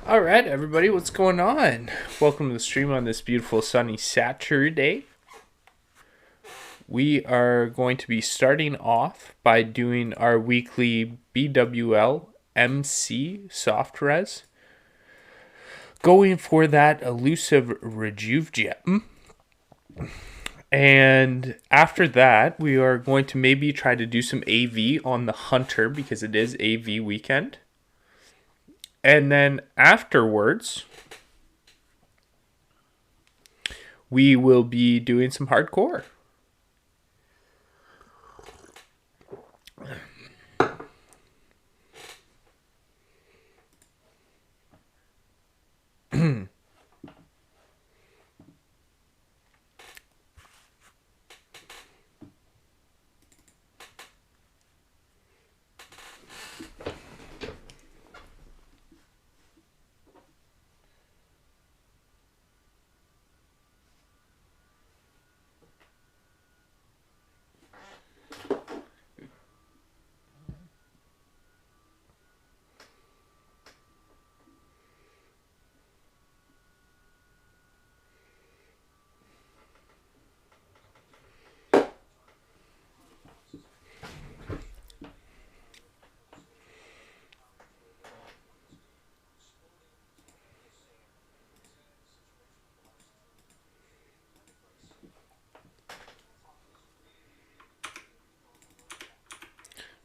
All right, everybody, what's going on? Welcome to the stream on this beautiful sunny Saturday. We are going to be starting off by doing our weekly BWL MC soft res. Going for that elusive Rejuv gem. And after that, we are going to maybe try to do some AV on the Hunter because it is AV weekend. And then afterwards, we will be doing some hardcore.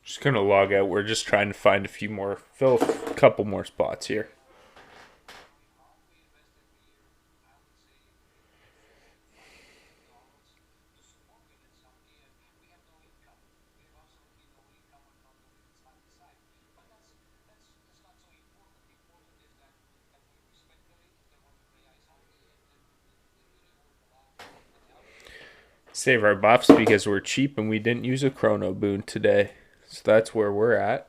Just gonna log out. We're just trying to find fill a couple more spots here. Save our buffs because we're cheap and we didn't use a chrono boon today. So that's where we're at.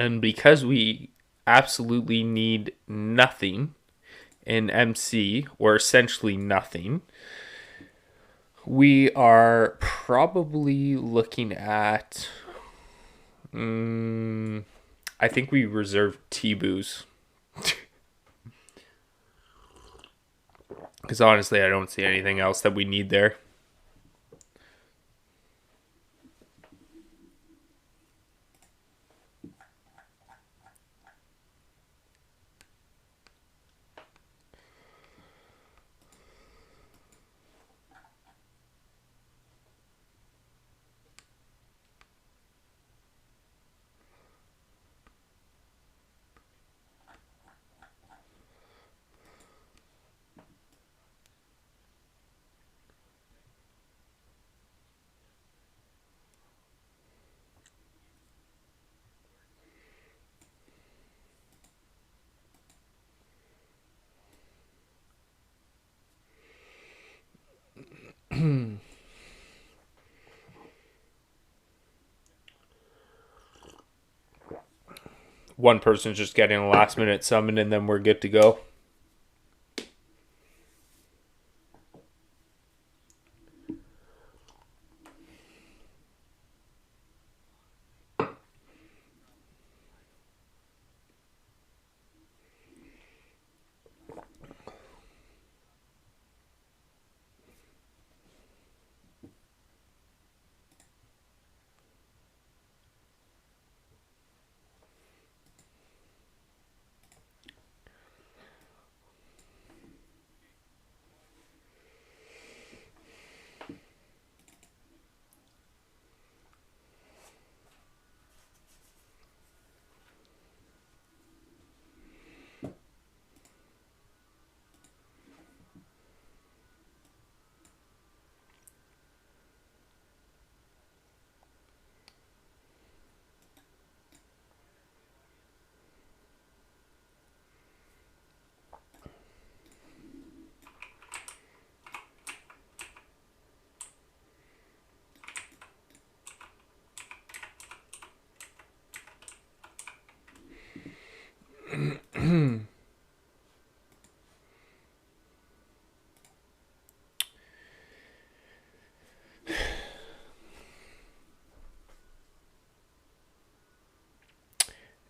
And because we absolutely need nothing in MC, or essentially nothing, we are probably looking at. I think we reserve T-Boos. Because honestly, I don't see anything else that we need there. One person's just getting a last minute summon and then we're good to go.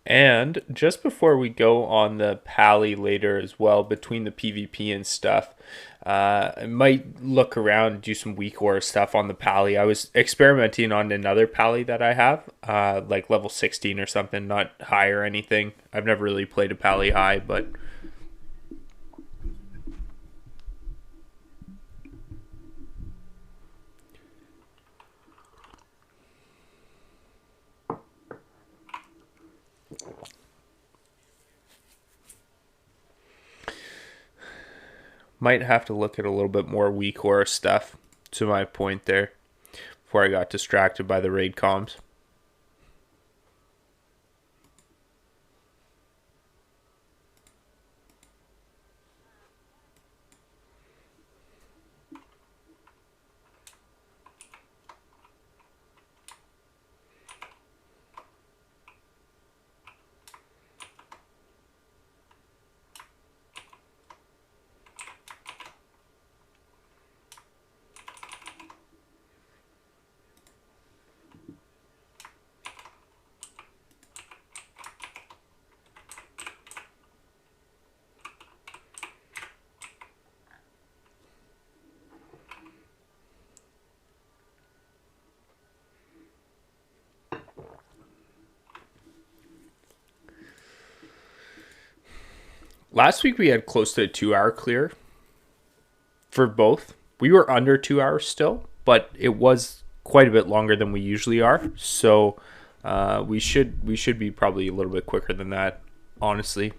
And just before we go on the Pally later as well, between the PvP and stuff, I might look around, do some weak aura stuff on the Pally. I was experimenting on another Pally that I have, like level 16 or something, not high or anything. I've never really played a Pally high, but might have to look at a little bit more weak aura stuff, to my point there, before I got distracted by the raid comms. Last week we had close to a 2 hour clear for both. We were under 2 hours still, but it was quite a bit longer than we usually are. So we should be probably a little bit quicker than that, honestly.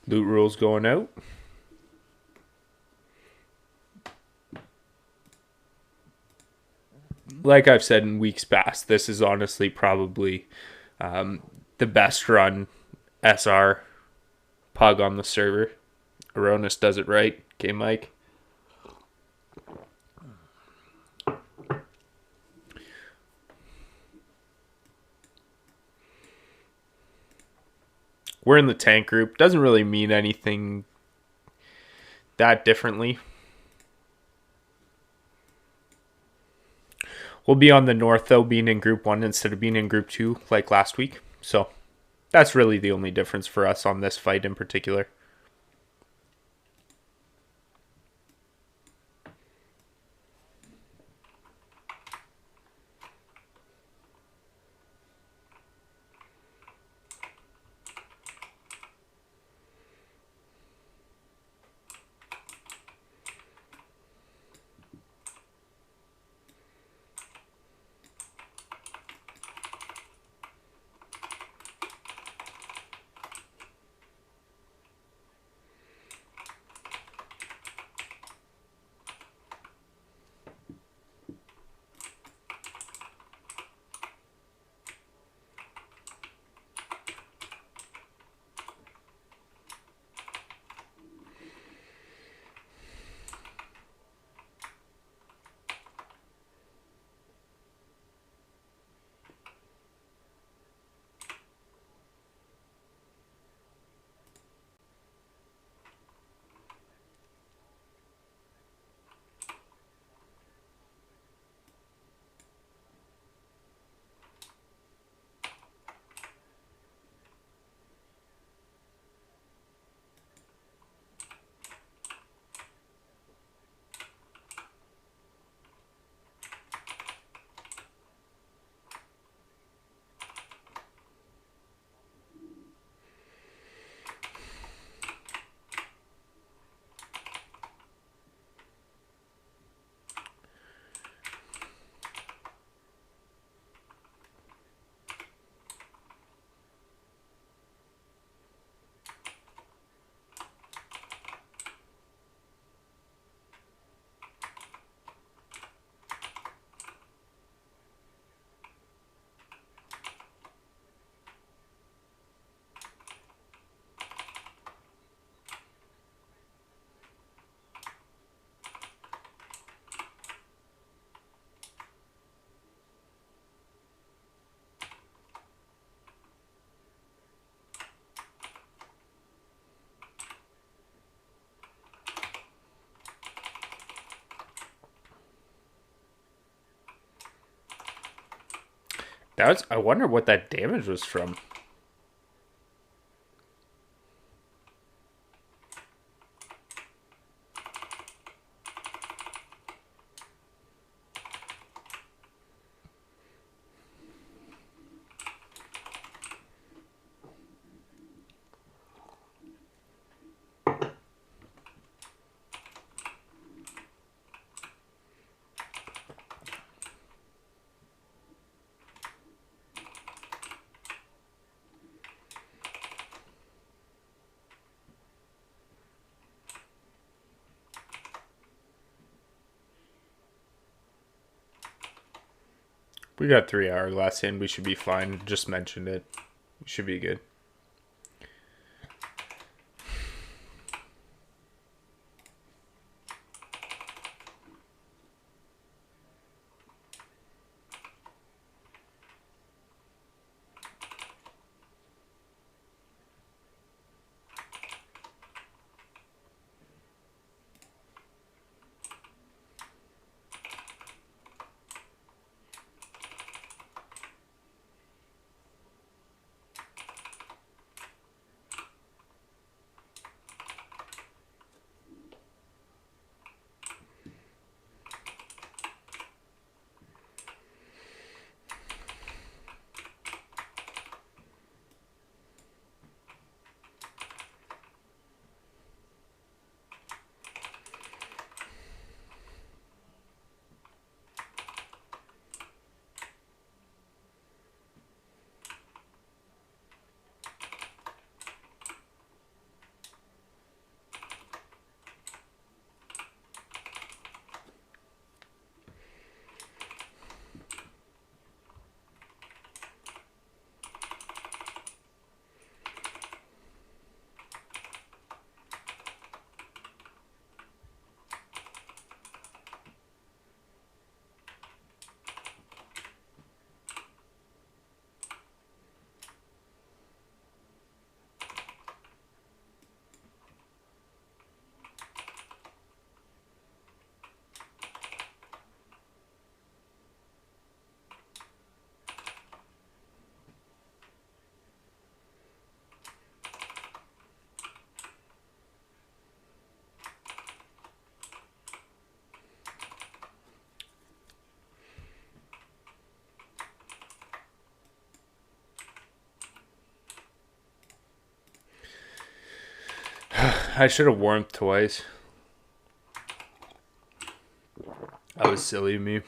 Loot rules going out. Like I've said in weeks past, this is honestly probably the best run SR pug on the server. Aronis does it right. Okay, Mike. We're in the tank group. Doesn't really mean anything that differently. We'll be on the north, though, being in group 1 instead of being in group 2 like last week. So that's really the only difference for us on this fight in particular. I wonder what that damage was from. We got 3 hourglass in. We should be fine. Just mentioned it. We should be good. I should have warmed twice. That was silly of me.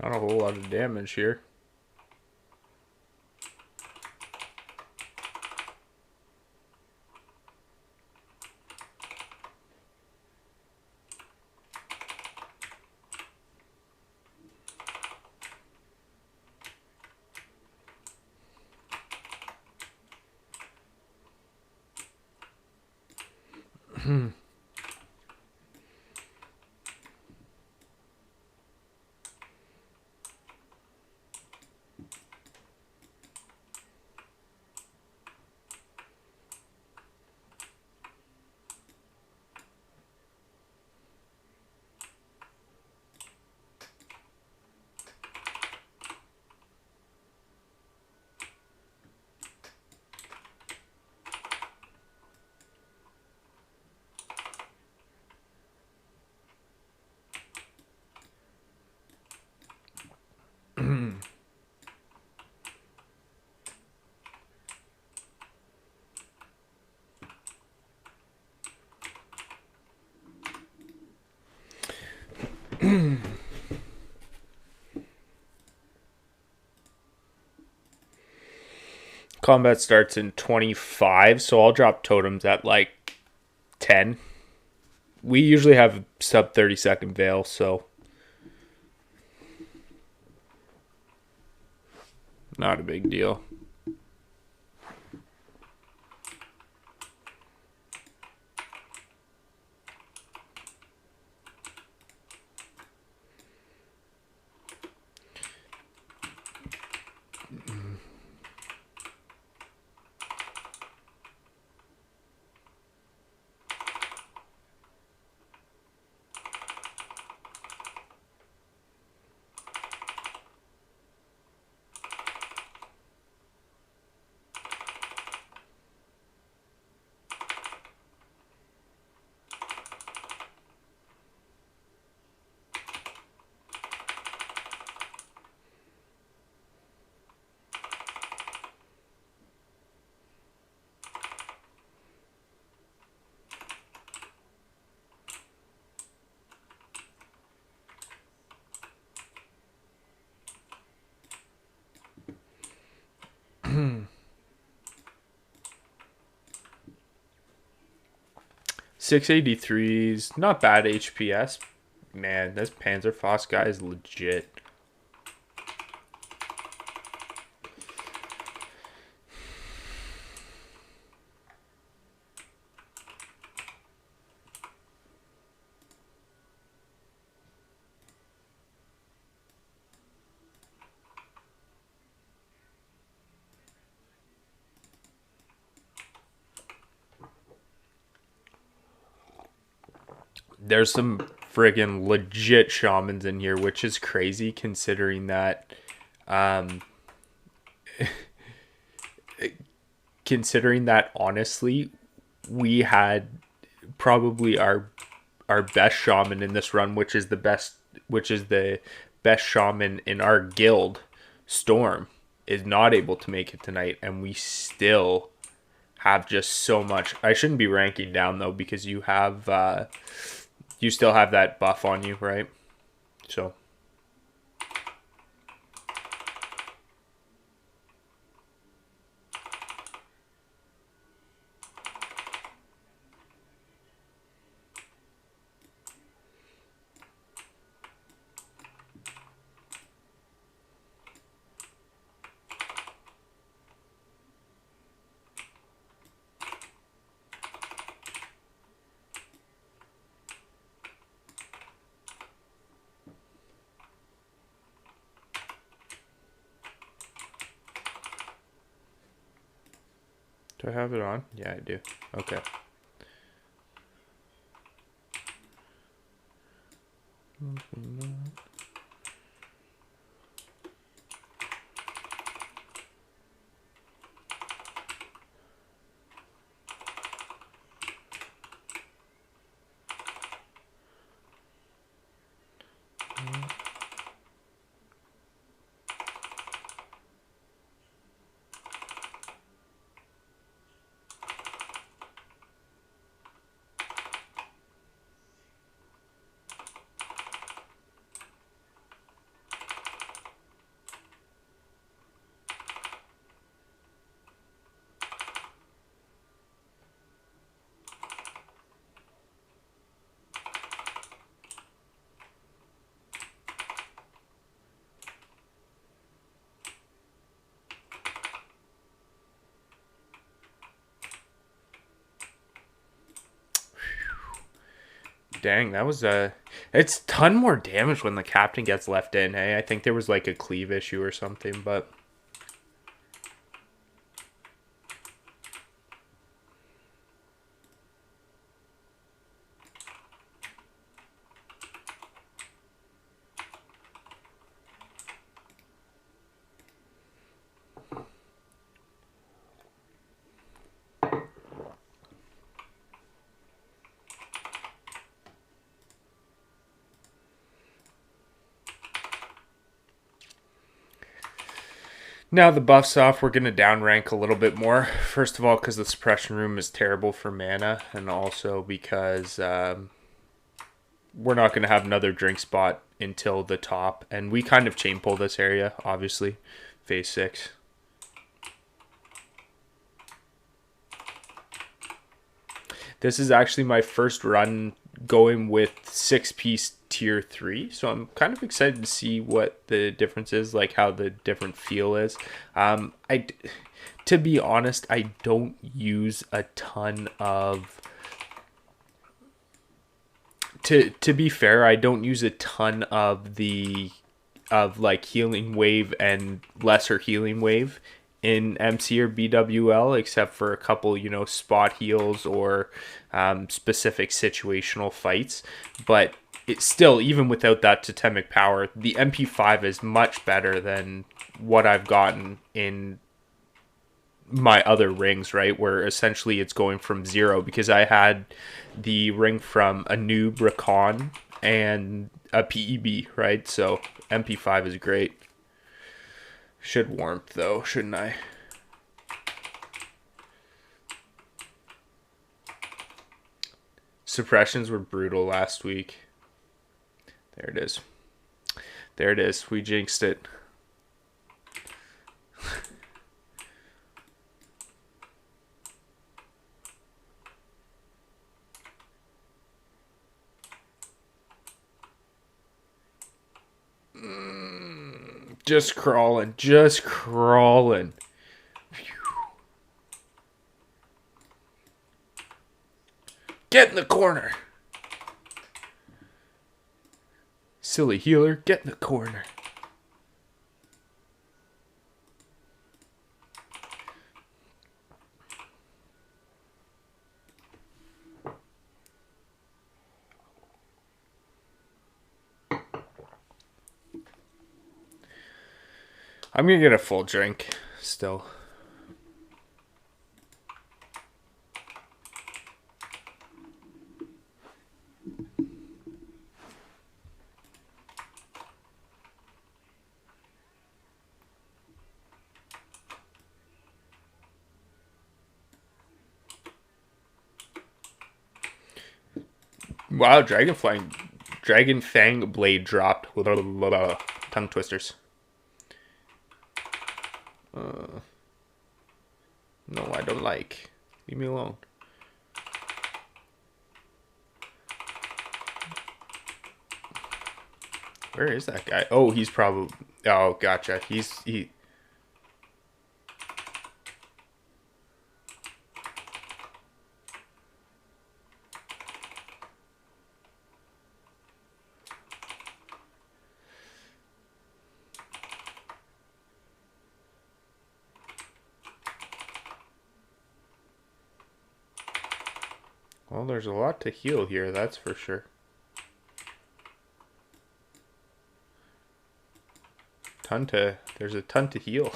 Not a whole lot of damage here. Combat starts in 25, so I'll drop totems at like 10. We usually have sub 30-second veil, so not a big deal. $683's not bad HPS. Man, this Panzerfaust guy is legit. There's some friggin' legit shamans in here, which is crazy considering that honestly we had probably our best shaman in this run, which is the best shaman in our guild, Storm, is not able to make it tonight, and we still have just so much. I shouldn't be ranking down though, because you still have that buff on you, right? So do I have it on? Yeah, I do. Okay. Dang, that was it's a ton more damage when the captain gets left in, hey? I think there was like a cleave issue or something, but now the buff's off, we're going to downrank a little bit more. First of all, because the suppression room is terrible for mana, and also because we're not going to have another drink spot until the top. And we kind of chain pull this area, obviously. Phase 6. This is actually my first run going with 6-piece tier 3, so I'm kind of excited to see what the difference is, like how the different feel is. I to be honest, I don't use a ton of to be fair, I don't use a ton of the of like healing wave and lesser healing wave in MC or BWL, except for a couple, spot heals or specific situational fights. But it's still, even without that totemic power, the MP5 is much better than what I've gotten in my other rings, right? Where essentially it's going from 0, because I had the ring from a noob Rakan and a PEB, right? So MP5 is great. Should warmth though, shouldn't I? Suppressions were brutal last week. There it is. There it is. We jinxed it. Just crawling. Just crawling. Get in the corner. Silly healer, get in the corner. I'm gonna get a full drink still. Wow, Dragon Fang Blade dropped. Tongue twisters. No, I don't like. Leave me alone. Where is that guy? Oh, he's probably... Oh, gotcha. He... Well, there's a lot to heal here, that's for sure. There's a ton to heal.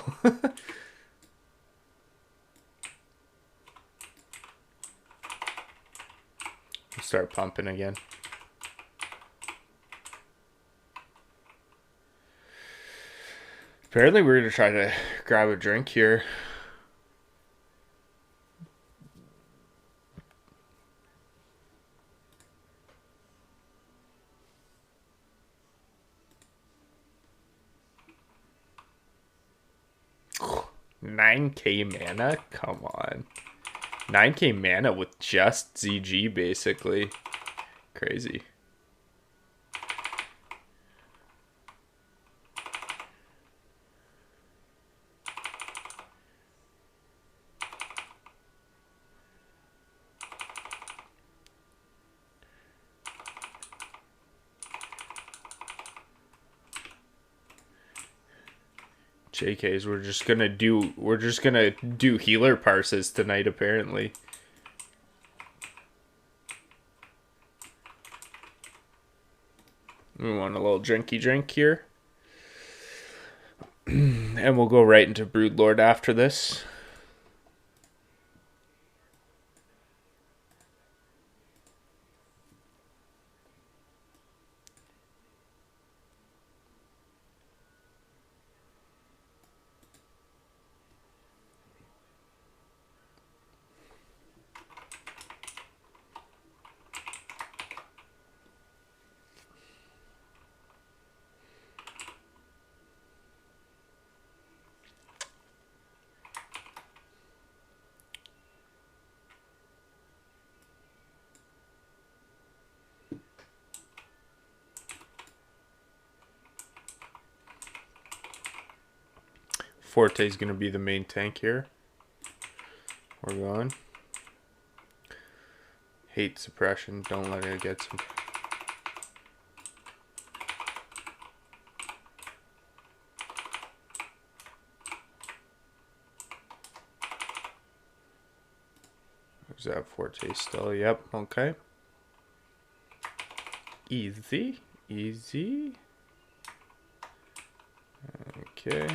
Start pumping again. Apparently we're going to try to grab a drink here. $9K mana? Come on. 9K mana with just ZG, basically. Crazy. JKs, we're just gonna do healer parses tonight, apparently. We want a little drinky drink here. And we'll go right into Broodlord after this. Forte is going to be the main tank here. We're going. Hate suppression. Don't let it get some. Is that Forte still? Yep. Okay. Easy. Easy. Okay.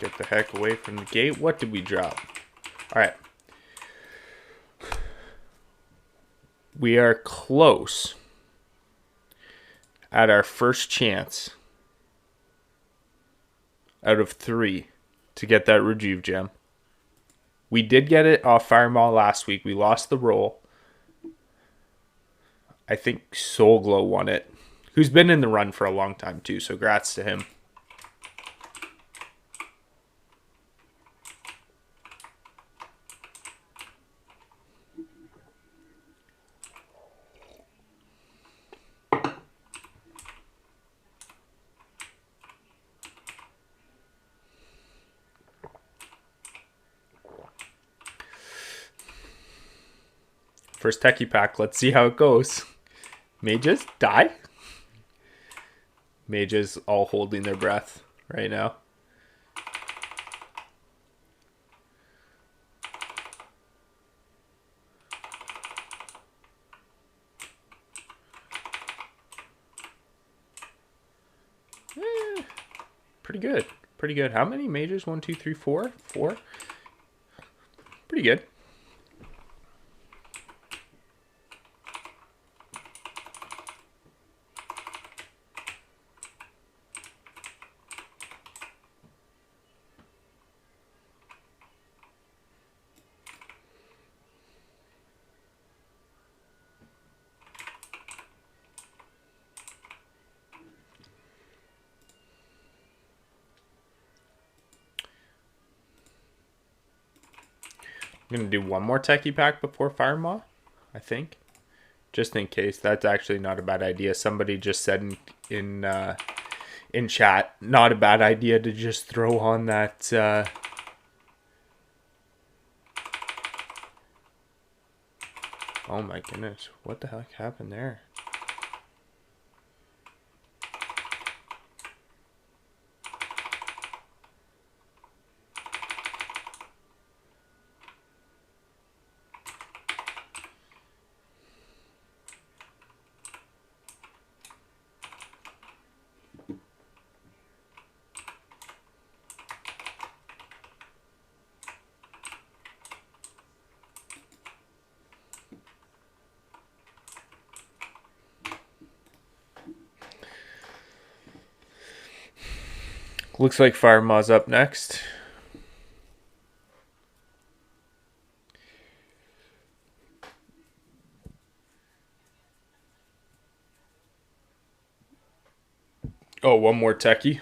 Get the heck away from the gate. What did we drop? All right. We are close at our first chance out of 3 to get that Rejuv gem. We did get it off Fireball last week. We lost the roll. I think Soul Glow won it, who's been in the run for a long time too, so grats to him. First techie pack, let's see how it goes. Mages, die? Mages all holding their breath right now. Pretty good. Pretty good. How many mages? 1, 2, 3, 4? 4? Pretty good. I'm going to do one more techie pack before Fire Maw, I think. Just in case. That's actually not a bad idea. Somebody just said in chat, not a bad idea to just throw on that... Oh my goodness. What the heck happened there? Looks like Fire Maw's up next. Oh, one more techie.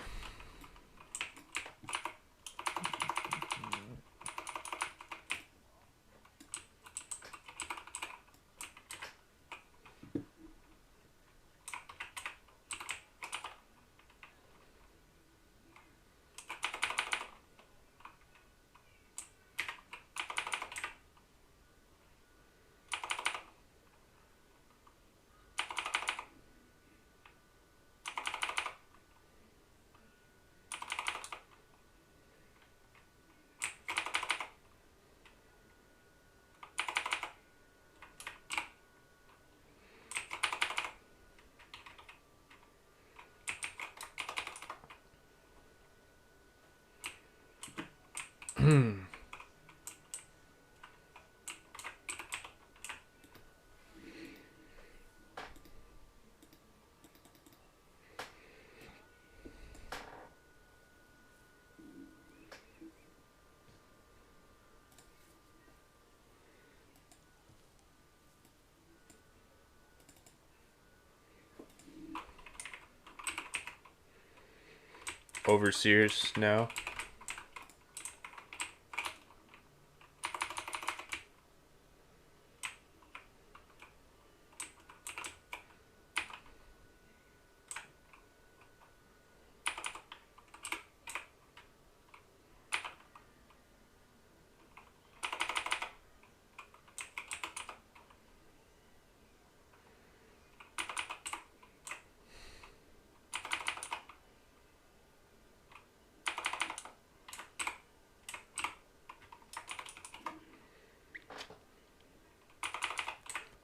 overseers now.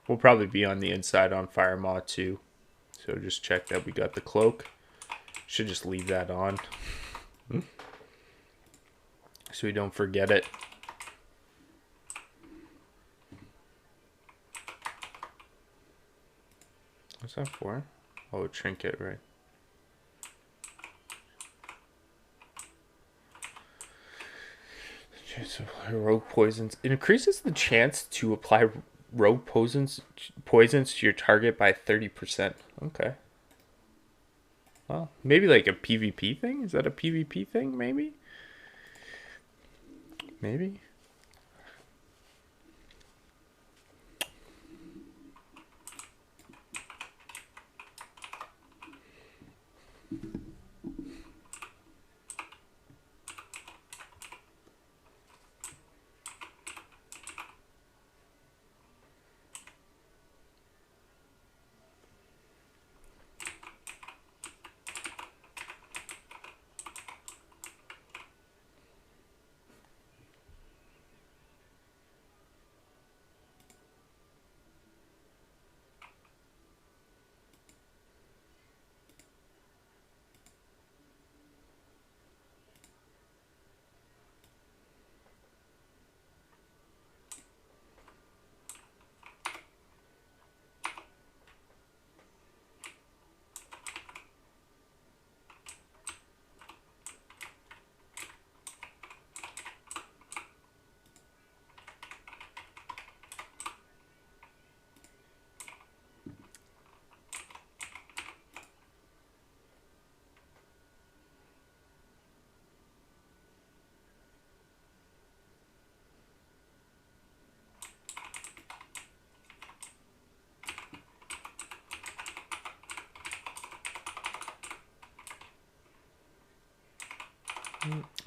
We'll probably be on the inside on Fire Maw too. So just check that we got the cloak. Should just leave that on. So we don't forget it. What's that for? Oh, a trinket, right? Chance to apply rogue poisons. It increases the chance to apply rogue poisons to your target by 30%. Okay. Well, maybe like a PvP thing? Is that a PvP thing, maybe? Maybe?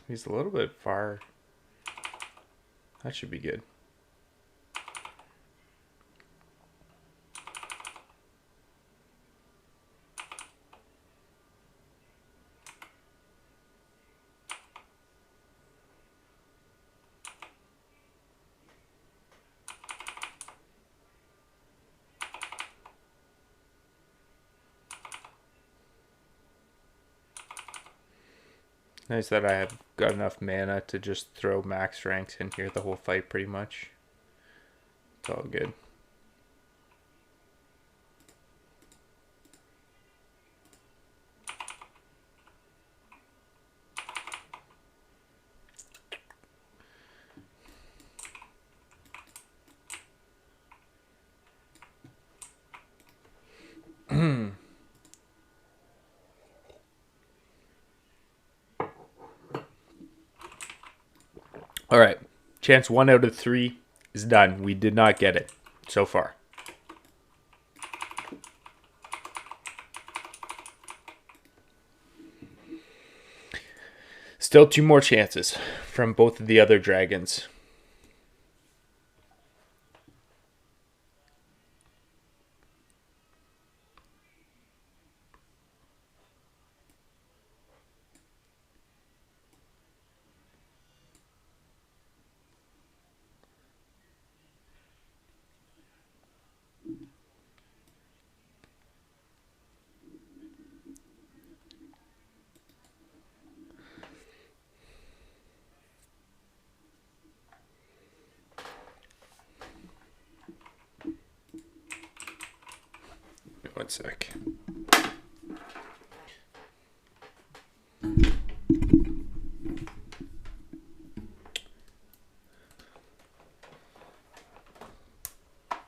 He's a little bit far. That should be good. Nice that I have got enough mana to just throw max ranks in here the whole fight pretty much. It's all good. All right. Chance 1 out of 3 is done. We did not get it so far. Still 2 more chances from both of the other dragons. One sec.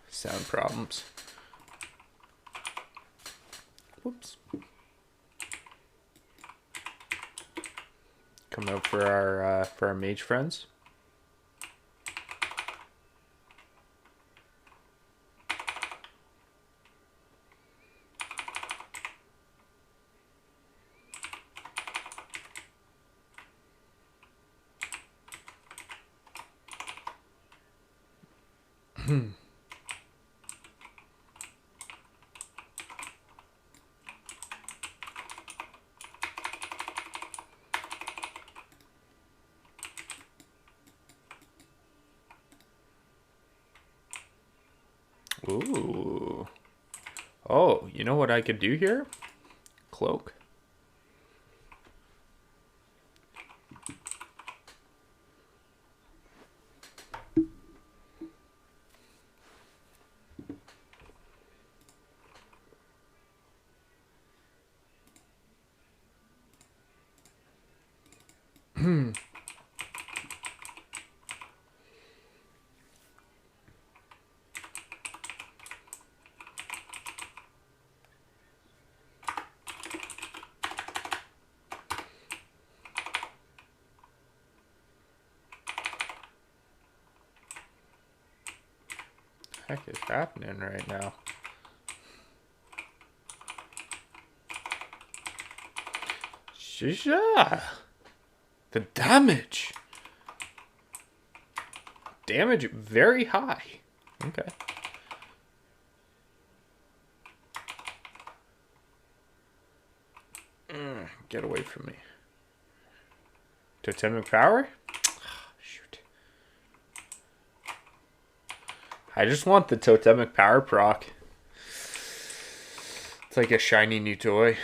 Sound problems. Whoops. come out for our mage friends. Ooh. Oh, you know what I could do here? Cloak. Heck is happening right now? Shisha! The damage! Damage very high. Okay. Get away from me. Totemic power? Shoot. I just want the totemic power proc. It's like a shiny new toy.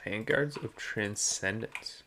Handguards of Transcendence.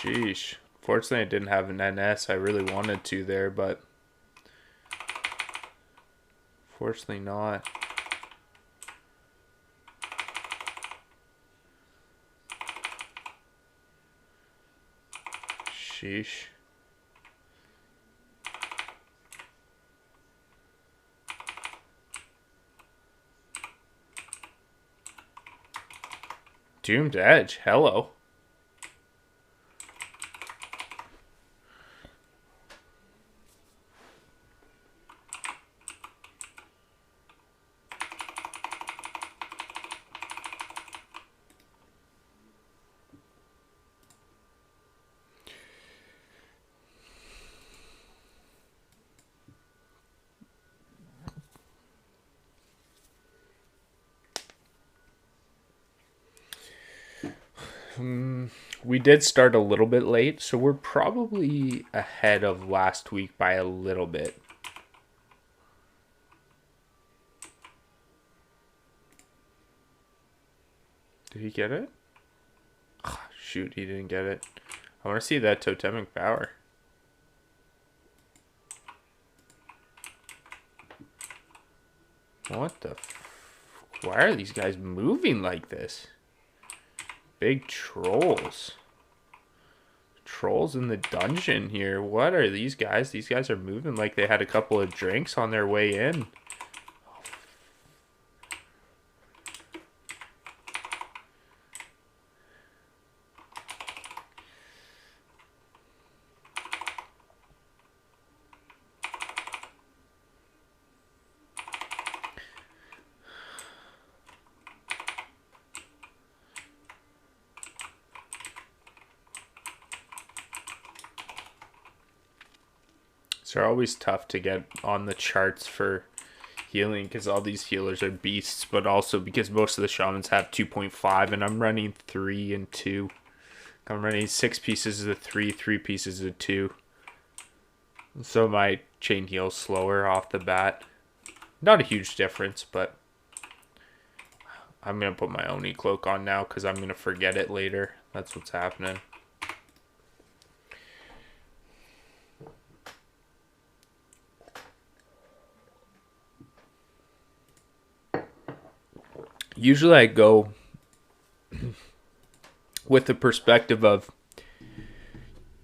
Sheesh. Fortunately, I didn't have an NS. I really wanted to there, but fortunately not. Sheesh. Doomed Edge. Hello. We did start a little bit late, so we're probably ahead of last week by a little bit. Did he get it? Oh, shoot, he didn't get it. I want to see that totemic power. What the why are these guys moving like this? Big trolls. Trolls in the dungeon here. What are these guys? These guys are moving like they had a couple of drinks on their way in. They're always tough to get on the charts for healing because all these healers are beasts, but also because most of the shamans have 2.5 and I'm running 3 and 2. I'm running 6 pieces of 3, 3 pieces of 2. So my chain heals slower off the bat. Not a huge difference, but I'm going to put my Oni cloak on now because I'm going to forget it later. That's what's happening. Usually I go with the perspective of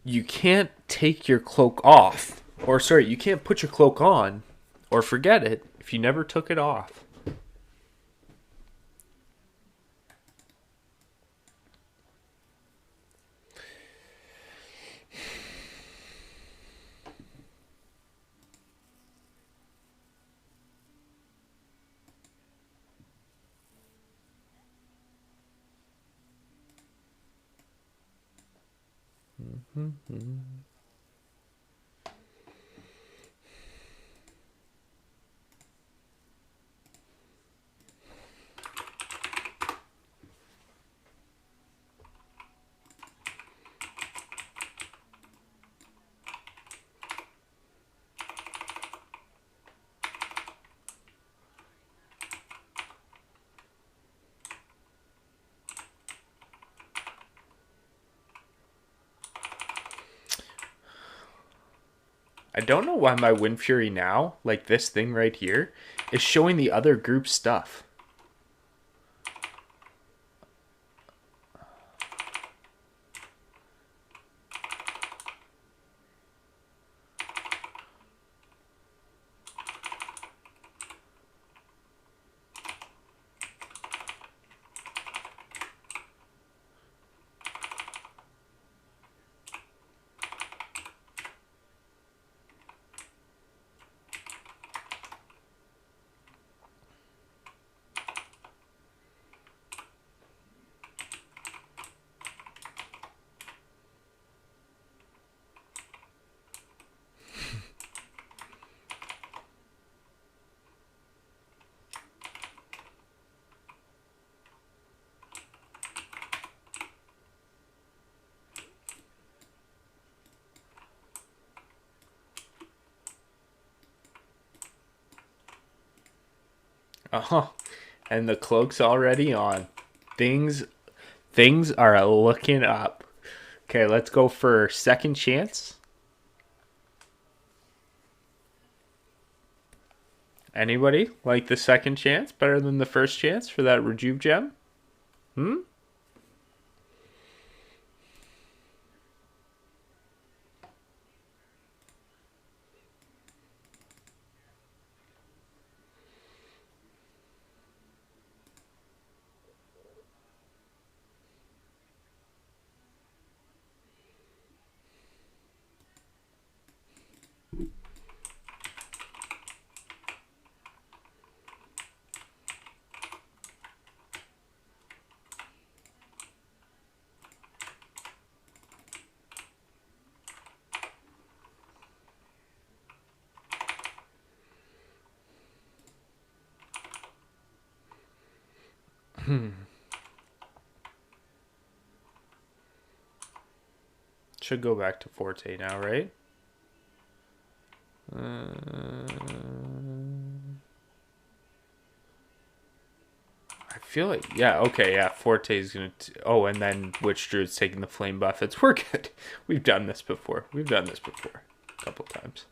you can't take your cloak off. Or sorry, you can't put your cloak on or forget it if you never took it off. I don't know why my Wind Fury now, like this thing right here, is showing the other group stuff. Uh-huh. And the cloak's already on. Things are looking up. Okay, let's go for second chance. Anybody like the second chance better than the first chance for that Rejuv gem? Should go back to Forte now, right? I feel like, yeah, okay, yeah, Forte's gonna, oh, and then Witch Druid's taking the flame buff. We're good. We've done this before. A couple times.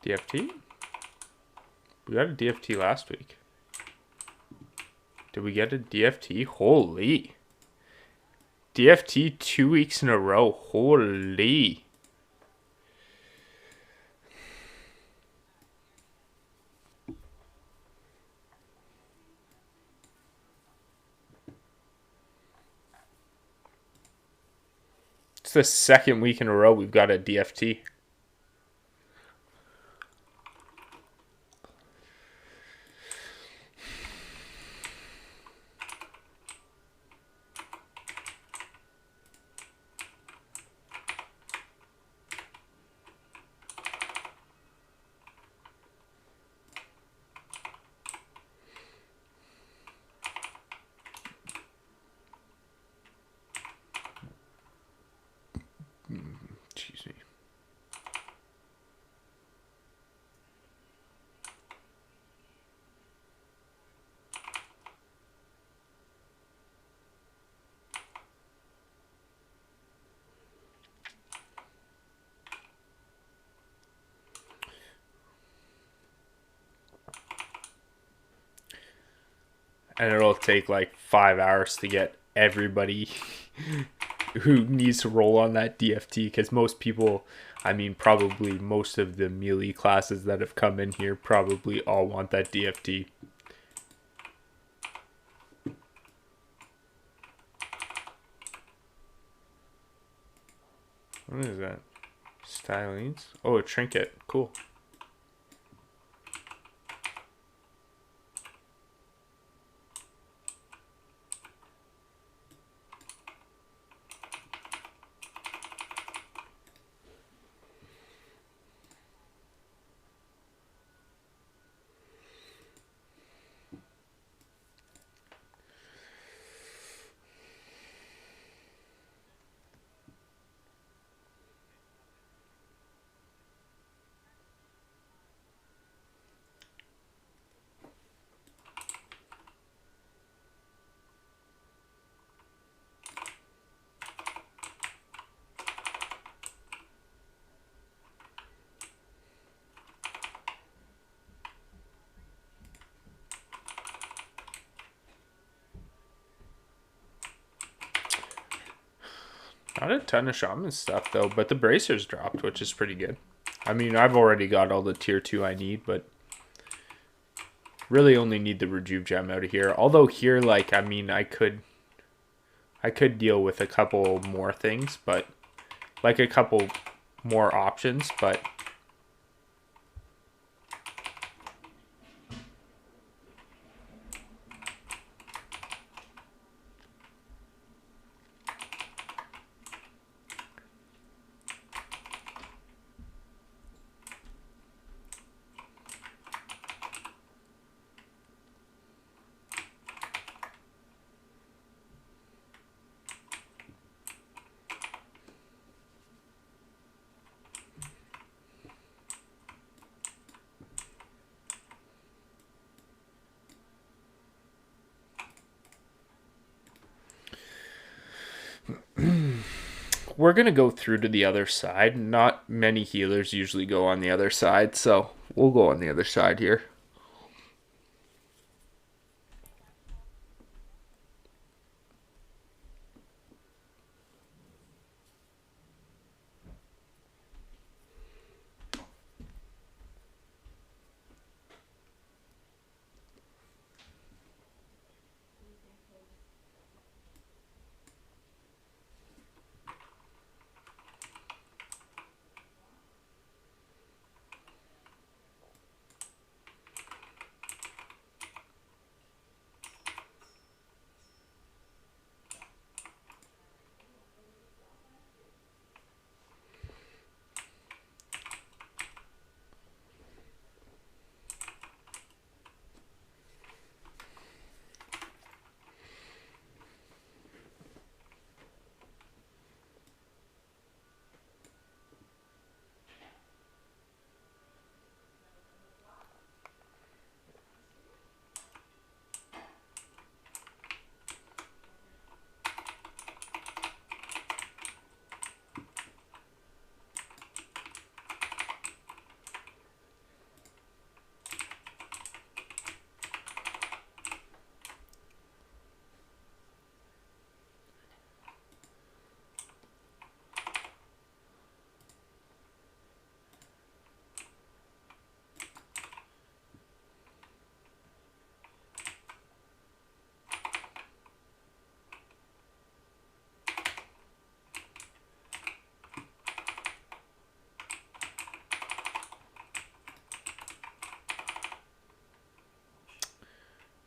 DFT? We got a DFT last week. Did we get a DFT? Holy. DFT 2 weeks in a row. Holy. It's the second week in a row we've got a DFT. and it'll take like 5 hours to get everybody who needs to roll on that DFT, because most people, I mean, probably most of the melee classes that have come in here probably all want that DFT. What is that? Stylines? Oh, a trinket. Cool. Not a ton of shaman stuff though, but the bracers dropped, which is pretty good. I mean, I've already got all the tier 2 I need, but really only need the Rejuv gem out of here. Although here, like, I mean, I could deal with a couple more things, but like a couple more options, but we're going to go through to the other side. Not many healers usually go on the other side, so we'll go on the other side here.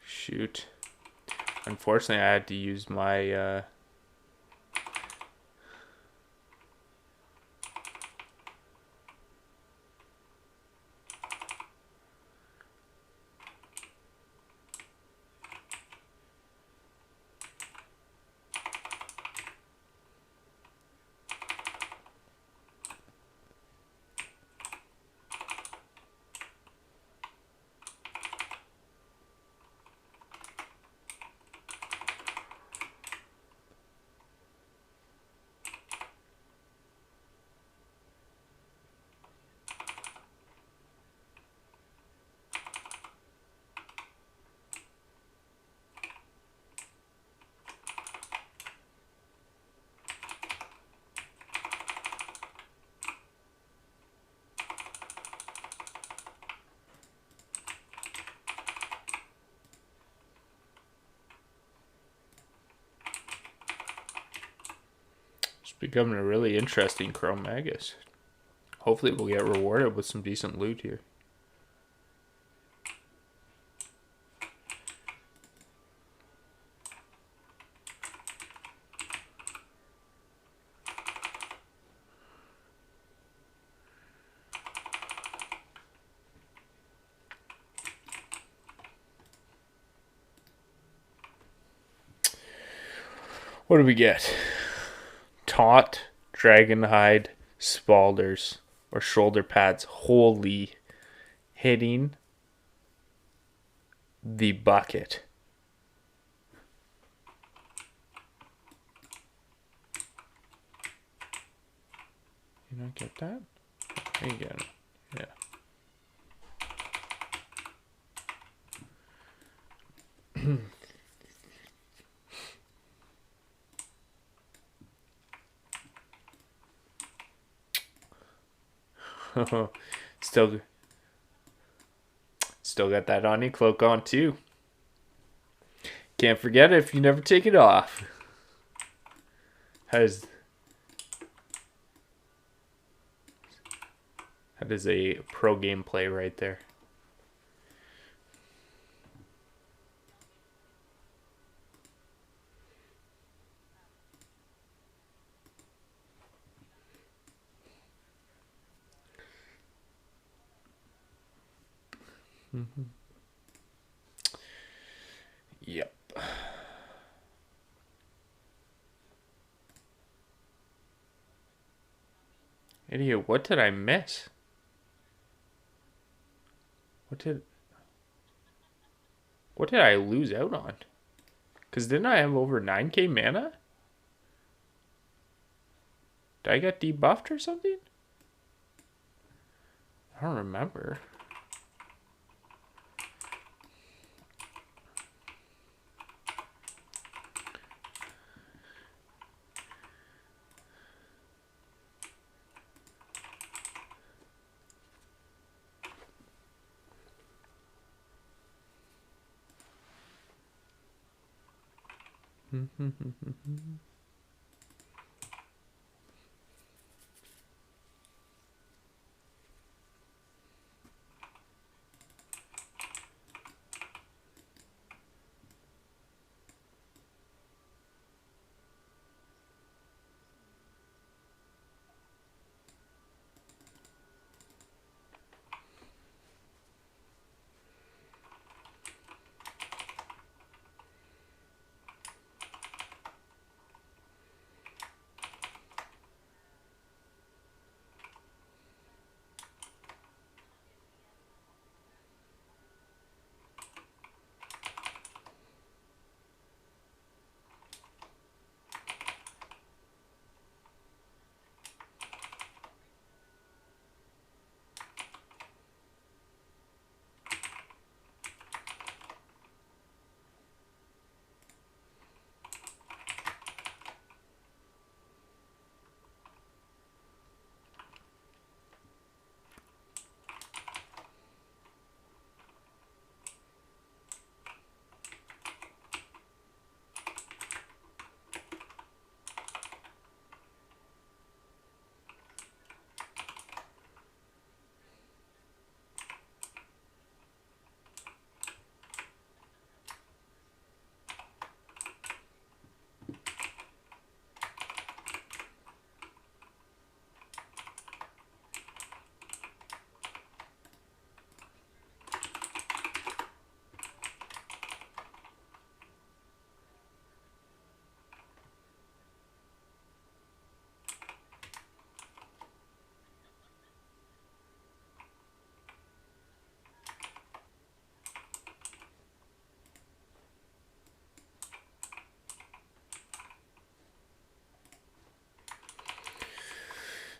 Shoot. Unfortunately, I had to use my Becoming a really interesting Chrome Magus. Hopefully we'll get rewarded with some decent loot here. What do we get? Taunt, Dragonhide, Spalders, or shoulder pads. Holy, hitting the bucket. You don't get that? You get it. Yeah. Still got that Oni cloak on too. Can't forget it if you never take it off. That is a pro gameplay right there. Mm-hmm. Yep. Idiot, what did I miss? What did I lose out on? Because didn't I have over 9k mana? Did I get debuffed or something? I don't remember.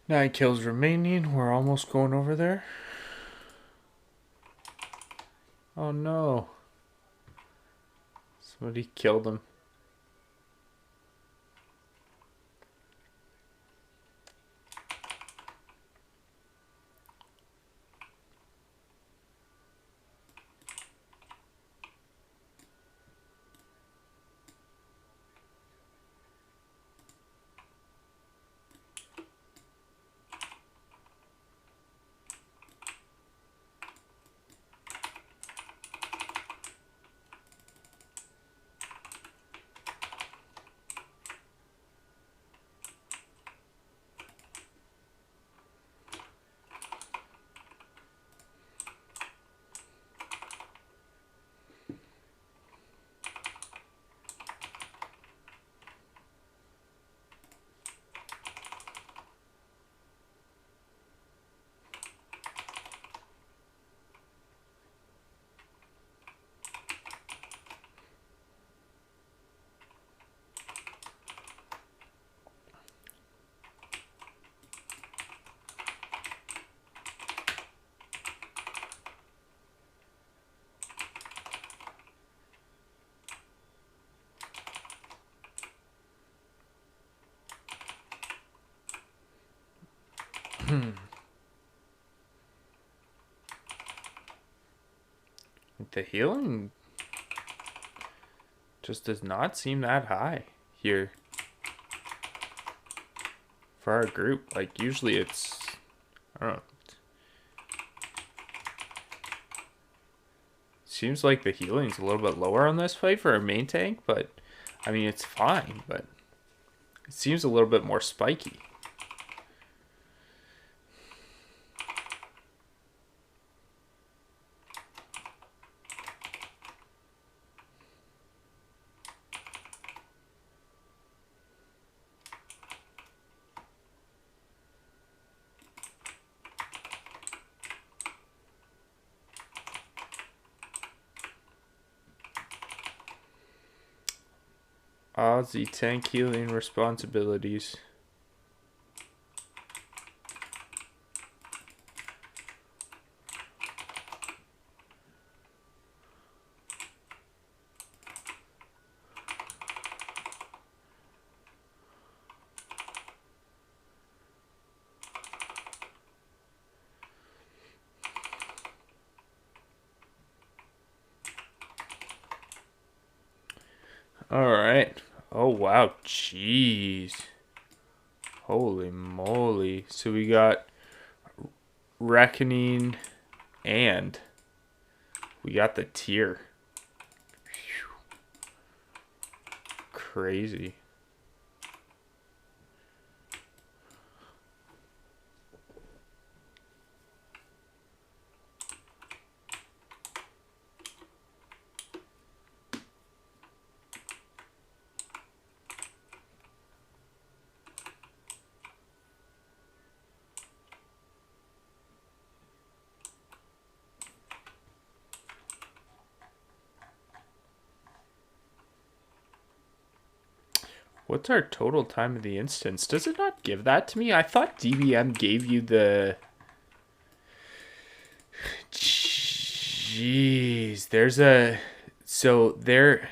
Nine kills remaining. We're almost going over there. Oh no. Somebody killed him. The healing just does not seem that high here for our group. Like, usually it's, I don't know. Seems like the healing's a little bit lower on this fight for our main tank, but I mean, it's fine, but it seems a little bit more spiky. Aussie tank healing responsibilities. All right. Oh, wow. Jeez. Holy moly. So we got Reckoning and we got the tier. Crazy. What's our total time of the instance? Does it not give that to me? I thought DBM gave you the... Jeez, there's a... So there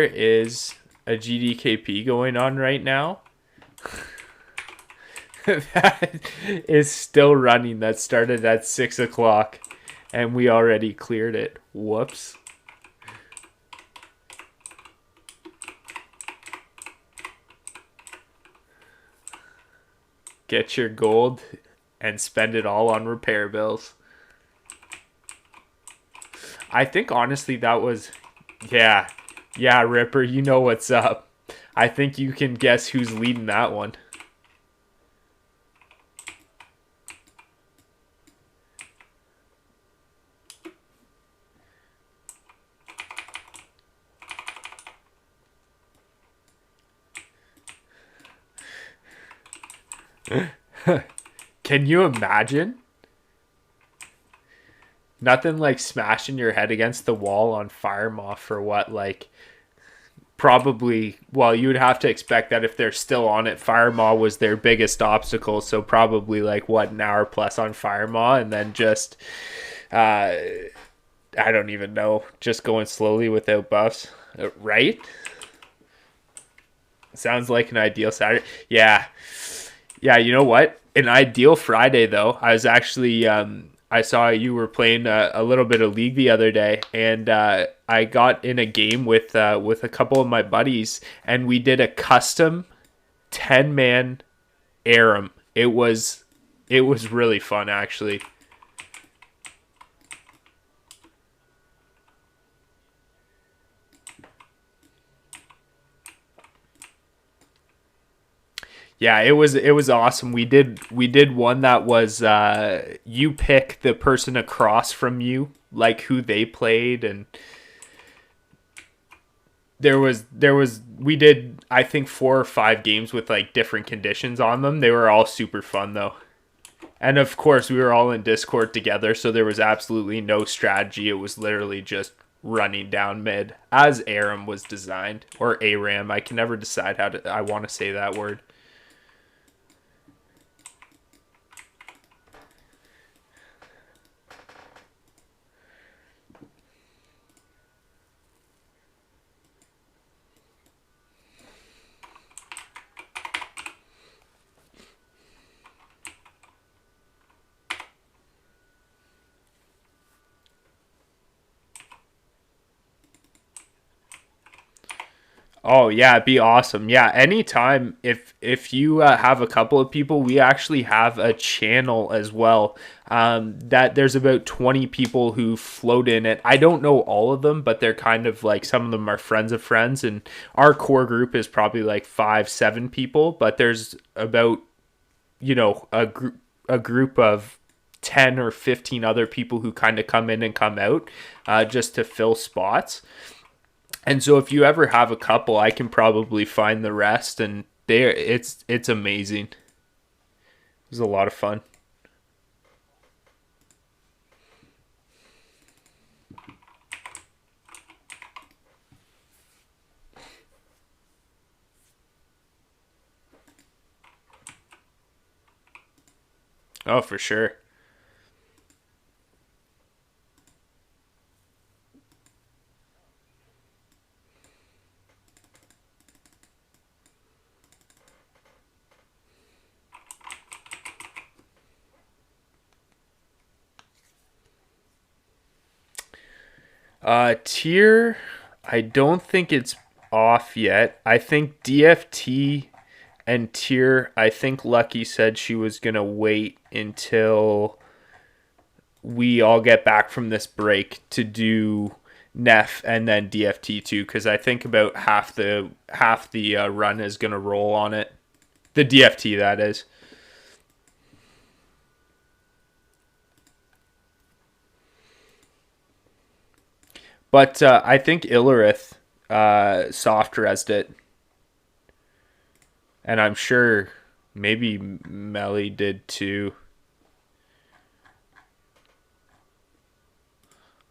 is a GDKP going on right now. That is still running. That started at 6 o'clock and we already cleared it. Whoops. Get your gold and spend it all on repair bills. I think honestly that was... Yeah, Ripper, you know what's up. I think you can guess who's leading that one. Can you imagine? Nothing like smashing your head against the wall on Fire Moth for what, like, probably, well, you would have to expect that if they're still on it. Fire Maw was their biggest obstacle, so probably like what, an hour plus on Fire Maw, and then just I don't even know, just going slowly without buffs, right? Sounds like an ideal Saturday. Yeah, you know what, an ideal Friday though. I was actually I saw you were playing a little bit of League the other day, and I got in a game with a couple of my buddies, and we did a custom 10-man Aram. It was really fun, actually. Yeah, it was awesome. We did one that was you pick the person across from you, like who they played, and there was we did, I think, 4 or 5 games with like different conditions on them. They were all super fun though. And of course, we were all in Discord together, so there was absolutely no strategy. It was literally just running down mid as Aram was designed, or Aram. I can never decide how to I want to say that word. Oh yeah, it'd be awesome. Yeah, anytime if you have a couple of people, we actually have a channel as well. That there's about 20 people who float in it. I don't know all of them, but they're kind of like some of them are friends of friends, and our core group is probably like 5, 7 people. But there's about a group of 10 or 15 other people who kind of come in and come out just to fill spots. And so if you ever have a couple, I can probably find the rest, and it's amazing. It was a lot of fun. Oh, for sure. Tier, I don't think it's off yet. I think DFT and tier, I think Lucky said she was gonna wait until we all get back from this break to do NEF and then DFT too, because I think about half the run is gonna roll on it. The DFT, that is. But I think Illerith soft resed it, and I'm sure maybe Melly did too.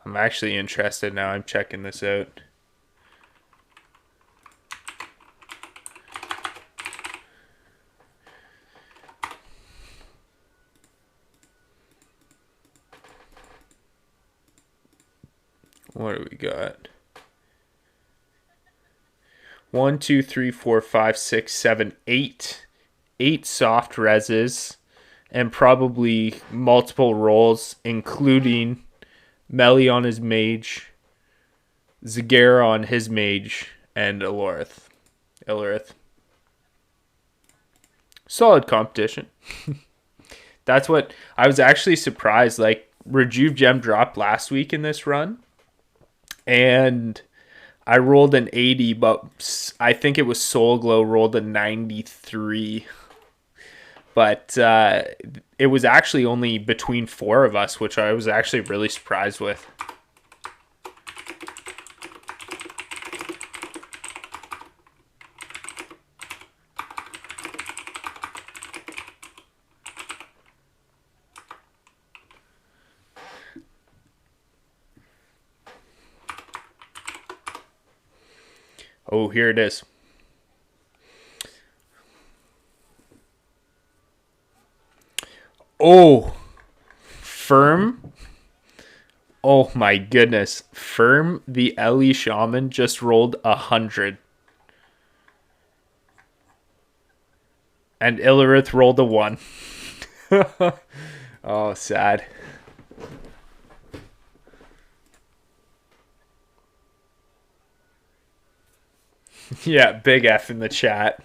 I'm actually interested now. I'm checking this out. What do we got? 1, 2, 3, 4, 5, 6, 7, 8. 8 soft reses, and probably multiple rolls, including Melly on his mage, Zagara on his mage, and Illerith. Solid competition. That's what I was actually surprised. Like, Rejuv Gem dropped last week in this run, and I rolled an 80, but I think it was Soul Glow rolled a 93. But it was actually only between four of us, which I was actually really surprised with. Oh, here it is. Oh, Firm. Oh my goodness. Firm, the Ellie Shaman, just rolled 100. And Illerith rolled a 1. Oh, sad. Yeah, big F in the chat.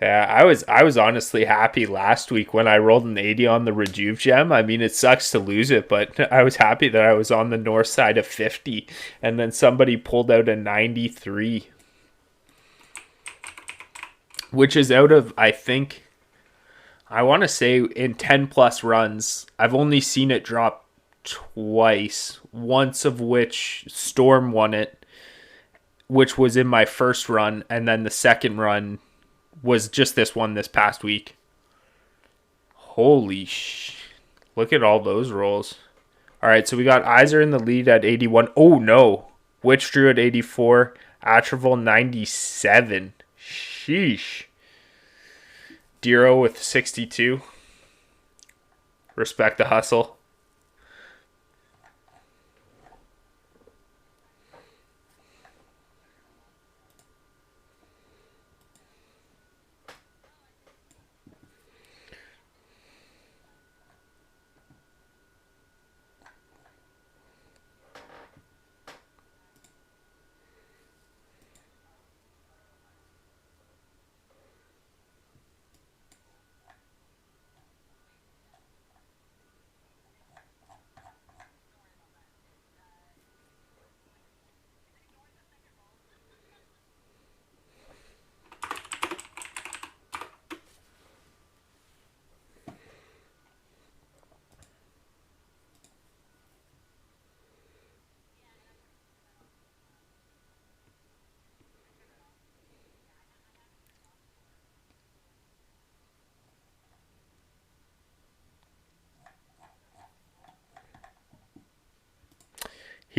Yeah, I was honestly happy last week when I rolled an 80 on the Rejuve gem. I mean, it sucks to lose it, but I was happy that I was on the north side of 50, and then somebody pulled out a 93, which is out of, I think, I want to say in 10 plus runs, I've only seen it drop twice, once of which Storm won it, which was in my first run, and then the second run was just this one this past week. Holy sh! Look at all those rolls. All right, so we got Iser in the lead at 81. Oh no, Witch Drew at 84. Atrival 97. Sheesh. Dero with 62. Respect the hustle.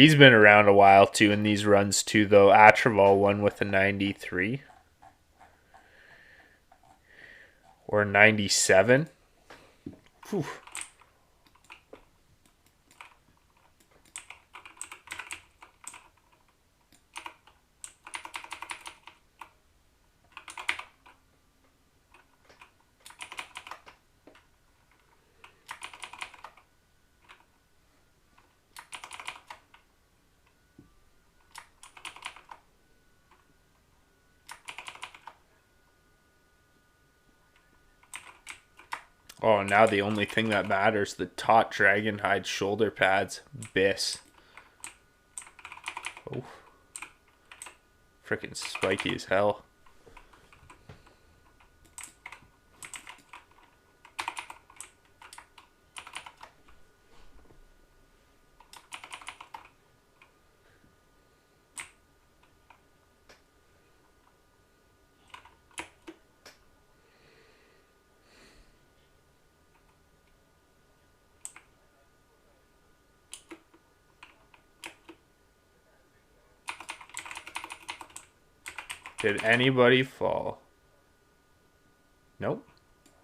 He's been around a while too in these runs too, though. Atraval won with a 93 or 97. Whew. Oh, now the only thing that matters, the taut Dragonhide shoulder pads. Biss. Oh. Freaking spiky as hell. Did anybody fall? Nope.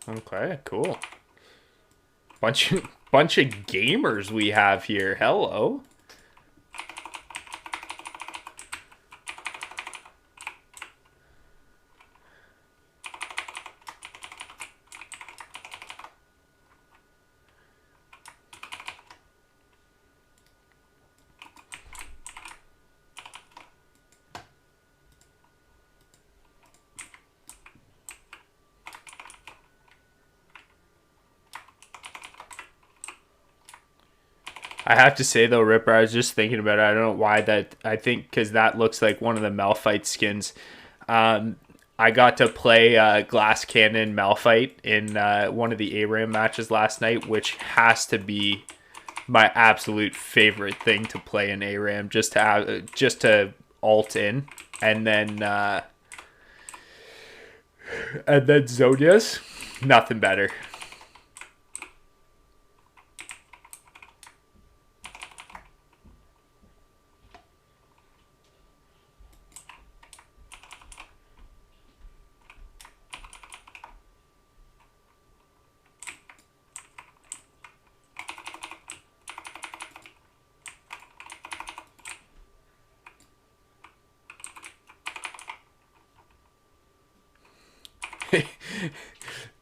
Okay, cool. Bunch of gamers we have here. Hello. I have to say though, Ripper, I was just thinking about it. I don't know why that. I think because that looks like one of the Malphite skins. I got to play Glass Cannon Malphite in one of the ARAM matches last night, which has to be my absolute favorite thing to play in ARAM. Just to alt in, and then Zodias, nothing better.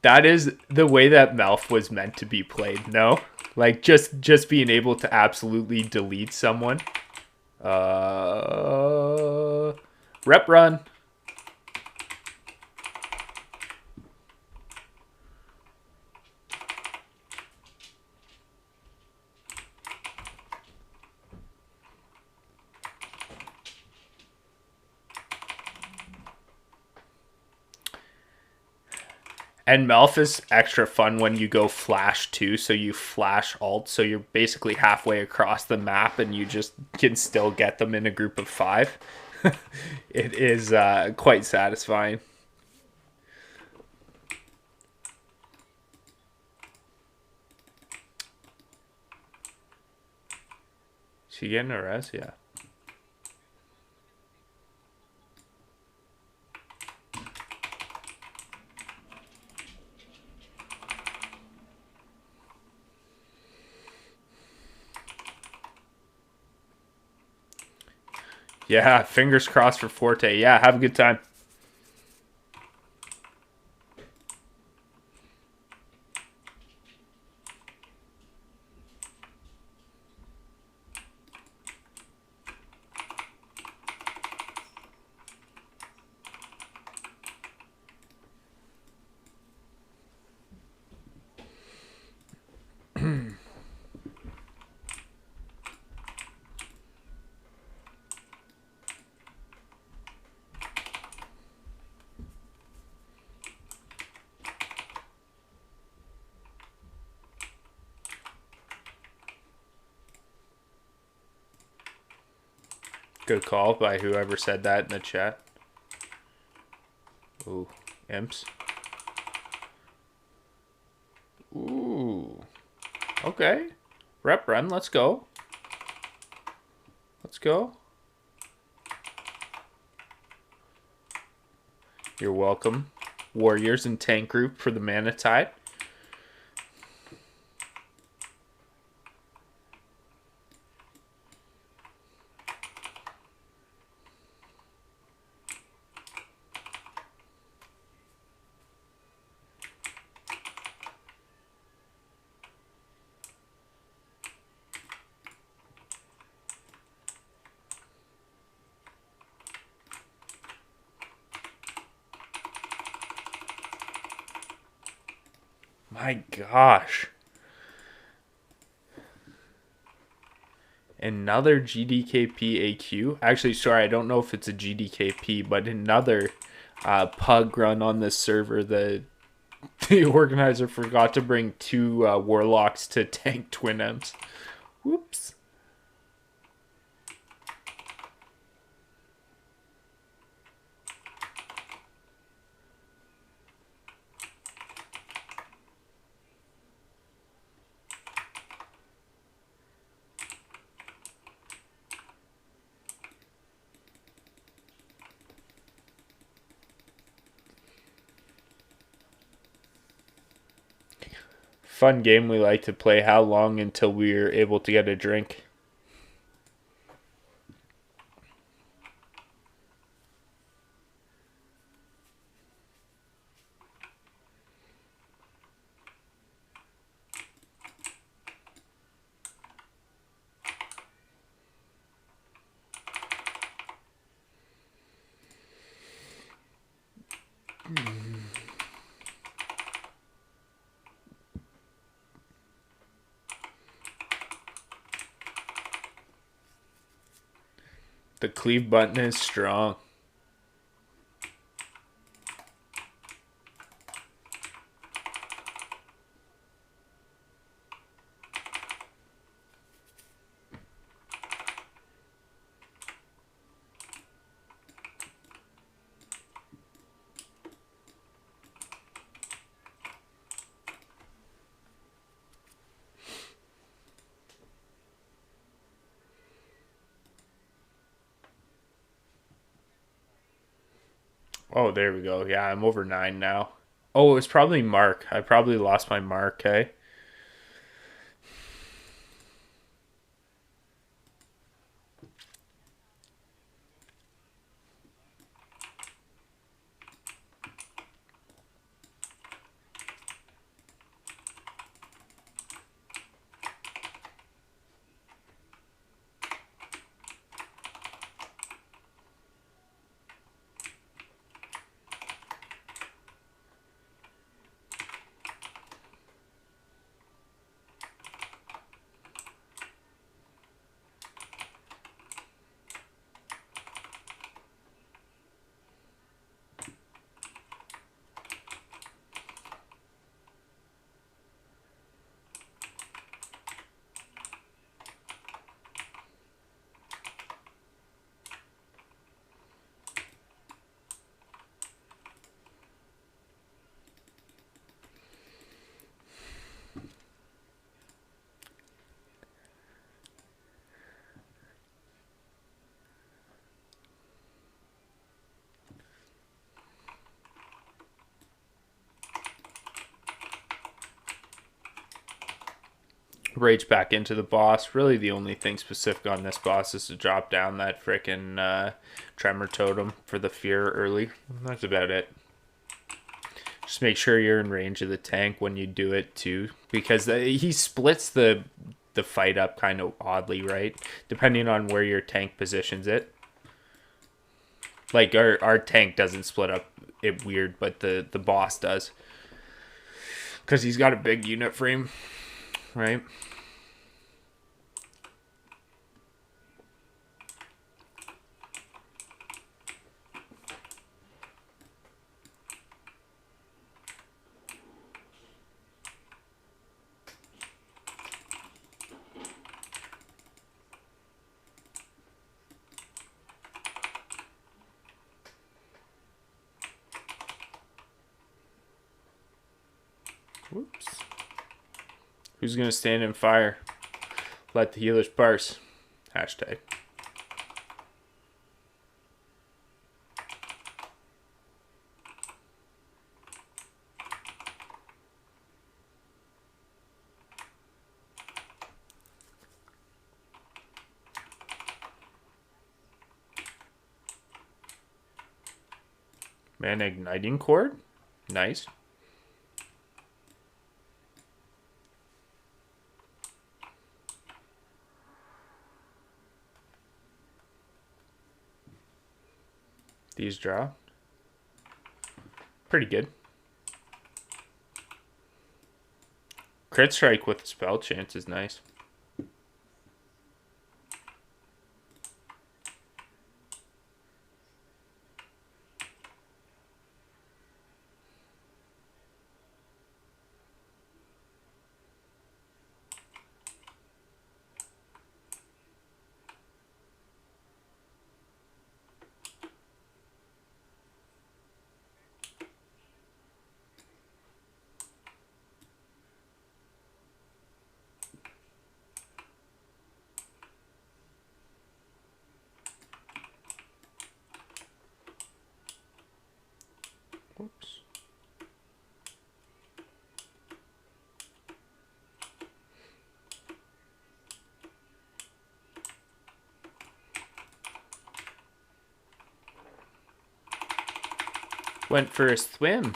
That is the way that Melf was meant to be played. No, like just being able to absolutely delete someone. Rep run. And Melf is extra fun when you go flash too. So you flash alt, so you're basically halfway across the map, and you just can still get them in a group of 5. It is quite satisfying. She getting a res? Yeah. Yeah, fingers crossed for Forte. Yeah, have a good time. Good call by whoever said that in the chat. Ooh, imps. Ooh. Okay. Rep run, let's go. Let's go. You're welcome. Warriors and tank group for the Mana Tide. My gosh. Another GDKP AQ. Actually, sorry, I don't know if it's a GDKP, but another pug run on this server. The organizer forgot to bring 2 warlocks to tank Twin M's. Whoops. Fun game we like to play. How long until we're able to get a drink? The cleave button is strong. Oh, there we go. Yeah, I'm over 9 now. Oh, it was probably Mark. I probably lost my mark, hey? Rage back into the boss. Really, the only thing specific on this boss is to drop down that frickin' tremor totem for the fear early. That's about it. Just make sure you're in range of the tank when you do it too, because he splits the fight up kind of oddly, right? Depending on where your tank positions it. Like our tank doesn't split up it weird, but the boss does, because he's got a big unit frame, right? Whoops. Who's gonna stand in fire? Let the healers parse. Hashtag. Man, igniting cord. Nice. These draw. Pretty good. Crit strike with spell chance is nice. Whoops. Went for a swim.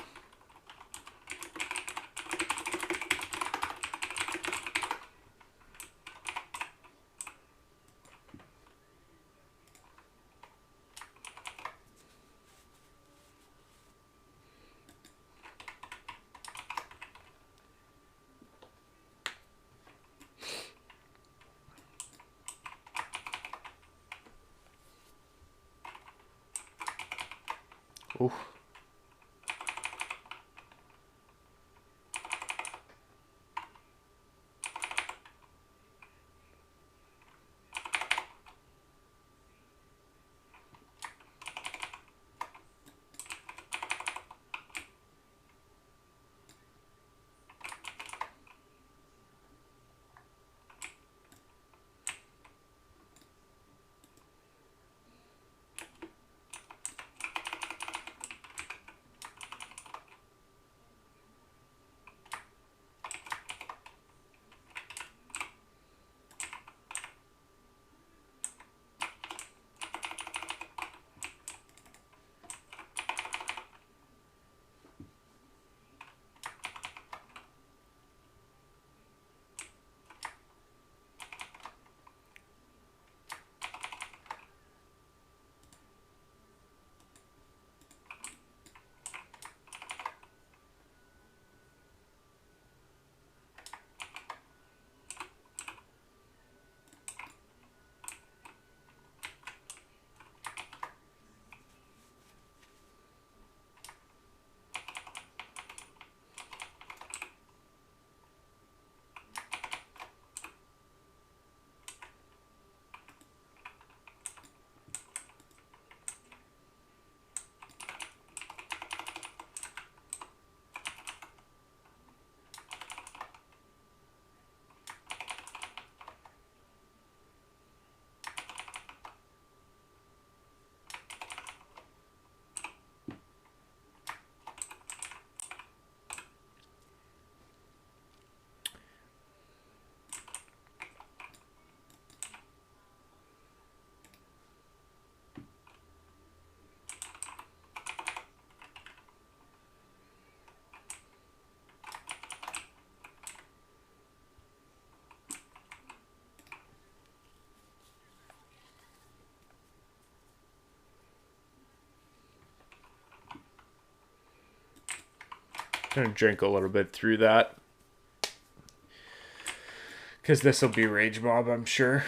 Ooh. Gonna drink a little bit through that. Because this will be Rage Mob, I'm sure.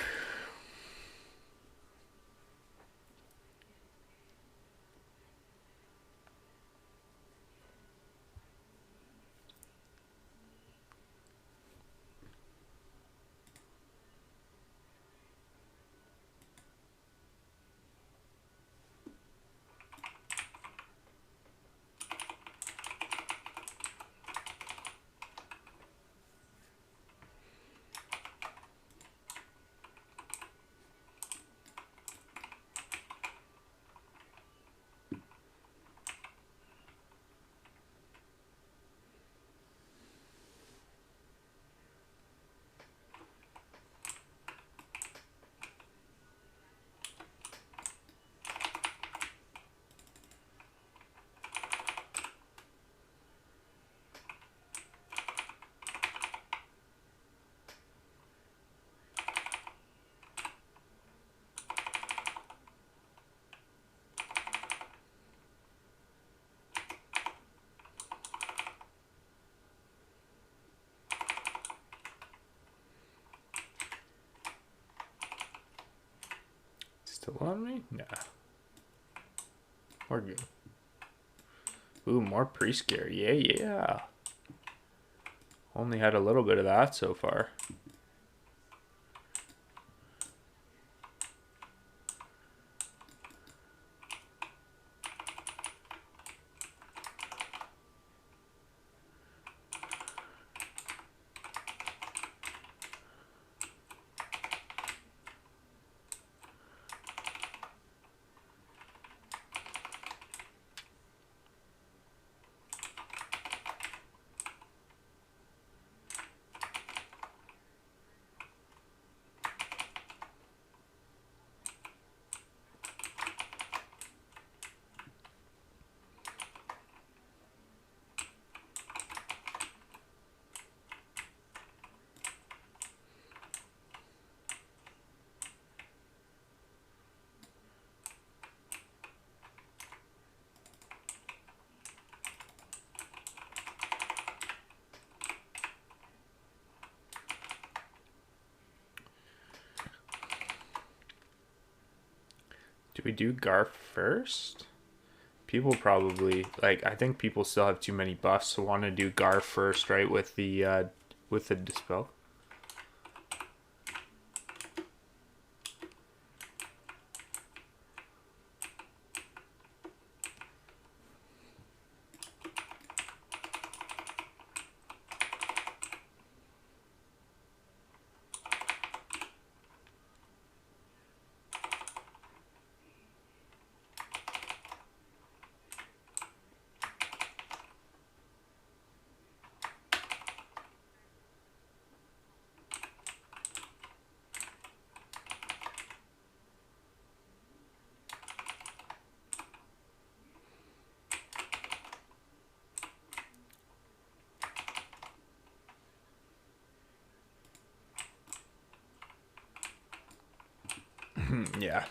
Still on me? Nah. We're good. Ooh, more pre-scare. Yeah. Only had a little bit of that so far. Do we do Garf first? People probably like. I think people still have too many buffs, so want to do Garf first, right? With the dispel. Yeah,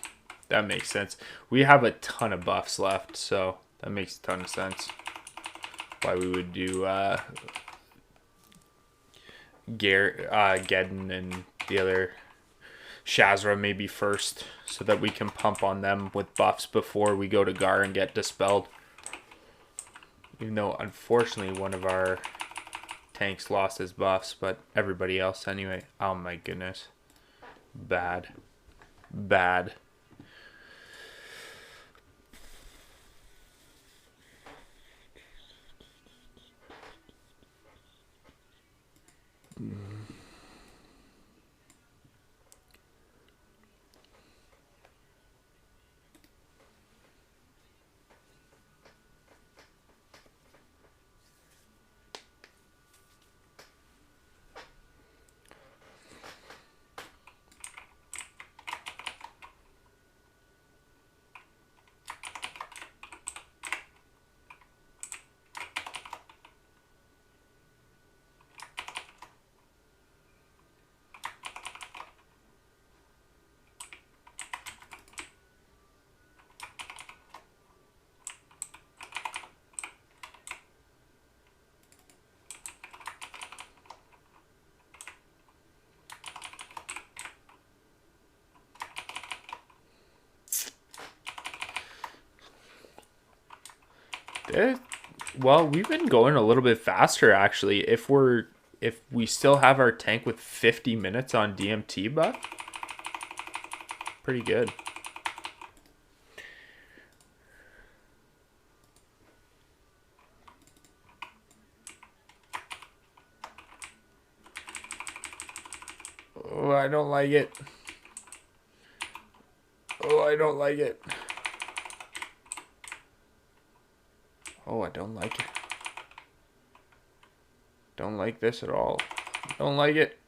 that makes sense. We have a ton of buffs left, so that makes a ton of sense. Why we would do Geddon and the other Shazra maybe first, so that we can pump on them with buffs before we go to Gar and get dispelled. Even though, unfortunately, one of our tanks lost his buffs, but everybody else anyway. Oh my goodness. Bad. Well, we've been going a little bit faster actually. If we still have our tank with 50 minutes on DMT buff, pretty good. Oh, I don't like it. Oh, I don't like it. Oh, I don't like it. Don't like this at all. Don't like it.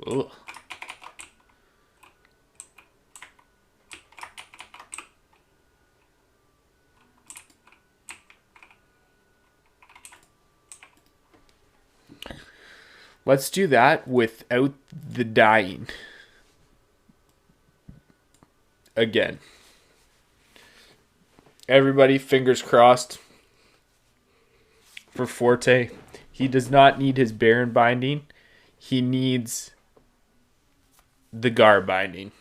Ugh. Let's do that without the dying. Again. Everybody, fingers crossed for Forte. He does not need his Baron binding. He needs the Gar binding.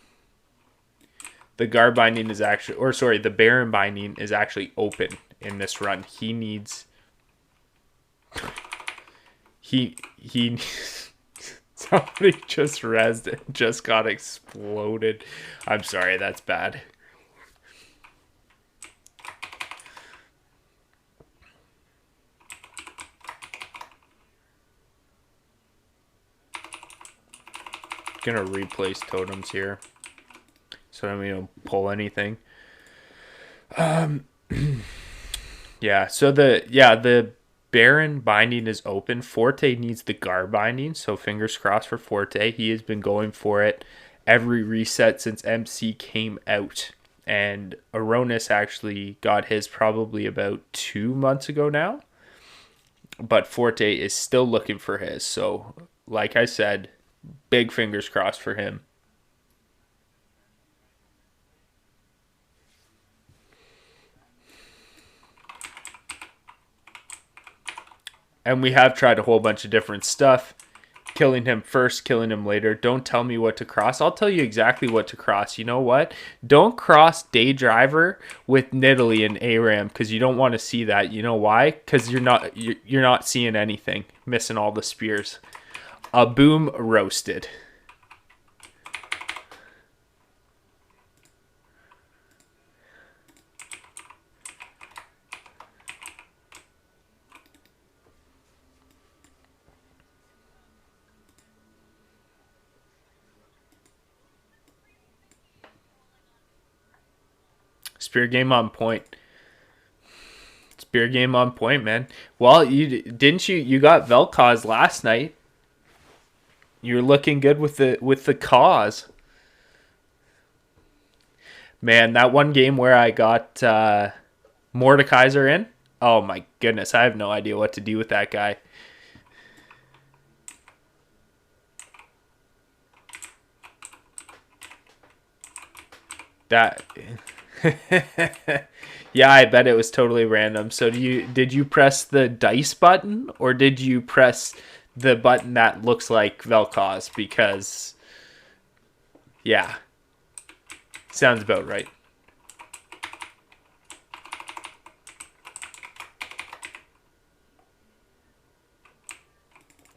The Gar binding is actually, or sorry, the Baron binding is actually open in this run. He needs. He somebody just rezzed and just got exploded. I'm sorry, that's bad. Gonna replace totems here, so I don't pull anything. Yeah. So the Baron binding is open. Forte needs the Gar binding, so fingers crossed for Forte. He has been going for it every reset since MC came out, and Aronis actually got his probably about 2 months ago now. But Forte is still looking for his. So, like I said, big fingers crossed for him. And we have tried a whole bunch of different stuff. Killing him first, killing him later. Don't tell me what to cross. I'll tell you exactly what to cross. You know what? Don't cross Day Driver with Nidalee and ARAM because you don't want to see that. You know why? Because you're not seeing anything. Missing all the spears. A boom roasted. Spear game on point. Spear game on point, man. Well, you got Vel'Koz last night. You're looking good with the cause. Man, that one game where I got Mordekaiser in. Oh my goodness, I have no idea what to do with that guy. That yeah, I bet it was totally random. So did you press the dice button or did you press the button that looks like Vel'Koz? Because yeah, sounds about right.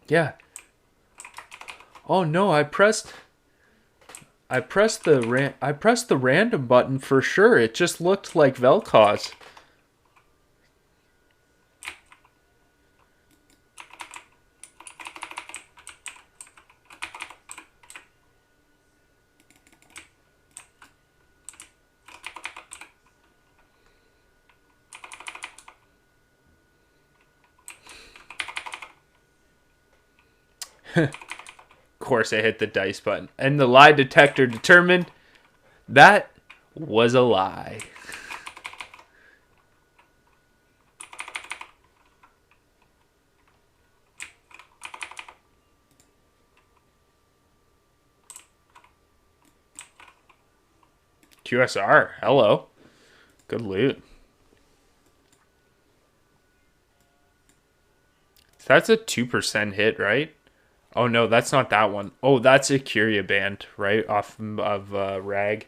Yeah. Oh no, I pressed the random button for sure. It just looked like Vel'Koz. Of course, I hit the dice button, and the lie detector determined that was a lie. QSR, hello. Good loot. That's a 2% hit, right? Oh no, that's not that one. Oh, that's a Curia band, right? Off of Rag.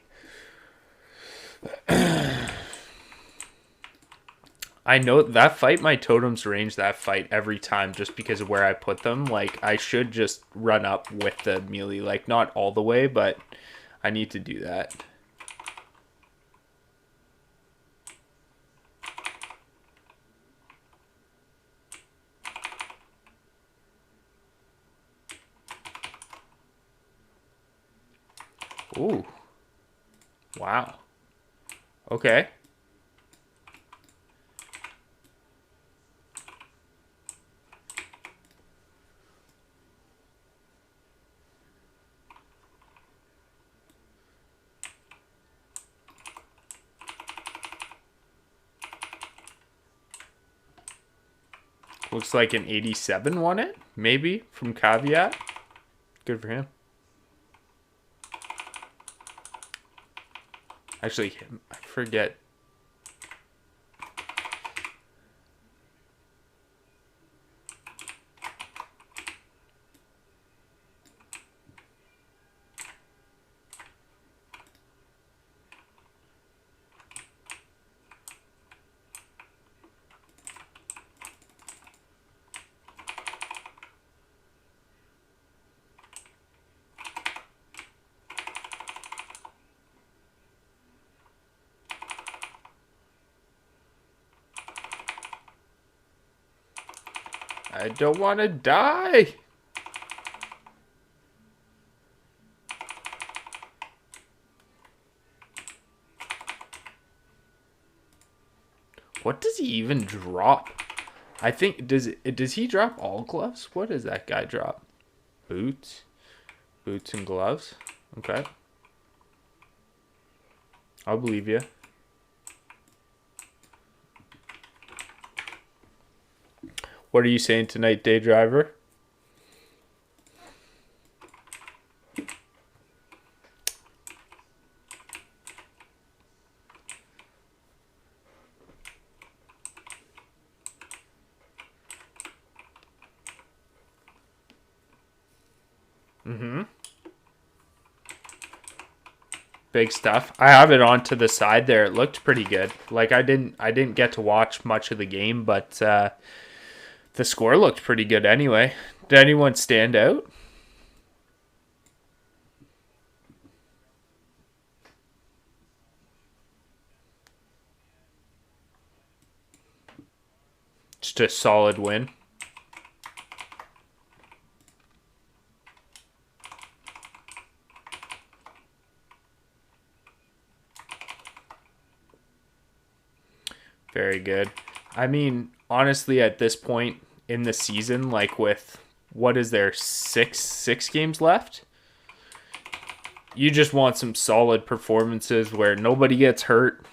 I know that fight, my totems range that fight every time just because of where I put them. Like, I should just run up with the melee. Like, not all the way, but I need to do that. Ooh. Wow. Okay. Looks like an 87 won it, maybe, from Caveat. Good for him. Actually, I forget. I don't want to die. What does he even drop? I think does he drop all gloves? What does that guy drop? Boots, boots and gloves. Okay, I'll believe you. What are you saying tonight, day driver? Mm-hmm. Big stuff. I have it on to the side there. It looked pretty good. Like I didn't get to watch much of the game, but the score looked pretty good anyway. Did anyone stand out? Just a solid win. Very good. I mean, honestly, at this point in the season, like with what is there, six games left? You just want some solid performances where nobody gets hurt.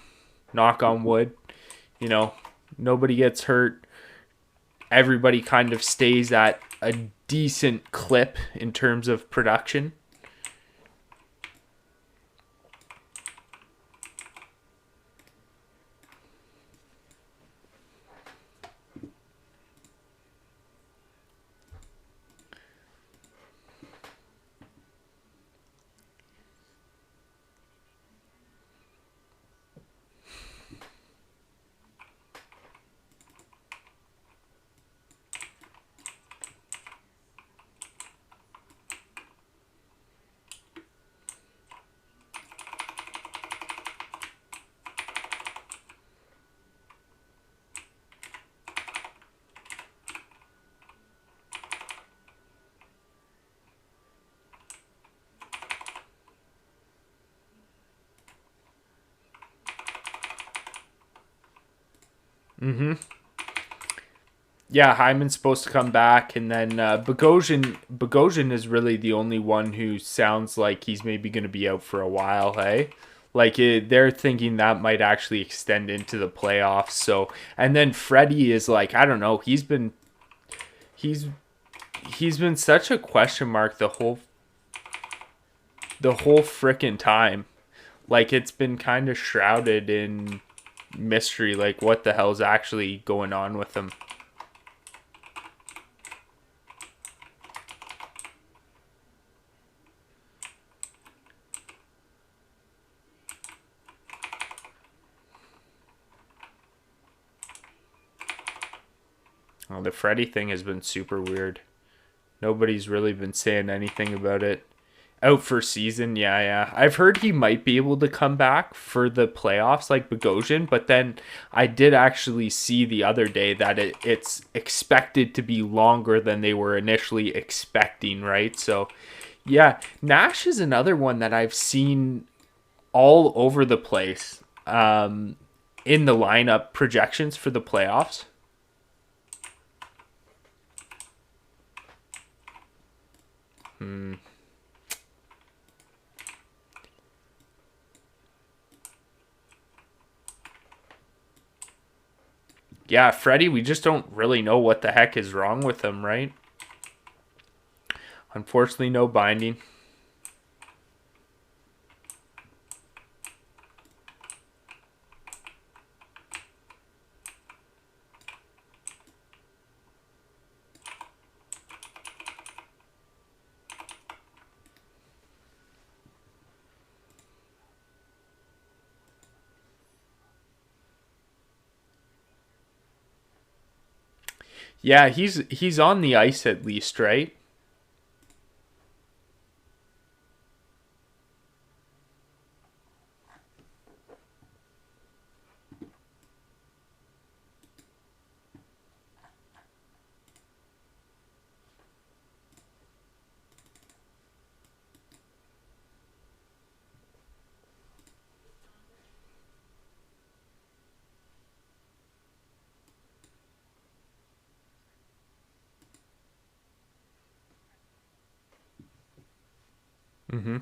Knock on wood. You know, nobody gets hurt. Everybody kind of stays at a decent clip in terms of production. Mm-hmm. Yeah, Hyman's supposed to come back, and then Bogosian is really the only one who sounds like he's maybe going to be out for a while. Hey, like they're thinking that might actually extend into the playoffs. So, and then Freddie is like, I don't know. He's he's been such a question mark the whole frickin' time. Like it's been kind of shrouded in mystery. Like what the hell's actually going on with him? Oh, the Freddie thing has been super weird. Nobody's really been saying anything about it. Out for season, yeah, yeah. I've heard he might be able to come back for the playoffs like Bogosian, but then I did actually see the other day that it's expected to be longer than they were initially expecting, right? So, yeah, Nash is another one that I've seen all over the place in the lineup projections for the playoffs. Yeah, Freddie, we just don't really know what the heck is wrong with him, right? Unfortunately, no binding. Yeah, he's on the ice at least, right? Mm-hmm.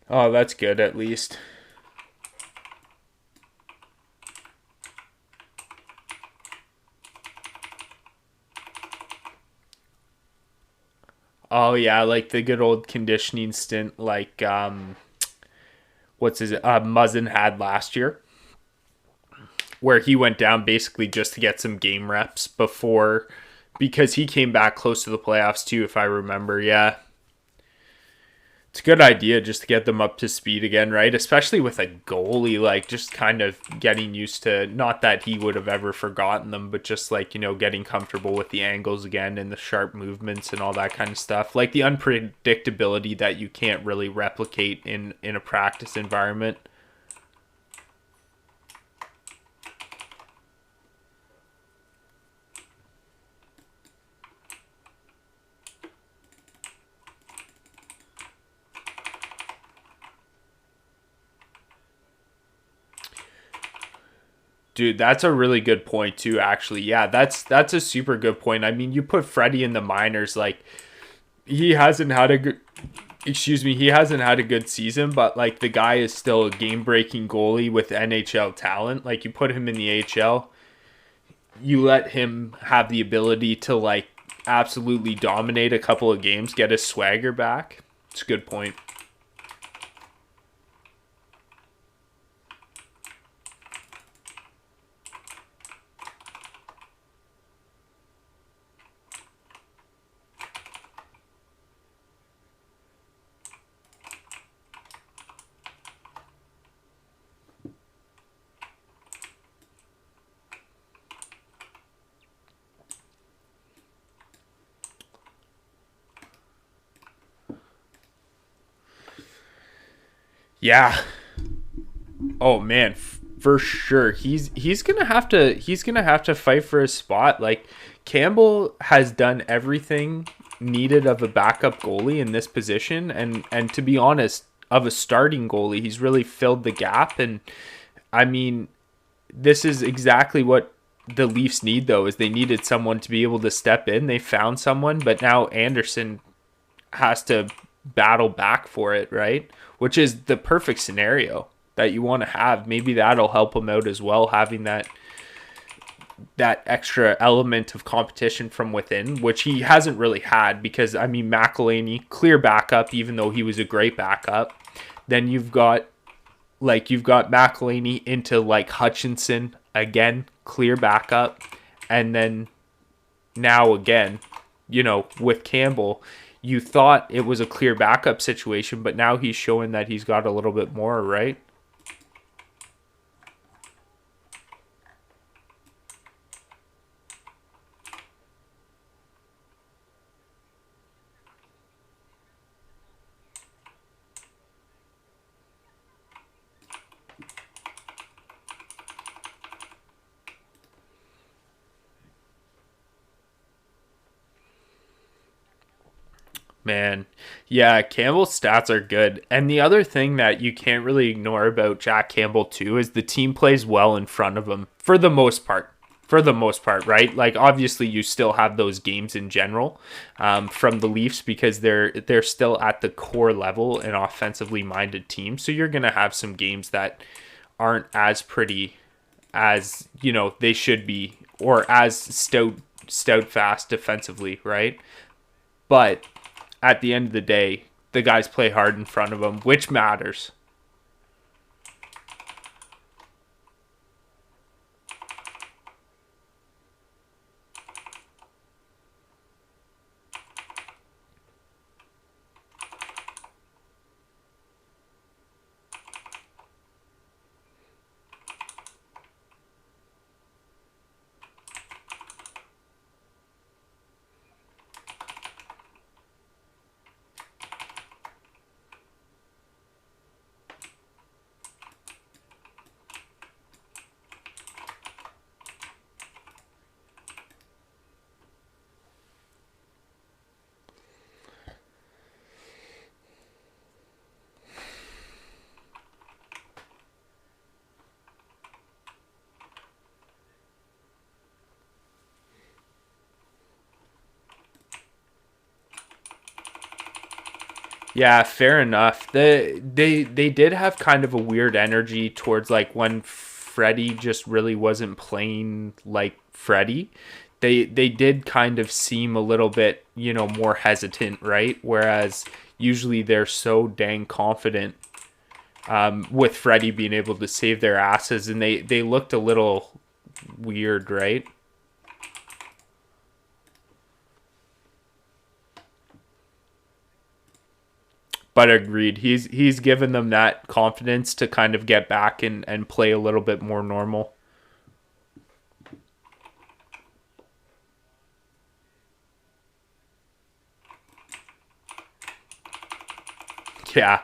Oh, that's good at least. Oh yeah, like the good old conditioning stint, like what's his Muzzin had last year, where he went down basically just to get some game reps before, because he came back close to the playoffs too, if I remember. Yeah, it's a good idea just to get them up to speed again, right? Especially with a goalie, like just kind of getting used to, not that he would have ever forgotten them, but just like, getting comfortable with the angles again and the sharp movements and all that kind of stuff. Like the unpredictability that you can't really replicate in a practice environment. Dude, that's a really good point too, actually. Yeah, that's a super good point. I mean, you put Freddie in the minors, like he hasn't had a good he hasn't had a good season, but like the guy is still a game breaking goalie with NHL talent. Like you put him in the AHL, you let him have the ability to like absolutely dominate a couple of games, get his swagger back. It's a good point. Yeah. Oh man, for sure. He's gonna have to fight for his spot. Like Campbell has done everything needed of a backup goalie in this position, and to be honest, of a starting goalie, he's really filled the gap. And I mean, this is exactly what the Leafs need though, is they needed someone to be able to step in. They found someone, but now Anderson has to battle back for it, right? Which is the perfect scenario that you want to have. Maybe that'll help him out as well, having that extra element of competition from within, which he hasn't really had. Because I mean, McElhaney, clear backup, even though he was a great backup. Then you've got McElhaney into like Hutchinson again, clear backup, and then now again, with Campbell, you thought it was a clear backup situation, but now he's showing that he's got a little bit more, right? Man, yeah, Campbell's stats are good. And the other thing that you can't really ignore about Jack Campbell too is the team plays well in front of him for the most part. For the most part, right? Like obviously you still have those games in general from the Leafs because they're still at the core level an offensively minded team. So you're gonna have some games that aren't as pretty as they should be, or as stout fast defensively, right? But at the end of the day, the guys play hard in front of them, which matters. Yeah, fair enough. They did have kind of a weird energy towards like when Freddie just really wasn't playing like Freddie. They did kind of seem a little bit, more hesitant, right? Whereas usually they're so dang confident with Freddie being able to save their asses, and they looked a little weird, right? But agreed, he's given them that confidence to kind of get back and play a little bit more normal. Yeah.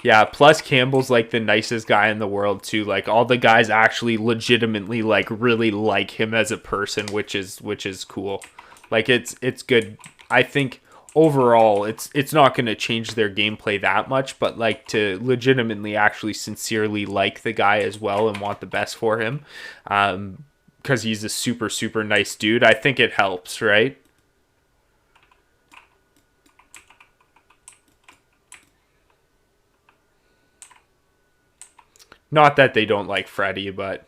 Yeah, plus Campbell's like the nicest guy in the world too. Like all the guys actually legitimately like really like him as a person, which is cool. Like it's good. I think overall it's not going to change their gameplay that much, but like to legitimately actually sincerely like the guy as well and want the best for him cuz he's a super super nice dude. I think it helps, right? Not that they don't like Freddie, but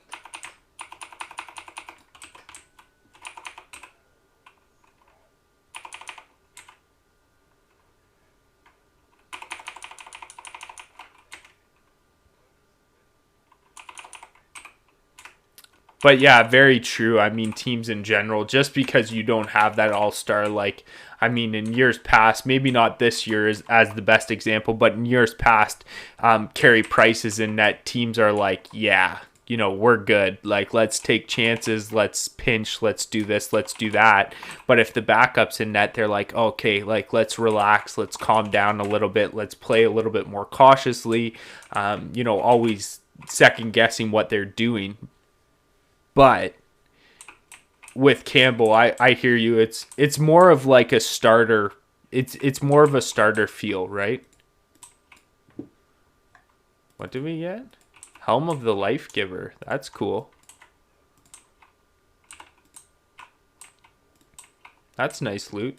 yeah, very true. I mean, teams in general, just because you don't have that all star, like, I mean, in years past, maybe not this year as the best example, but in years past, Carey Price is in net. Teams are like, yeah, we're good. Like, let's take chances. Let's pinch. Let's do this. Let's do that. But if the backup's in net, they're like, okay, like, let's relax. Let's calm down a little bit. Let's play a little bit more cautiously. Always second guessing what they're doing. But with Campbell, I hear you. It's more of like a starter. It's more of a starter feel, right? What did we get? Helm of the Life Giver. That's cool. That's nice loot.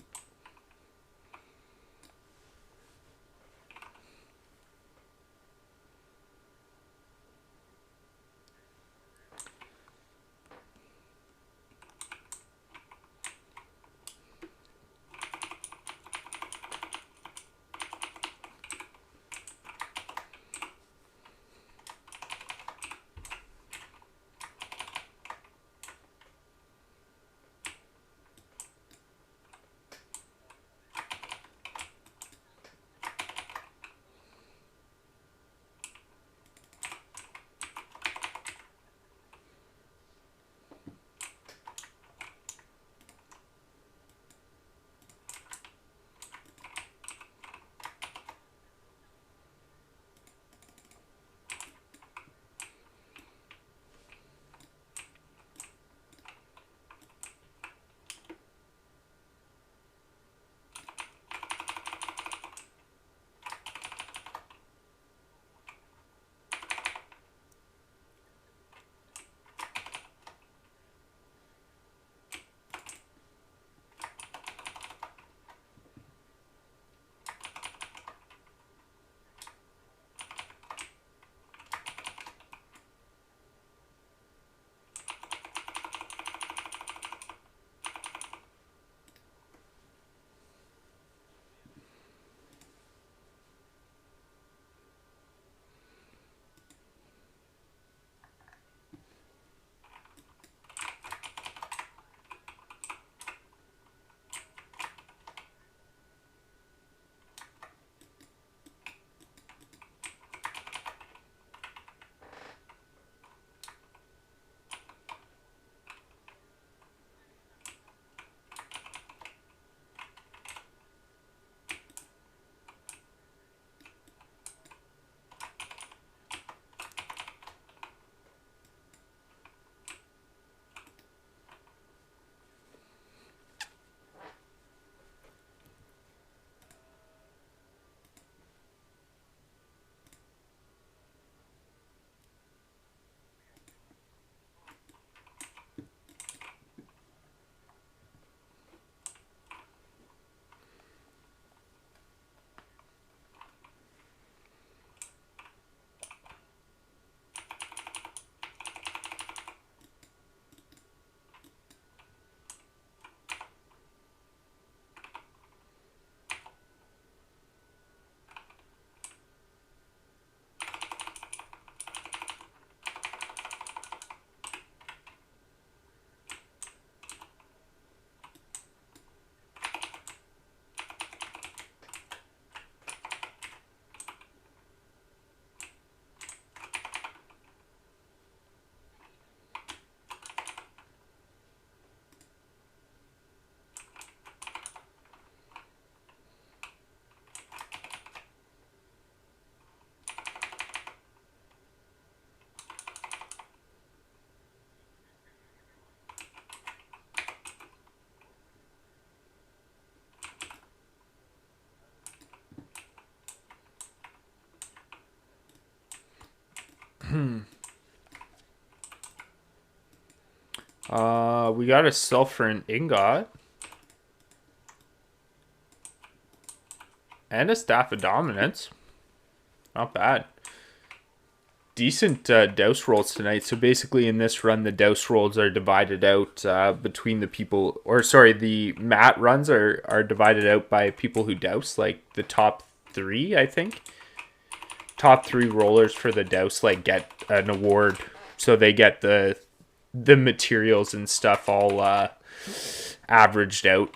We got a sulfur and ingot. And a staff of dominance. Not bad. Decent douse rolls tonight. So basically in this run, the douse rolls are divided out between the people, or sorry, the mat runs are divided out by people who douse, like the top three, I think. Top three rollers for the douse like get an award. So they get the materials and stuff all averaged out,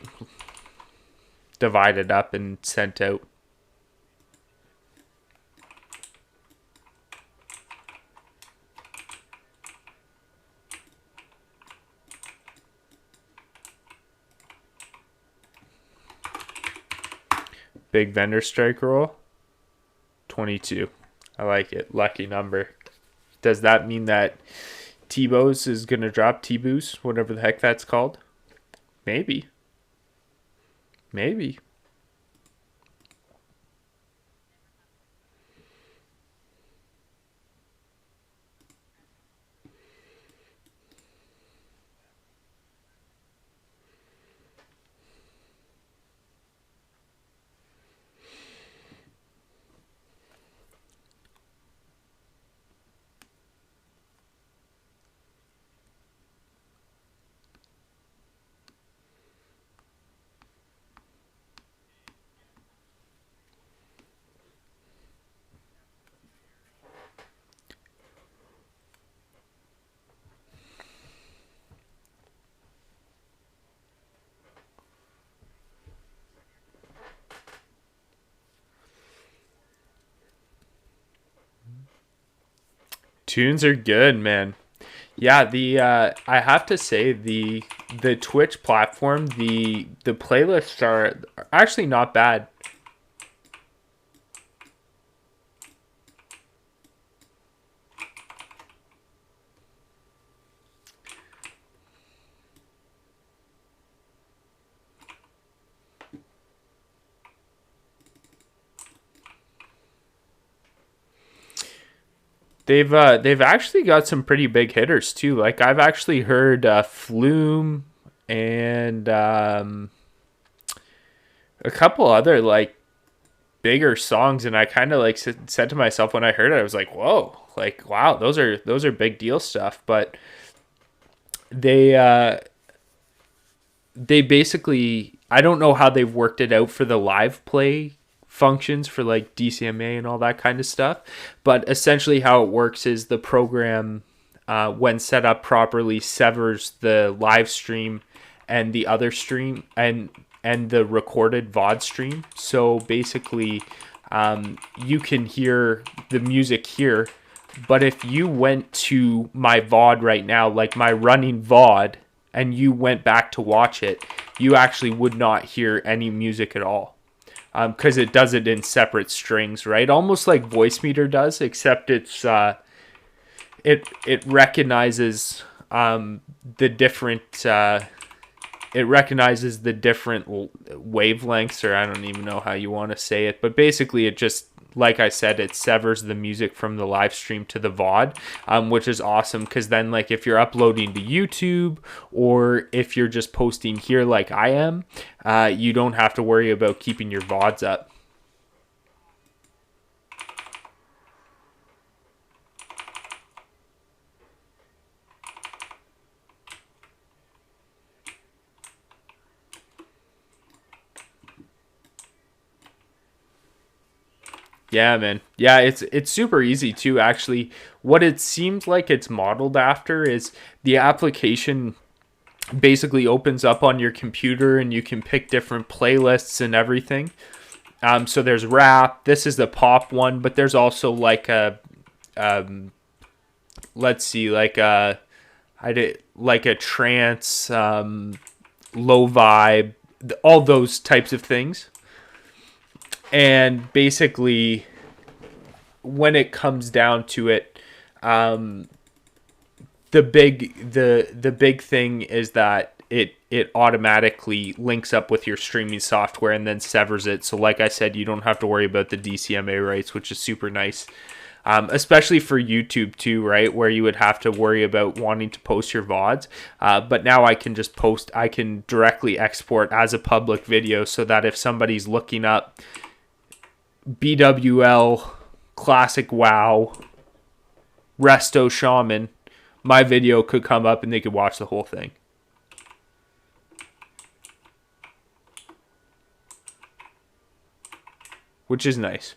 divided up and sent out. Big vendor strike roll. 22. I like it. Lucky number. Does that mean that T-Bows is going to drop T-Boos, whatever the heck that's called? Maybe. Maybe. Tunes are good, man. Yeah, the I have to say the Twitch platform, the playlists are actually not bad. They've actually got some pretty big hitters too. Like I've actually heard Flume and a couple other like bigger songs, and I kind of like said to myself when I heard it, I was like, "Whoa!" Like, wow, those are big deal stuff. But they they basically, I don't know how they've worked it out for the live play functions for like DCMA and all that kind of stuff, but essentially how it works is the program, when set up properly, severs the live stream and the other stream and the recorded VOD stream. So basically, you can hear the music here, but if you went to my VOD right now, like my running VOD, and you went back to watch it, you actually would not hear any music at all. Because it does it in separate strings, right? Almost like Voice Meter does, except it's it recognizes the different it recognizes the different wavelengths, or I don't even know how you want to say it, but basically it just, like I said, it severs the music from the live stream to the VOD, which is awesome, because then like if you're uploading to YouTube or if you're just posting here like I am, you don't have to worry about keeping your VODs up. Yeah, man. Yeah, it's super easy too, actually. What it seems like it's modeled after is the application basically opens up on your computer and you can pick different playlists and everything. So there's rap. This is the pop one, but there's also like a let's see, like a trance, low vibe, all those types of things. And basically, when it comes down to it, the big thing is that it automatically links up with your streaming software and then severs it. So like I said, you don't have to worry about the DCMA rights, which is super nice. especially for YouTube too, right? Where you would have to worry about wanting to post your VODs. But now I can just I can directly export as a public video so that if somebody's looking up BWL, Classic WoW, Resto Shaman, my video could come up and they could watch the whole thing. Which is nice.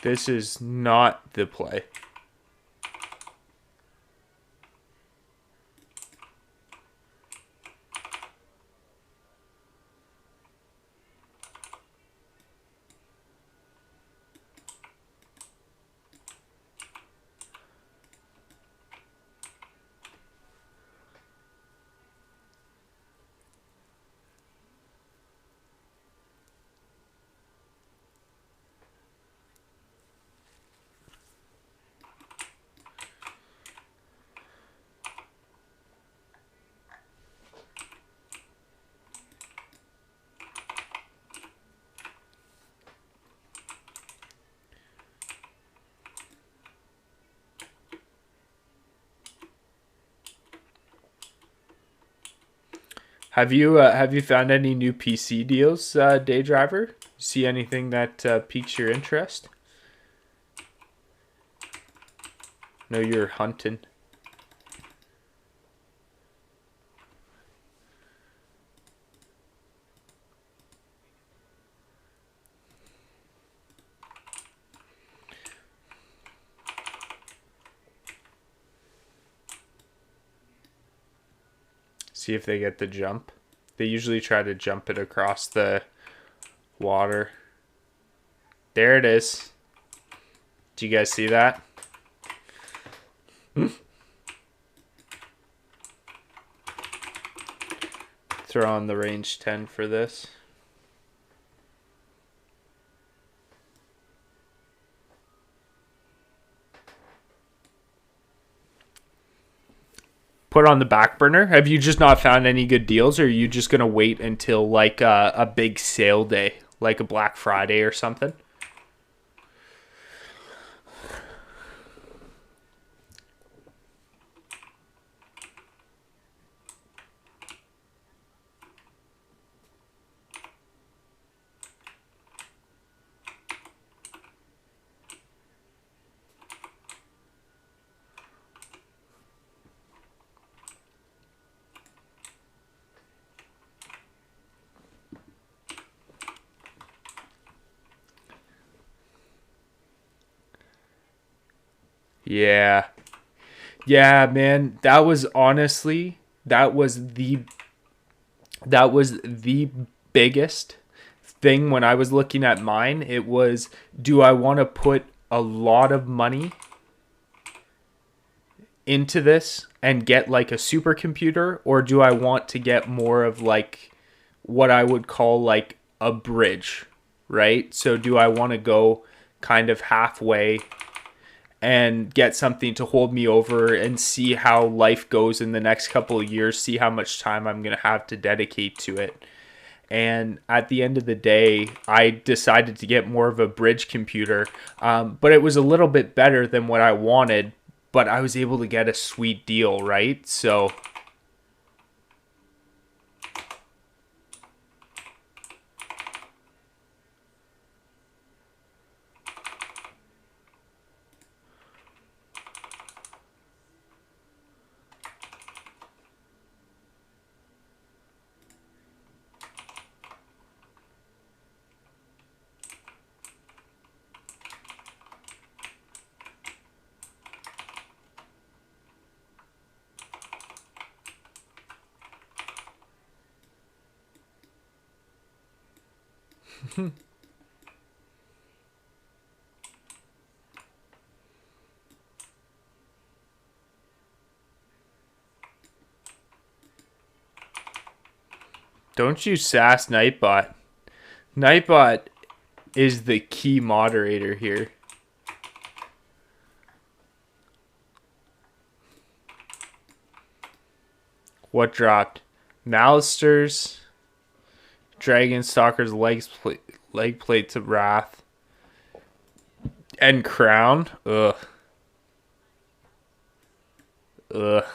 This is not the play. Have you found any new PC deals, Day Driver? See anything that piques your interest? No, you're hunting. See if they get the jump. They usually try to jump it across the water. There it is. Do you guys see that? Throw on the range 10 for this. Put on the back burner? Have you just not found any good deals, or are you just going to wait until like a big sale day, like a Black Friday or something? Yeah. Yeah, man, that was honestly that was the biggest thing when I was looking at mine. It was, do I want to put a lot of money into this and get like a supercomputer, or do I want to get more of like what I would call like a bridge, right? So do I want to go kind of halfway and get something to hold me over and see how life goes in the next couple of years, see how much time I'm going to have to dedicate to it. And at the end of the day, I decided to get more of a bridge computer, but it was a little bit better than what I wanted, but I was able to get a sweet deal, right? So Don't you sass Nightbot. Nightbot is the key moderator here. What dropped? Malisters, Dragon Stalker's leg plates of Wrath, and Crown. Ugh. Ugh.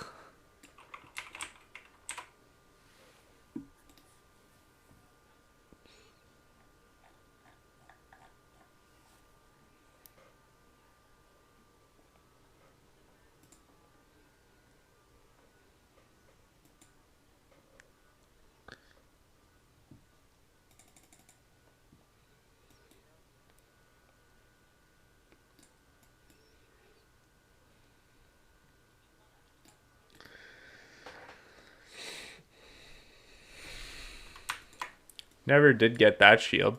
Never did get that shield.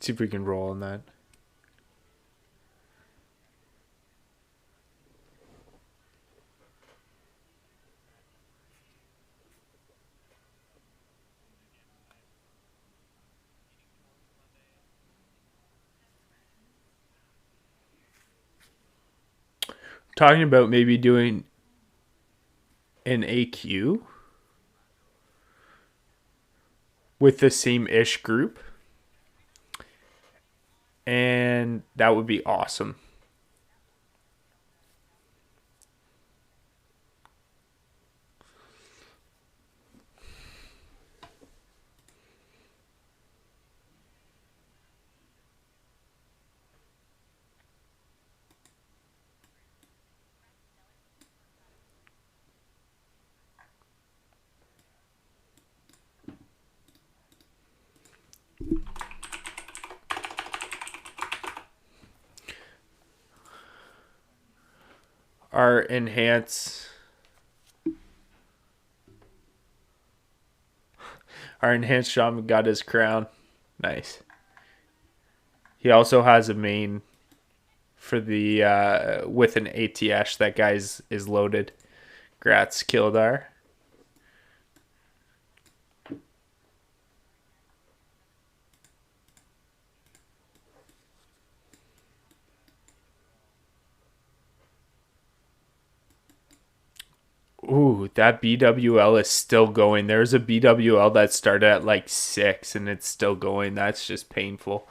See if we can roll on that. Talking about maybe doing an AQ with the same-ish group. And that would be awesome. Our enhanced shaman got his crown. Nice. He also has a main for the with an ATS. That guy's is loaded. Grats Kildar. Ooh, that BWL is still going. There's a BWL that started at like 6 and it's still going. That's just painful.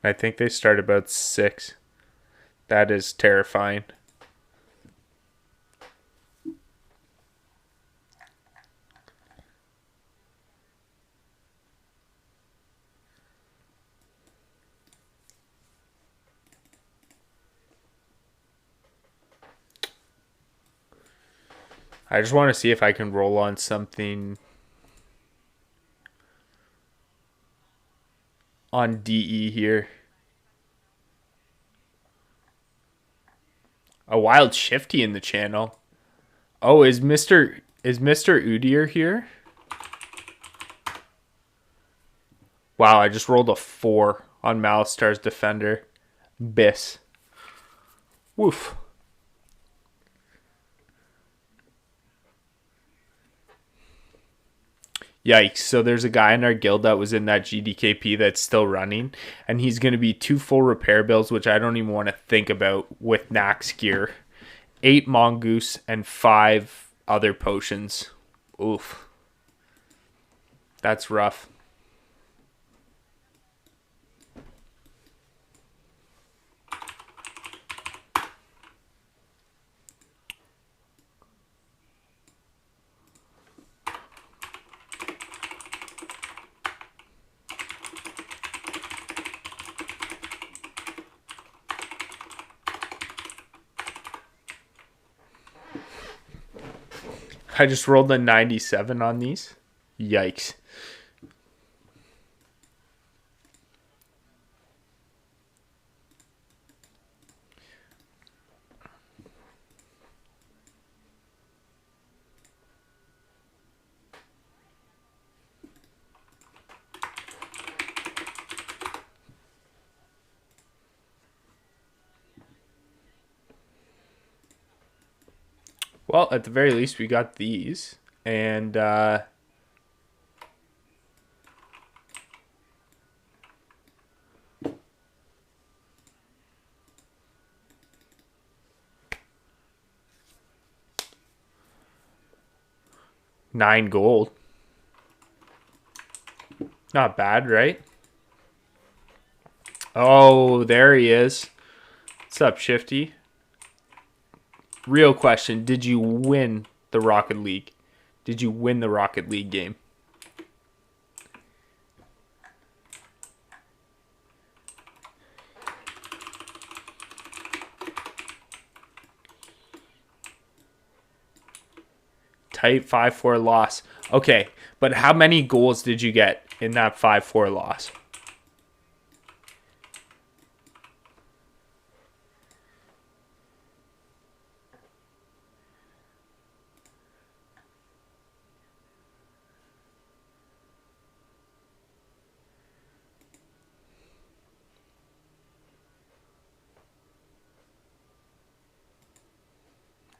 I think they start about 6. That is terrifying. I just want to see if I can roll on something on DE here. A wild shifty in the channel. Oh, is Mr. Udier here? Wow, I just rolled a 4 on Malistar's Defender. Biss. Woof. Yikes. So there's a guy in our guild that was in that GDKP that's still running, and he's going to be 2 full repair bills, which I don't even want to think about with Nax gear. 8 Mongoose and 5 other potions. Oof. That's rough. I just rolled a 97 on these. Yikes. Well, at the very least, we got these. And 9 gold. Not bad, right? Oh, there he is. What's up, Shifty? Real question. Did you win the Rocket League? Did you win the Rocket League game? Tight 5-4 loss. Okay, but how many goals did you get in that 5-4 loss?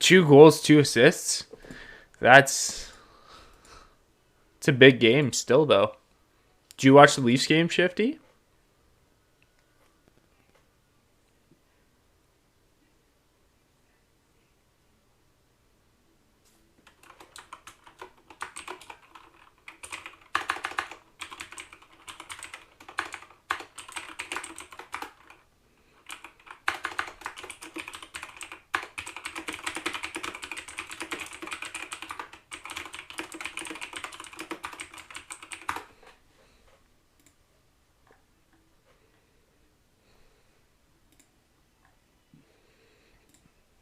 Two goals, 2 assists. It's a big game still, though. Did you watch the Leafs game, Shifty?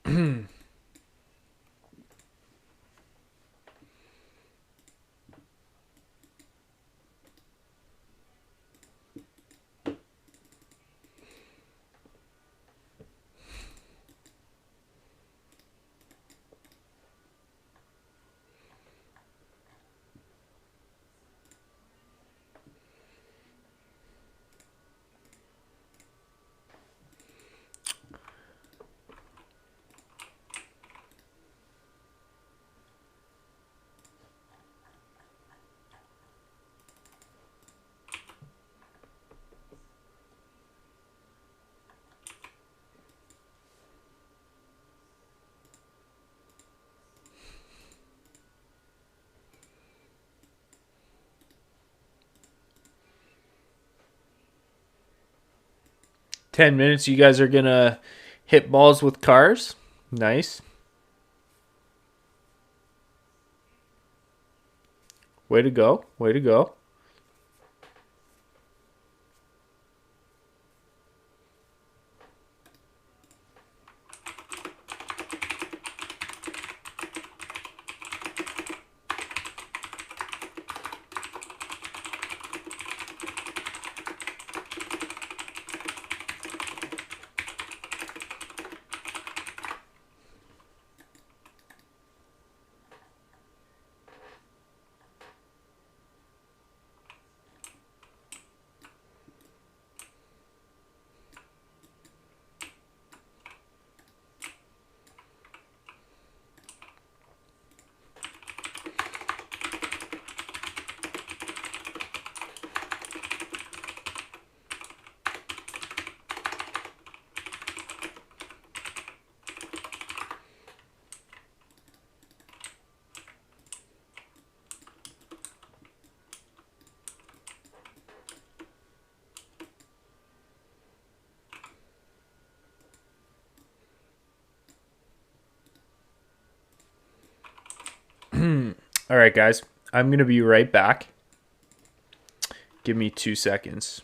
Hmm. 10 minutes, you guys are going to hit balls with cars. Nice. Way to go. Way to go. All right, guys. I'm going to be right back. Give me 2 seconds.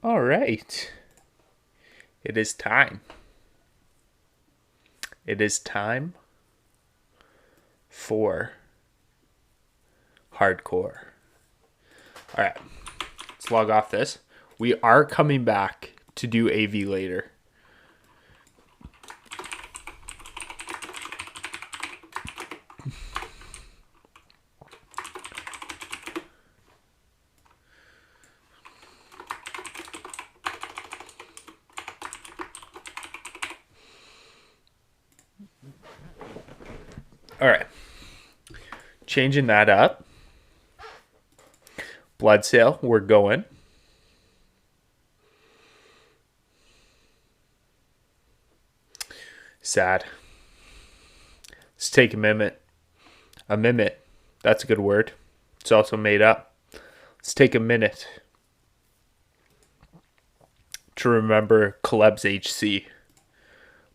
All right. It is time. It is time for hardcore. All right. Let's log off this. We are coming back to do AV later. All right. Changing that up. Blood sale, we're going. Sad. Let's take a minute. A minute. That's a good word. It's also made up. Let's take a minute to remember Caleb's HC,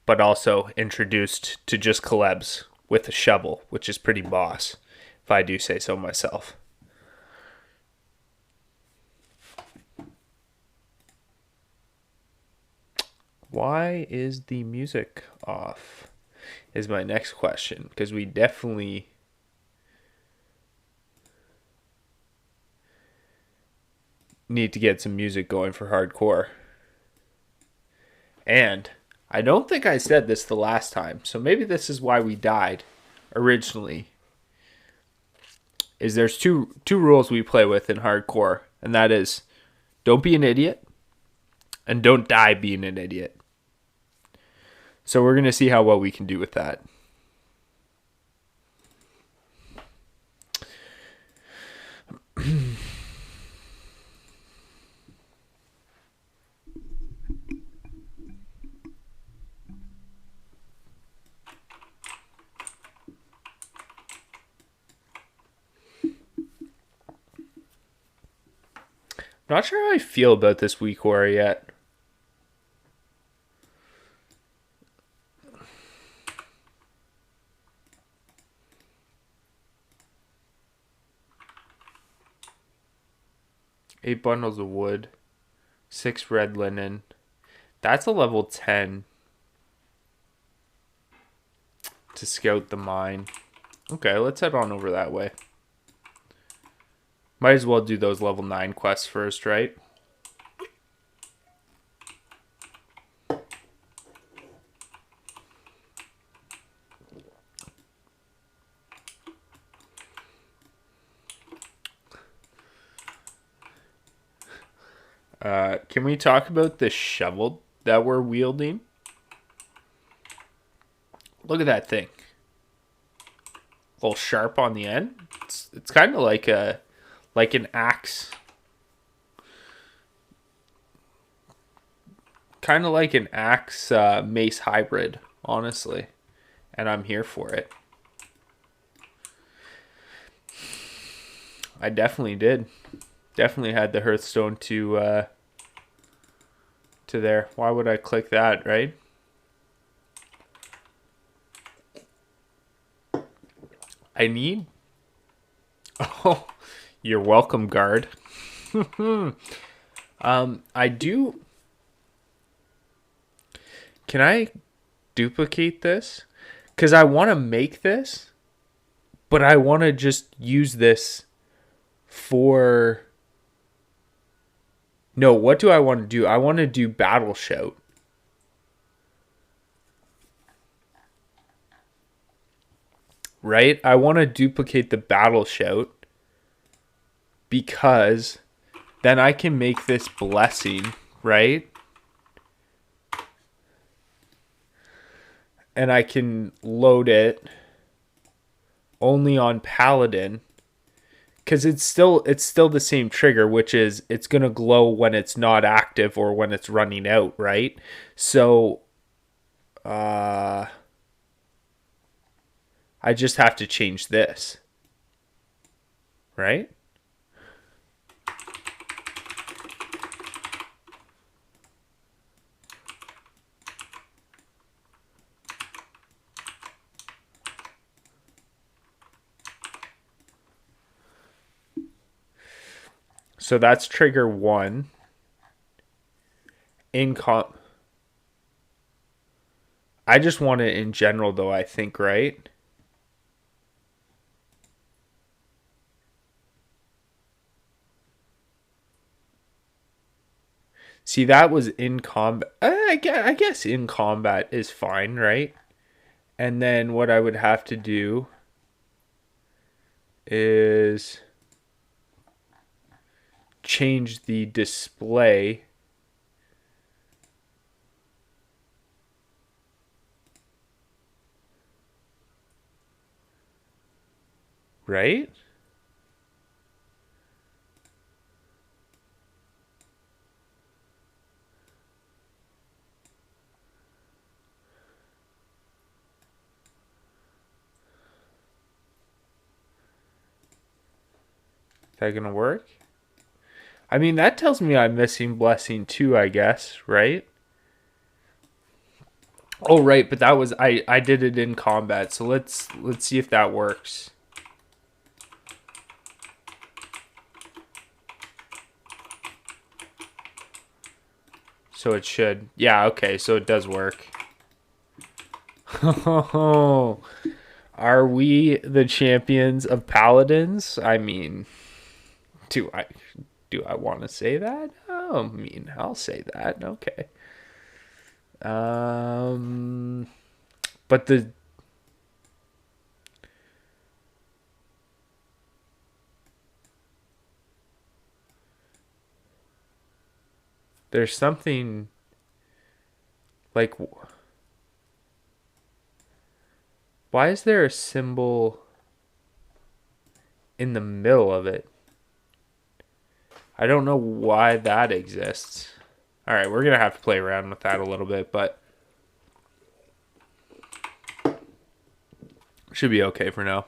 but also introduced to just Caleb's with a shovel, which is pretty boss, if I do say so myself. Why is the music off? Is my next question, because we definitely need to get some music going for hardcore. And I don't think I said this the last time, so maybe this is why we died originally. Is there's two rules we play with in hardcore, and that is don't be an idiot and don't die being an idiot. So we're going to see how well we can do with that. Not sure how I feel about this week war yet. Eight bundles of wood, 6 red linen. That's a level 10 to scout the mine. Okay, let's head on over that way. Might as well do those level 9 quests first, right? Can we talk about the shovel that we're wielding? Look at that thing. A little sharp on the end. It's kind of like an axe. Kind of like an axe mace hybrid, honestly. And I'm here for it. I definitely did. Definitely had the Hearthstone to there. Why would I click that, right? I need... Oh, you're welcome, guard. I do... Can I duplicate this? Because I want to make this, but I want to just use this for... No, what do I want to do? I want to do Battle Shout. Right? I want to duplicate the Battle Shout because then I can make this Blessing, right? And I can load it only on Paladin. Because it's still the same trigger, which is it's going to glow when it's not active or when it's running out, right? So I just have to change this, right? So that's trigger 1. in com. I just want it in general, though, I think, right? See, that was in combat. I guess in combat is fine, right? And then what I would have to do is change the display. Right? Is that gonna work? I mean, that tells me I'm missing blessing too, I guess, right? Oh, right, but that was I did it in combat, so let's see if that works. So it should. Yeah, okay, so it does work. Are we the champions of paladins? I mean, do I do I want to say that? Oh, I mean, I'll say that. Okay. But there's something like, why is there a symbol in the middle of it? I don't know why that exists. All right, we're gonna have to play around with that a little bit, but should be okay for now.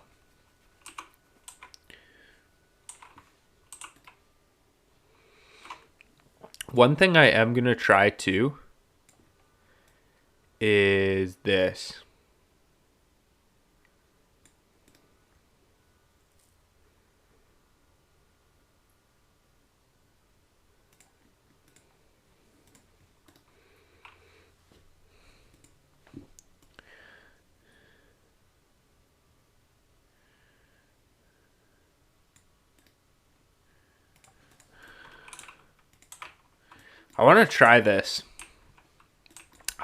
One thing I am gonna try too is this. I want to try this.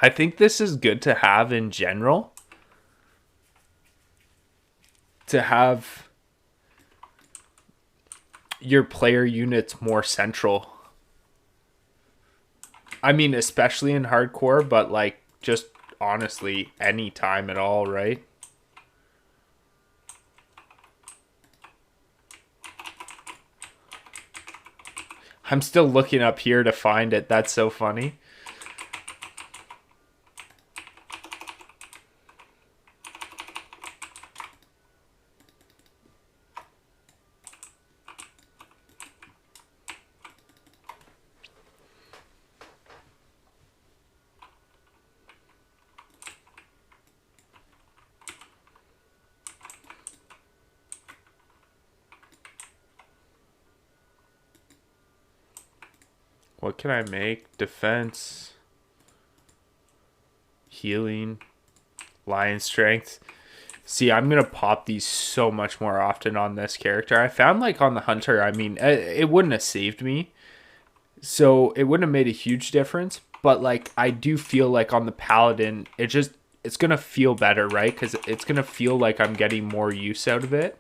I think this is good to have in general. To have your player units more central. I mean, especially in hardcore, but like just honestly any time at all, right? I'm still looking up here to find it. That's so funny. What can I make? Defense, healing, lion strength. See, I'm going to pop these so much more often on this character. I found like on the hunter, I mean, it wouldn't have saved me. So it wouldn't have made a huge difference. But like, I do feel like on the paladin, it's going to feel better, right? Because it's going to feel like I'm getting more use out of it.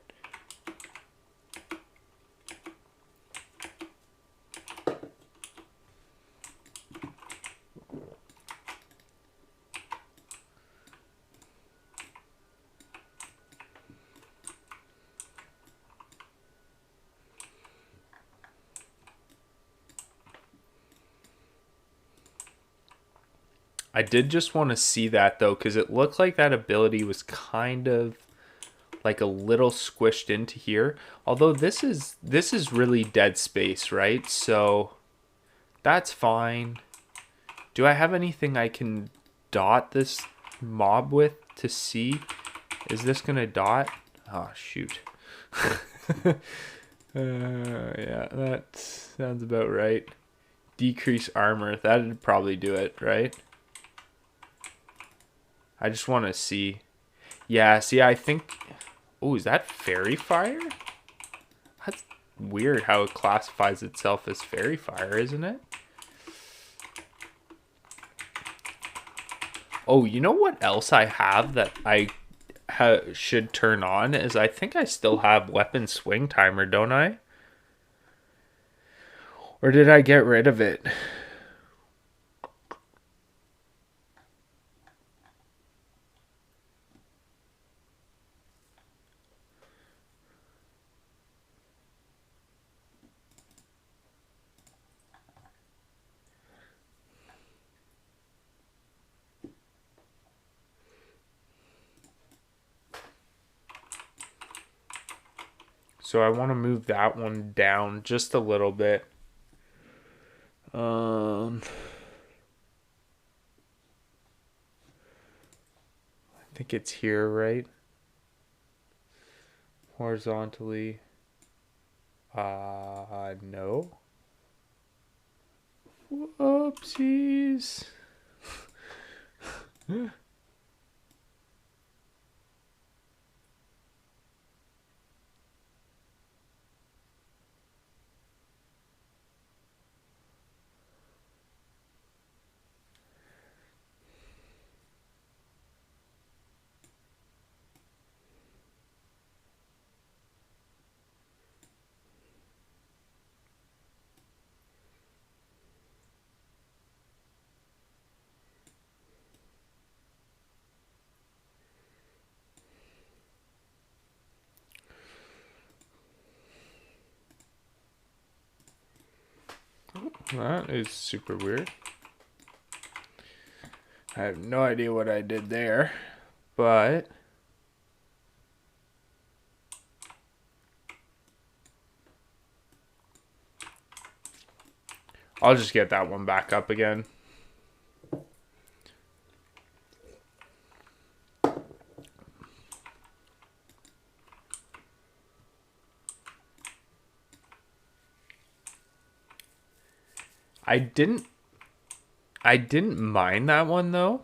I did just want to see that though, because it looked like that ability was kind of like a little squished into here. Although this is really dead space, right? So that's fine. Do I have anything I can dot this mob with to see? Is this gonna dot? Oh shoot. Yeah, that sounds about right. Decrease armor. That'd probably do it, right? I just want to see. Yeah, see, I think... Oh, is that fairy fire? That's weird how it classifies itself as fairy fire, isn't it? Oh, you know what else I have that I should turn on is I think I still have weapon swing timer, don't I? Or did I get rid of it? So I want to move that one down just a little bit. I think it's here, right? Horizontally. No. Whoopsies. That is super weird. I have no idea what I did there, but I'll just get that one back up again. I didn't mind that one though.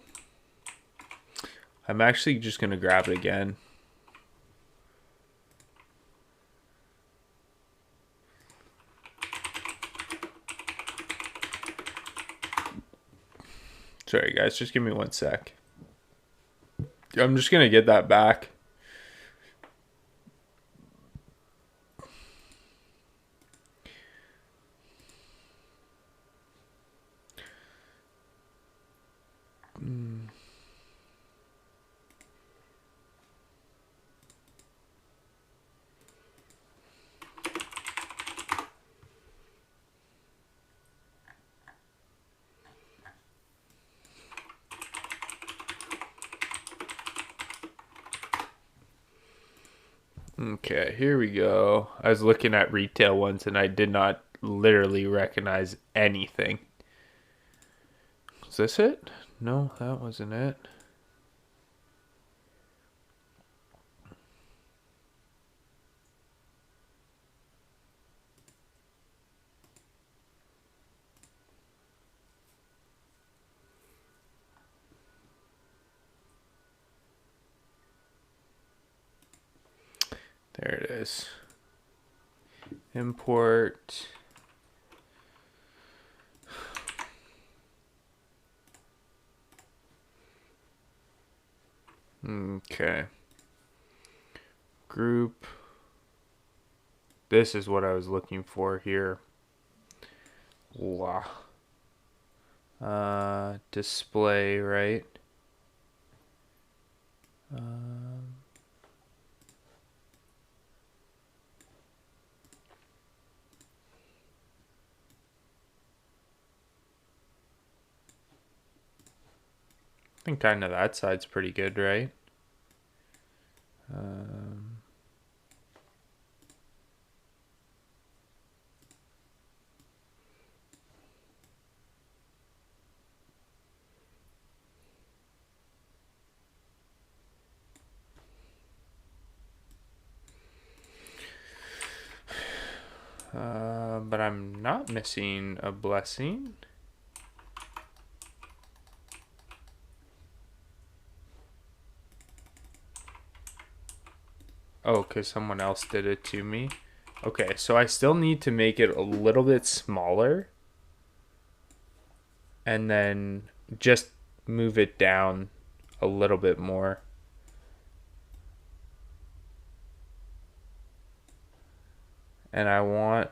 I'm actually just gonna grab it again. Sorry guys, just give me 1 sec. I'm just gonna get that back. Okay, here we go. I was looking at retail ones and I did not literally recognize anything. Is this it? No, that wasn't it. There it is. Import. Okay. Group. This is what I was looking for here. Wow. Display, right? I think kind of that side's pretty good, right? But I'm not missing a blessing. Oh, because someone else did it to me. Okay, so I still need to make it a little bit smaller. And then just move it down a little bit more. And I want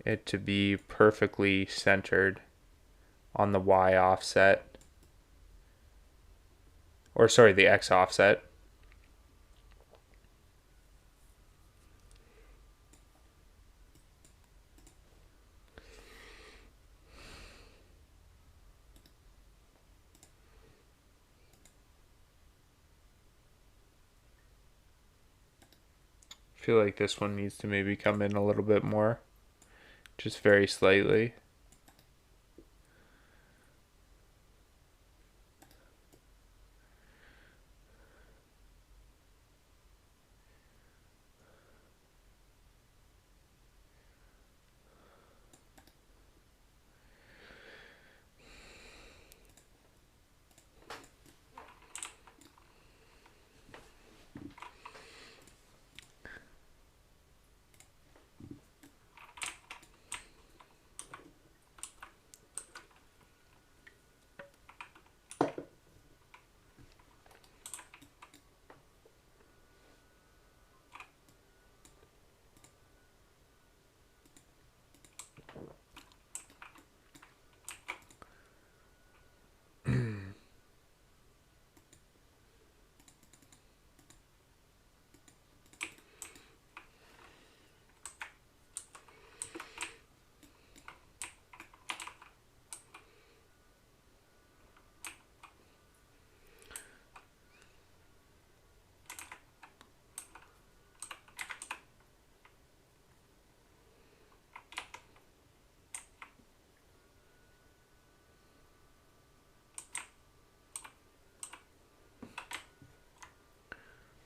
it to be perfectly centered on the Y offset. Or sorry, the X offset. I feel like this one needs to maybe come in a little bit more. Just very slightly.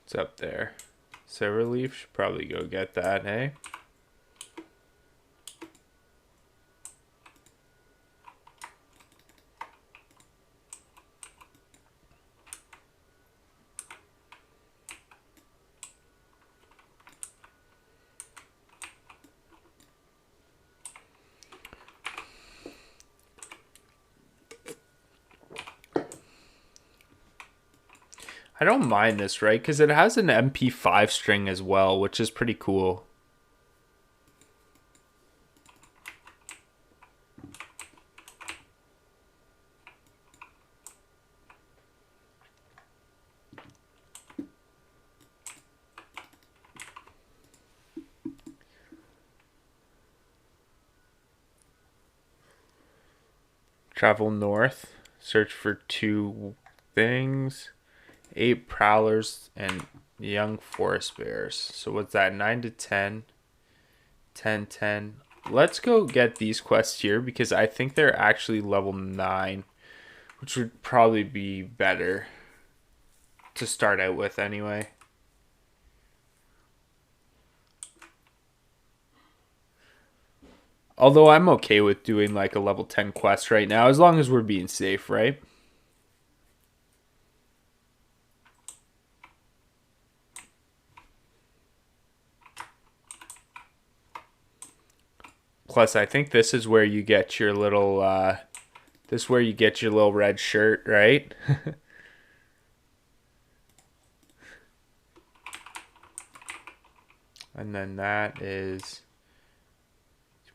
It's up there. Silver Leaf should probably go get that, hey? I don't mind this, right? Because it has an MP5 string as well, which is pretty cool. Travel north, search for 2 things, 8 prowlers, and young forest bears. So what's that? 9 to 10, 10, 10. Let's go get these quests here because I think they're actually level 9, which would probably be better to start out with anyway. Although I'm okay with doing like a level 10 quest right now, as long as we're being safe, right? Plus, I think this is where you get your little, this is where you get your little red shirt, right? And then that is,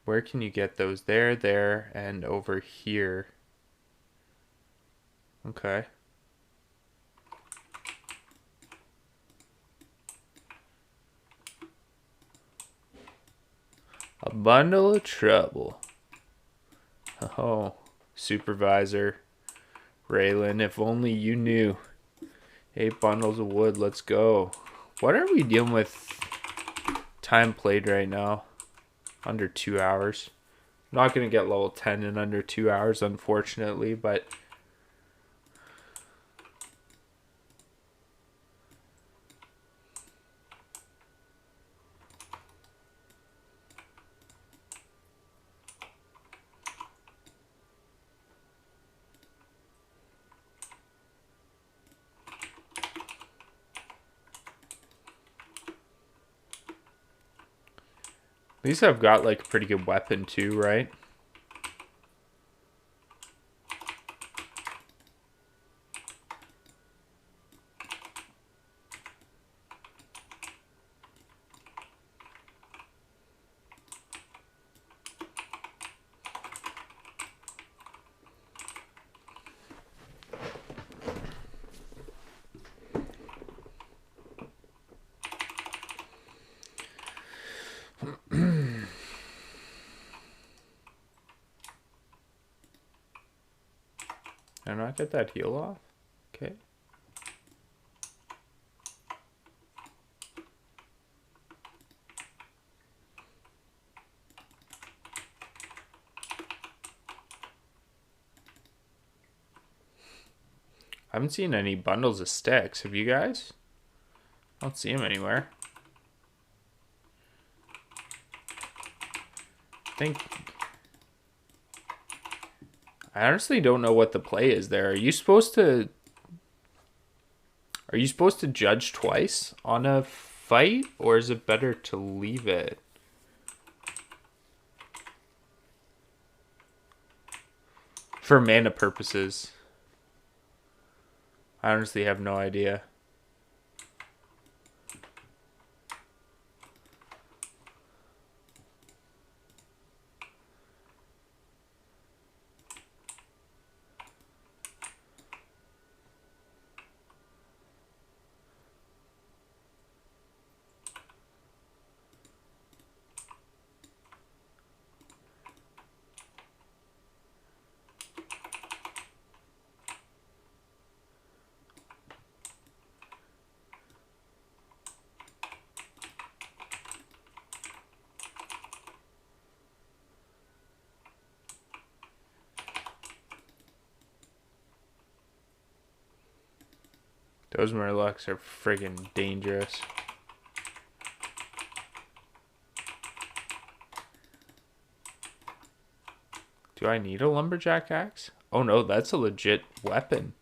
where can you get those? There, and over here. Okay. A bundle of trouble. Oh, supervisor Raylan, if only you knew. 8 bundles of wood, let's go. What are we dealing with time played right now? Under 2 hours. I'm not going to get level 10 in under 2 hours, unfortunately, but At least I've got like a pretty good weapon too, right? Did I not get that heal off? Okay. I haven't seen any bundles of sticks. Have you guys? I don't see them anywhere. I honestly don't know what the play is there. Are you supposed to judge twice on a fight, or is it better to leave it? For mana purposes. I honestly have no idea. Those Murlocs are friggin' dangerous. Do I need a lumberjack axe? Oh no, that's a legit weapon.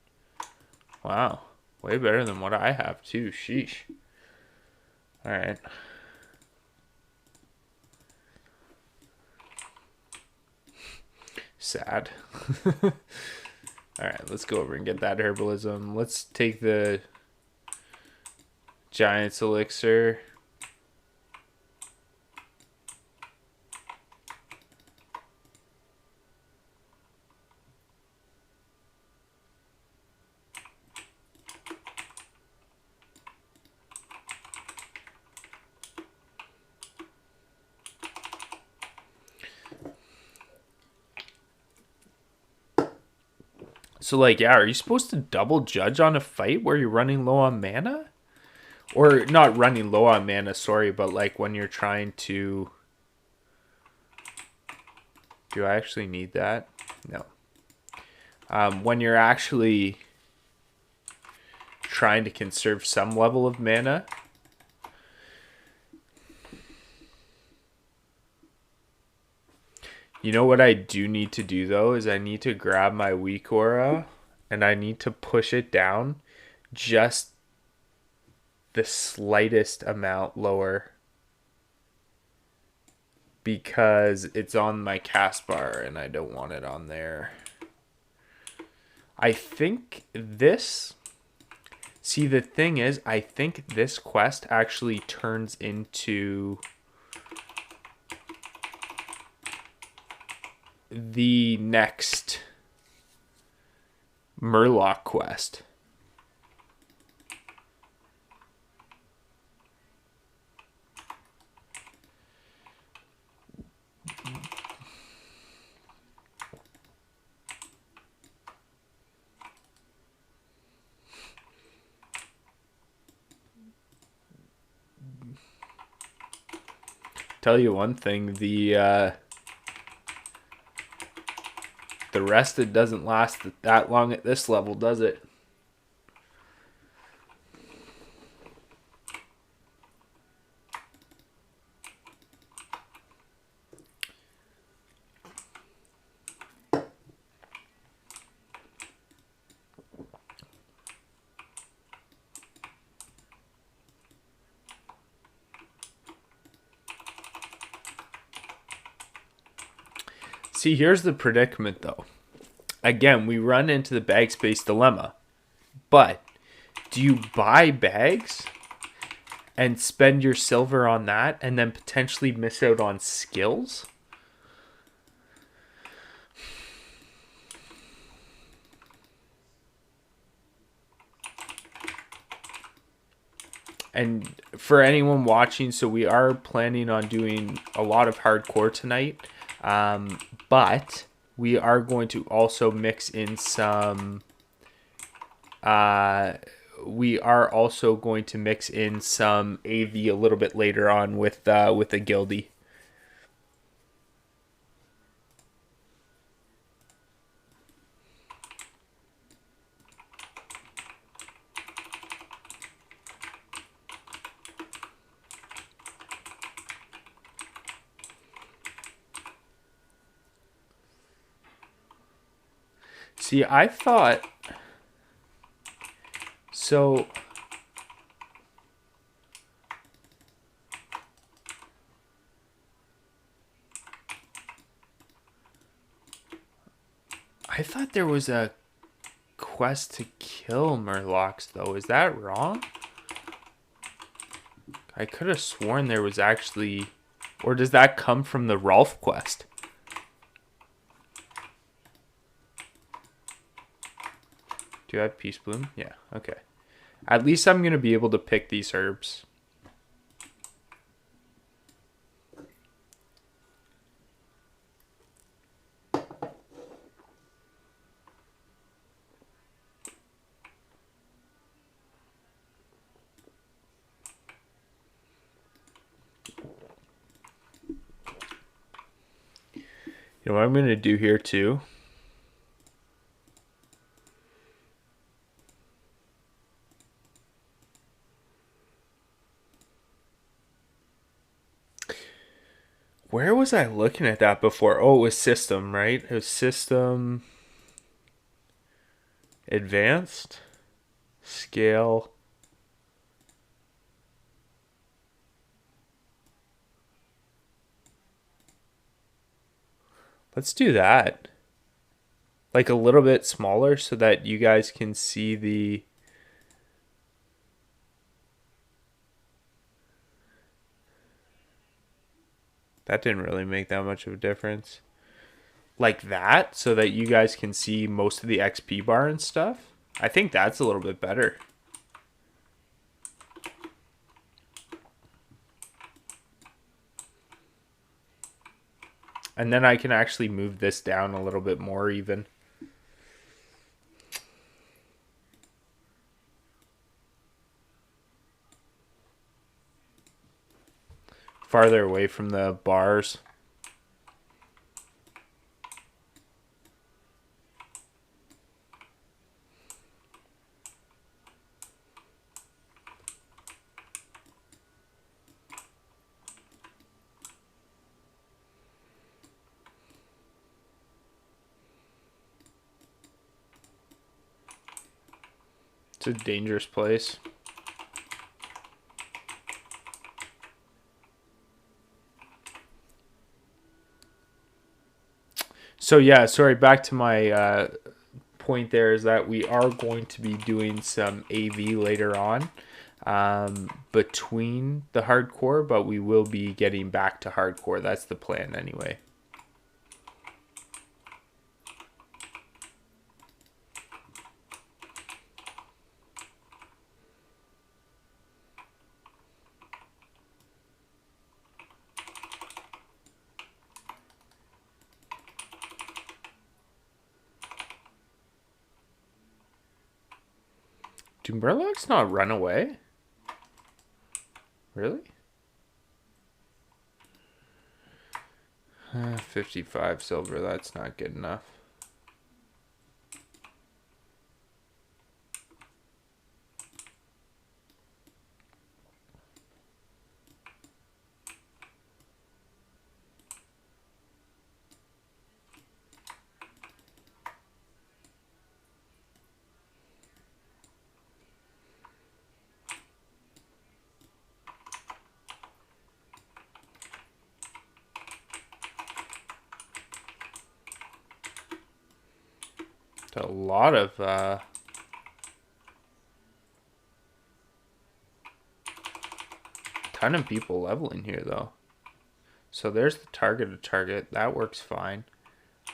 Wow. Way better than what I have too. Sheesh. Alright. Sad. Alright, let's go over and get that herbalism. Let's take the Giant's Elixir. So, like, yeah, are you supposed to double judge on a fight where you're running low on mana? Or not running low on mana, sorry, but like when you're trying to... Do I actually need that? No. When you're actually trying to conserve some level of mana. You know what I do need to do though is I need to grab my weak aura and I need to push it down just the slightest amount lower because it's on my cast bar and I don't want it on there. I think this... See, the thing is, I think this quest actually turns into the next Murloc quest. Tell you one thing, the rested doesn't last that long at this level, does it? See, here's the predicament, though. Again, we run into the bag space dilemma. But do you buy bags and spend your silver on that and then potentially miss out on skills? And for anyone watching, so we are planning on doing a lot of hardcore tonight, but we are going to also mix in some. We are also going to mix in some AV a little bit later on with a guildie. See, I thought so. I thought there was a quest to kill Murlocs, though. Is that wrong? I could have sworn there was actually... Or does that come from the Rolf quest? Do you have Peace Bloom? Yeah, okay. At least I'm going to be able to pick these herbs. You know what I'm going to do here too? Where was I looking at that before? Oh, it was system, right? It was system, advanced, scale. Let's do that. Like a little bit smaller so that you guys can see the... That didn't really make that much of a difference. Like that, so that you guys can see most of the XP bar and stuff. I think that's a little bit better. And then I can actually move this down a little bit more even. Farther away from the bars. It's a dangerous place. So yeah, sorry, back to my point there is that we are going to be doing some AV later on between the hardcore, but we will be getting back to hardcore. That's the plan anyway. Do Murlocs not run away? Really? 55 silver, that's not good enough. a lot of ton of people leveling here though. So there's the target to target. That works fine.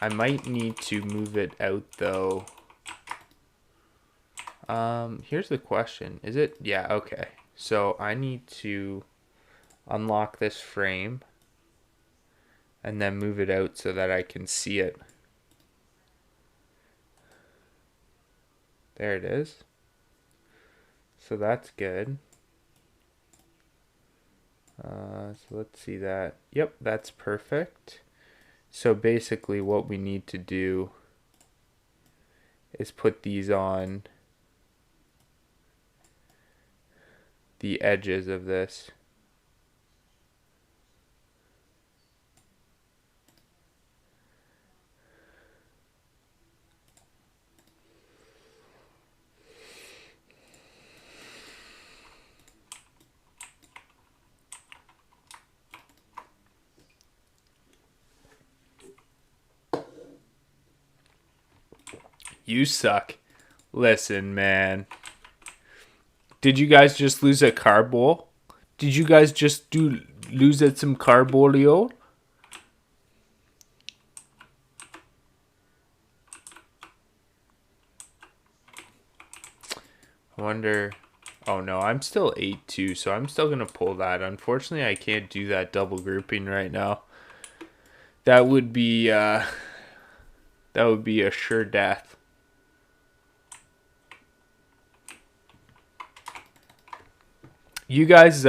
I might need to move it out though. Here's the question. Is it? Yeah, okay. So I need to unlock this frame and then move it out so that I can see it. There it is. So that's good. So let's see that. Yep, that's perfect. So basically what we need to do is put these on the edges of this. You suck. Listen, man. Did you guys just lose a carbowl? Did you guys just lose at some carbolio? I wonder. Oh no, I'm still 8-2, so I'm still gonna pull that. Unfortunately, I can't do that double grouping right now. That would be a sure death. You guys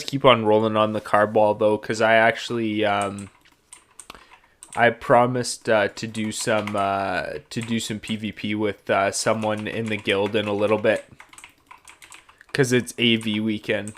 keep on rolling on the car ball though, because I actually I promised to do some PvP with someone in the guild in a little bit, because it's AV weekend.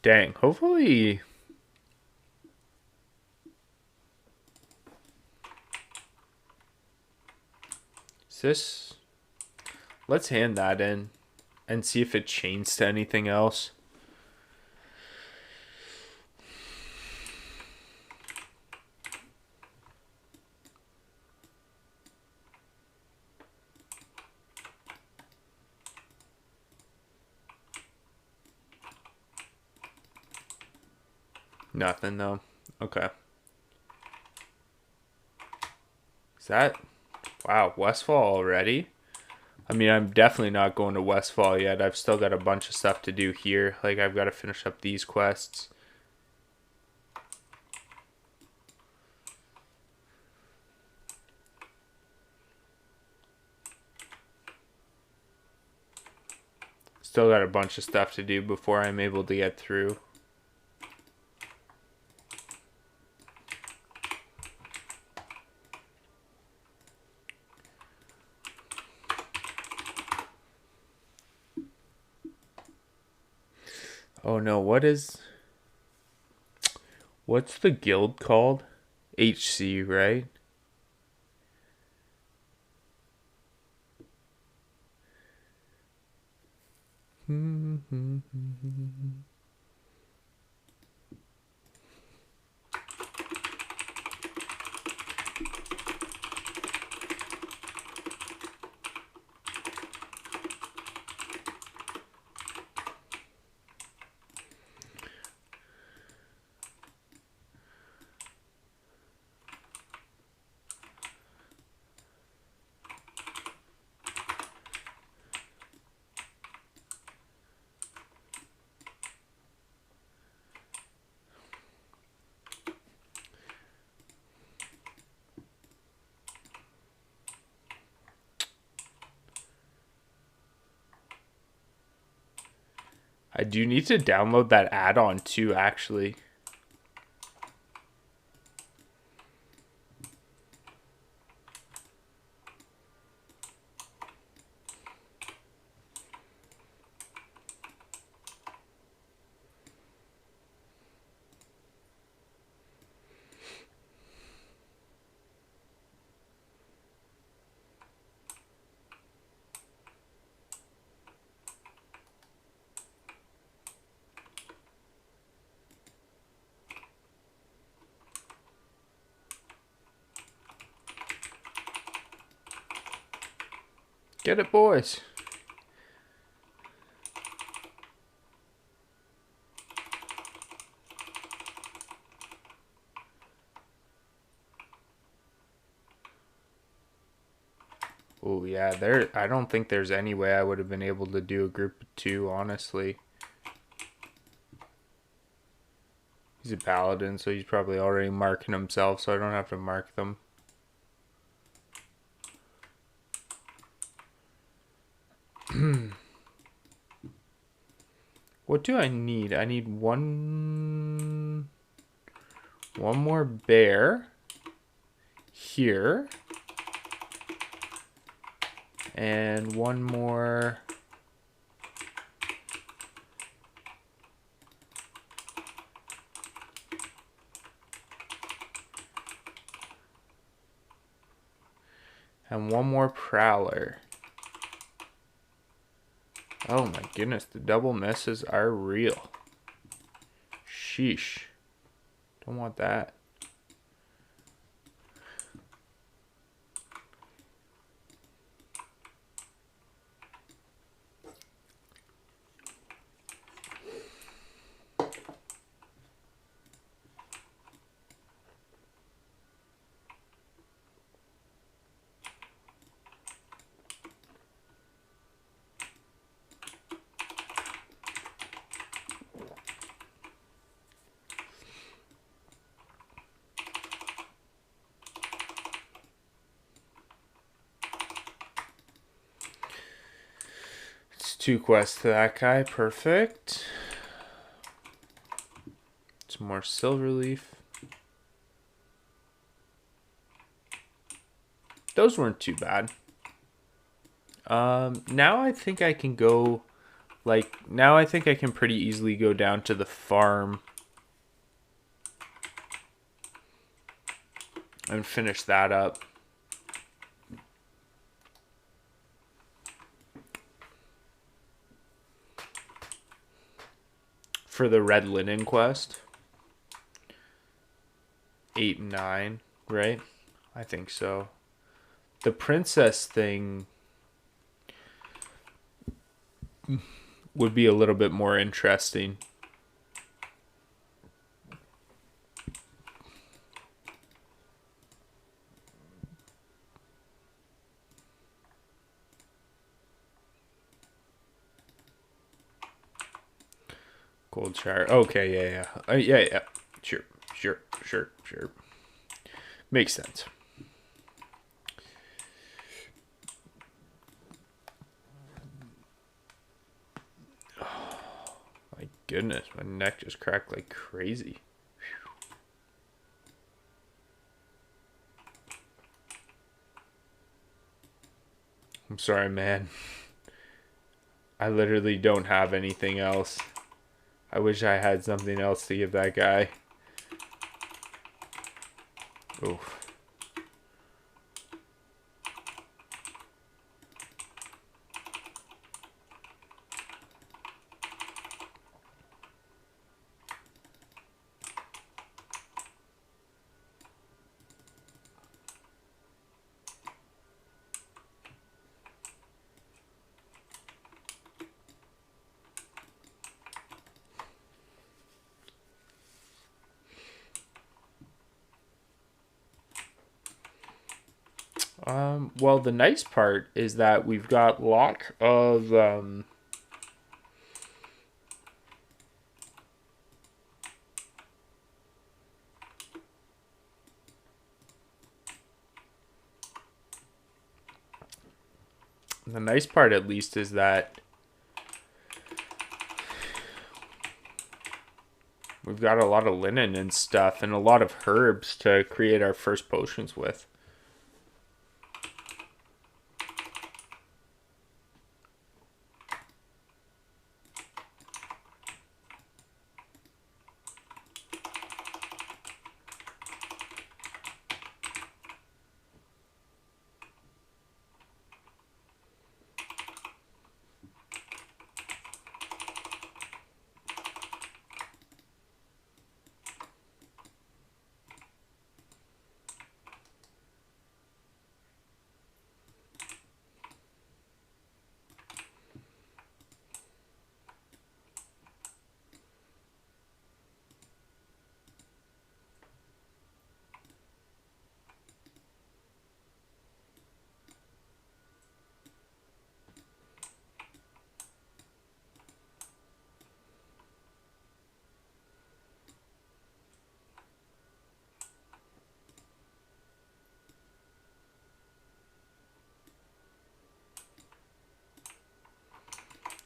Dang, hopefully. Is this? Let's hand that in and see if it chains to anything else. Nothing though. Okay. Is that? Wow, Westfall already? I mean, I'm definitely not going to Westfall yet. I've still got a bunch of stuff to do here. Like, I've got to finish up these quests. Still got a bunch of stuff to do before I'm able to get through. Oh no, what's the guild called? HC, right? I do need to download that add-on too, actually. Get it, boys. Oh yeah, I don't think there's any way I would have been able to do a group of 2, honestly. He's a paladin, so he's probably already marking himself, so I don't have to mark them. What do I need? I need one more bear here. And one more prowler. Oh my goodness, the double misses are real. Sheesh. Don't want that. It's 2 quests to that guy. Perfect. Some more silver leaf. Those weren't too bad. Now I think I can go, now I think I can pretty easily go down to the farm and finish that up. For the red linen quest. 8 and 9, right? I think so. The princess thing would be a little bit more interesting. Gold shard. Okay, yeah. Yeah. Sure. Makes sense. Oh, my goodness, my neck just cracked like crazy. I'm sorry, man. I literally don't have anything else. I wish I had something else to give that guy. Oof. Well, the nice part is that we've got lock of the nice part at least is that We've got a lot of linen and stuff and a lot of herbs to create our first potions with.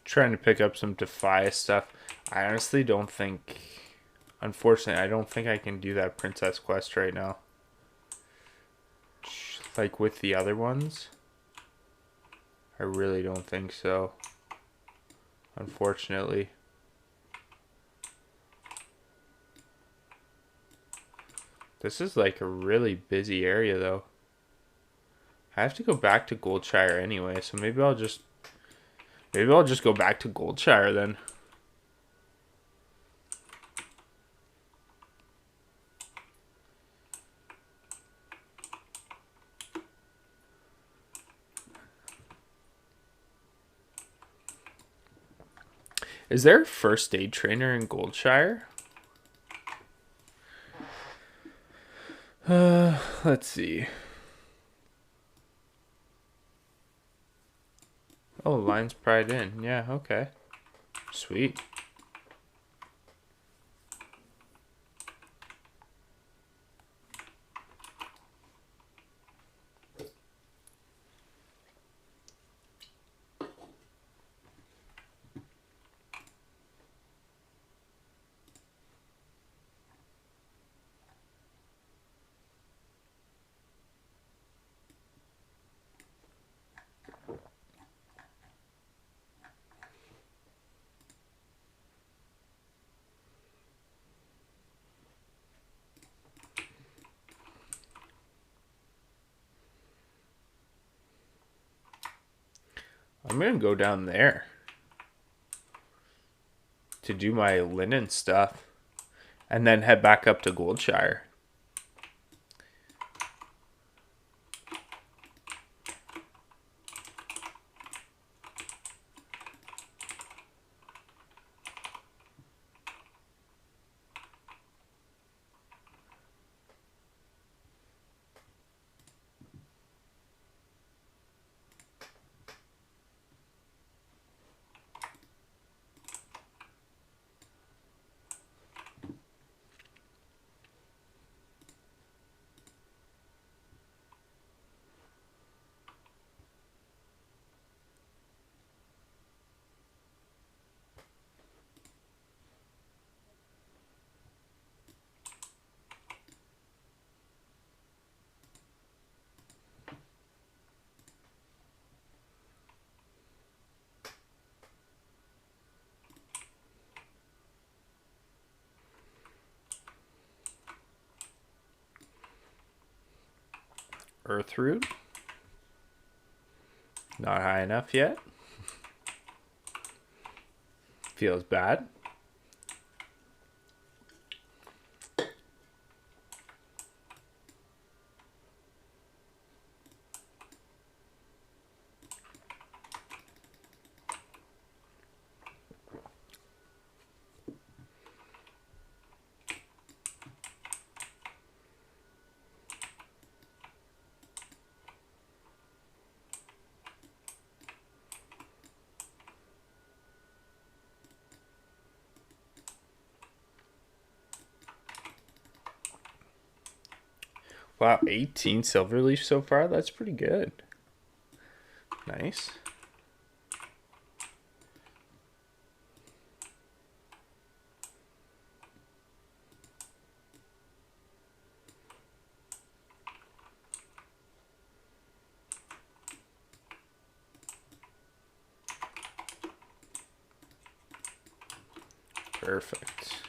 Trying to pick up some Defy stuff. I honestly don't think, unfortunately, I don't think I can do that princess quest right now. Like with the other ones. I really don't think so. Unfortunately. This is like a really busy area though. I have to go back to Goldshire anyway, so maybe I'll just go back to Goldshire then. Is there a first aid trainer in Goldshire? Let's see. Oh, Lion's Pride Inn. Yeah, okay. Sweet. I'm gonna go down there to do my linen stuff and then head back up to Goldshire. Earthroot. Not high enough yet. Feels bad. Wow, 18 Silverleaf so far? That's pretty good. Nice. Perfect.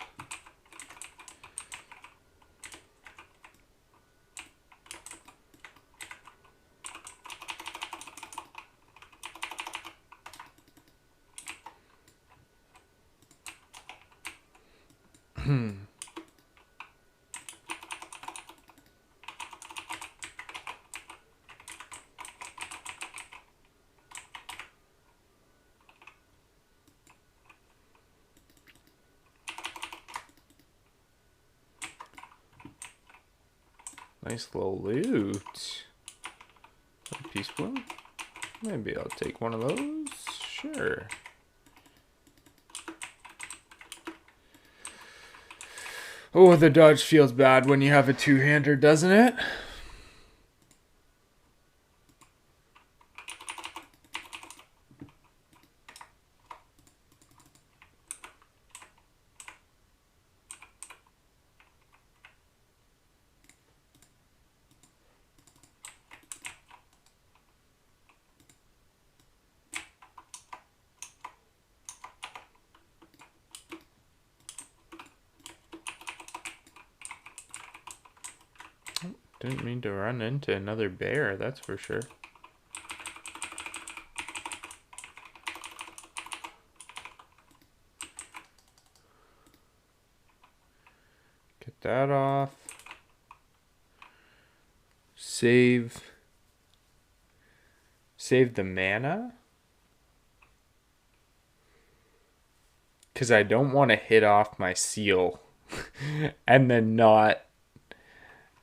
Nice little loot. A peace bloom? Maybe I'll take one of those. Sure. Oh, the dodge feels bad when you have a two-hander, doesn't it? Didn't mean to run into another bear, that's for sure. Get that off. Save the mana. Because I don't want to hit off my seal and then not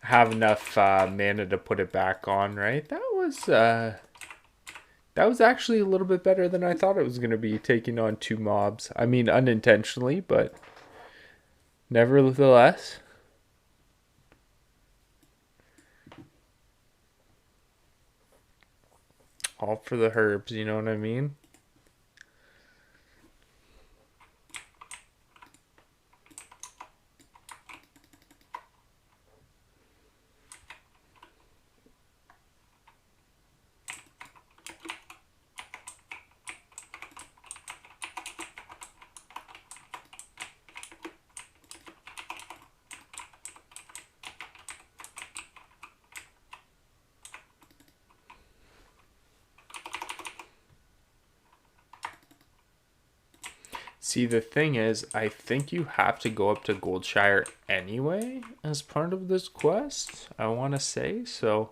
have enough mana to put it back on, right? That was actually a little bit better than I thought it was going to be, taking on two mobs. I mean, unintentionally, but nevertheless. All for the herbs, you know what I mean? See, the thing is, I think you have to go up to Goldshire anyway as part of this quest, I want to say, so...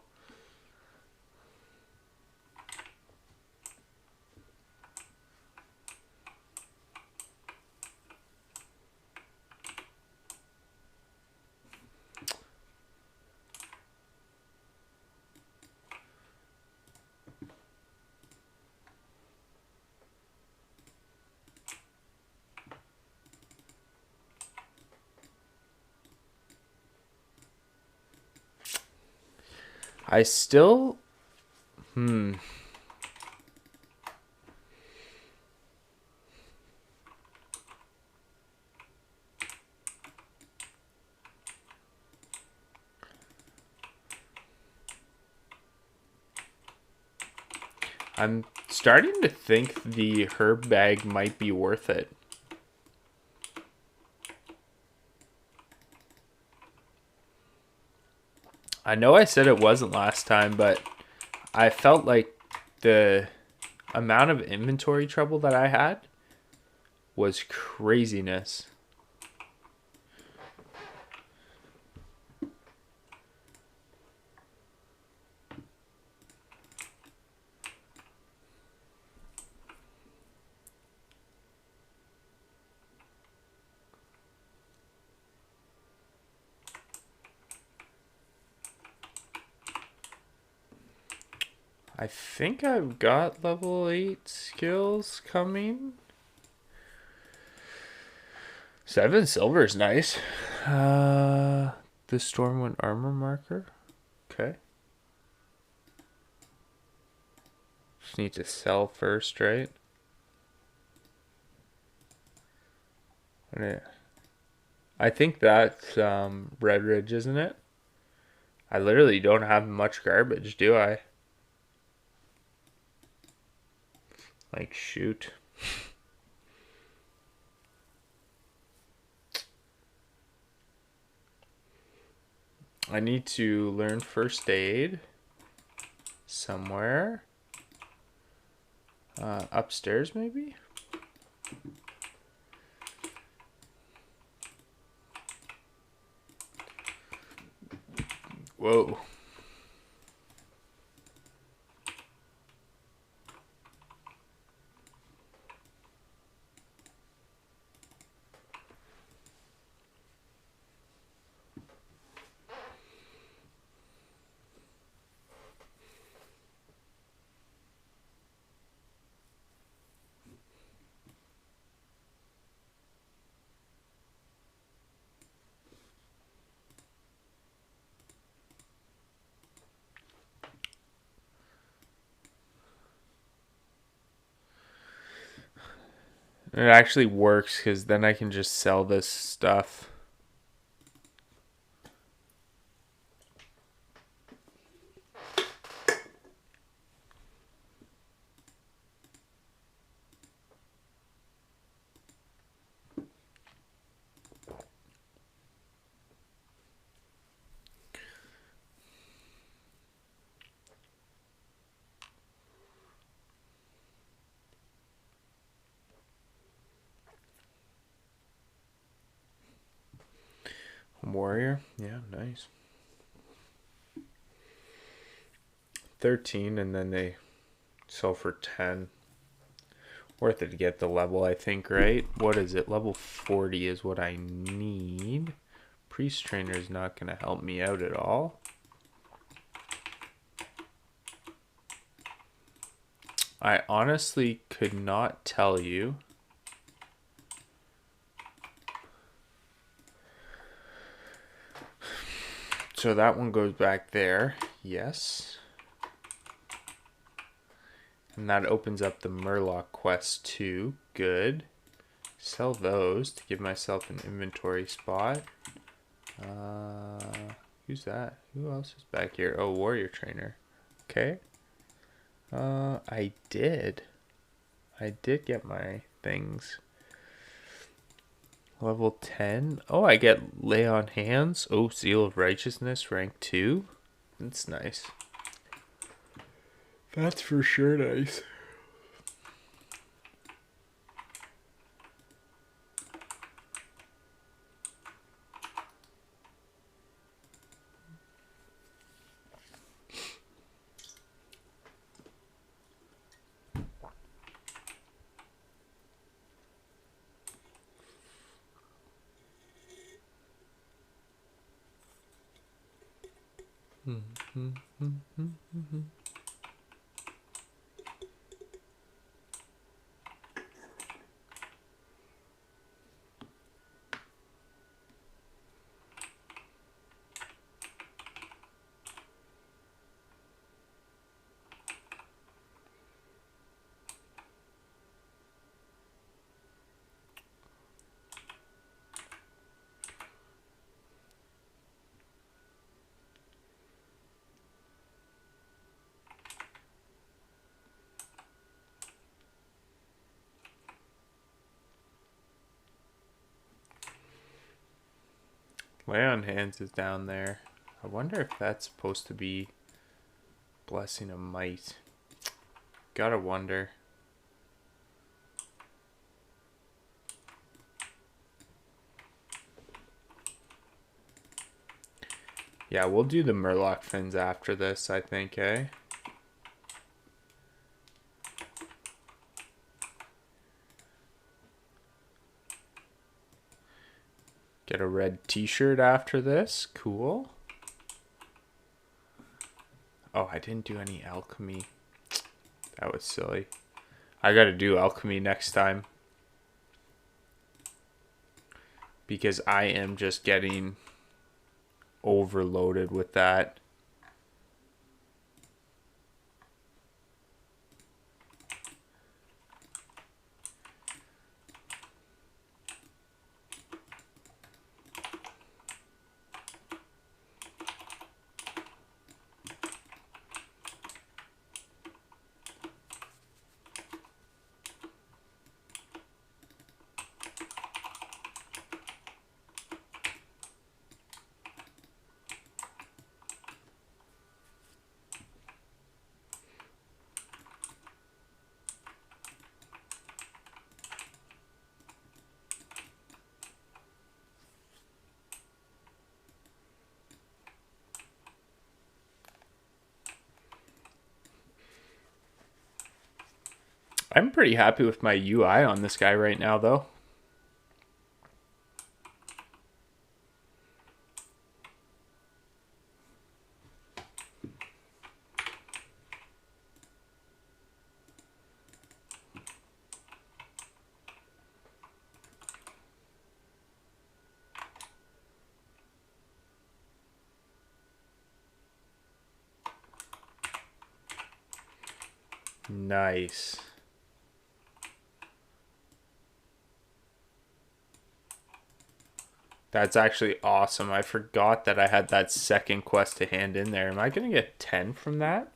I still... I'm starting to think the herb bag might be worth it. I know I said it wasn't last time, but I felt like the amount of inventory trouble that I had was craziness. I think I've got level 8 skills coming. 7 silver is nice. The Stormwind armor marker. Okay. Just need to sell first, right? I think that's Red Ridge, isn't it? I literally don't have much garbage, do I? Like, shoot. I need to learn first aid somewhere. Upstairs, maybe? Whoa. It actually works because then I can just sell this stuff. Warrior, yeah, nice. 13, and then they sell for 10. Worth it to get the level, I think, right? What is it? Level 40 is what I need. Priest Trainer is not going to help me out at all. I honestly could not tell you. So that one goes back there. Yes. And that opens up the Murloc quest too. Good. Sell those to give myself an inventory spot. Who's that? Who else is back here? Oh, Warrior Trainer. Okay. I did get my things. Level 10. Oh, I get Lay on Hands. Oh, Seal of Righteousness, rank 2. That's nice. That's for sure nice. Lay on Hands is down there. I wonder if that's supposed to be Blessing of Might. Gotta wonder. Yeah, we'll do the Murloc fins after this, I think, eh? Get a red t-shirt after this. Cool. Oh, I didn't do any alchemy. That was silly. I gotta do alchemy next time. Because I am just getting overloaded with that. I'm pretty happy with my UI on this guy right now, though. Nice. That's actually awesome. I forgot that I had that second quest to hand in there. Am I going to get 10 from that?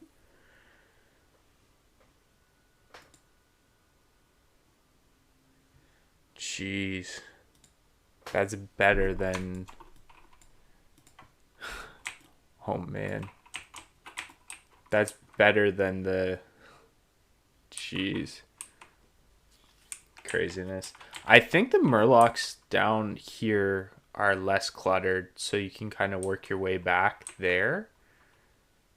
Jeez. That's better than... Oh, man. That's better than the... Jeez. Craziness. I think the Murlocs down here are less cluttered, so you can kind of work your way back there.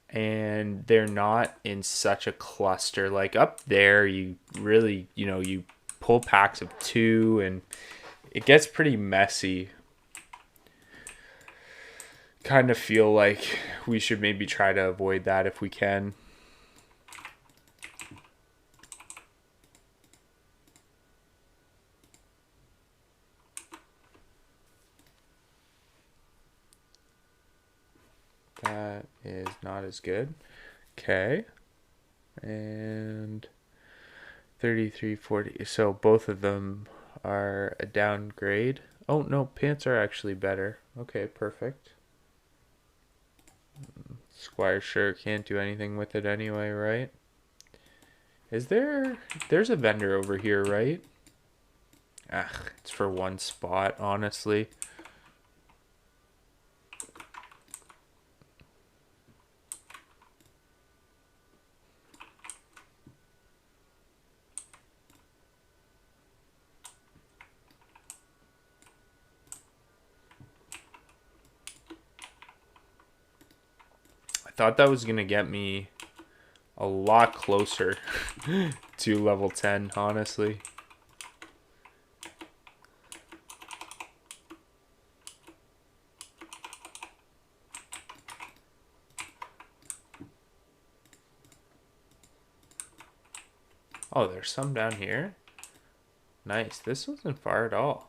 And they're not in such a cluster. Like up there, you really, you pull packs of 2 and it gets pretty messy. Kind of feel like we should maybe try to avoid that if we can. That is not as good. Okay. And 33, 40. So both of them are a downgrade. Oh, no, pants are actually better. Okay, perfect. Squire shirt can't do anything with it anyway, right? There's a vendor over here, right? It's for one spot, honestly. I thought that was gonna get me a lot closer to level 10, honestly. Oh, there's some down here. Nice. This wasn't far at all.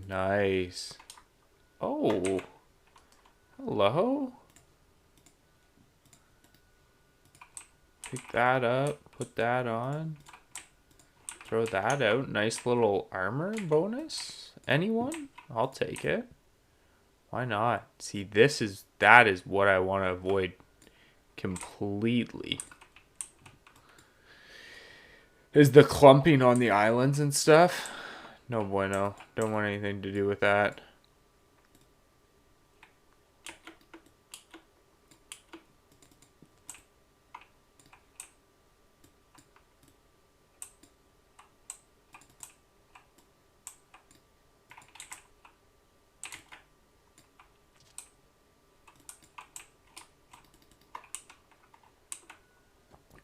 Nice. Oh. Hello? Pick that up. Put that on. Throw that out. Nice little armor bonus. Anyone? I'll take it. Why not? See, that is what I want to avoid completely. Is the clumping on the islands and stuff? No bueno. Don't want anything to do with that.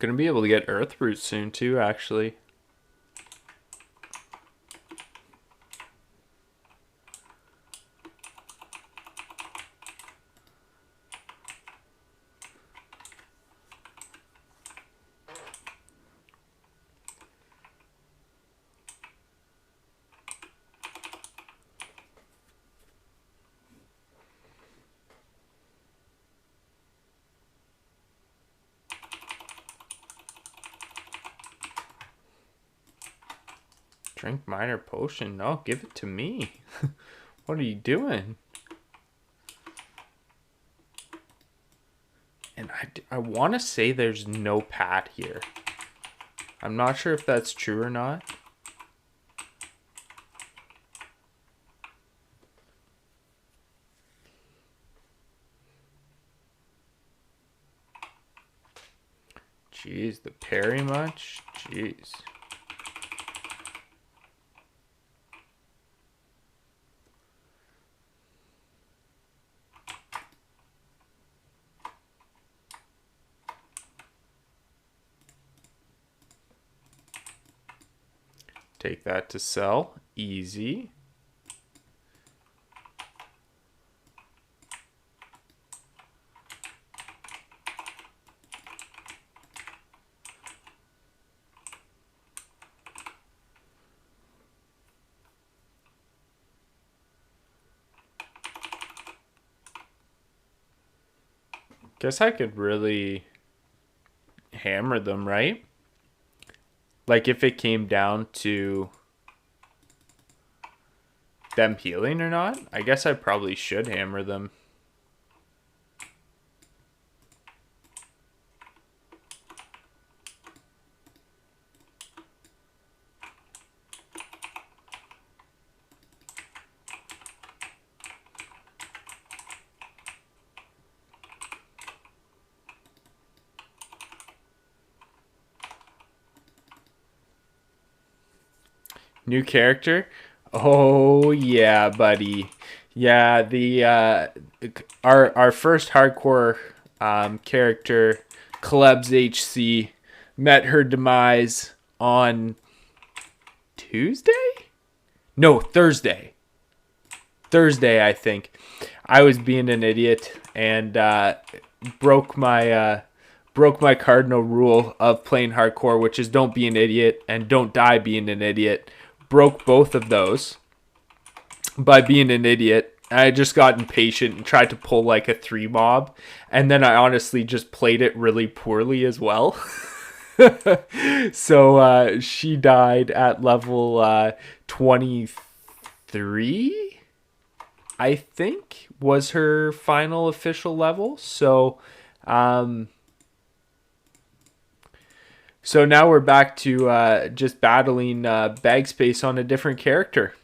Gonna be able to get earth roots soon too, actually. Drink minor potion. No, give it to me. What are you doing? And I want to say there's no pad here. I'm not sure if that's true or not. Jeez, the parry much? Jeez. Take that to sell. Easy. Guess I could really hammer them, right? Like if it came down to them healing or not, I guess I probably should hammer them. New character? Oh yeah, buddy. Yeah, the our first hardcore character, Klebs HC, met her demise on Tuesday? No, Thursday. Thursday, I think. I was being an idiot and broke my broke my cardinal rule of playing hardcore, which is don't be an idiot and don't die being an idiot. Broke both of those by being an idiot. I just got impatient and tried to pull like a 3 mob, and then I honestly just played it really poorly as well. So she died at level 23, I think, was her final official level. So now we're back to just battling bag space on a different character.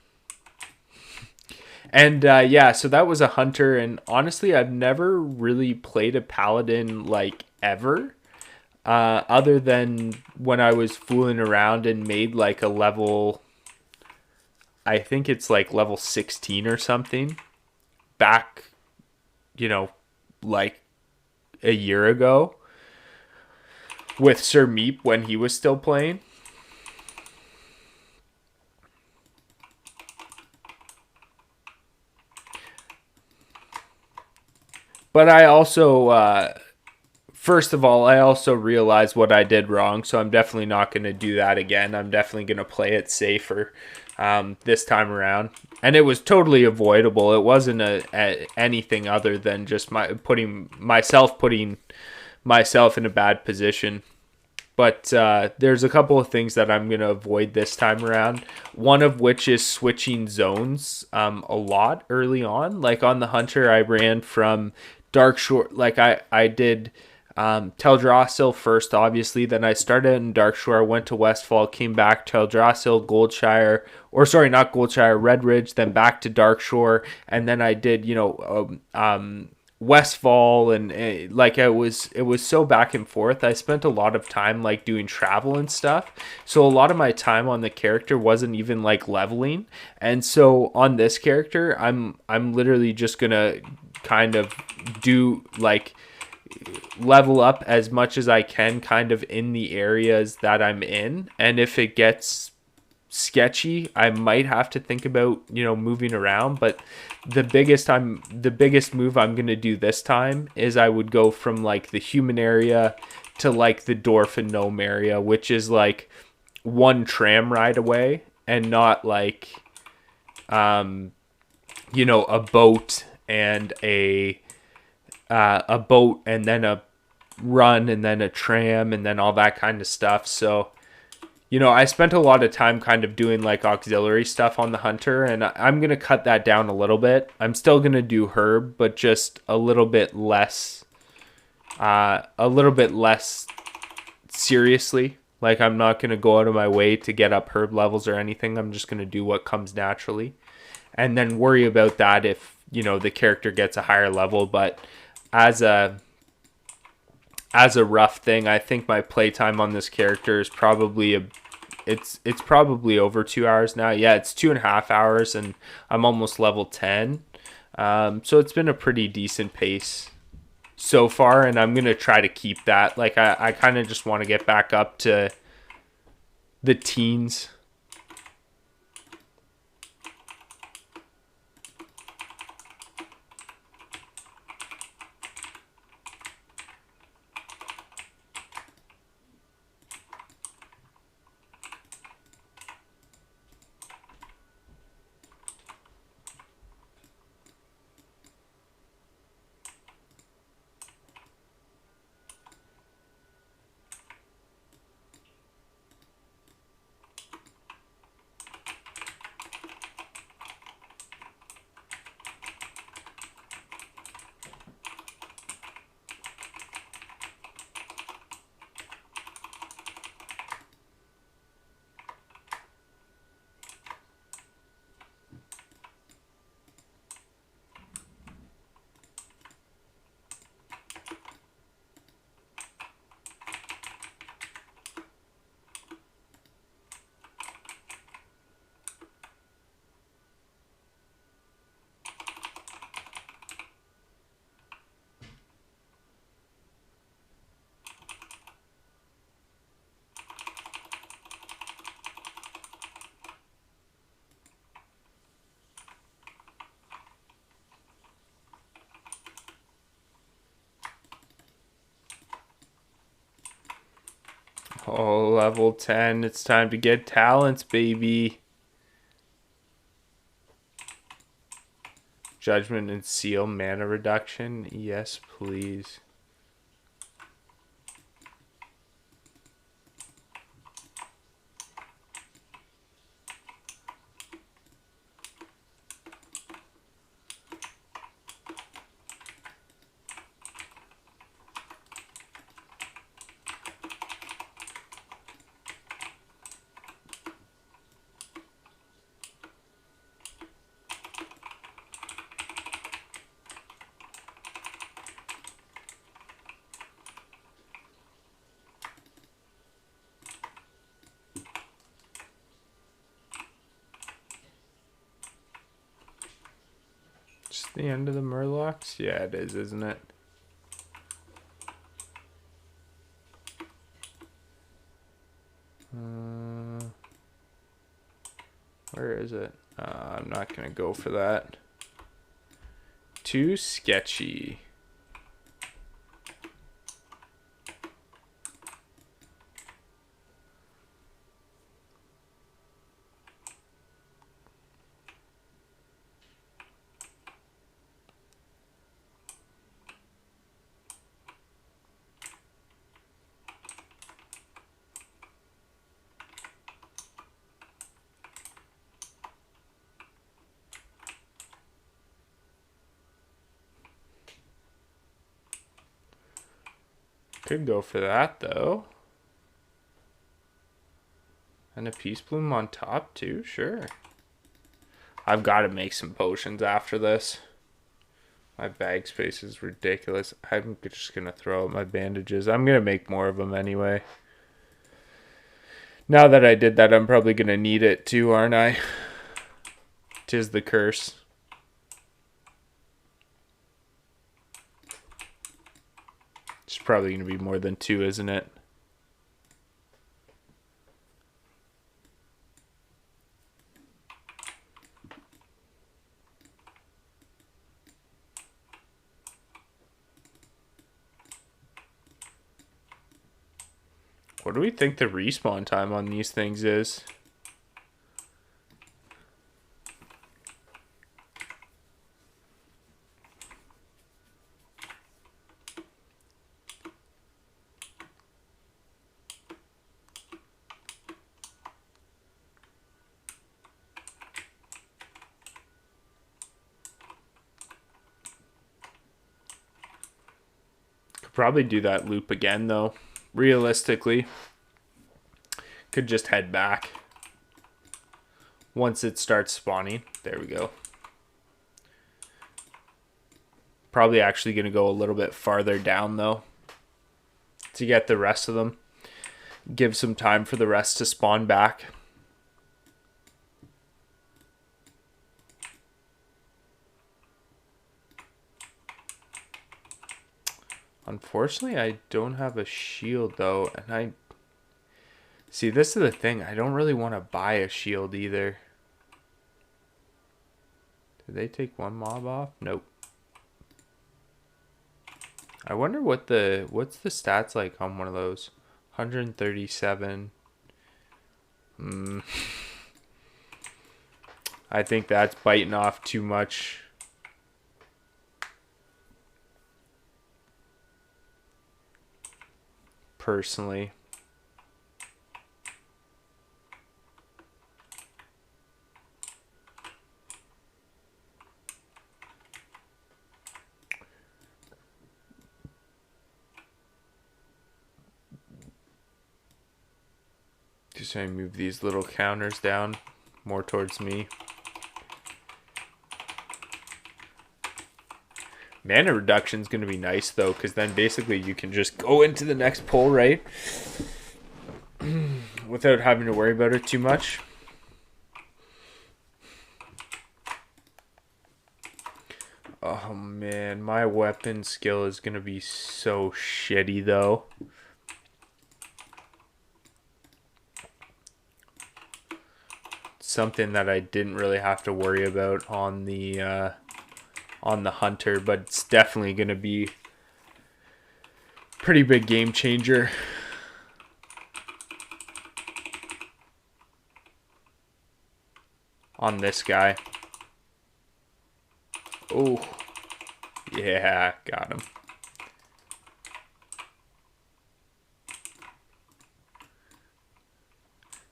And yeah, so that was a hunter, and honestly, I've never really played a paladin like ever, other than when I was fooling around and made like a level, I think it's like level 16 or something, back, like a year ago with Sir Meep when he was still playing. But I also, first of all, I also realized what I did wrong, so I'm definitely not going to do that again. I'm definitely going to play it safer this time around. And it was totally avoidable. It wasn't anything other than just putting myself in a bad position. But there's a couple of things that I'm going to avoid this time around. One of which is switching zones a lot early on. Like on the Hunter, I ran from Darkshore. Like I did Teldrassil first, obviously. Then I started in Darkshore, went to Westfall, came back, Teldrassil, Goldshire. Or sorry, not Goldshire, Redridge, then back to Darkshore. And then I did, Westfall, and like it was so back and forth. I spent a lot of time like doing travel and stuff, so a lot of my time on the character wasn't even like leveling. And so on this character, I'm literally just gonna kind of do like level up as much as I can kind of in the areas that I'm in, and if it gets sketchy, I might have to think about moving around. But the biggest move I'm gonna do this time is I would go from like the human area to like the dwarf and gnome area, which is like one tram ride away, and not like a boat and a boat and then a run and then a tram and then all that kind of stuff. So I spent a lot of time kind of doing like auxiliary stuff on the Hunter, and I'm going to cut that down a little bit. I'm still going to do Herb, but just a little bit less seriously. Like I'm not going to go out of my way to get up Herb levels or anything. I'm just going to do what comes naturally and then worry about that if, the character gets a higher level. But as a as a rough thing, I think my playtime on this character is probably it's probably over 2 hours now. Yeah, it's 2.5 hours, and I'm almost level 10. So it's been a pretty decent pace so far, and I'm gonna try to keep that. Like I kind of just want to get back up to the teens. Oh, level 10. It's time to get talents, baby. Judgment and Seal mana reduction. Yes, please. Just the end of the Murlocs? Yeah, it is, isn't it? Where is it? I'm not going to go for that. Too sketchy. Could go for that, though. And a Peace Bloom on top, too? Sure. I've got to make some potions after this. My bag space is ridiculous. I'm just going to throw out my bandages. I'm going to make more of them anyway. Now that I did that, I'm probably going to need it too, aren't I? 'Tis the curse. It's probably going to be more than 2, isn't it? What do we think the respawn time on these things is? Probably do that loop again, though. Realistically, could just head back once it starts spawning. There we go. Probably actually going to go a little bit farther down, though. to get the rest of them. Give some time for the rest to spawn back. Unfortunately, I don't have a shield though, and I see, this is the thing. I don't really want to buy a shield either. Did they take one mob off? Nope. I wonder what's the stats like on one of those. 137. I think that's biting off too much. Personally. Just trying to move these little counters down more towards me. Mana reduction is going to be nice though, because then basically you can just go into the next pull, right? Without having to worry about it too much. Oh man, my weapon skill is going to be so shitty though. Something that I didn't really have to worry about on the hunter, but it's definitely going to be pretty big game changer. On this guy. Oh, yeah, got him.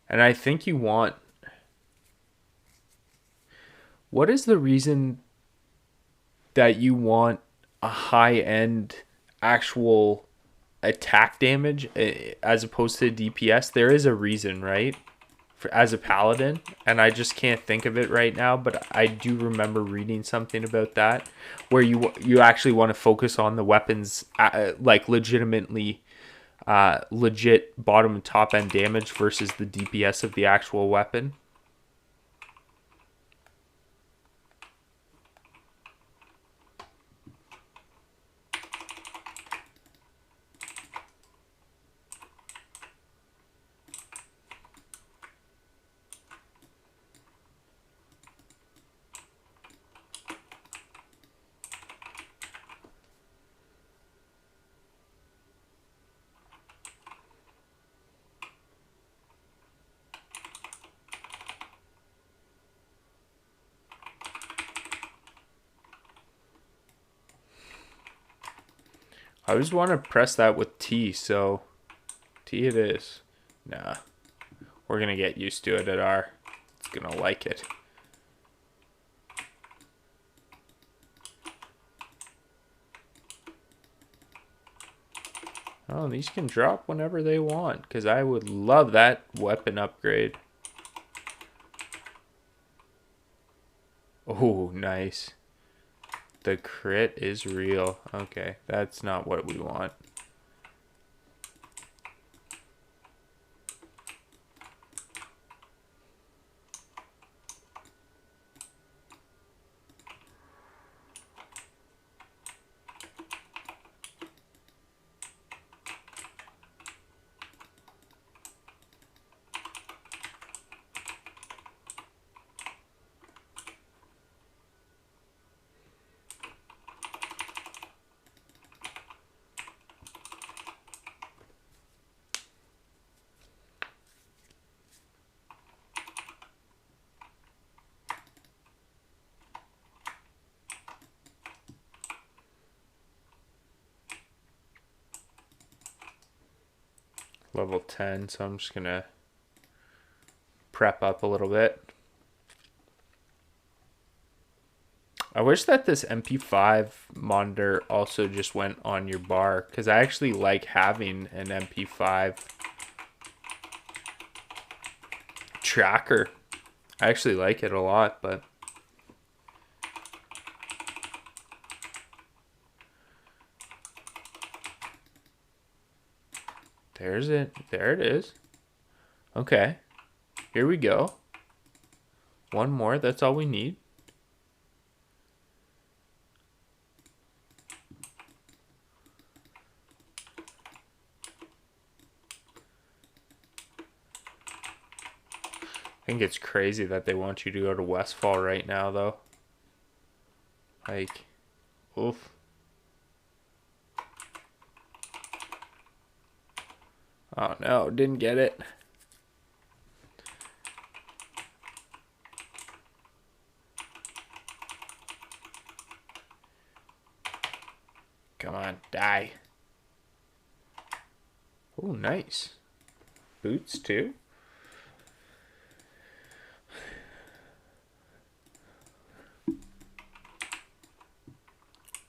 And I think you want... What is the reason that you want a high-end actual attack damage as opposed to DPS? There is a reason, right? As a paladin, and I just can't think of it right now, but I do remember reading something about that, where you actually want to focus on the weapons, like legitimately legit bottom and top end damage versus the DPS of the actual weapon. I always want to press that with T, so T it is. Nah. We're going to get used to it at R. It's going to like it. Oh, these can drop whenever they want, because I would love that weapon upgrade. Oh, nice. The crit is real. Okay, that's not what we want. Level 10, so I'm just gonna prep up a little bit. I wish that this MP5 monitor also just went on your bar, because I actually like having an MP5 tracker. I actually like it a lot, but There's it. There it is. Okay. Here we go. One more. That's all we need. I think it's crazy that they want you to go to Westfall right now, though. Like, oof. Oh no, didn't get it. Come on, die. Oh, nice. Boots, too.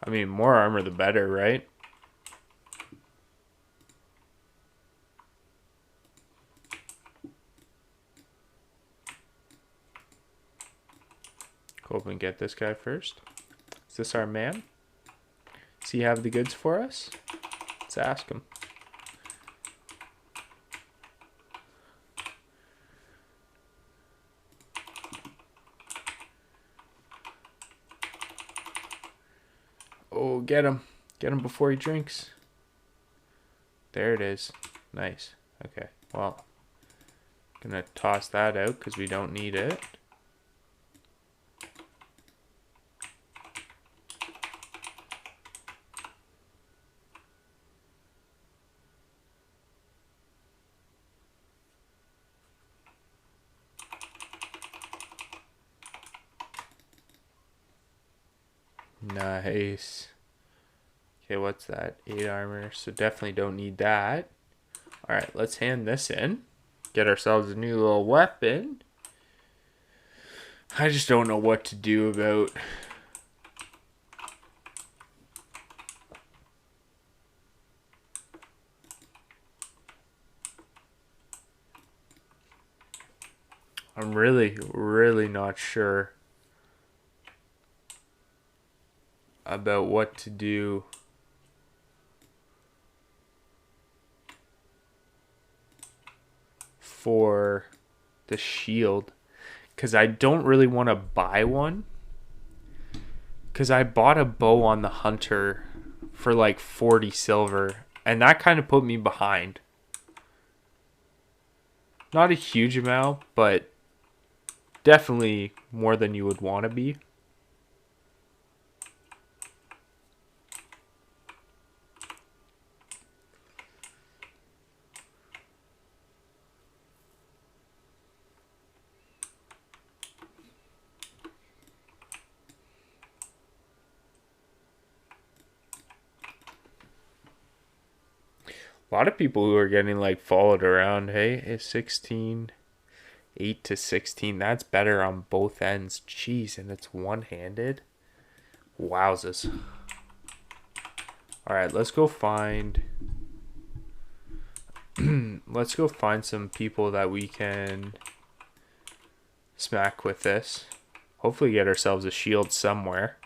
I mean, more armor the better, right? Go up and get this guy first. Is this our man? Does he have the goods for us? Let's ask him. Oh, get him. Get him before he drinks. There it is. Nice. Okay, well, gonna toss that out because we don't need it. Nice. Okay, what's that? 8 armor, so definitely don't need that. Alright, let's hand this in. Get ourselves a new little weapon. I just don't know what to do about... I'm really not sure about what to do. For the shield, because I don't really want to buy one, because I bought a bow on the hunter for like 40 silver, and that kind of put me behind. Not a huge amount, but definitely more than you would want to be. A lot of people who are getting like followed around. Hey, it's 16, 8 to 16. That's better on both ends. Jeez, and it's one-handed. Wowzers. All right, let's go find. Let's go find some people that we can smack with this. Hopefully, get ourselves a shield somewhere.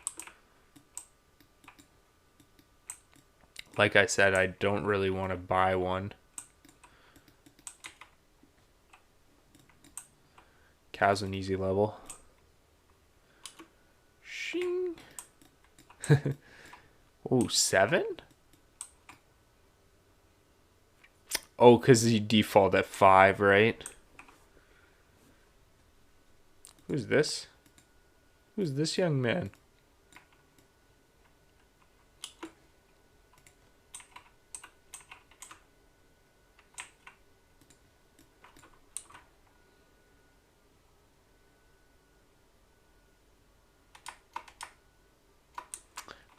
Like I said, I don't really want to buy one. Cow's an easy level. Shing. Oh, 7? Oh, because you default at 5, right? Who's this? Who's this young man?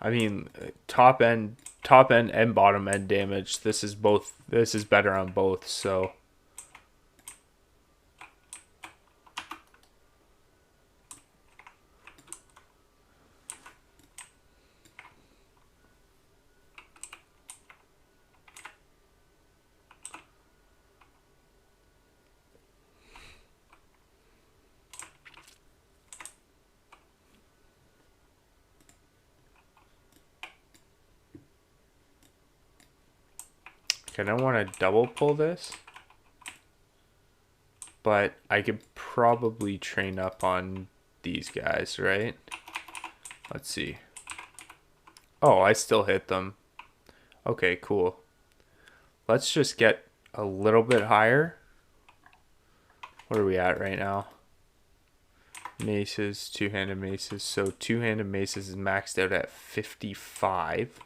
I mean, top end and bottom end damage. This is both. This is better on both. So. I don't want to double pull this, but I could probably train up on these guys, right? Let's see. Oh, I still hit them. Okay, cool. Let's just get a little bit higher. What are we at right now? Maces, two-handed maces. So two-handed maces is maxed out at 55.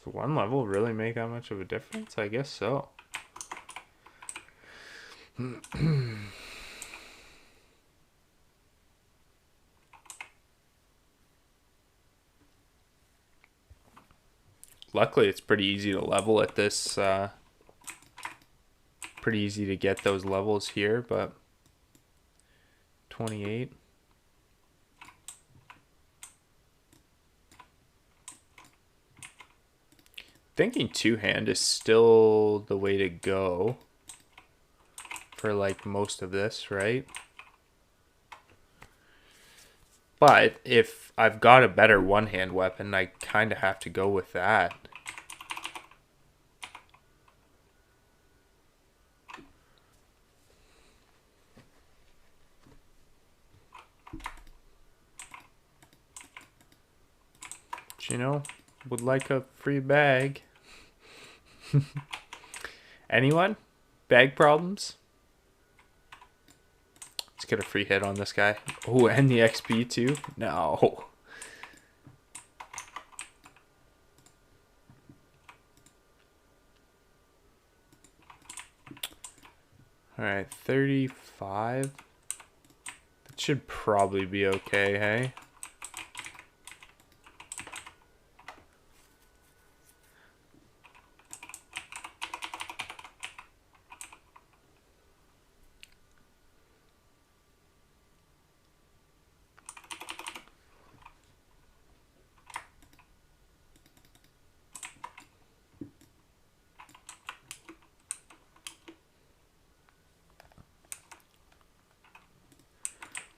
Does one level really make that much of a difference? I guess so. Luckily, it's pretty easy to level at this. Pretty easy to get those levels here, but 28. Thinking two-hand is still the way to go for like most of this, right? But if I've got a better one-hand weapon, I kind of have to go with that. But, you know, would like a free bag. Anyone? Bag problems? Let's get a free hit on this guy. Oh, and the XP too? No. Alright, 35. That should probably be okay, hey?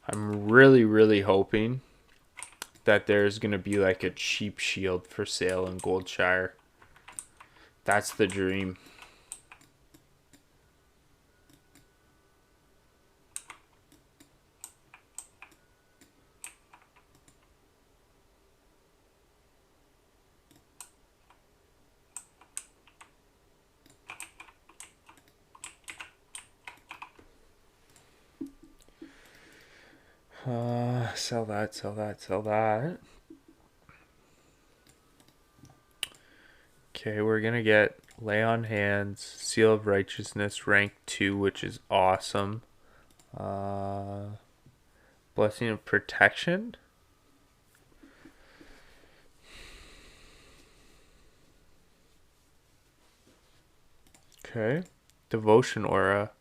I'm really hoping that there's going to be like a cheap shield for sale in Goldshire. That's the dream. Sell that, sell that, sell that. Okay, we're gonna get Lay on Hands, Seal of Righteousness, rank 2, which is awesome. Blessing of Protection. Okay. Devotion Aura.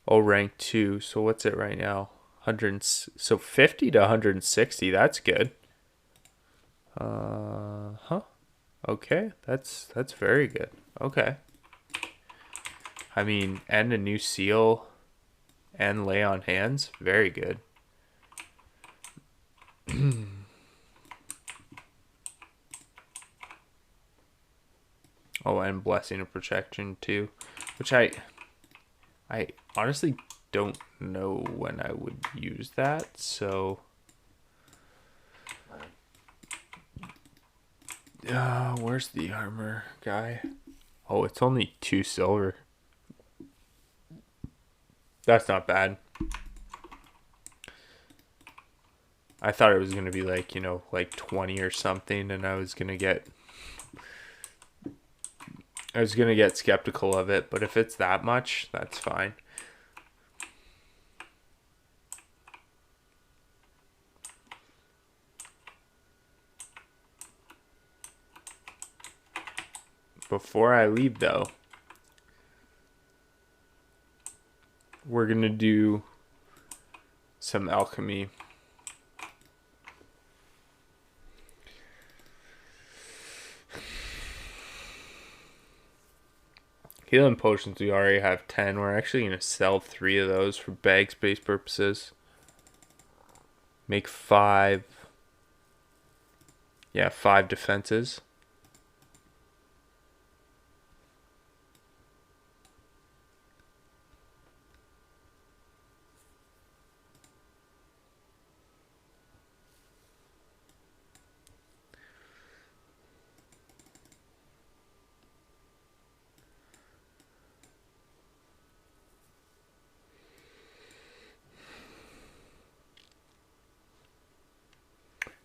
Oh, rank 2. So what's it right now? 100. So 50 to 160. That's good. Huh. Okay, that's very good. Okay. I mean, and a new seal and Lay on Hands. Very good. Oh, and Blessing of Protection too, which I honestly don't know when I would use that, so where's the armor guy? Oh, it's only 2 silver. That's not bad. I thought it was gonna be like, you know, like 20 or something, and I was gonna get skeptical of it, but if it's that much, that's fine. Before I leave, though, we're going to do some alchemy. Healing potions, we already have 10. We're actually going to sell 3 of those for bag space purposes. Make 5. Yeah, 5 defenses.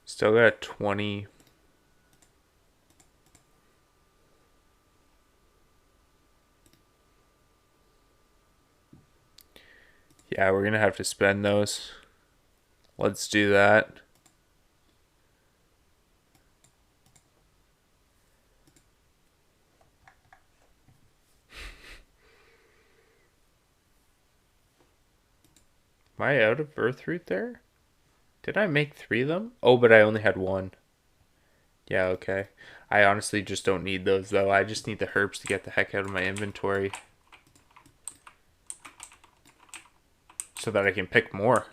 Still got 20. Yeah, we're going to have to spend those. Let's do that. Am I out of Earthroot there? Did I make 3 of them? Oh, but I only had 1. Yeah, okay. I honestly just don't need those, though. I just need the herbs to get the heck out of my inventory so that I can pick more.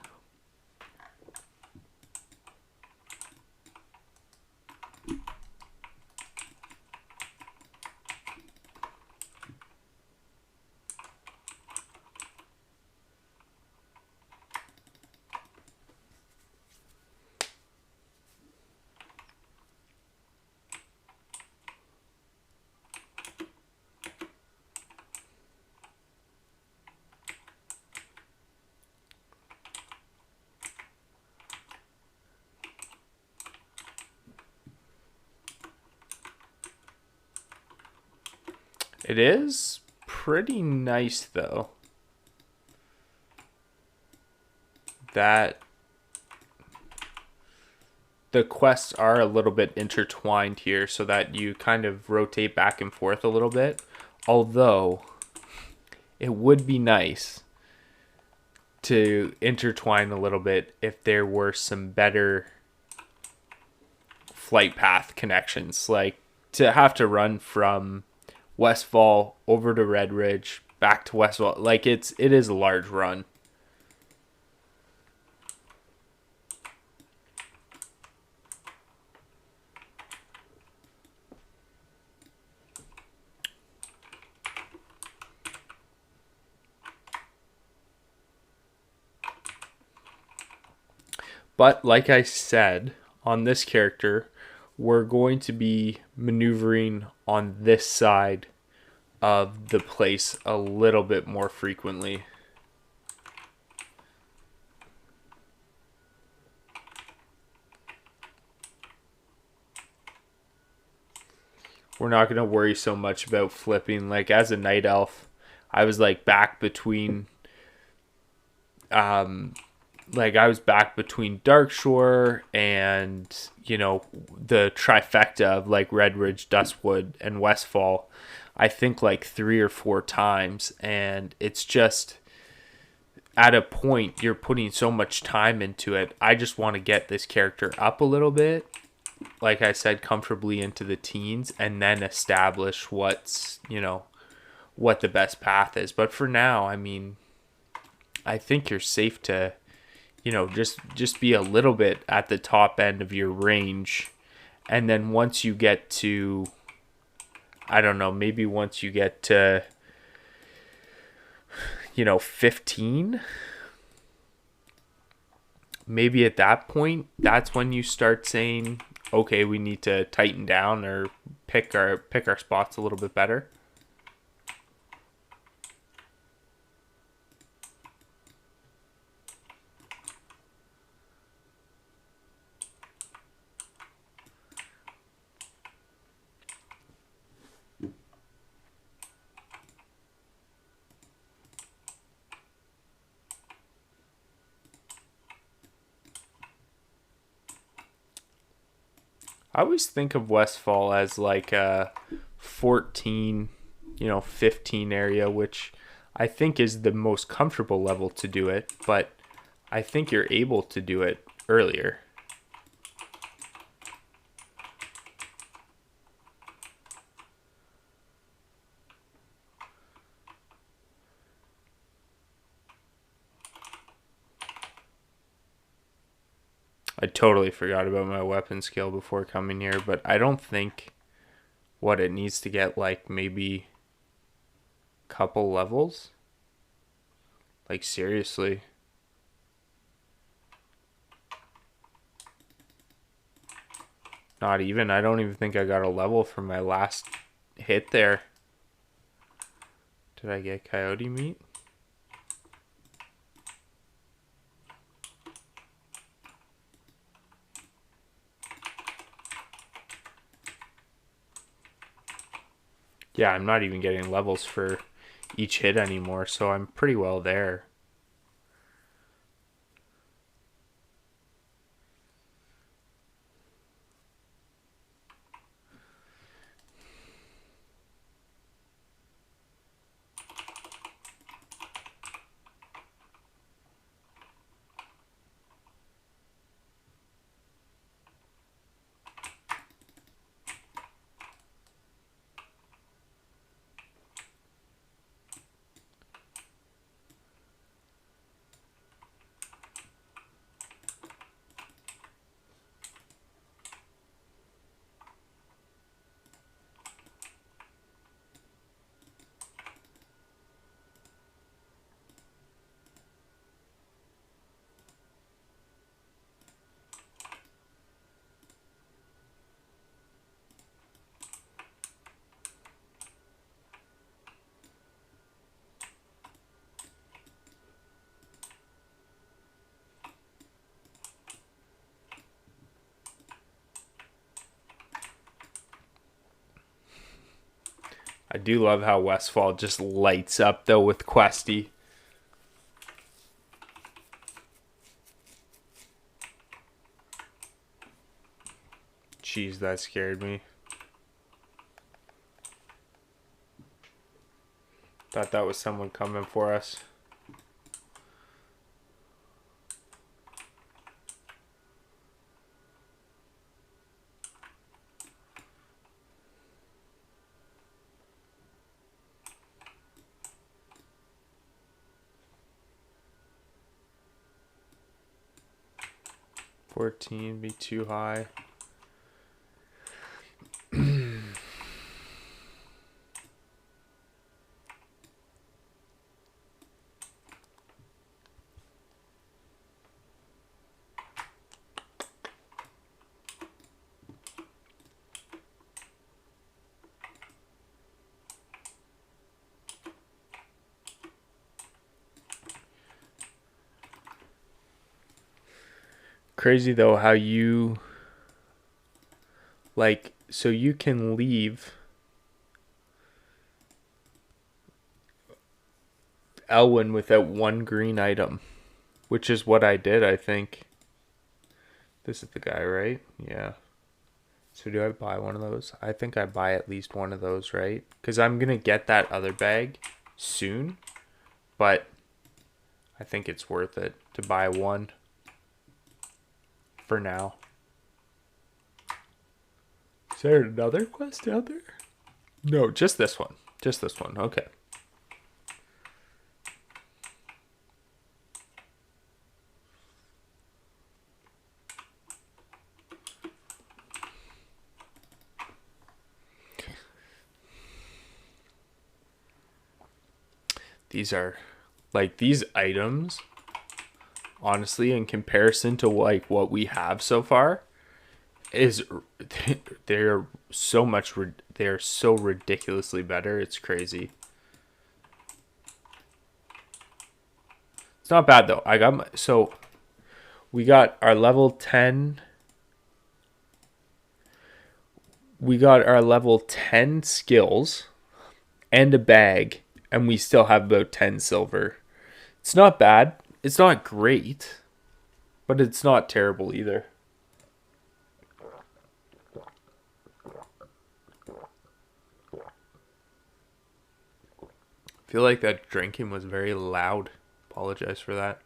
It is pretty nice, though, that the quests are a little bit intertwined here so that you kind of rotate back and forth a little bit. Although, it would be nice to intertwine a little bit if there were some better flight path connections. Like, to have to run from Westfall over to Red Ridge, back to Westfall. Like, it is a large run. But like I said, on this character, we're going to be maneuvering on this side of the place a little bit more frequently. We're not going to worry so much about flipping. Like, as a night elf, I was like back between I was back between Darkshore and, the trifecta of like Red Ridge, Duskwood, and Westfall, I think like 3 or 4 times. And it's just, at a point, you're putting so much time into it. I just want to get this character up a little bit, like I said, comfortably into the teens, and then establish what the best path is. But for now, I mean, I think you're safe to, just be a little bit at the top end of your range. And then once you get to, I don't know, maybe once you get to, 15, maybe at that point, that's when you start saying, okay, we need to tighten down or pick our spots a little bit better. I always think of Westfall as like a 14, 15 area, which I think is the most comfortable level to do it, but I think you're able to do it earlier. I totally forgot about my weapon skill before coming here, but I don't think what it needs to get like maybe a couple levels. Like seriously. Not even. I don't even think I got a level from my last hit there. Did I get coyote meat? Yeah, I'm not even getting levels for each hit anymore, so I'm pretty well there. I do love how Westfall just lights up though with Questy. Jeez, that scared me. Thought that was someone coming for us. $14 be too high. Crazy though how you like, so you can leave Elwyn without one green item, which is what I did, I think. This is the guy, right? Yeah. So do I buy one of those? I think I buy at least one of those, right? Because I'm going to get that other bag soon, but I think it's worth it to buy one for now. Is there another quest out there? No, just this one. Just this one. Okay. These are like these items, honestly, in comparison to like what we have so far, is they're they're so ridiculously better. It's crazy. It's not bad though. So we got our level 10. We got our level 10 skills and a bag, and we still have about 10 silver. It's not bad. It's not great, but it's not terrible either. I feel like that drinking was very loud. Apologize for that.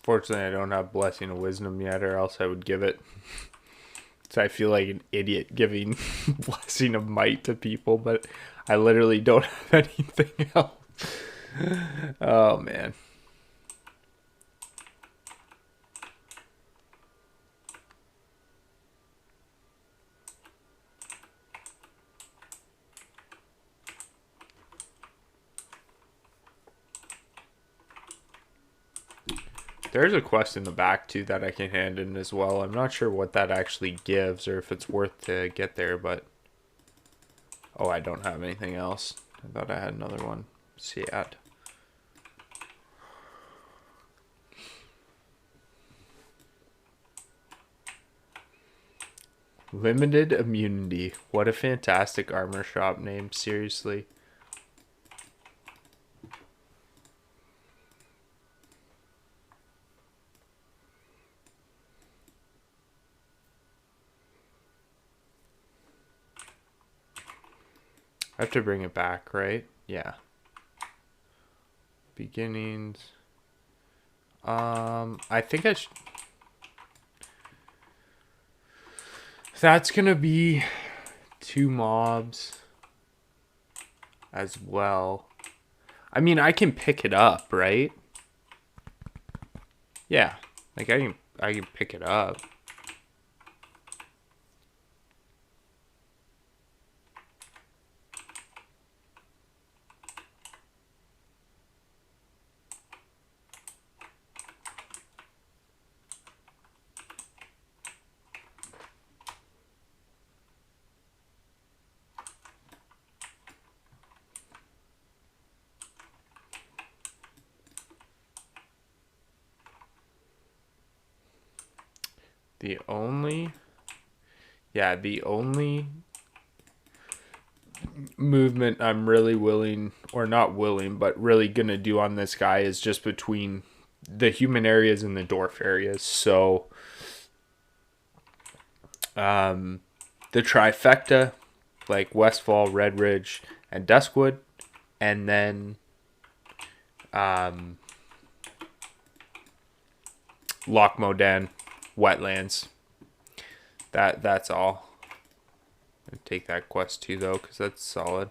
Fortunately, I don't have Blessing of Wisdom yet, or else I would give it. So I feel like an idiot giving Blessing of Might to people, but I literally don't have anything else. Oh, man. There's a quest in the back, too, that I can hand in as well. I'm not sure what that actually gives or if it's worth to get there, but... Oh, I don't have anything else. I thought I had another one. Sad. Limited Immunity. What a fantastic armor shop name. Seriously. I have to bring it back, right? Yeah. Beginnings. I think I should... That's gonna be 2 mobs as well. I mean, I can pick it up, right? Yeah. Like I can pick it up. The only movement I'm really willing, or not willing, but really gonna do on this guy is just between the human areas and the dwarf areas. So the trifecta, like Westfall, Red Ridge, and Duskwood, and then Loch Modan, Wetlands. That's all. I'll take that quest too, though, because that's solid.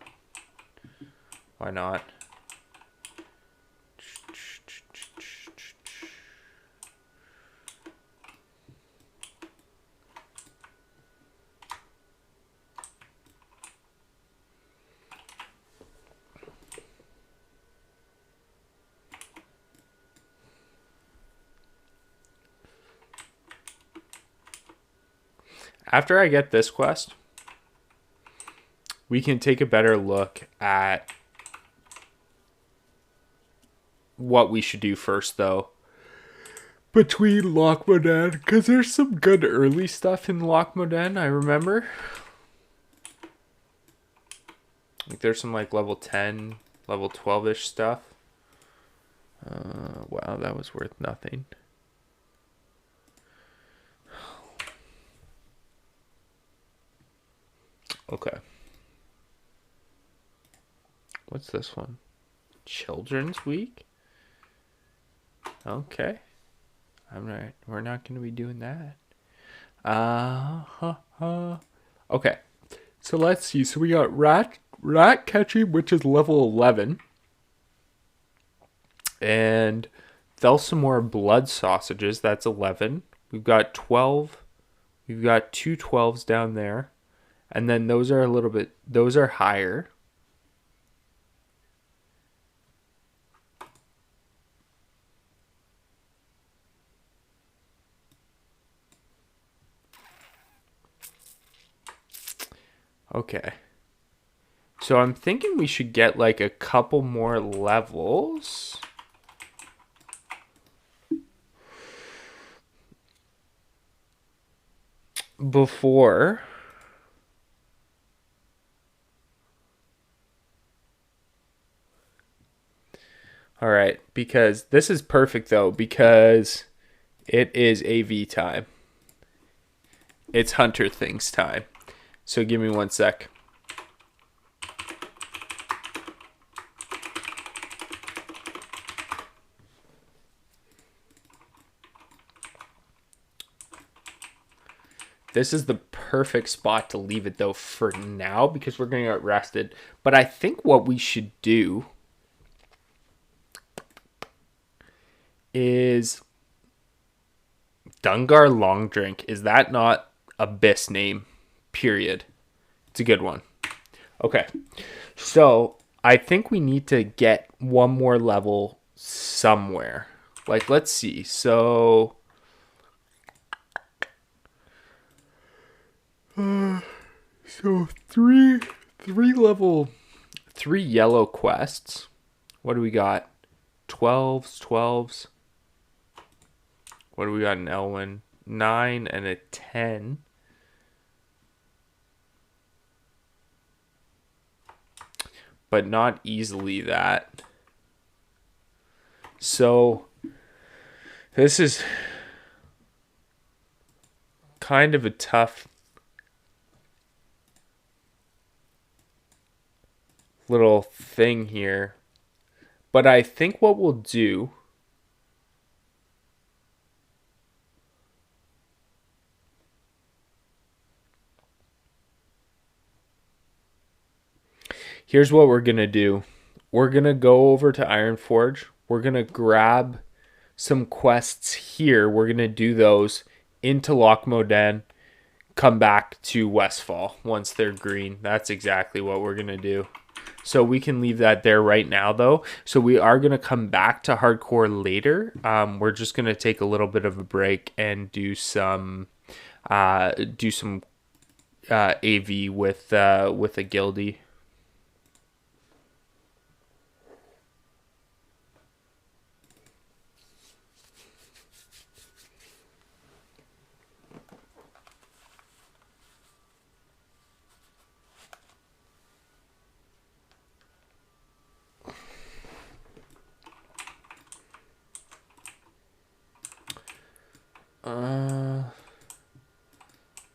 Why not? After I get this quest, we can take a better look at what we should do first, though. Between Loch Modan, because there's some good early stuff in Loch Modan, I remember. Like there's some like level 10, level 12-ish stuff. Wow, that was worth nothing. Okay. What's this one? Children's Week? Okay. We're not going to be doing that. Okay. So let's see. So we got rat catching, which is level 11. And Thelsamore blood sausages, that's 11. We've got 12. We've got two 12s down there. And then those are higher. Okay. So I'm thinking we should get like a couple more levels. Before. All right. Because this is perfect though, because it is AV time. It's Hunter Things time. So give me 1 sec. This is the perfect spot to leave it though for now because we're going to get rested. But I think what we should do is Dungar Long Drink. Is that not a Biss name? Period. It's a good one. Okay. So I think we need to get one more level somewhere. Like, let's see. So three yellow quests. What do we got? 12s. What do we got in Elwyn? 9 and a 10. But not easily that. So this is kind of a tough little thing here. But I think what we'll do here's what we're going to do. We're going to go over to Ironforge. We're going to grab some quests here. We're going to do those into Lochmodan, come back to Westfall once they're green. That's exactly what we're going to do. So we can leave that there right now, though. So we are going to come back to hardcore later. We're just going to take a little bit of a break and do some AV with a guildie.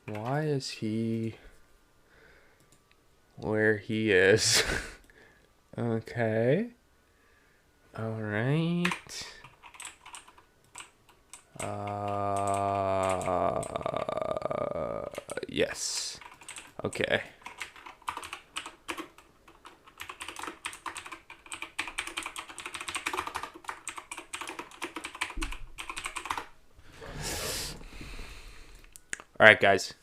Why is he where he is? Okay. All right. Yes. Okay. All right, guys.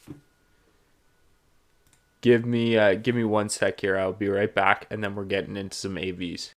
Give me 1 sec here. I'll be right back, and then we're getting into some AVs.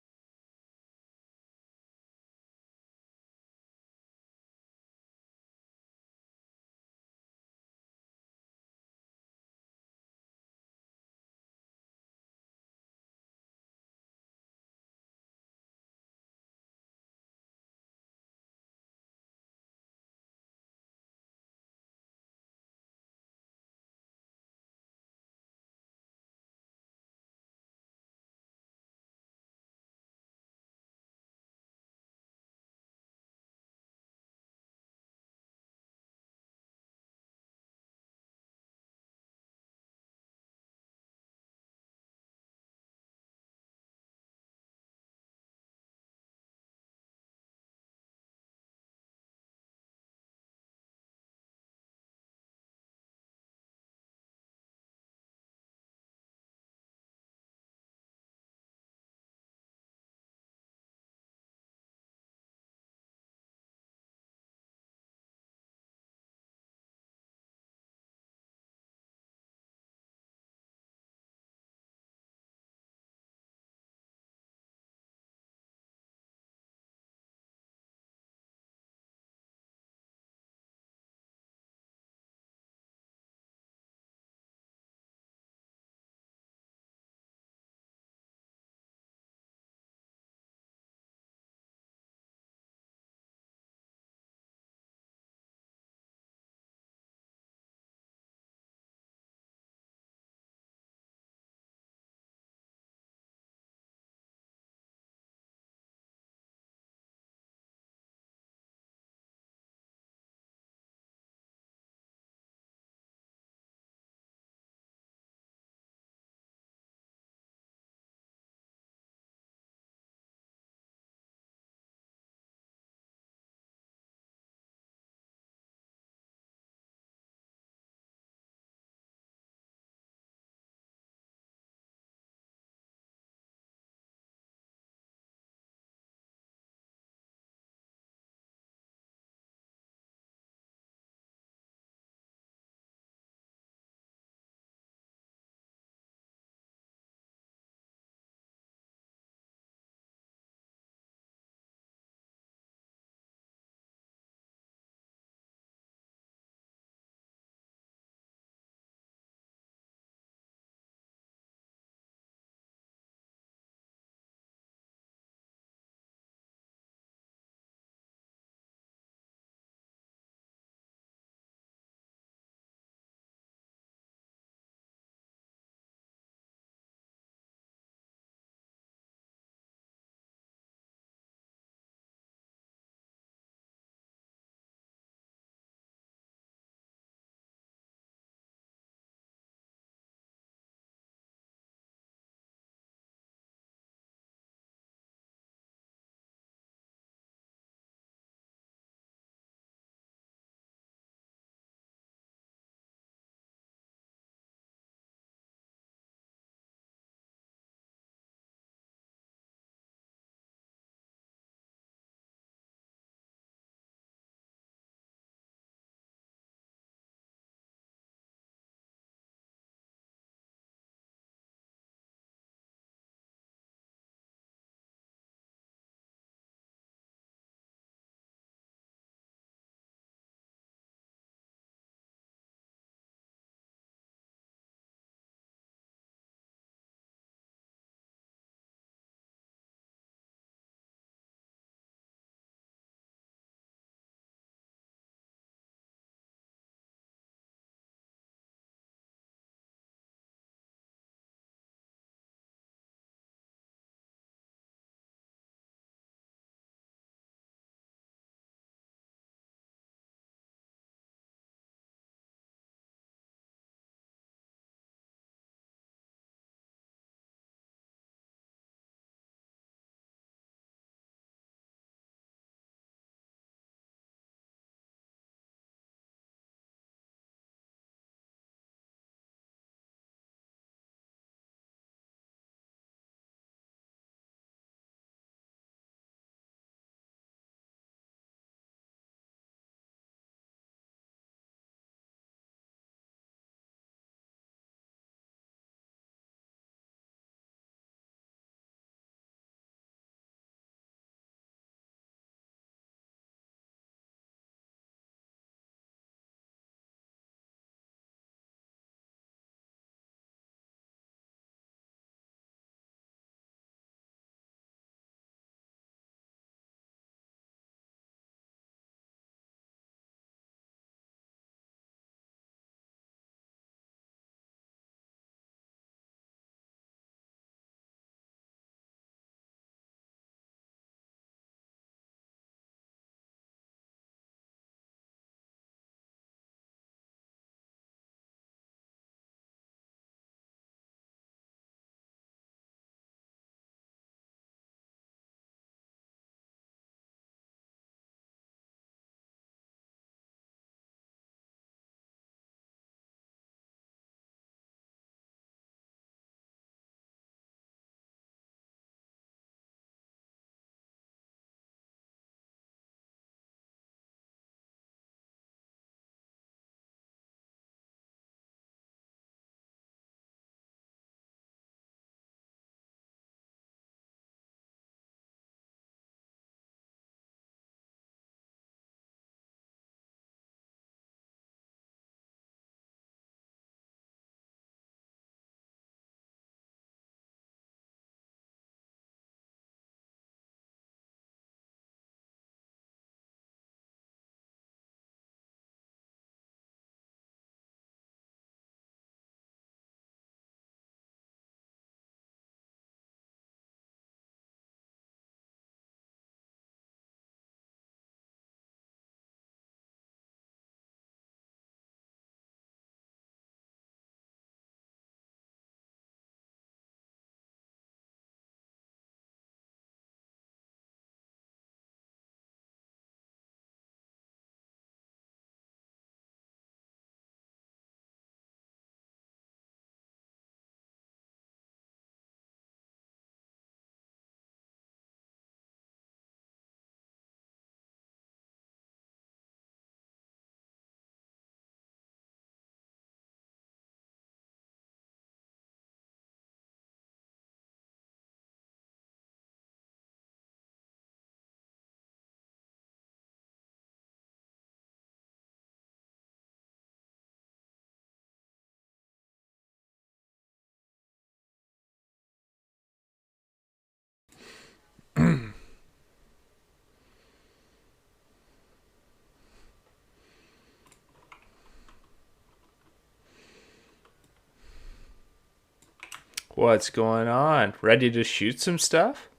What's going on? Ready to shoot some stuff?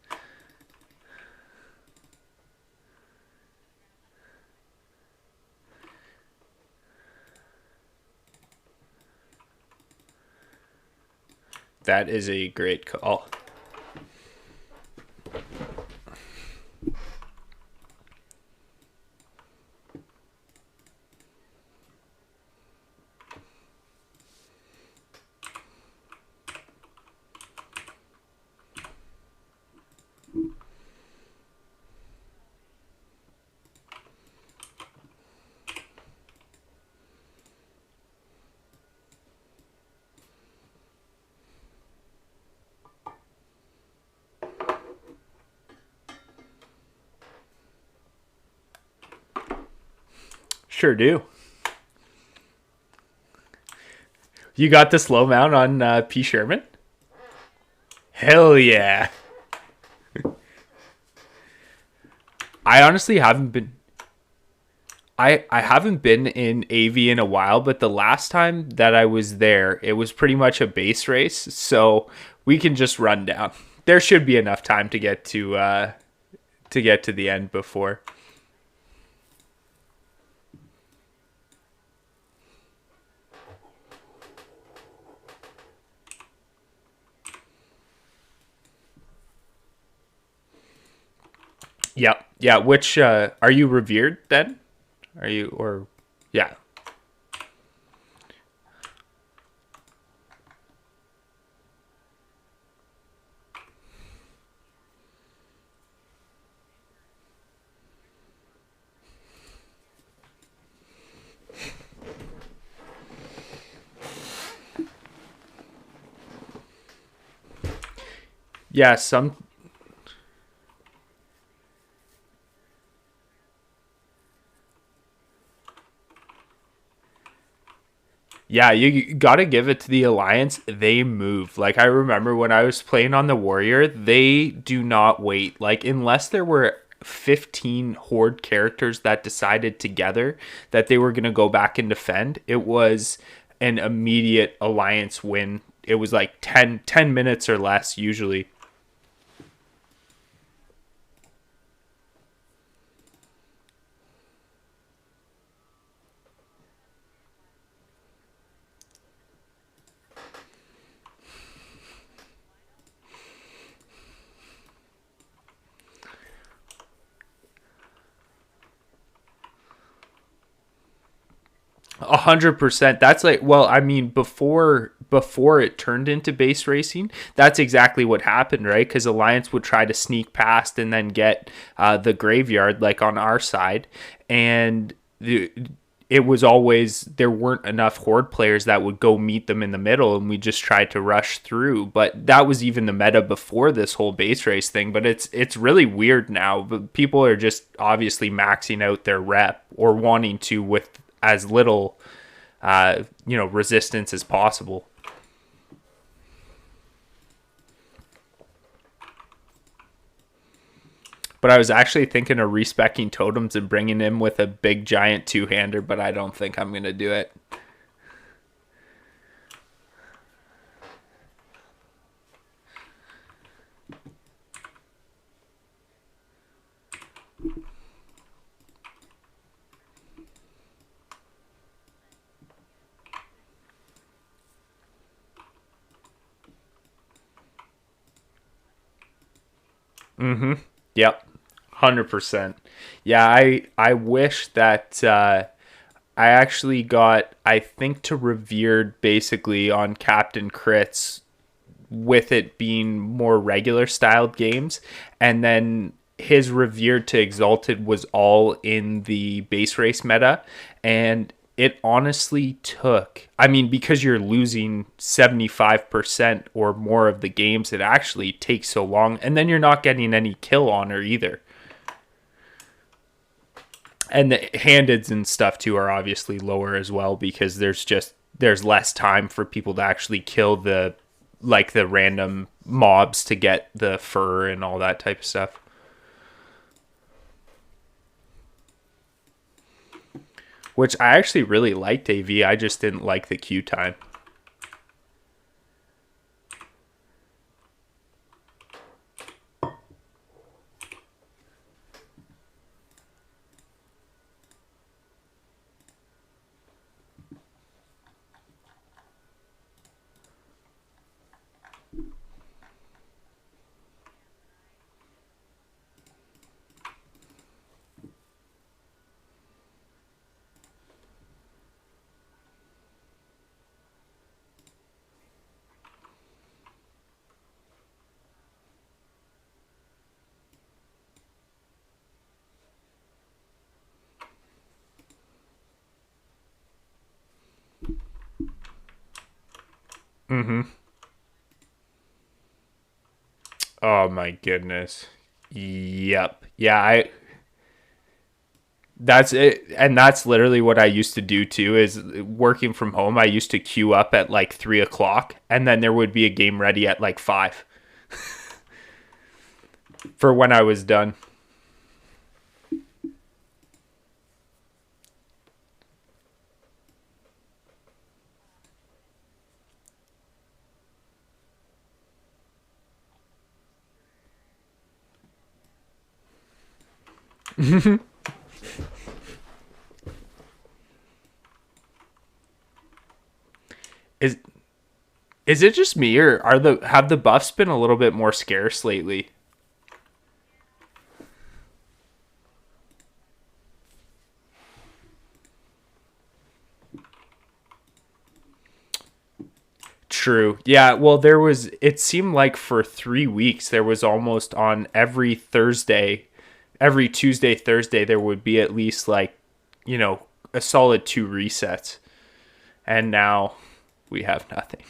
That is a great call. Sure do. You got the slow mount on P. Sherman? Hell yeah. I honestly haven't been. I haven't been in AV in a while, but the last time that I was there, it was pretty much a base race, so we can just run down. There should be enough time to get to the end before. Yeah, yeah. Which are you revered then? Are you or yeah? Yeah, some. Yeah, you gotta give it to the Alliance. They move. Like, I remember when I was playing on the Warrior, they do not wait. Like, unless there were 15 Horde characters that decided together that they were gonna go back and defend, it was an immediate Alliance win. It was like ten minutes or less usually. 100%. That's like, well, I mean, before it turned into base racing, that's exactly what happened, right? Because Alliance would try to sneak past and then get the graveyard, like on our side, and it was always there weren't enough Horde players that would go meet them in the middle, and we just tried to rush through. But that was even the meta before this whole base race thing. But it's really weird now. But people are just obviously maxing out their rep or wanting to with as little resistance as possible. But I was actually thinking of respecking totems and bringing him with a big giant two-hander, but I don't think I'm going to do it. Yep, 100%. Yeah, I wish that I actually got, I think, to revered basically on Captain Crits with it being more regular styled games, and then his revered to exalted was all in the base race meta, and it honestly took, I mean, because you're losing 75% or more of the games, it actually takes so long, and then you're not getting any kill honor either. And the handeds and stuff too are obviously lower as well, because there's less time for people to actually kill the random mobs to get the fur and all that type of stuff. Which I actually really liked AV. I just didn't like the queue time. Oh my goodness. Yep. Yeah, I that's it, and that's literally what I used to do too. Is working from home, I used to queue up at like 3 o'clock, and then there would be a game ready at like 5 for when I was done. Is is it just me, or are the have the buffs been a little bit more scarce lately? True. Yeah, well there was it seemed like for 3 weeks there was almost on every Thursday, every Tuesday, Thursday there would be at least like, you know, a solid 2 resets. And now we have nothing.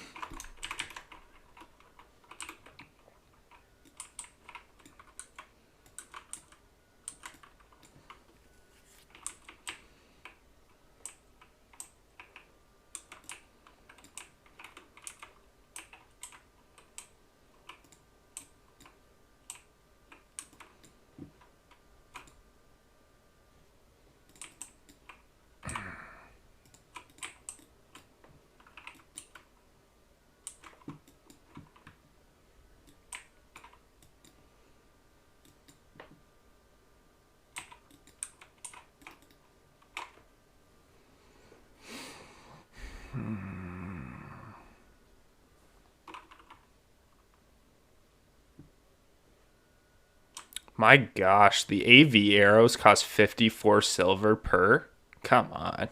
My gosh, the AV arrows cost 54 silver per. Come on.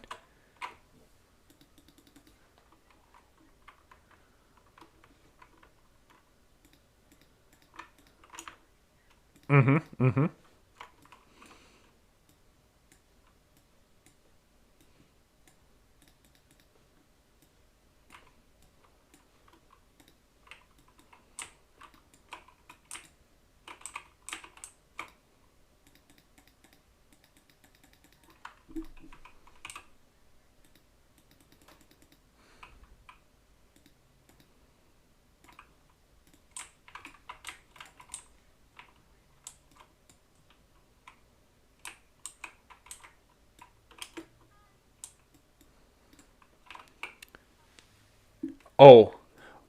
Oh,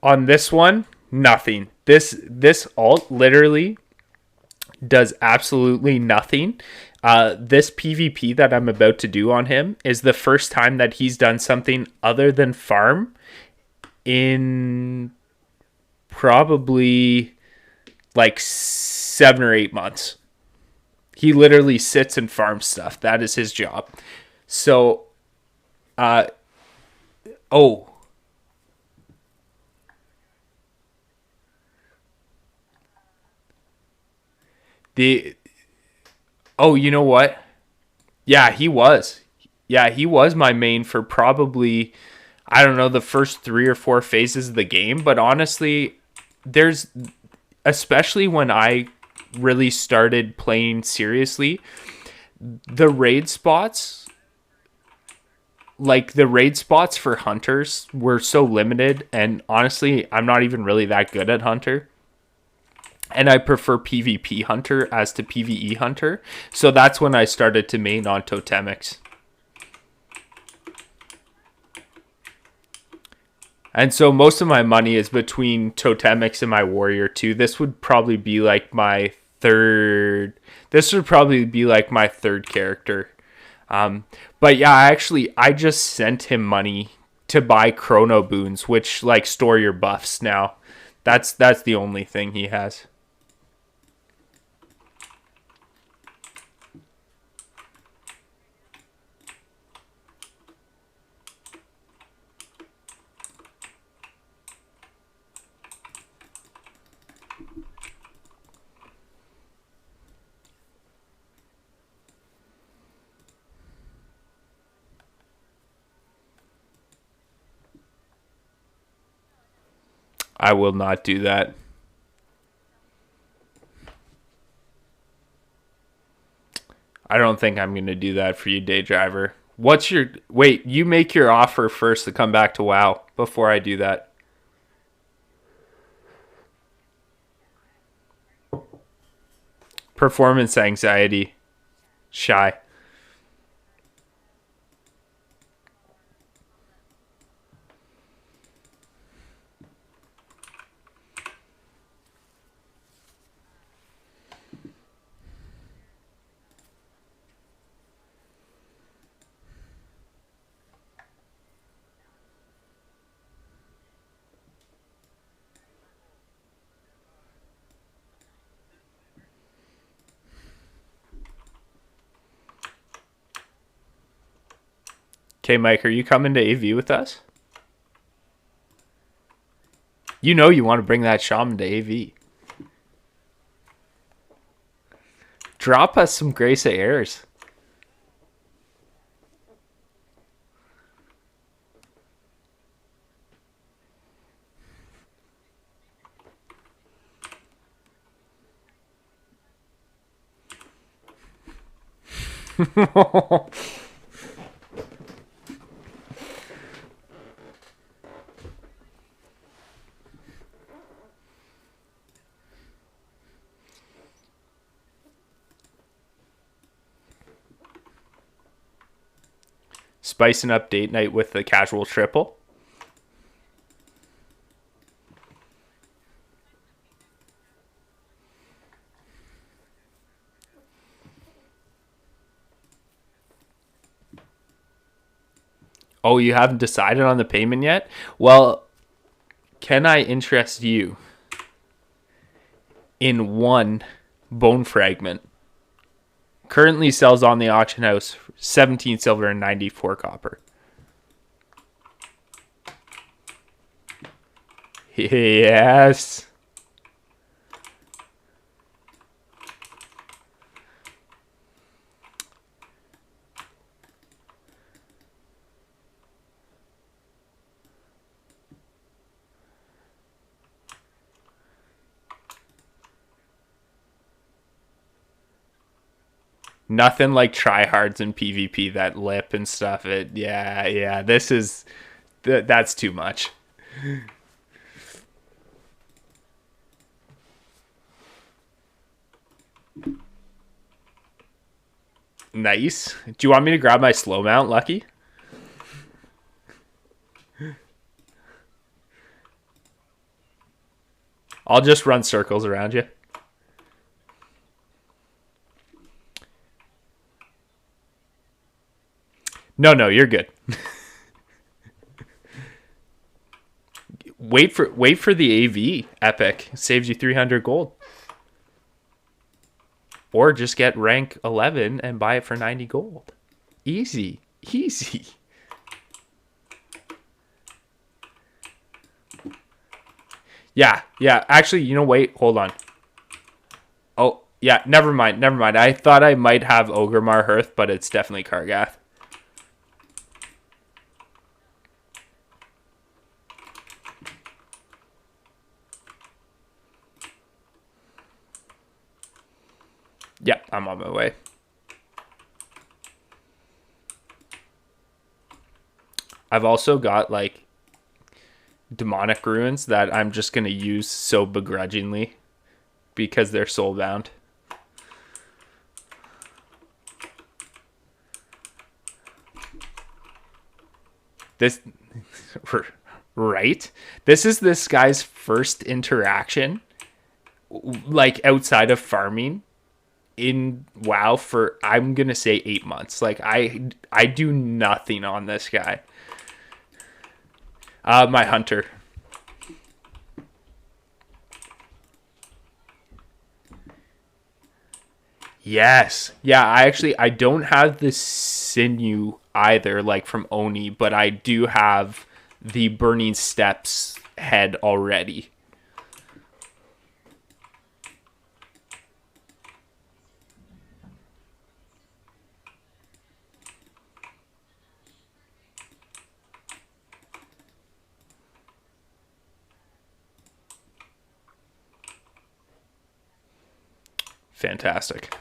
on this one, nothing. This alt literally does absolutely nothing. This PvP that I'm about to do on him is the first time that he's done something other than farm in probably like 7 or 8 months. He literally sits and farms stuff. That is his job. So, uh, oh, the oh, you know what? Yeah, he was. Yeah, he was my main for probably, I don't know, the first 3 or 4 phases of the game. But honestly, there's, especially when I really started playing seriously, the raid spots, like the raid spots for hunters were so limited. And honestly, I'm not even really that good at hunter. And I prefer PvP hunter as to PvE hunter. So that's when I started to main on totemics. And so most of my money is between totemics and my warrior too. This would probably be like my third. This would probably be like my third character. Um, but yeah, I just sent him money to buy chrono boons, which like store your buffs now. That's the only thing he has. I will not do that. I don't think I'm going to do that for you, day driver. What's your... Wait, you make your offer first to come back to WoW before I do that. Performance anxiety. Shy. Okay, Mike, are you coming to AV with us? You know you want to bring that shaman to AV. Drop us some Grace of Airs. Spicing up date night with the casual triple. Oh, you haven't decided on the payment yet? Well, can I interest you in one bone fragment? Currently sells on the auction house 17 silver and 94 copper. Yes. Nothing like tryhards in PvP, that lip and stuff. Yeah. That's too much. Nice. Do you want me to grab my slow mount, Lucky? I'll just run circles around you. No, you're good. wait for the AV epic. Saves you 300 gold. Or just get rank 11 and buy it for 90 gold. Easy. Yeah. Actually, wait, hold on. Oh, yeah, never mind. I thought I might have Ogremar Hearth, but it's definitely Kargath. Yeah, I'm on my way. I've also got like demonic ruins that I'm just going to use so begrudgingly because they're soulbound. This right? This is this guy's first interaction like outside of farming in WoW for, I'm going to say, 8 months. Like I do nothing on this guy. My hunter. Yes. Yeah, I don't have the sinew either, like from Oni, but I do have the Burning Steps head already. Fantastic.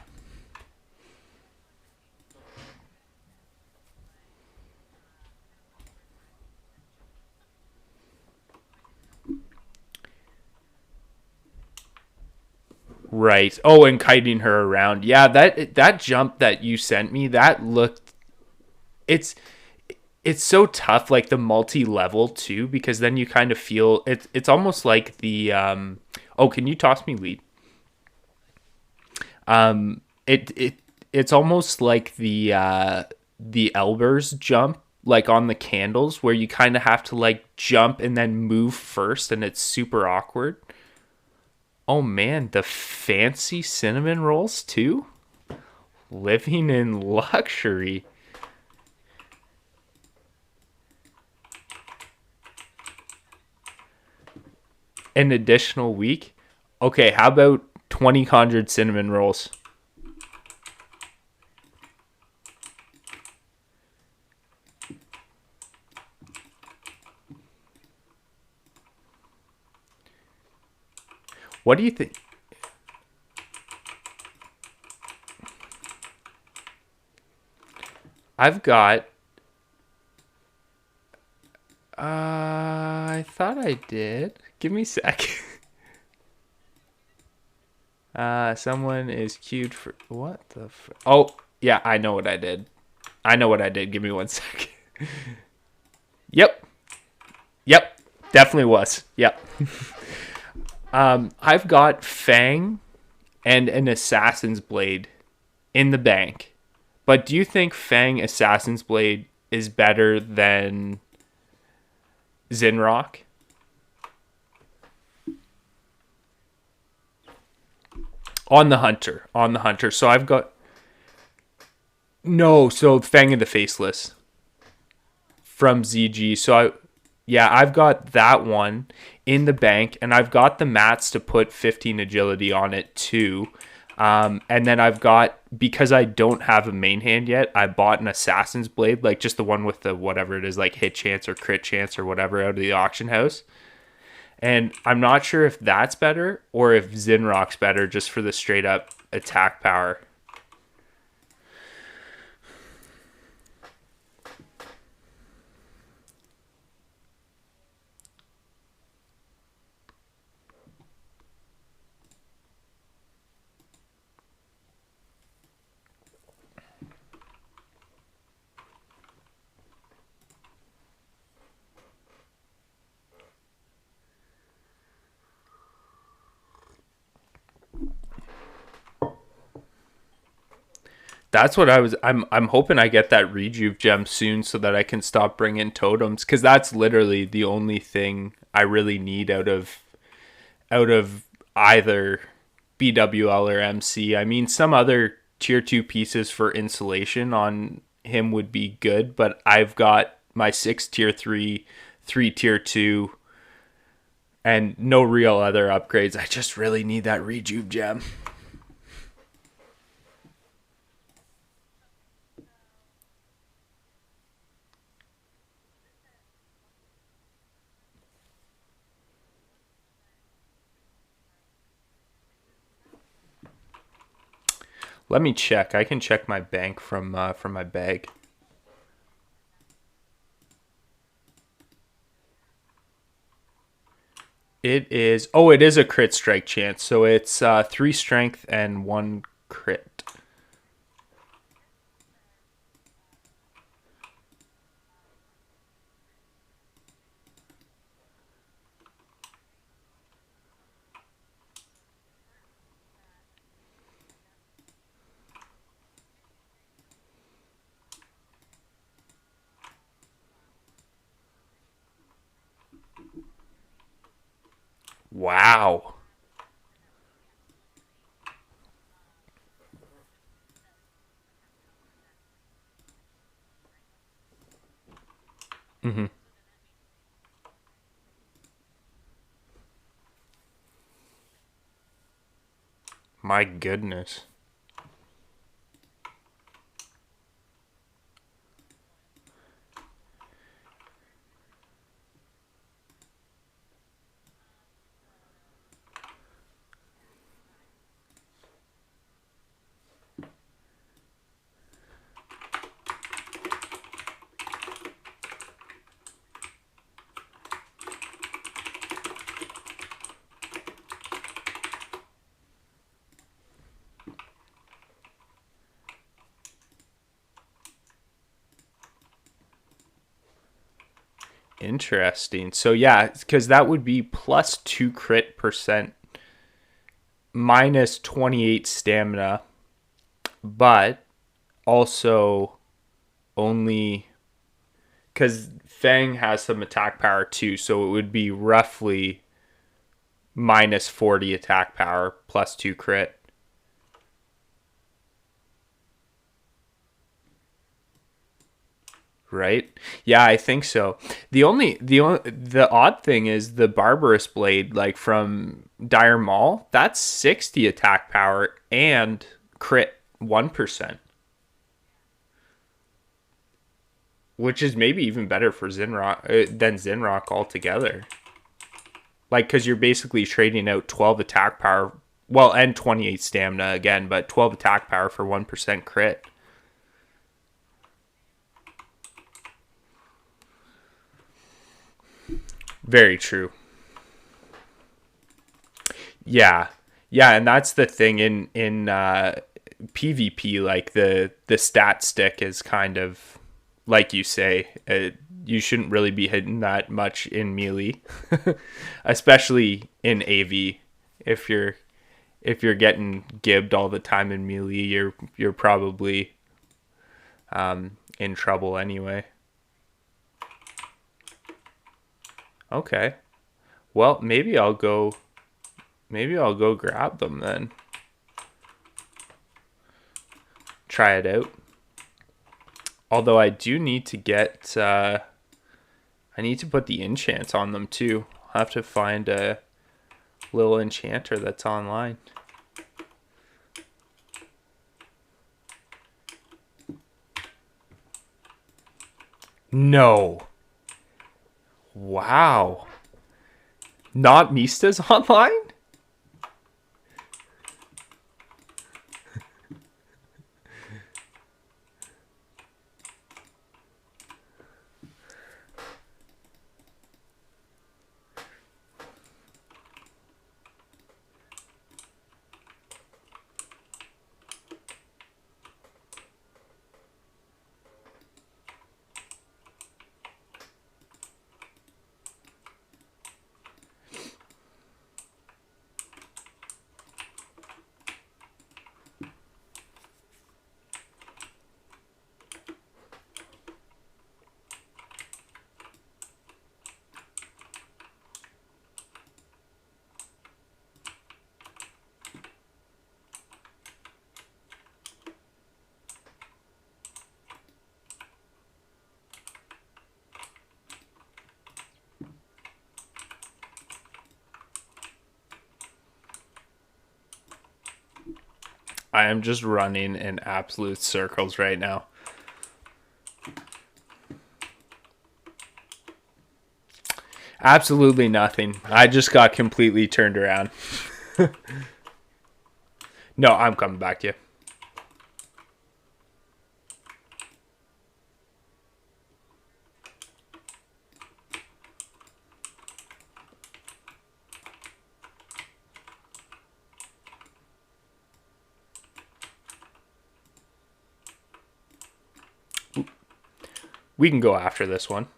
Right. Oh, and kiting her around. Yeah, that jump that you sent me, that looked it's it's so tough, like the multi-level too, because then you kind of feel it's almost like the oh, can you toss me lead? It it's almost like the Elbers jump, like on the candles, where you kind of have to like jump and then move first, and it's super awkward. Oh man, the fancy cinnamon rolls too? Living in luxury. An additional week? Okay, how about 20 conjured cinnamon rolls? What do you think? I've got. I thought I did. Give me a sec. Someone is queued for what the? Oh, yeah, I know what I did. I know what I did. Give me 1 sec. Yep, yep, definitely was. Yep. I've got Fang and an Assassin's Blade in the bank. But do you think Fang Assassin's Blade is better than Zinrock? On the Hunter. On the Hunter. So I've got. No, so Fang of the Faceless from ZG. Yeah, I've got that one in the bank, and I've got the mats to put 15 agility on it too. And then I've got, because I don't have a main hand yet, I bought an Assassin's Blade, like just the one with the whatever it is, like hit chance or crit chance or whatever out of the auction house. And I'm not sure if that's better or if Zinrock's better just for the straight up attack power. That's what I'm hoping I get that Rejuv gem soon so that I can stop bringing totems, cuz that's literally the only thing I really need out of either BWL or MC. I mean, some other tier 2 pieces for insulation on him would be good, but I've got my 6 tier 3, 3 tier 2, and no real other upgrades. I just really need that Rejuve gem. Let me check. I can check my bank from my bag. It is. Oh, it is a crit strike chance. So it's 3 strength and 1 crit. Wow. Mm-hmm. My goodness. Interesting. So yeah, because that would be plus 2 crit percent, minus 28 stamina, but also only because Fang has some attack power too, so it would be roughly minus 40 attack power plus 2 crit. Right? Yeah, I think so. The odd thing is the Barbarous Blade, like from Dire Maul, that's 60 attack power and crit 1%, which is maybe even better for Zinrock than Zinrock altogether. Like, because you're basically trading out 12 attack power, well, and 28 stamina again, but 12 attack power for 1% crit. Very true. Yeah, yeah, and that's the thing in PvP. Like the stat stick is kind of like you say. You shouldn't really be hitting that much in melee, especially in AV. If you're if you're getting gibbed all the time in melee, you're probably in trouble anyway. Okay. Well, maybe I'll go grab them then. Try it out. Although I do need to get I need to put the enchants on them too. I'll have to find a little enchanter that's online. No. Wow. Not Mista's online? I am just running in absolute circles right now. Absolutely nothing. I just got completely turned around. No, I'm coming back to you. We can go after this one.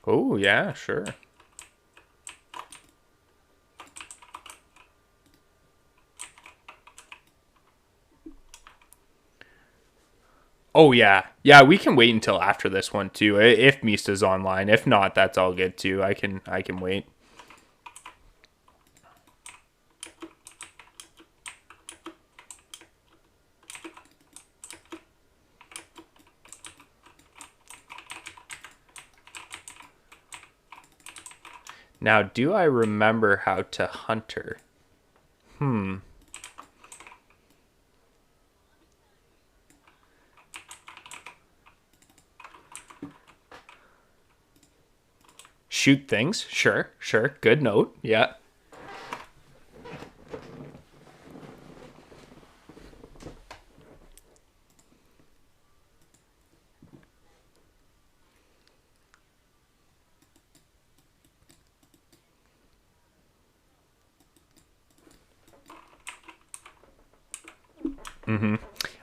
Oh, yeah, sure. Oh, yeah. Yeah, we can wait until after this one too. If Mista's online. If not, that's all good too. I can wait. Now, do I remember how to hunt her? Shoot things? Sure, sure. Good note. Yeah.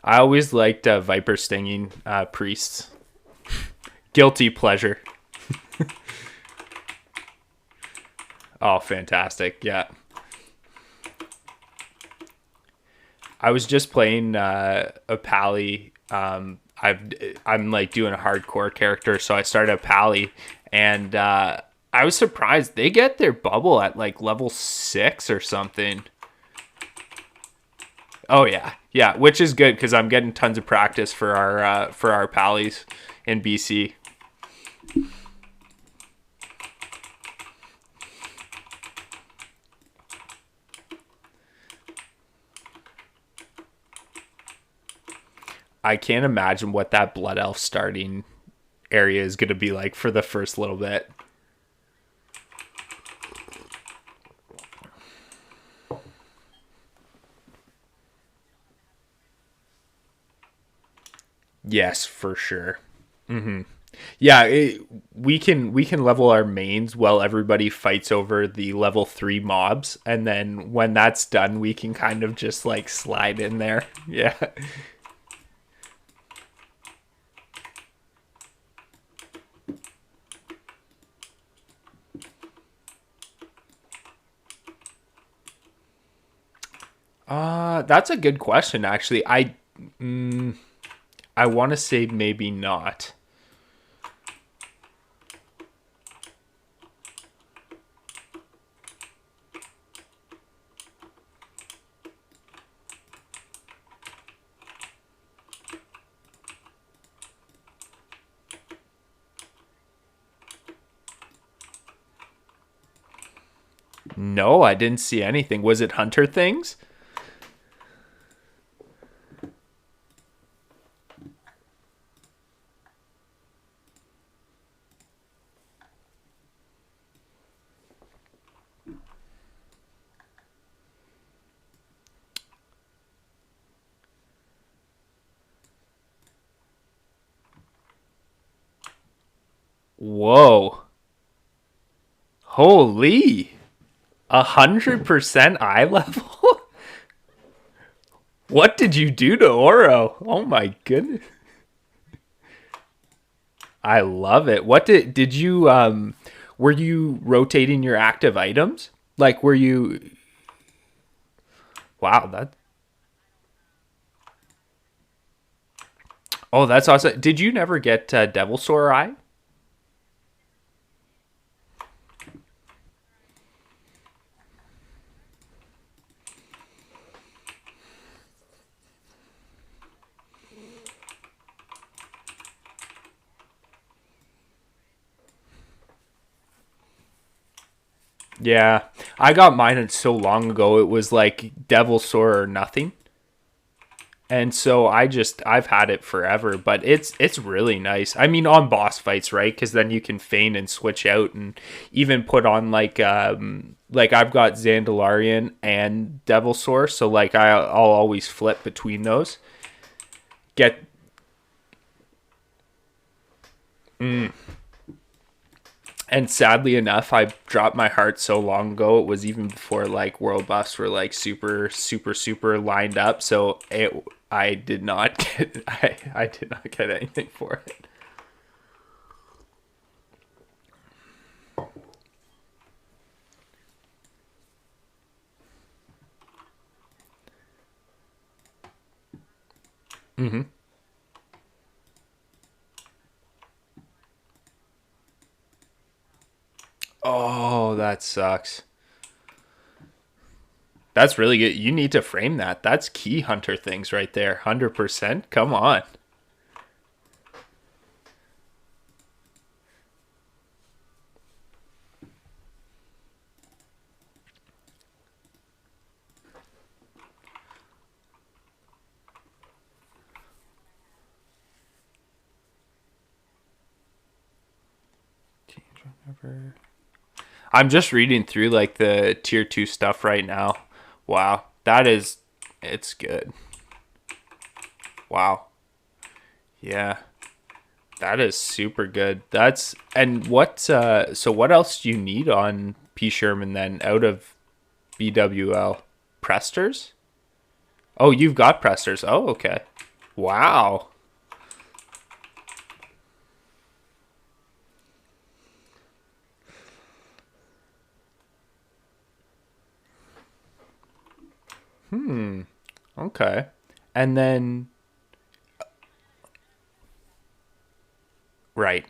I always liked viper stinging priests. Guilty pleasure. Oh, fantastic. Yeah. I was just playing a pally. I'm like doing a hardcore character, so I started a pally, and I was surprised they get their bubble at like level 6 or something. Oh yeah, yeah, which is good because I'm getting tons of practice for our pallies in BC. I can't imagine what that blood elf starting area is going to be like for the first little bit. Yes, for sure. Yeah, we can level our mains while everybody fights over the level 3 mobs, and then when that's done, we can kind of just like slide in there. Yeah. That's a good question actually. I want to say maybe not. No, I didn't see anything. Was it hunter things? Whoa. Holy. 100% eye level? What did you do to Oro? Oh my goodness. I love it. What did you were you rotating your active items? Like were you Wow, that Oh, that's awesome. Did you never get Devil Sore Eye? Yeah. I got mine so long ago. It was like Devil Sore or nothing. And so I've had it forever, but it's really nice. I mean, on boss fights, right? Because then you can feign and switch out, and even put on like I've got Zandalarian and Devil Source, so like I'll always flip between those. Get And sadly enough, I dropped my heart so long ago. It was even before like world buffs were like super lined up. So I did not get I did not get anything for it. Oh, that sucks. That's really good. You need to frame that. That's key hunter things right there. 100%. Come on. I'm just reading through like the tier 2 stuff right now. Wow. It's good. Wow. Yeah. That is super good. And so what else do you need on P Sherman then out of BWL? Presters? Oh, you've got Presters. Oh, okay. Wow. Okay. And then, right.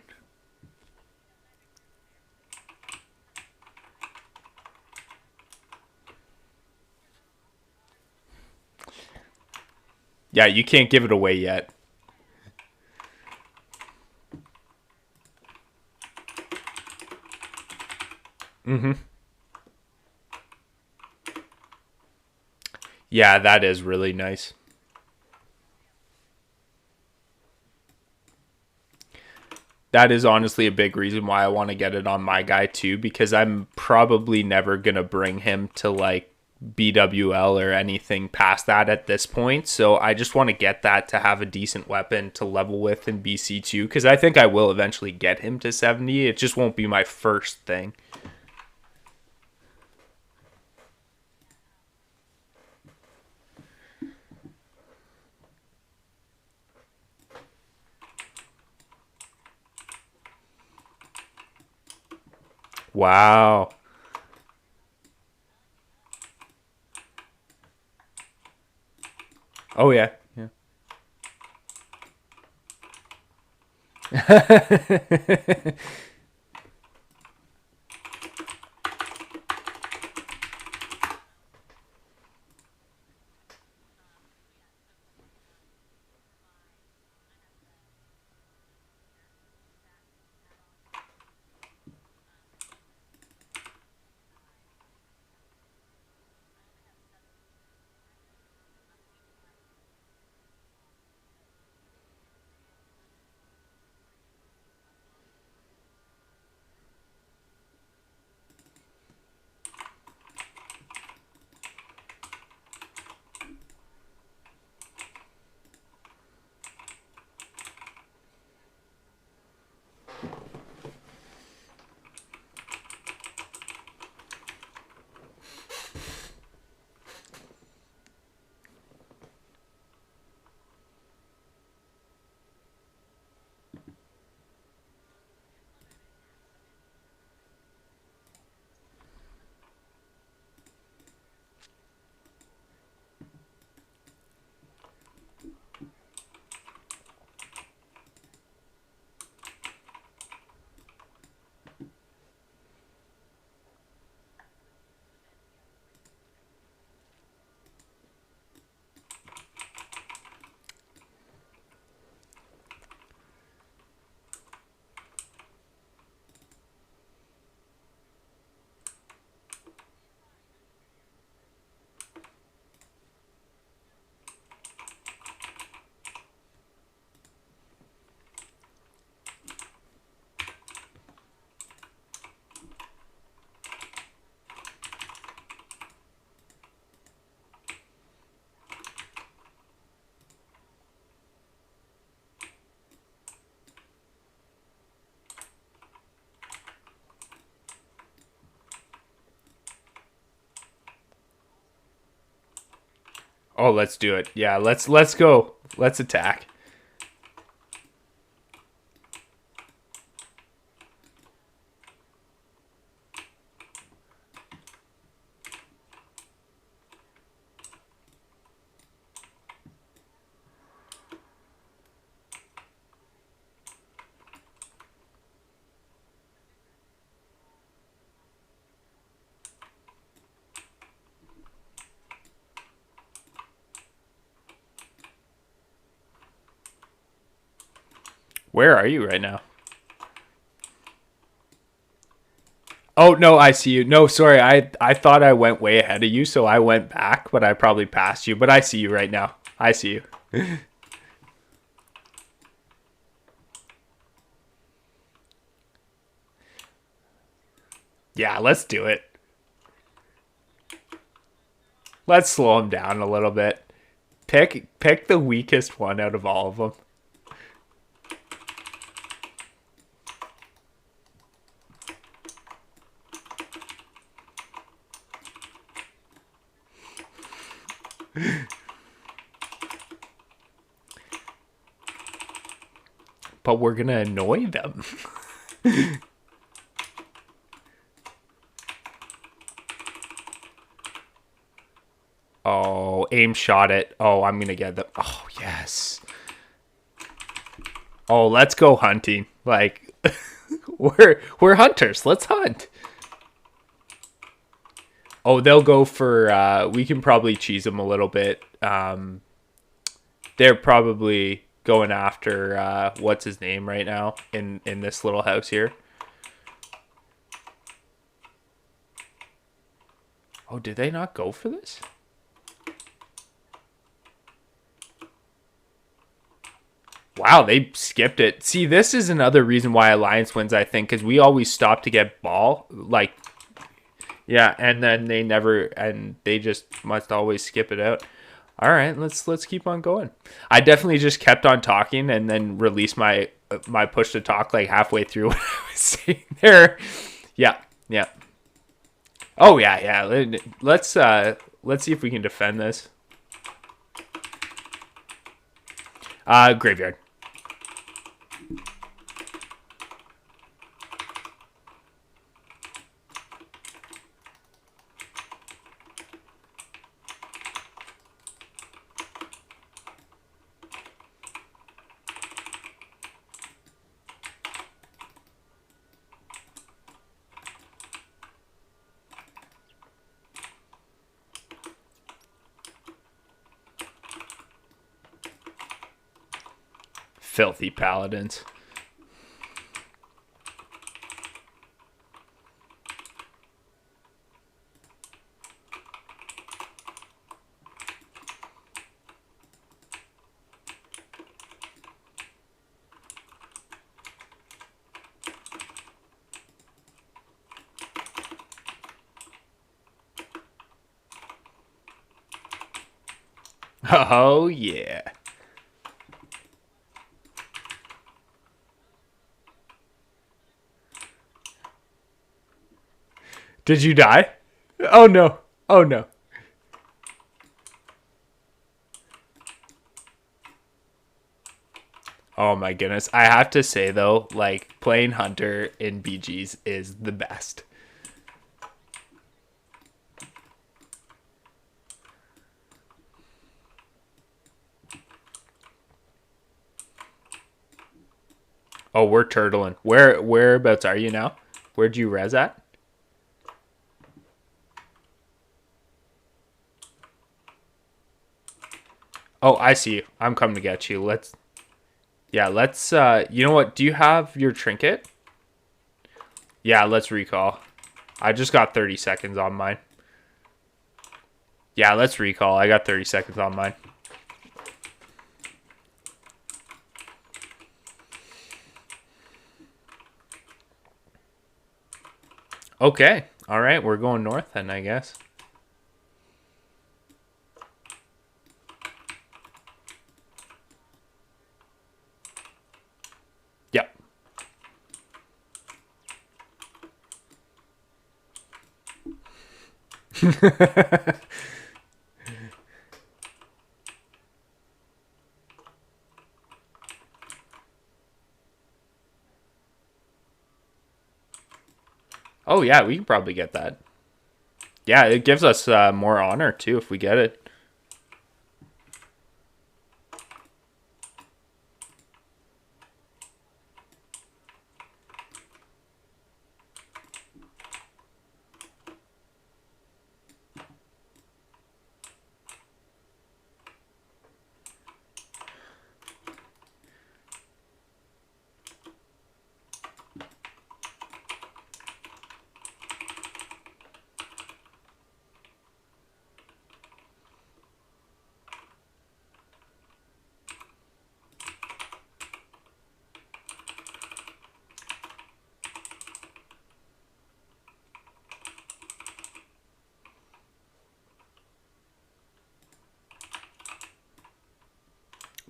Yeah, you can't give it away yet. Yeah, that is really nice. That is honestly a big reason why I want to get it on my guy too, because I'm probably never going to bring him to like BWL or anything past that at this point. So I just want to get that to have a decent weapon to level with in BC2, because I think I will eventually get him to 70. It just won't be my first thing. Wow. Oh, yeah. Yeah. Oh, let's do it. Yeah, let's go. Let's attack. Where are you right now? Oh no, I see you. No, sorry. I thought I went way ahead of you, so I went back, but I probably passed you. But I see you right now. I see you. Yeah, let's do it. Let's slow him down a little bit. Pick the weakest one out of all of them. but we're gonna annoy them. Oh, aim shot it. Oh, I'm gonna get them. Oh, yes. Oh, let's go hunting. Like, we're hunters. Let's hunt. Oh, they'll go for. We can probably cheese them a little bit. They're probably going after what's his name right now in this little house here. Oh, did they not go for this? Wow, they skipped it. See, this is another reason why Alliance wins, I think, because we always stop to get ball. Like, yeah, and then they never, and they just must always skip it out. All right, let's keep on going. I definitely just kept on talking and then released my push to talk like halfway through what I was saying there. Yeah, yeah. Oh yeah, yeah. Let's see if we can defend this. Graveyard. Filthy paladins. Oh yeah. Did you die? Oh no. Oh no. Oh my goodness. I have to say though, like playing Hunter in BGs is the best. Oh, we're turtling. Whereabouts are you now? Where'd you res at? Oh, I see you. I'm coming to get you. Let's you know what? Do you have your trinket? Yeah, let's recall. I just got 30 seconds on mine. Yeah, let's recall. I got 30 seconds on mine. Okay. All right, we're going north then, I guess. Yep. Oh yeah, we can probably get that. Yeah, it gives us more honor too if we get it.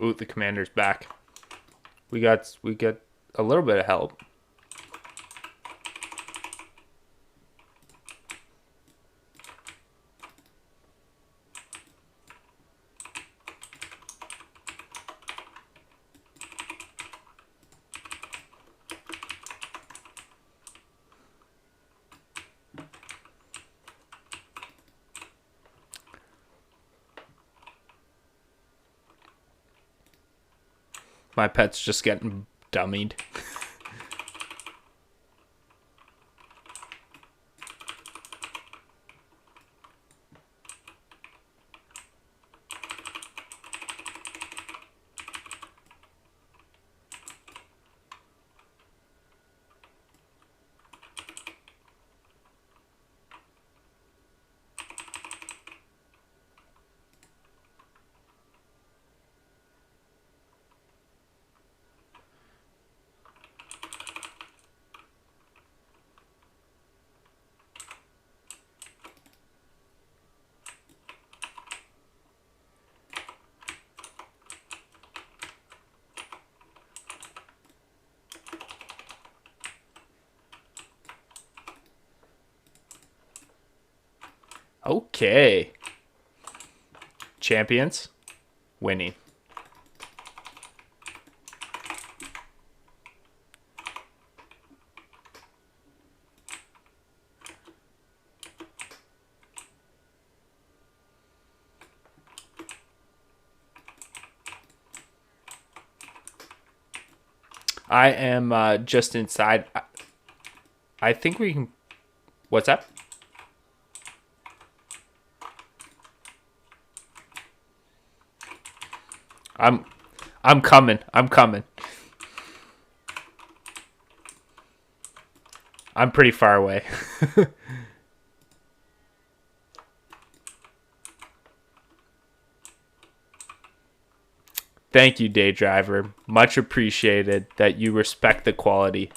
Ooh, the commander's back. We got a little bit of help. My pet's just getting dummied. Okay. Champions winning. I am just inside. I think we can. What's up? I'm I'm coming. I'm coming. I'm pretty far away. Thank you, Day Driver. Much appreciated that you respect the quality.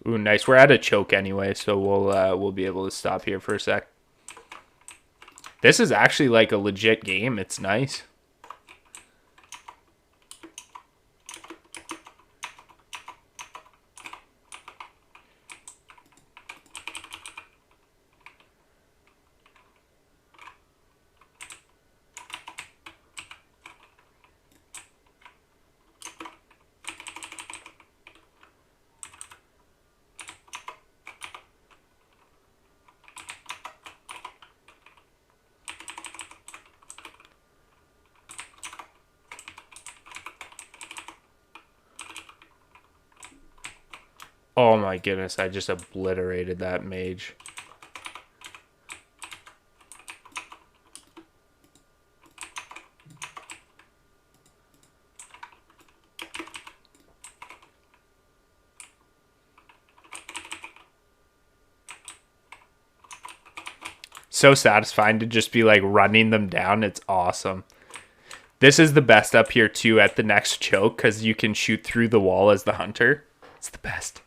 Ooh, nice. We're at a choke anyway, so we'll be able to stop here for a sec. This is actually like a legit game. It's nice. Oh my goodness, I just obliterated that mage. So satisfying to just be like running them down. It's awesome. This is the best up here too at the next choke because you can shoot through the wall as the hunter. It's the best.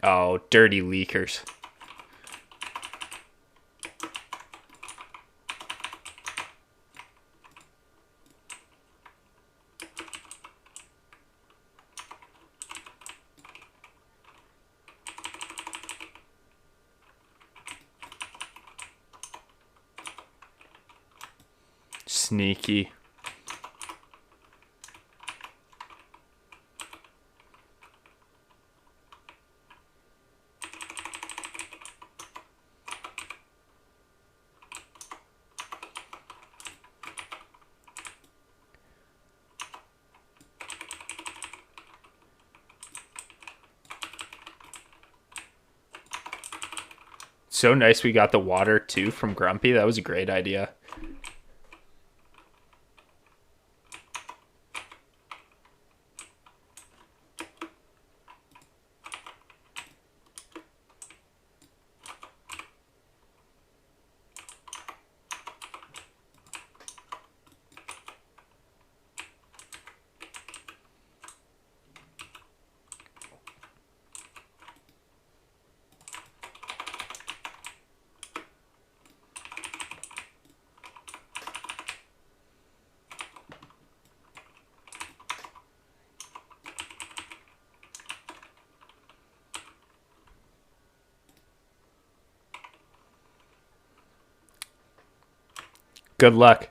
Oh, dirty leakers. Sneaky. So nice we got the water too from Grumpy. That was a great idea. Good luck.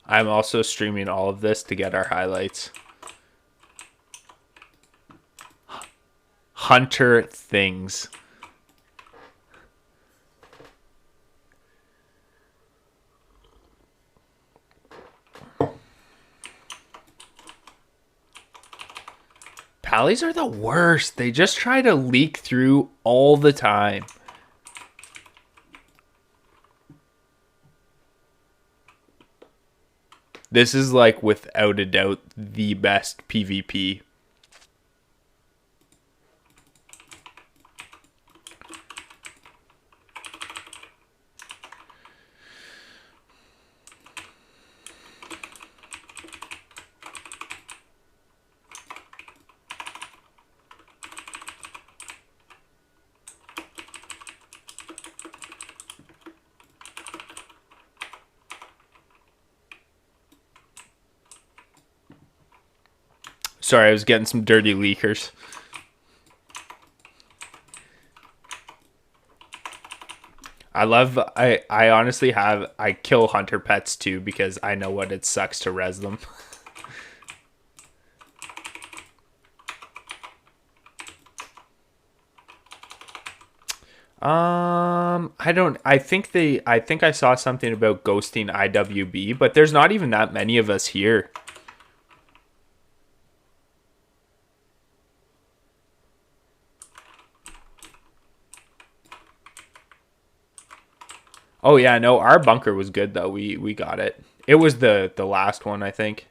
I'm also streaming all of this to get our highlights. Hunter things. Pallies are the worst. They just try to leak through all the time. This is like without a doubt the best PvP. Sorry, I was getting some dirty leakers. I honestly I kill hunter pets too because I know what it sucks to res them. I think I saw something about ghosting IWB, but there's not even that many of us here. Oh yeah, no, our bunker was good though. We got it. It was the last one, I think.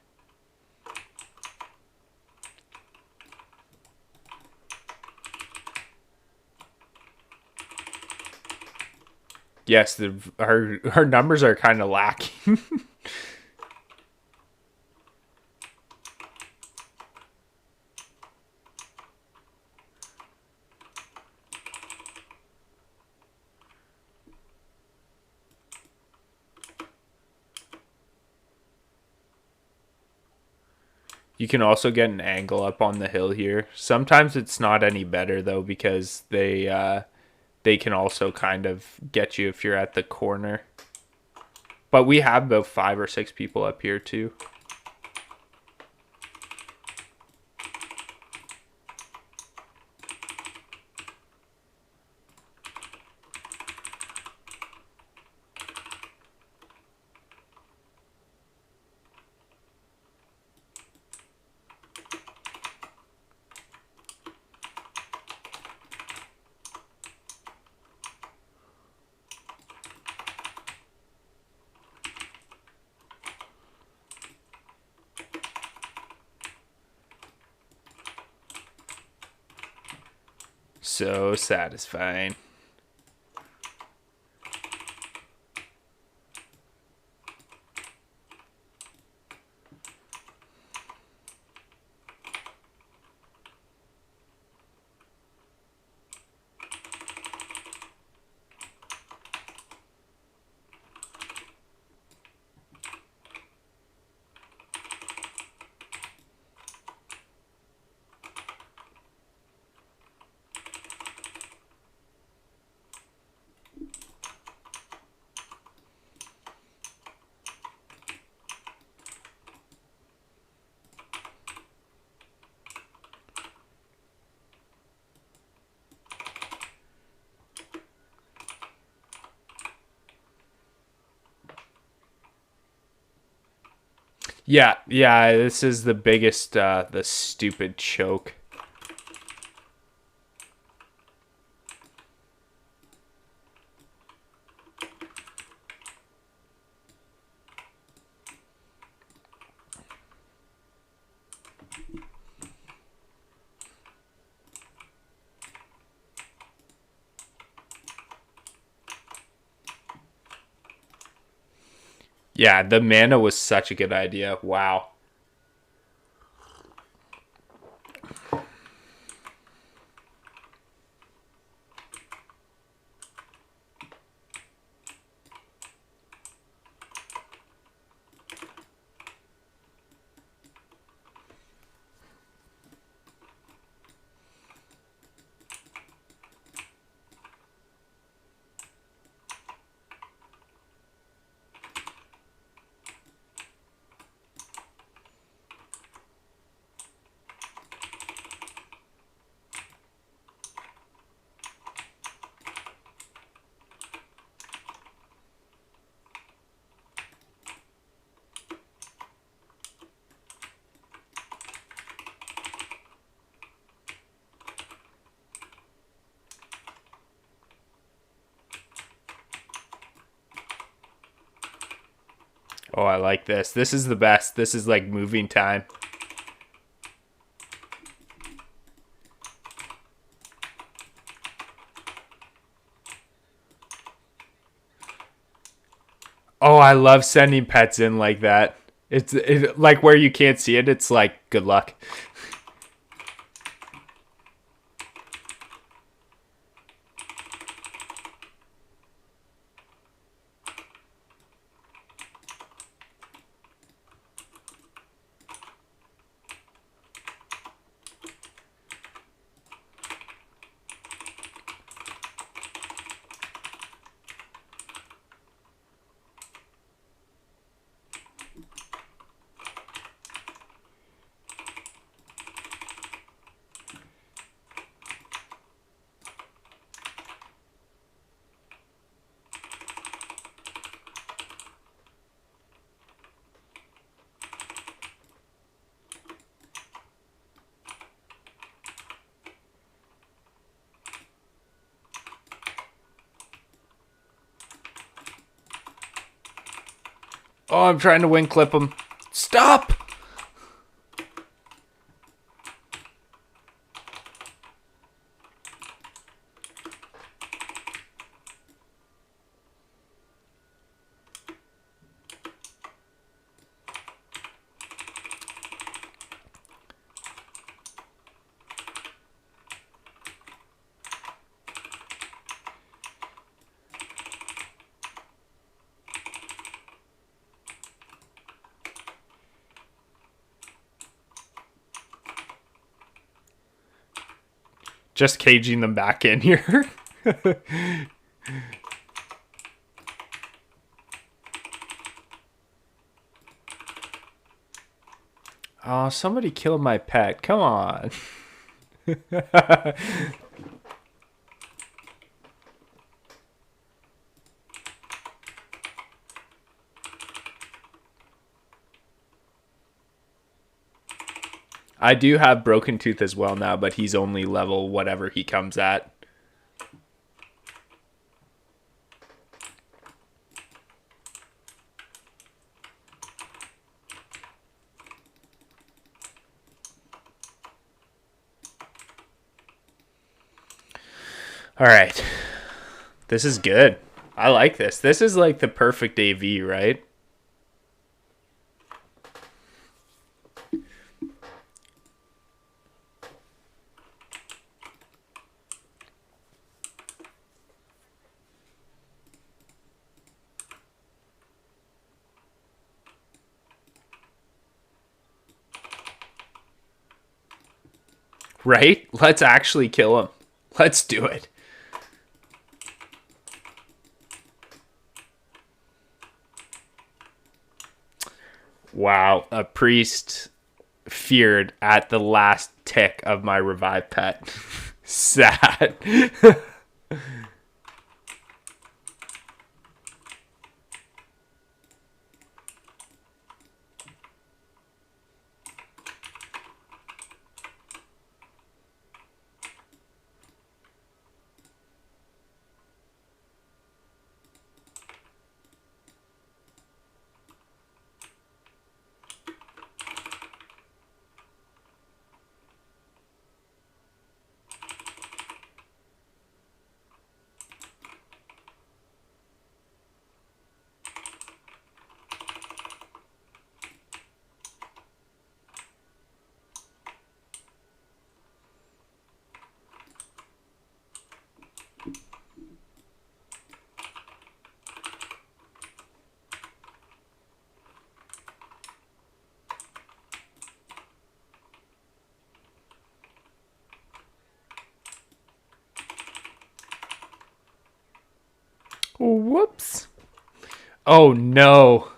Yes, our numbers are kind of lacking. You can also get an angle up on the hill here. Sometimes it's not any better though because they can also kind of get you if you're at the corner. But we have about 5 or 6 people up here too. So satisfying. Yeah, this is the biggest, the stupid choke. Yeah, the mana was such a good idea. Wow. Oh, I like this. This is the best. This is like moving time. Oh, I love sending pets in like that. It's like where you can't see it. It's like good luck. Oh, I'm trying to wing clip him. Stop! Just caging them back in here. Oh, somebody killed my pet. Come on. I do have Broken Tooth as well now, but he's only level whatever he comes at. All right. This is good. I like this. This is like the perfect AV, right? Right? Let's actually kill him. Let's do it. Wow, a priest feared at the last tick of my revived pet. Sad. Whoops. Oh no.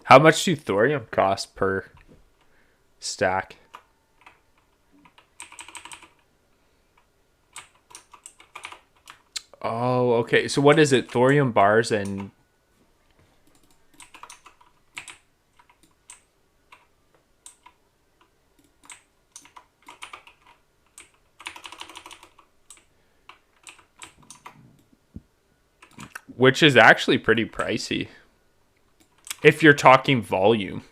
How much do thorium cost per stack? Oh, okay. So what is it? Thorium bars and which is actually pretty pricey if you're talking volume.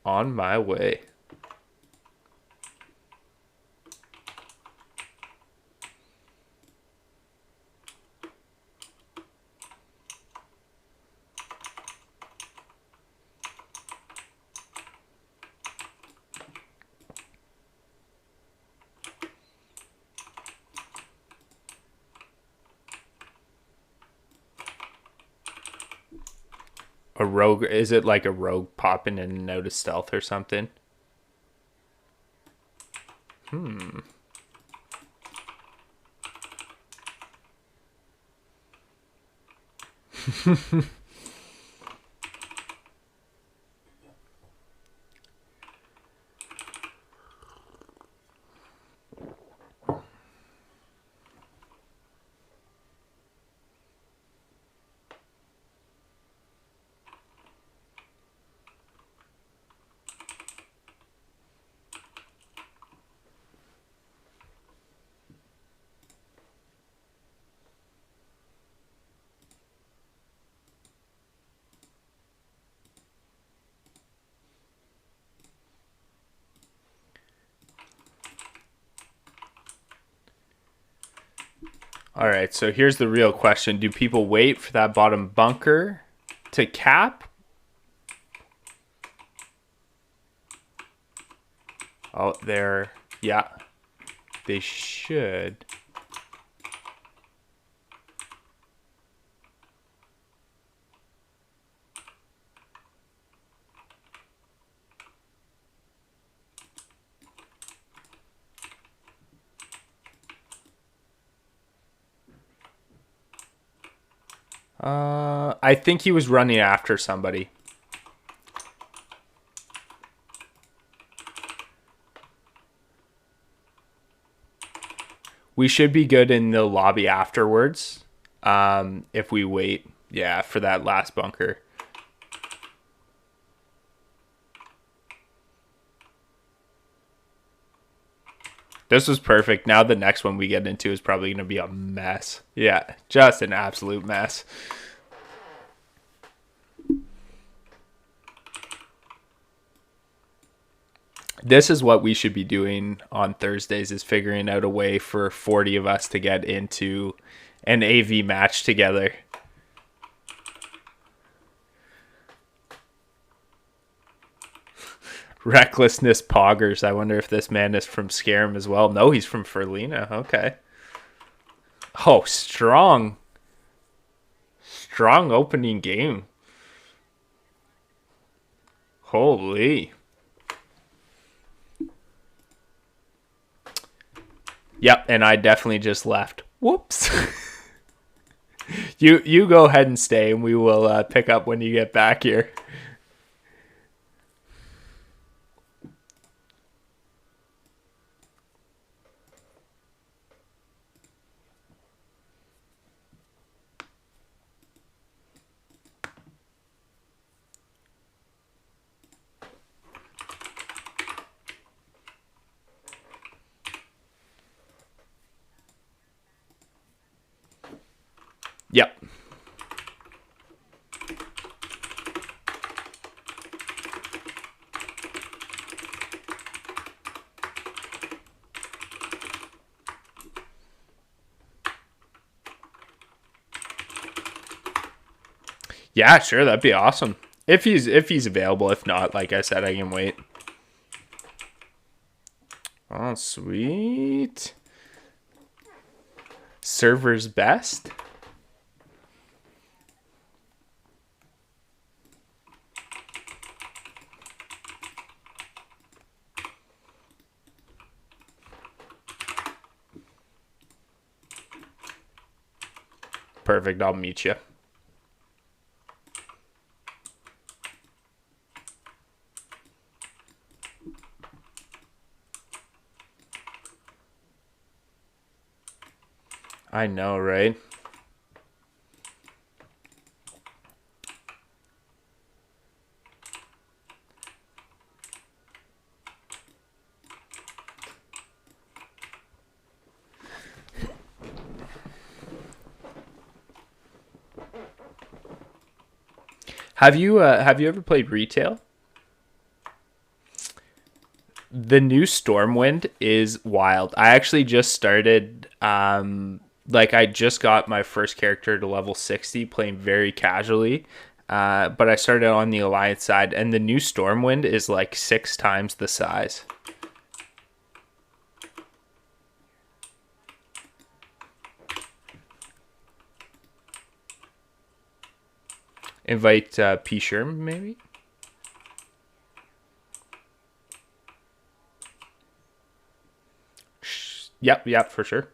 On my way. A rogue, is it like a rogue popping in and out of stealth or something? All right, so here's the real question. Do people wait for that bottom bunker to cap? Oh, there. Yeah, they should. I think he was running after somebody. We should be good in the lobby afterwards. If we wait, yeah, for that last bunker. This was perfect. Now the next one we get into is probably going to be a mess. Yeah, just an absolute mess. This is what we should be doing on Thursdays, is figuring out a way for 40 of us to get into an AV match together. Recklessness Poggers. I wonder if this man is from Scarum as well. No, he's from Ferlina. Okay. Oh, strong. Strong opening game. Holy. Yep, and I definitely just left. Whoops. You go ahead and stay, and we will pick up when you get back here. Yep. Yeah, sure, that'd be awesome. If he's available. If not, like I said, I can wait. Oh, sweet. Server's best. Perfect, I'll meet you. I know, right? have you ever played retail? The new Stormwind is wild. I actually just started like I just got my first character to level 60 playing very casually. But I started on the Alliance side, and the new Stormwind is like 6 times the size. Invite P. Sherm, maybe? Yep, yep, for sure.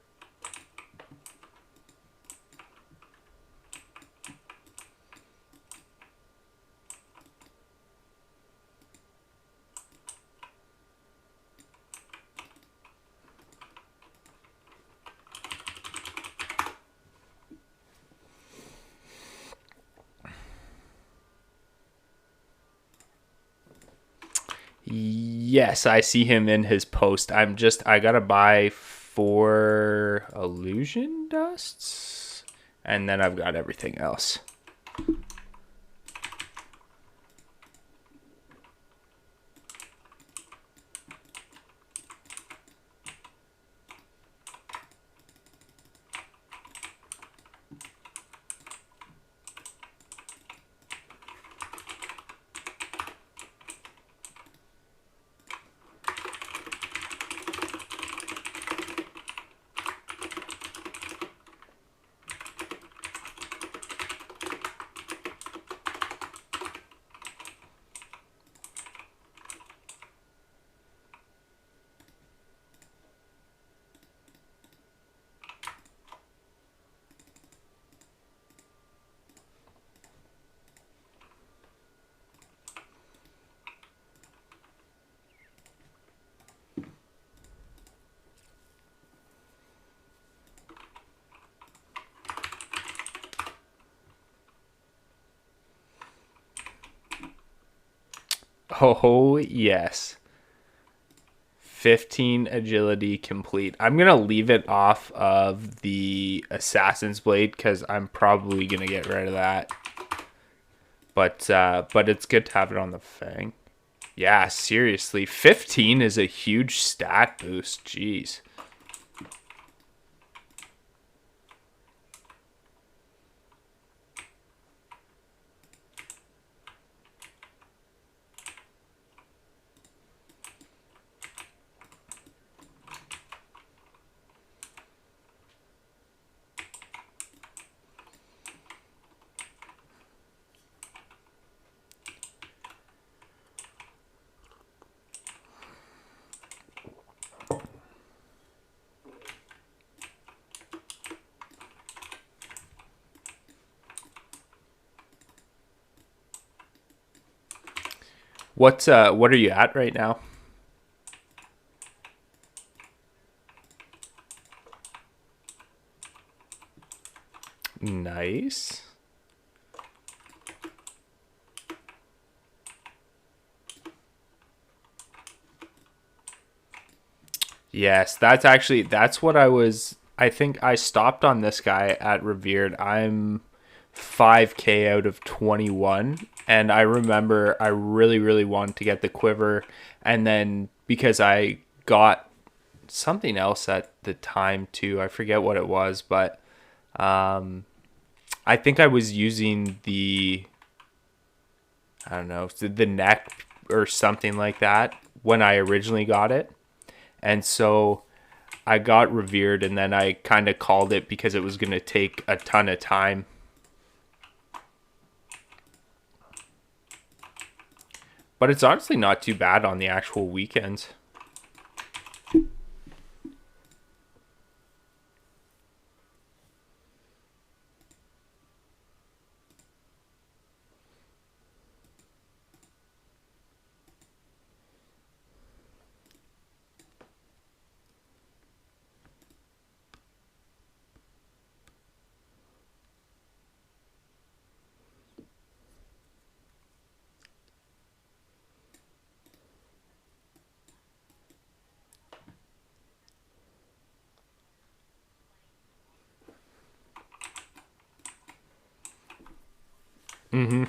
Yes, I see him in his post. I gotta buy 4 illusion dusts, and then I've got everything else. Oh, yes. 15 agility complete. I'm going to leave it off of the Assassin's Blade because I'm probably going to get rid of that. But it's good to have it on the Fang. Yeah, seriously. 15 is a huge stat boost. Jeez. What are you at right now? Nice. Yes, that's what I think I stopped on this guy at Revered. I'm 5k out of 21, and I remember I really wanted to get the quiver, and then because I got something else at the time too, I forget what it was, but I think I was using the, I don't know, the neck or something like that when I originally got it. And so I got Revered, and then I kind of called it because it was going to take a ton of time. But it's honestly not too bad on the actual weekends. Mm-hmm.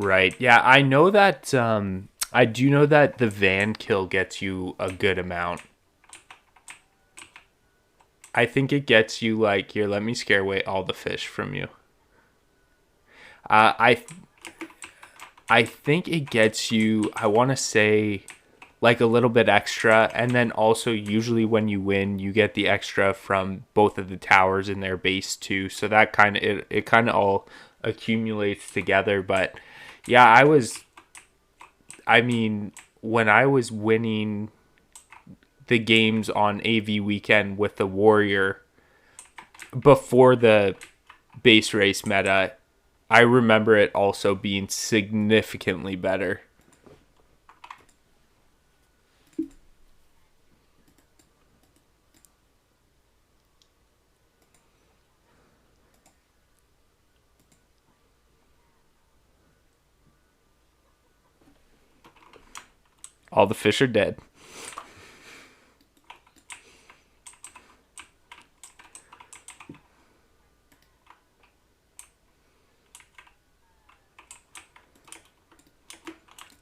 Right. Yeah, I know that. I do know that the van kill gets you a good amount. I think it gets you like here. Let me scare away all the fish from you. Uh, I I think it gets you. I want to say like a little bit extra, and then also usually when you win, you get the extra from both of the towers in their base too. So that kind of it kind of all accumulates together. But yeah, I mean, when I was winning the games on AV weekend with the Warrior before the base race meta, I remember it also being significantly better. All the fish are dead.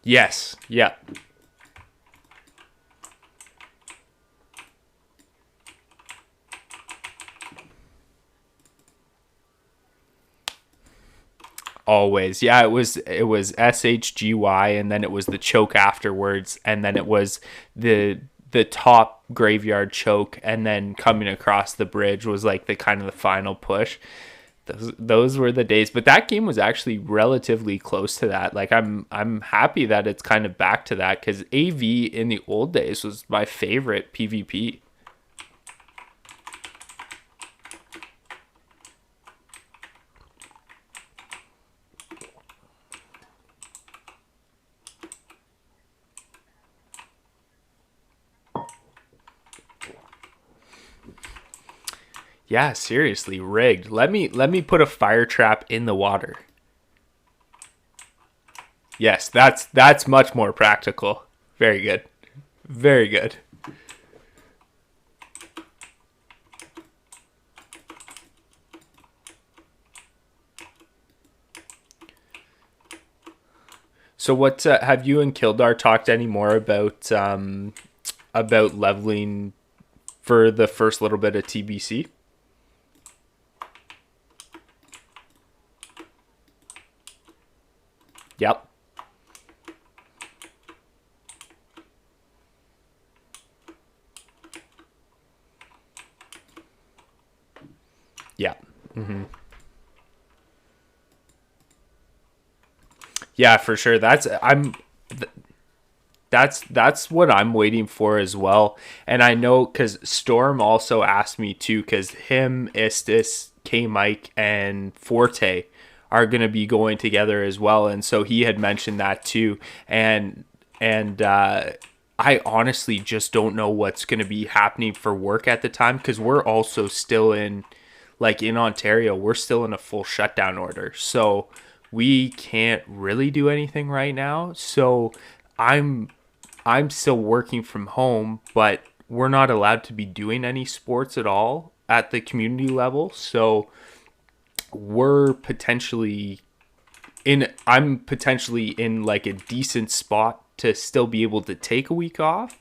Yes. Yeah. Always. Yeah, it was SHGY, and then it was the choke afterwards, and then it was the top graveyard choke, and then coming across the bridge was like the kind of the final push. Those were the days, but that game was actually relatively close to that. Like I'm happy that it's kind of back to that, cuz AV in the old days was my favorite PvP. Yeah, seriously, rigged. Let me put a fire trap in the water. Yes, that's much more practical. Very good. Very good. So what have you and Kildar talked any more about leveling for the first little bit of TBC? Yep. Yeah. Yeah, for sure. That's what I'm waiting for as well. And I know because Storm also asked me too, because him, Istis, K Mike, and Forte are gonna be going together as well, and so he had mentioned that too. And I honestly just don't know what's gonna be happening for work at the time, because we're also still in, like in Ontario, we're still in a full shutdown order. So we can't really do anything right now. So I'm I'm still working from home, but we're not allowed to be doing any sports at all at the community level. So we're potentially I'm potentially in like a decent spot to still be able to take a week off.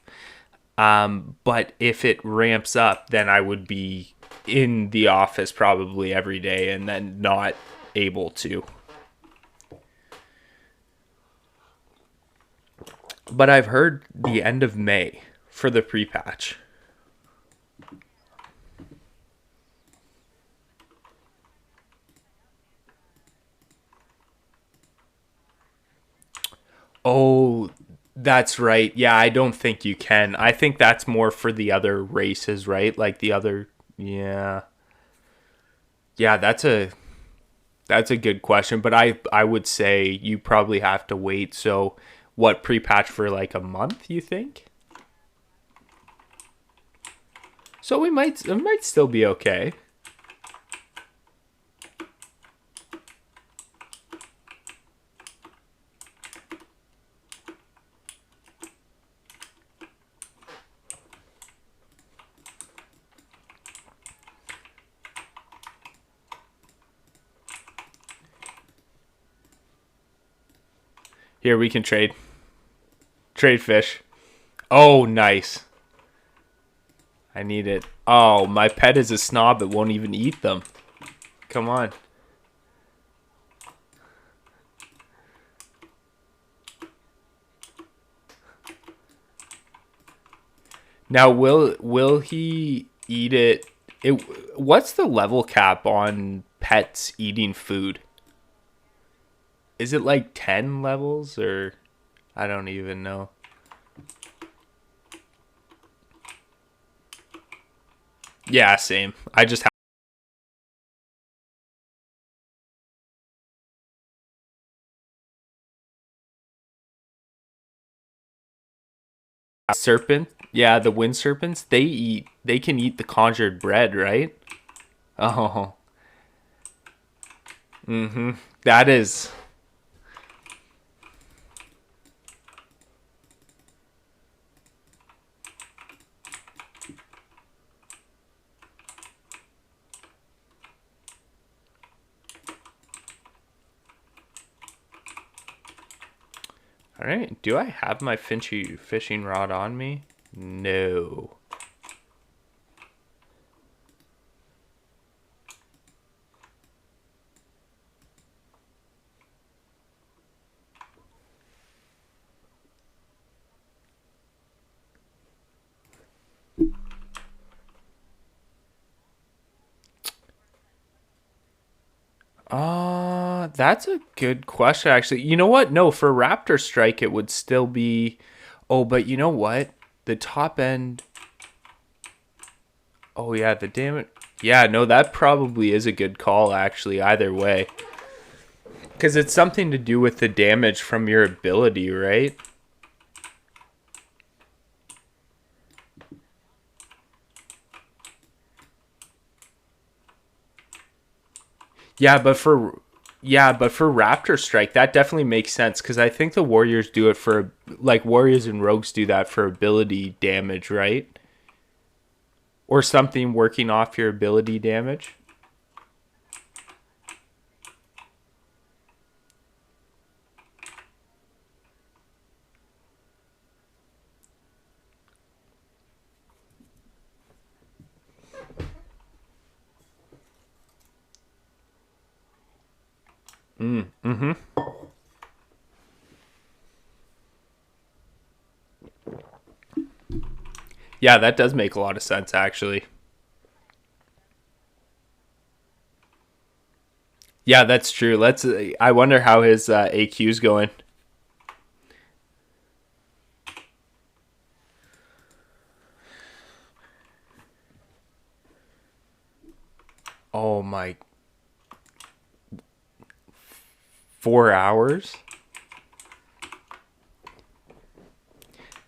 But if it ramps up, then I would be in the office probably every day and then not able to. But I've heard the end of May for the pre-patch. Oh, that's right. Yeah, I don't think you can. I think that's more for the other races, right? Like the other, yeah. Yeah, that's a good question, but I would say you probably have to wait. So, what, pre-patch for like a month, you think? So it might still be okay. Here, we can trade. Trade fish. Oh, nice. I need it. Oh, my pet is a snob. It won't even eat them. Come on. Now, will he eat it? What's the level cap on pets eating food? Is it like 10 levels or I don't even know. Yeah, same. I just have serpent. Yeah, the wind serpents, they can eat the conjured bread, right? Oh. That is all right. Do I have my Finchy fishing rod on me? No. That's a good question actually. You know what? No, for Raptor Strike it would still be. Oh, but you know what? The top end. Oh yeah, the damage. Yeah, no, that probably is a good call actually either way. Cuz it's something to do with the damage from your ability, right? Yeah, but for Raptor Strike, that definitely makes sense because I think the Warriors do it for like Warriors and Rogues do that for ability damage, right? Or something working off your ability damage. Mm-hmm. Yeah, that does make a lot of sense actually. Yeah, that's true. Let's. I wonder how his AQ's going. Oh my, 4 hours.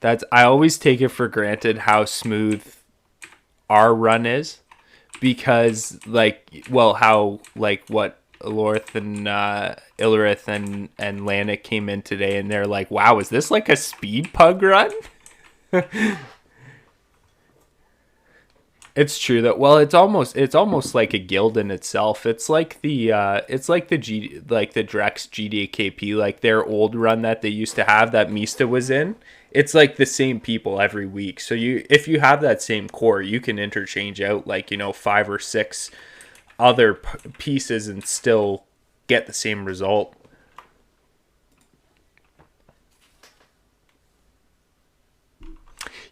That's. I always take it for granted how smooth our run is because like well how like what Lorth and Ilrith and Lanik came in today and they're like, wow, is this like a speed pug run? It's true that well, it's almost like a guild in itself. It's like the G like the Drex GDKP like their old run that they used to have that Mista was in. It's like the same people every week. So you if you have that same core, you can interchange out like, you know, 5 or 6 other pieces and still get the same result.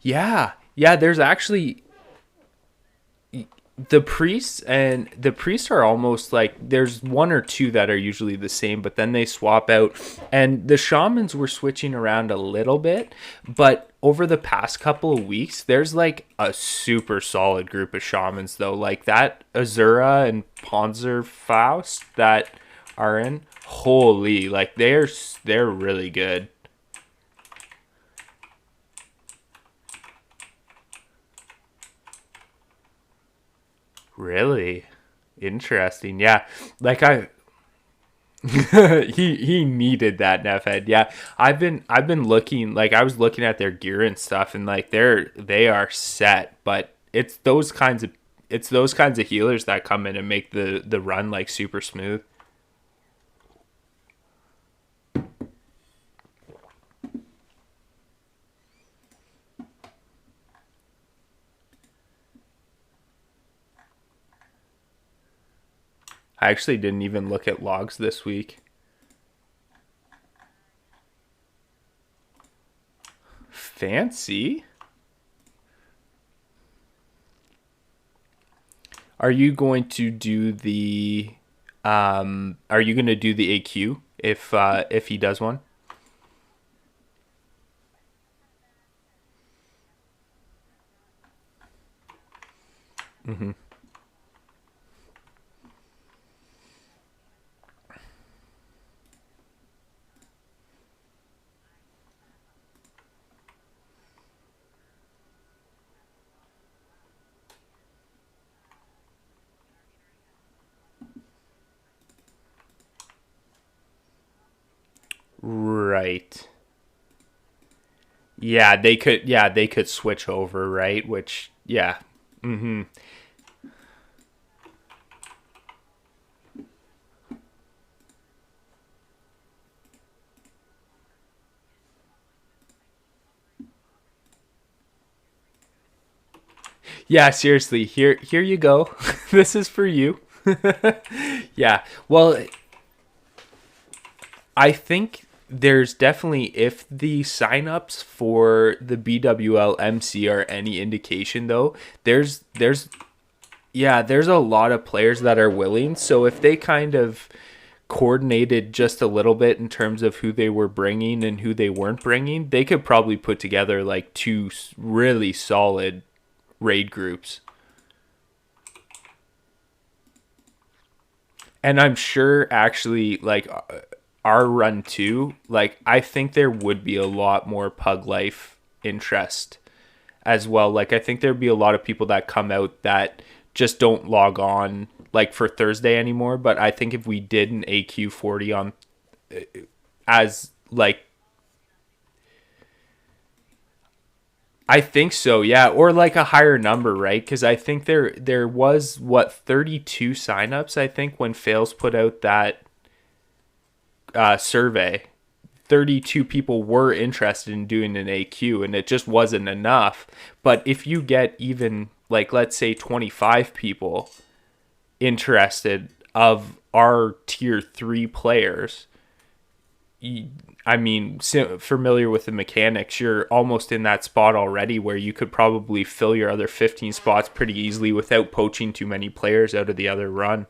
Yeah. Yeah, there's actually the priests are almost like there's 1 or 2 that are usually the same, but then they swap out, and the shamans were switching around a little bit, but over the past couple of weeks there's like a super solid group of shamans though, like that Azura and Ponzer Faust that are in, holy, like they're really good. Really interesting. Yeah, like I he needed that Nefhead. Yeah, I've been looking, like I was looking at their gear and stuff, and like they are set, but it's those kinds of healers that come in and make the run like super smooth. I actually didn't even look at logs this week. Fancy. Are you going to do the are you going to do the AQ if he does one? Right. Yeah, they could switch over, right? Which yeah. Mhm. Yeah, seriously. Here you go. This is for you. Yeah. Well, I think there's definitely, if the signups for the BWL MC are any indication though, there's yeah, there's a lot of players that are willing. So if they kind of coordinated just a little bit in terms of who they were bringing and who they weren't bringing, they could probably put together like two really solid raid groups. And I'm sure actually like our run too, like I think there would be a lot more pug life interest as well. Like I think there'd be a lot of people that come out that just don't log on like for Thursday anymore. But I think if we did an AQ40 on as like I think so, yeah, or like a higher number, right? Because I think there was what 32 signups. I think when Fails put out that survey, 32 people were interested in doing an AQ, and it just wasn't enough. But if you get even like let's say 25 people interested of our tier 3 players, I mean, familiar with the mechanics, you're almost in that spot already where you could probably fill your other 15 spots pretty easily without poaching too many players out of the other run.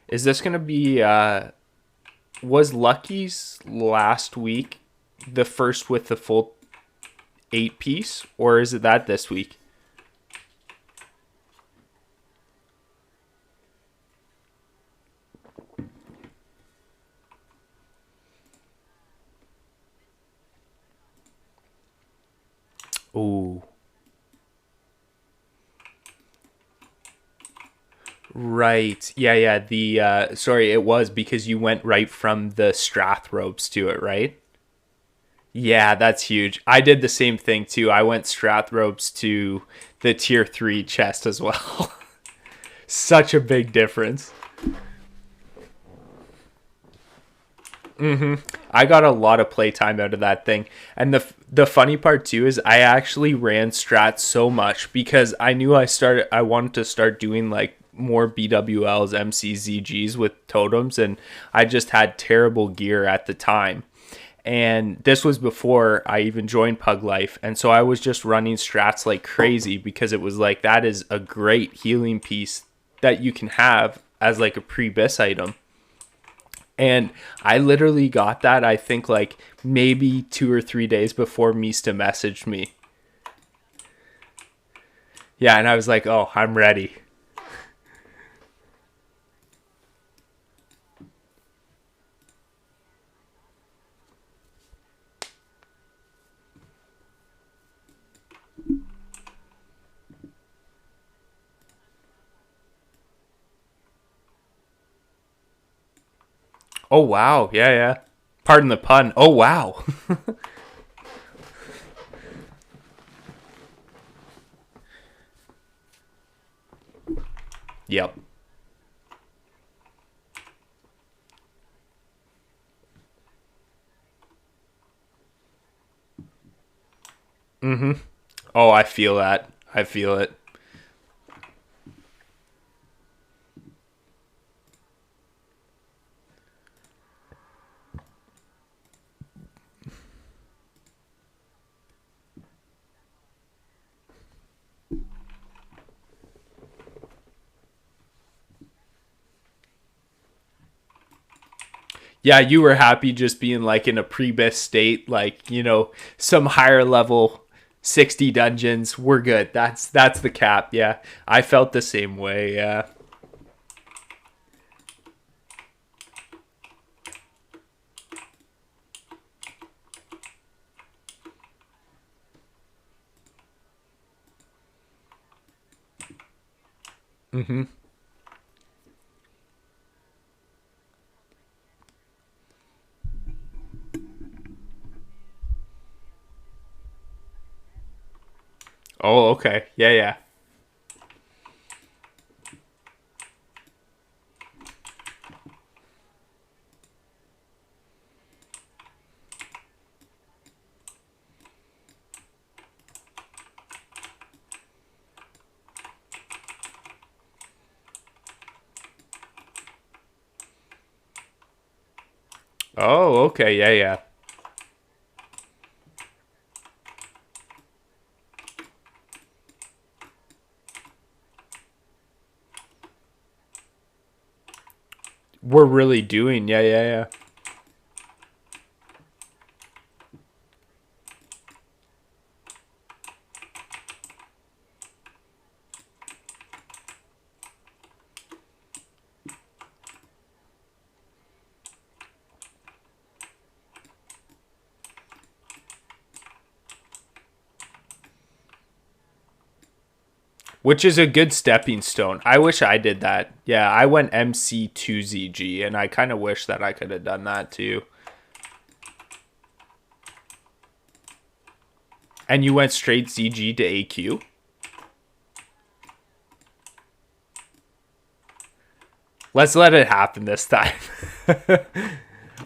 Is this going to be, was Lucky's last week the first with the full 8 piece, or is it that this week? Oh, right. Yeah, yeah. The sorry, it was because you went right from the Strath ropes to it, right? Yeah, that's huge. I did the same thing too. I went Strath ropes to the tier 3 chest as well. Such a big difference. I got a lot of playtime out of that thing. And the funny part too is I actually ran strats so much because I wanted to start doing like more BWLs, MCZGs with totems, and I just had terrible gear at the time. And this was before I even joined Pug Life, and so I was just running strats like crazy because it was like that is a great healing piece that you can have as like a pre-bis item. And I literally got that, I think, like maybe 2 or 3 days before Mista messaged me. Yeah, and I was like, oh, I'm ready. Oh, wow. Yeah, yeah. Pardon the pun. Oh, wow. Yep. Oh, I feel that. I feel it. Yeah, you were happy just being like in a pre-bis state, like, some higher level 60 dungeons. We're good. That's the cap. Yeah. I felt the same way. Yeah. Oh, okay. Yeah, yeah. Oh, okay. Yeah, yeah. We're really doing. Yeah, yeah, yeah. Which is a good stepping stone. I wish I did that. Yeah, I went MC2ZG, and I kind of wish that I could have done that too. And you went straight ZG to AQ? Let's let it happen this time.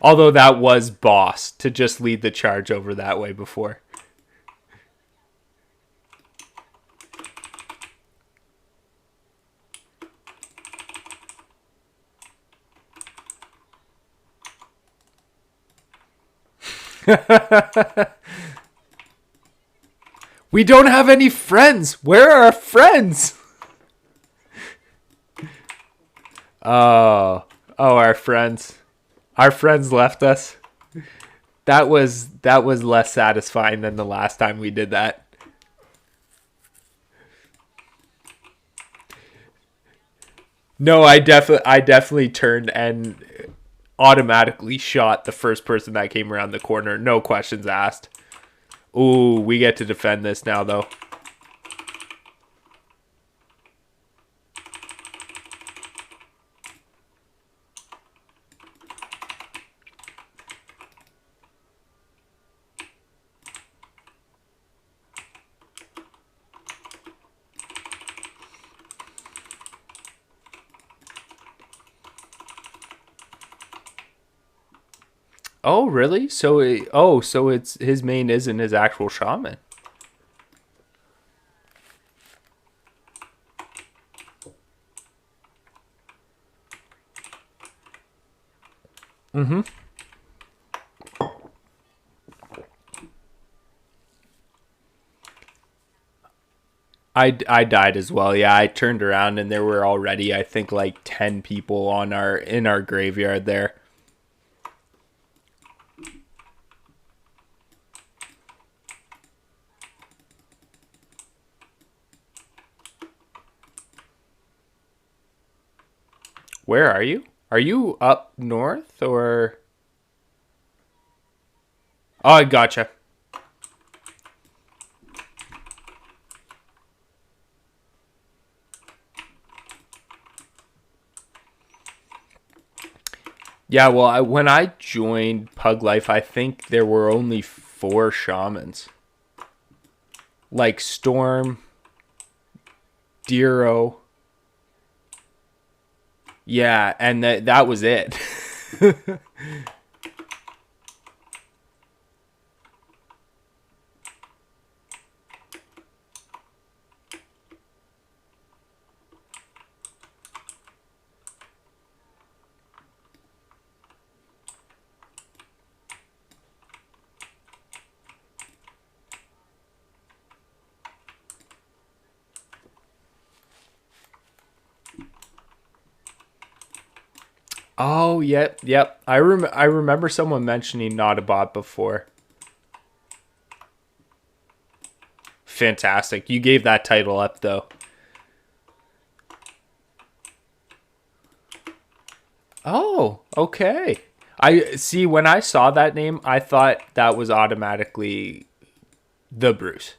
Although that was boss to just lead the charge over that way before. We don't have any friends. Where are our friends? Oh, our friends. Our friends left us. That was less satisfying than the last time we did that. No, I definitely turned and automatically shot the first person that came around the corner. No questions asked. Ooh, we get to defend this now though. Oh, really? So it's his main isn't his actual shaman. I died as well. Yeah, I turned around and there were already I think like 10 people on our in our graveyard there. Where are you? Are you up north or? Oh, I gotcha. Yeah, well, when I joined Pug Life, I think there were only 4 shamans. Like Storm, Dero. Yeah, and that was it. Oh, yep, yep. I remember someone mentioning not a bot before. Fantastic. You gave that title up though. Oh, okay. I see when I saw that name, I thought that was automatically the Bruce.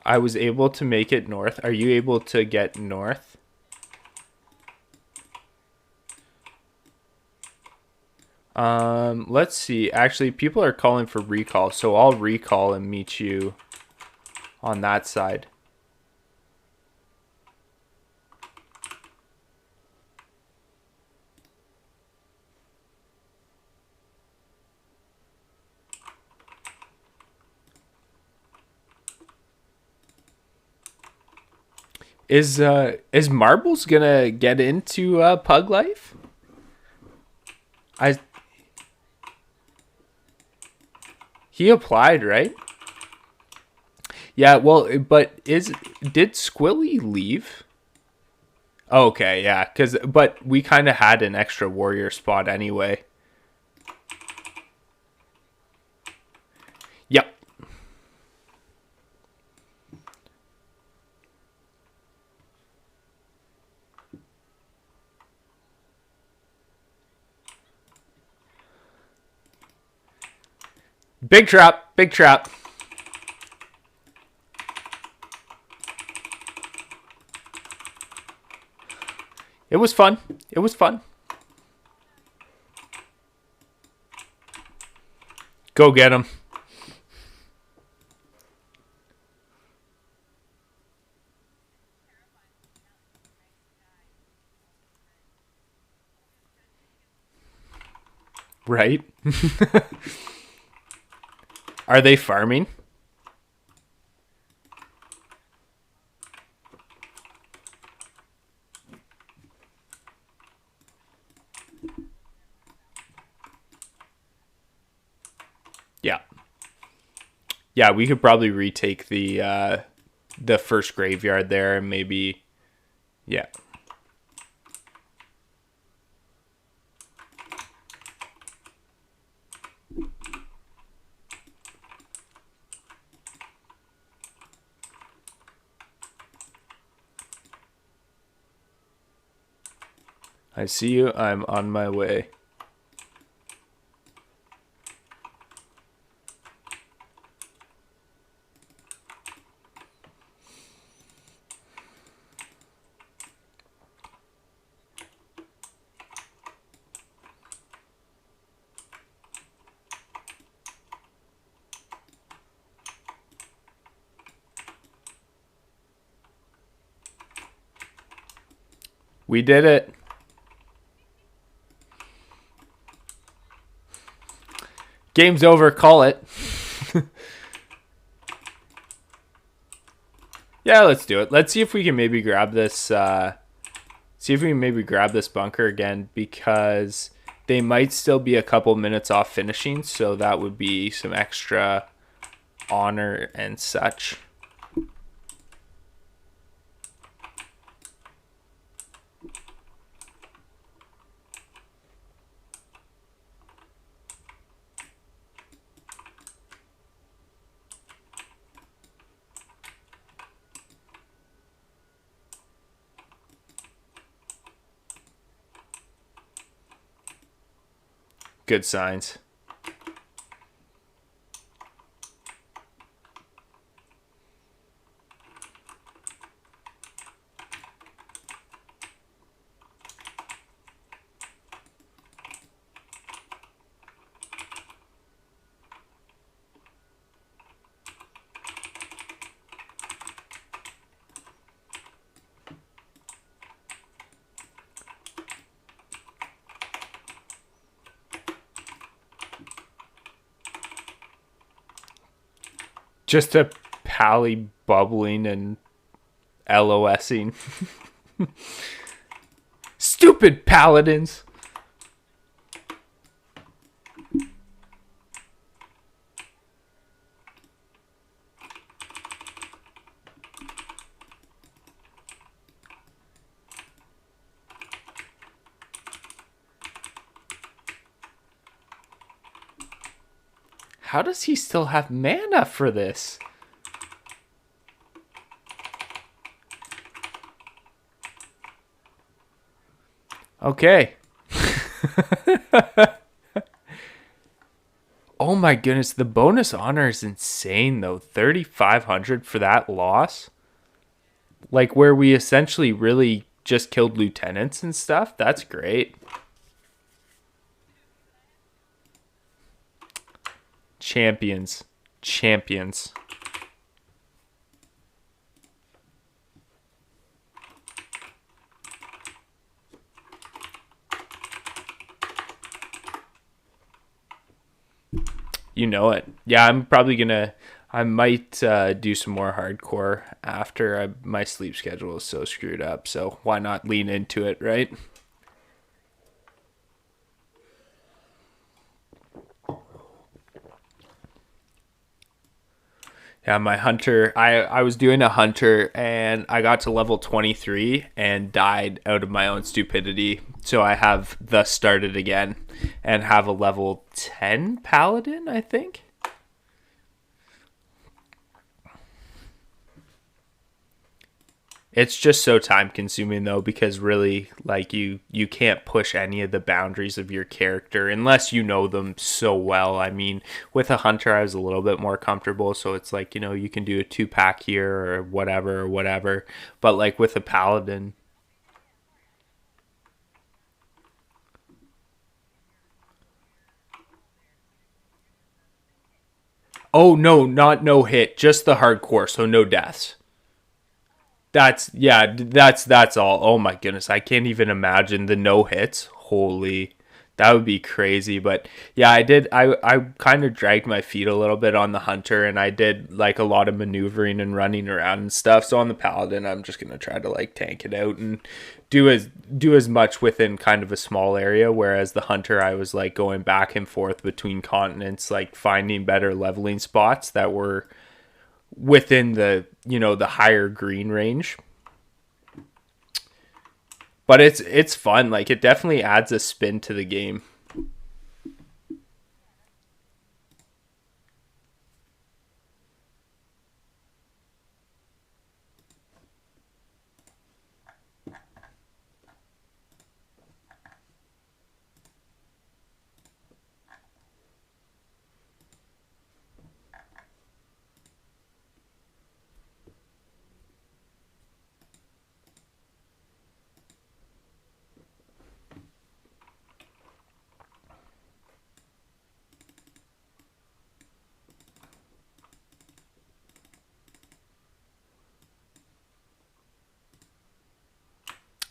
I was able to make it north. Are you able to get north? Let's see. Actually, people are calling for recall, so I'll recall and meet you on that side. Is Marbles gonna get into Pug Life? I He applied, right? Yeah, well, but is did Squilly leave? Okay, yeah, but we kind of had an extra warrior spot anyway. Yep. Big trap, big trap. It was fun. It was fun. Go get him. Right? Are they farming? Yeah. Yeah, we could probably retake the first graveyard there and maybe yeah. I see you. I'm on my way. We did it. Game's over. Call it. Yeah, let's do it. Let's see if we can maybe grab this. See if we can maybe grab this bunker again because they might still be a couple minutes off finishing. So that would be some extra honor and such. Good signs. Just a pally bubbling and LOSing. Stupid paladins. How does he still have mana for this? Okay. Oh my goodness, the bonus honor is insane though. 3,500 for that loss. Like where we essentially really just killed lieutenants and stuff. That's great. Champions. Champions. You know it. Yeah, I'm probably gonna. I might do some more hardcore after my sleep schedule is so screwed up. So why not lean into it, right? Yeah, my hunter. I was doing a hunter and I got to level 23 and died out of my own stupidity. So I have thus started again and have a level 10 paladin, I think. It's just so time consuming though, because really like you can't push any of the boundaries of your character unless you know them so well. I mean, with a hunter I was a little bit more comfortable, so it's like, you can do a 2-pack here or whatever or whatever. But like with a paladin, oh no, not no hit, just the hardcore, so no deaths. That's all. Oh my goodness, I can't even imagine the no hits. Holy, that would be crazy. But yeah, I did. I kind of dragged my feet a little bit on the hunter, and I did like a lot of maneuvering and running around and stuff. So on the paladin, I'm just gonna try to like tank it out and do as much within kind of a small area. Whereas the hunter, I was like going back and forth between continents, like finding better leveling spots that were within the higher green range. But it's fun. Like it definitely adds a spin to the game.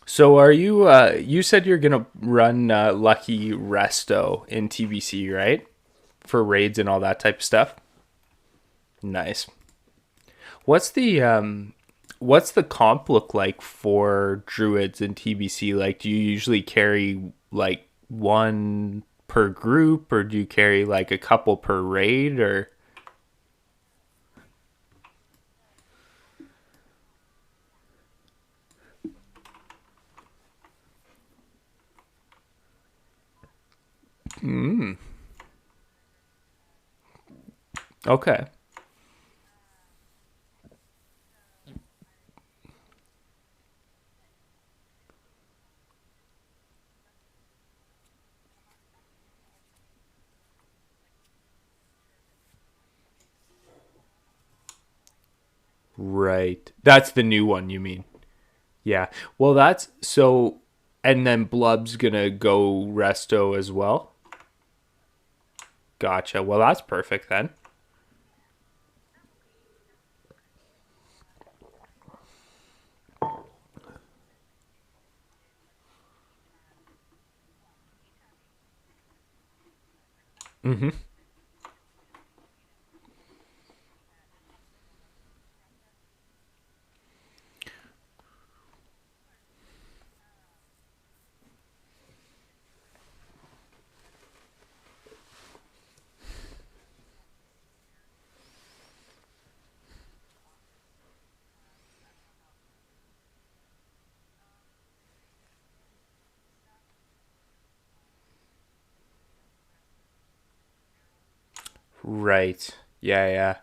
So are you you said you're gonna run Lucky Resto in TBC, right? For raids and all that type of stuff. Nice. What's the comp look like for druids in TBC? Like do you usually carry like one per group, or do you carry like a couple per raid, or okay. Right. That's the new one you mean. Yeah. Well, that's so. And then Blub's gonna go resto as well. Gotcha. Well, that's perfect then. Mm-hmm. Right. Yeah, yeah.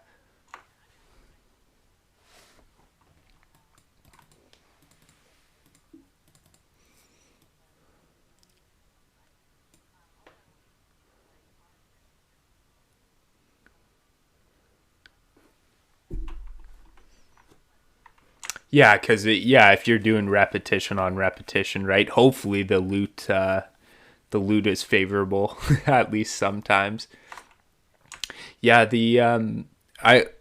Yeah, because yeah, if you're doing repetition on repetition, right? Hopefully the loot is favorable at least sometimes. Yeah,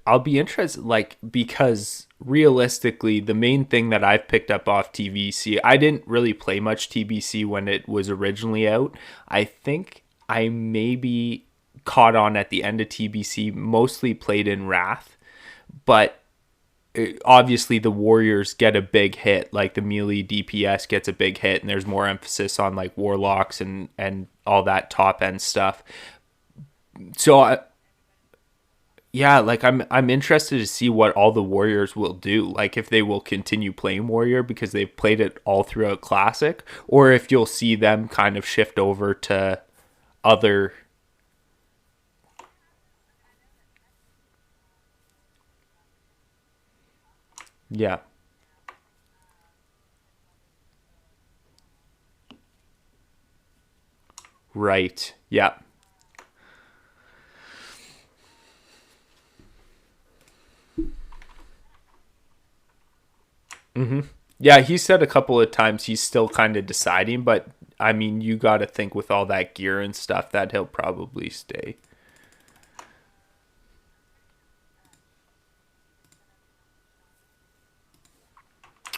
I'll be interested, like, because realistically the main thing that I've picked up off TBC, I didn't really play much TBC when it was originally out. I think I maybe caught on at the end of TBC, mostly played in Wrath, but obviously the Warriors get a big hit, like the melee DPS gets a big hit, and there's more emphasis on like warlocks and all that top end stuff. So yeah, like I'm interested to see what all the Warriors will do. Like if they will continue playing Warrior because they've played it all throughout Classic, or if you'll see them kind of shift over to other. Yeah, right. Yeah. Yeah, he said a couple of times he's still kind of deciding, but I mean, you got to think with all that gear and stuff that he'll probably stay.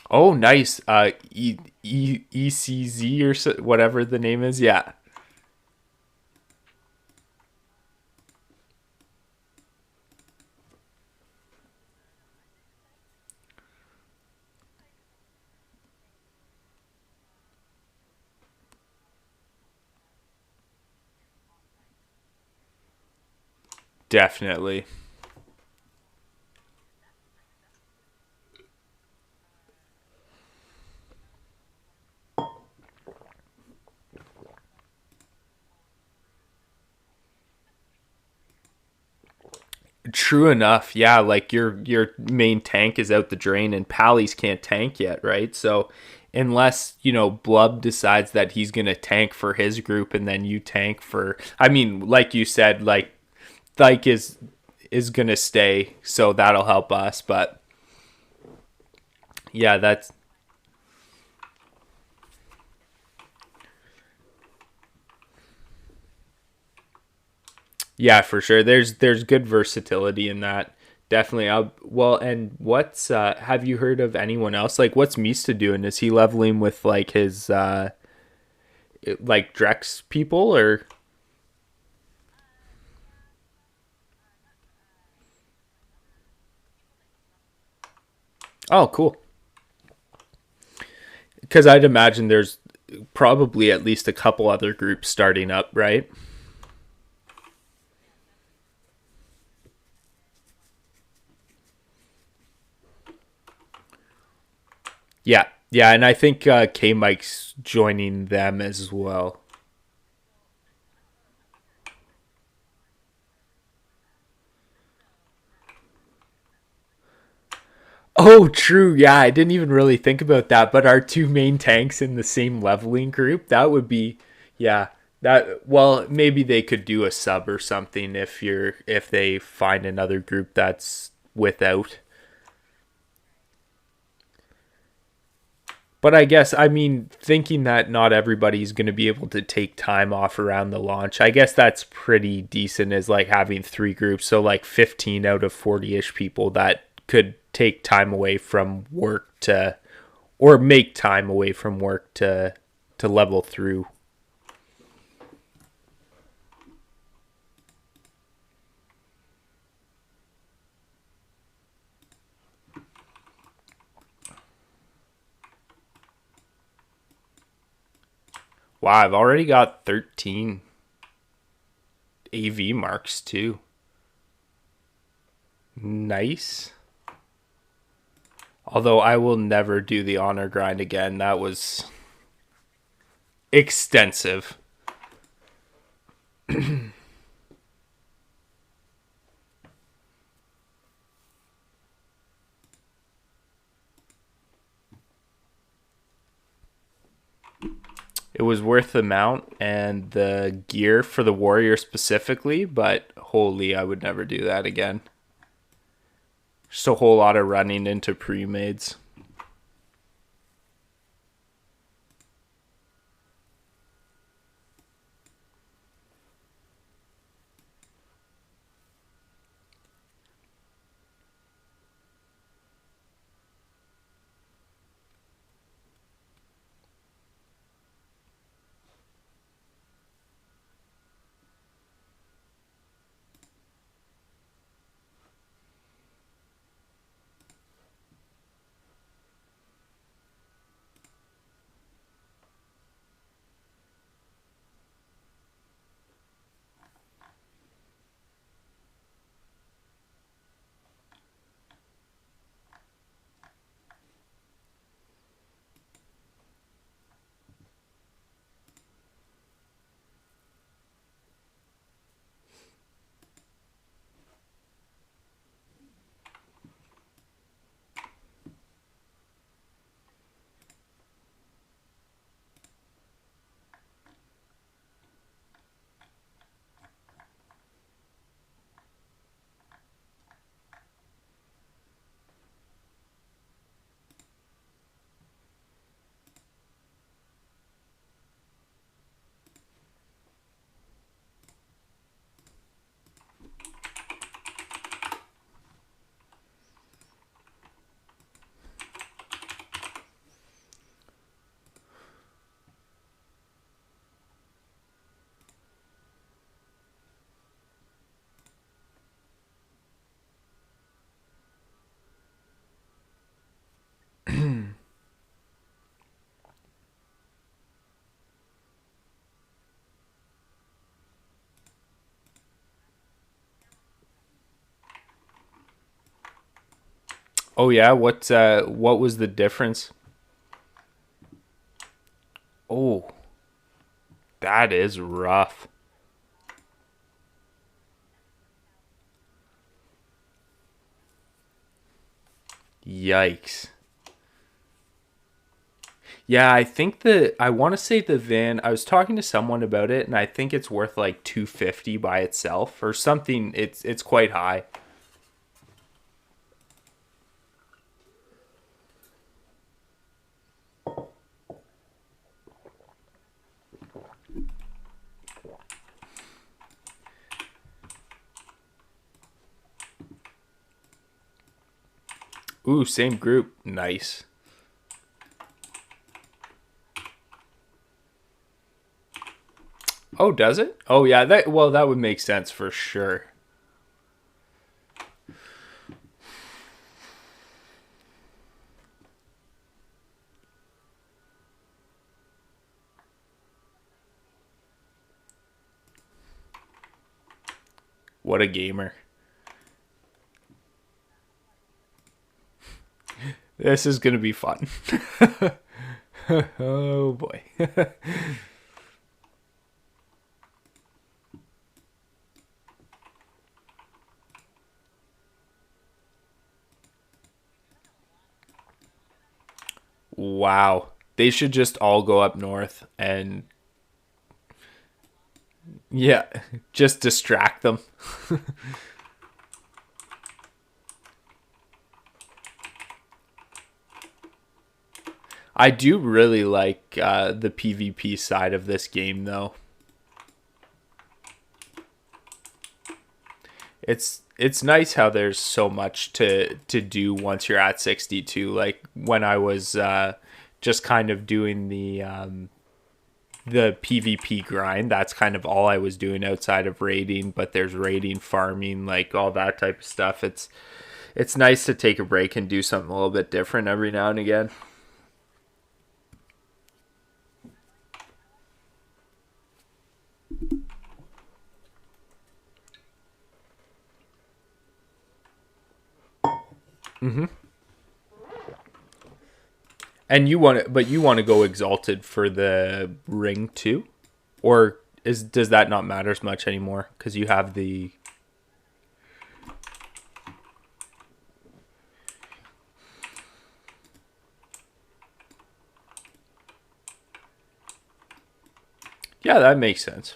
Oh, nice. ECZ or so, whatever the name is. Yeah, definitely. True enough. Yeah, like your main tank is out the drain and Pally's can't tank yet, right? So unless, Blub decides that he's going to tank for his group and then you tank for, I mean, like you said, like Dyke is going to stay, so that'll help us, but yeah, that's yeah, for sure. There's good versatility in that. Definitely. Well, and what's have you heard of anyone else? Like what's Mista doing? Is he leveling with like his like Drex people or? Oh, cool. Because I'd imagine there's probably at least a couple other groups starting up, right? Yeah, yeah, and I think K Mike's joining them as well. Oh, true. Yeah, I didn't even really think about that. But our two main tanks in the same leveling group, that would be, yeah, that. Well, maybe they could do a sub or something if they find another group that's without. But I guess, I mean, thinking that not everybody's going to be able to take time off around the launch, I guess that's pretty decent as like having three groups. So, like 15 out of 40 ish people that could take time away from work to, or make time away from work to level through. Wow, I've already got 13 AV marks too. Nice. Although I will never do the honor grind again. That was extensive. It was worth the mount and the gear for the warrior specifically, but holy, I would never do that again. Just a whole lot of running into pre-mades. Oh yeah, what was the difference? Oh, that is rough. Yikes. Yeah, I want to say the van. I was talking to someone about it, and I think it's worth like 250 by itself or something. It's quite high. Ooh, same group. Nice. Oh, does it? Oh yeah, that would make sense for sure. What a gamer. This is going to be fun. Oh boy. Wow. They should just all go up north and yeah, just distract them. I do really like the PvP side of this game, though. It's nice how there's so much to do once you're at 62. Like when I was just kind of doing the PvP grind, that's kind of all I was doing outside of raiding. But there's raiding, farming, like all that type of stuff. It's nice to take a break and do something a little bit different every now and again. And you want to go exalted for the ring too, or does that not matter as much anymore because you have the. Yeah, that makes sense.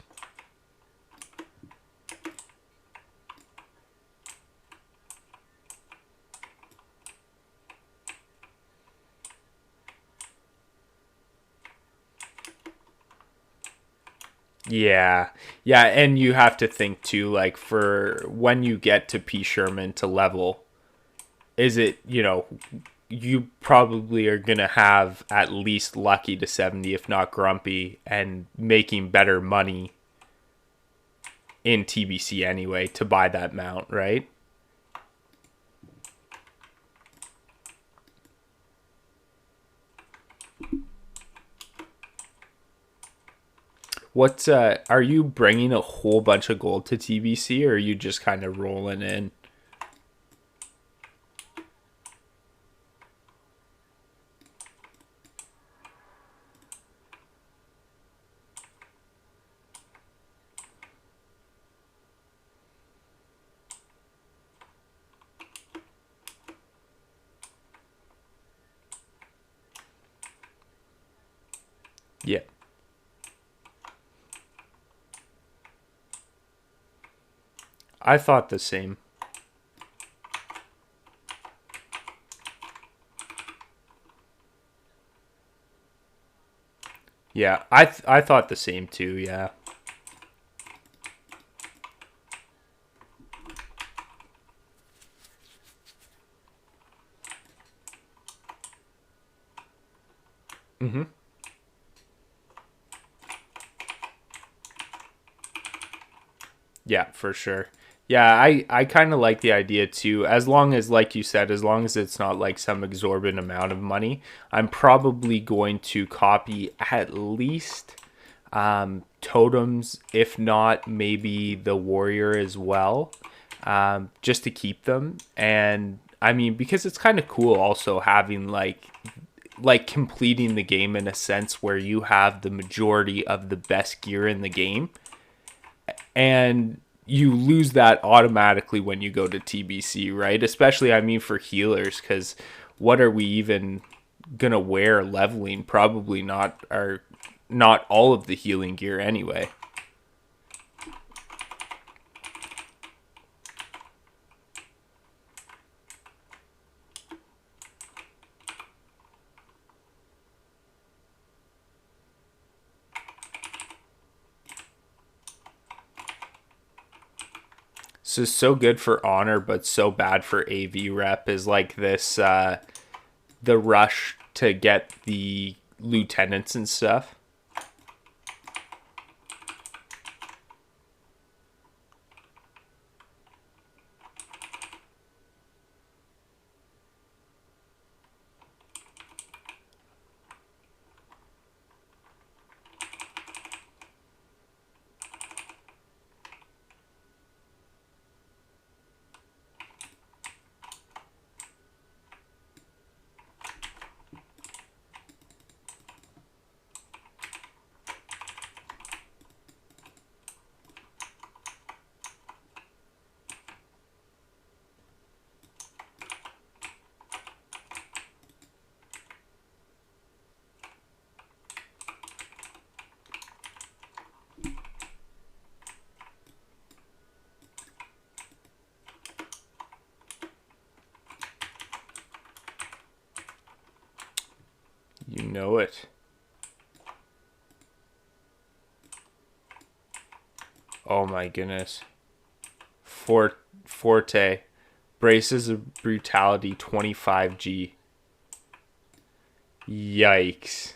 Yeah. Yeah, and you have to think too, like for when you get to P. Sherman to level, is it, you probably are going to have at least lucky to 70, if not grumpy, and making better money in TBC anyway to buy that mount, right? What's are you bringing a whole bunch of gold to TBC, or are you just kind of rolling in? Yeah. I thought the same. Yeah, I thought the same too. Yeah. Mm-hmm. Yeah, for sure. Yeah, I kind of like the idea too. As long as, like you said, as long as it's not like some exorbitant amount of money, I'm probably going to copy at least totems, if not maybe the warrior as well, just to keep them. And I mean, because it's kind of cool also having like completing the game in a sense where you have the majority of the best gear in the game, and you lose that automatically when you go to TBC, right? Especially, I mean, for healers, because what are we even gonna wear leveling? Probably not all of the healing gear anyway. So good for honor, but so bad for AV rep is like this the rush to get the lieutenants and stuff. You know it. Oh my goodness. Forte. Braces of Brutality 25G. Yikes.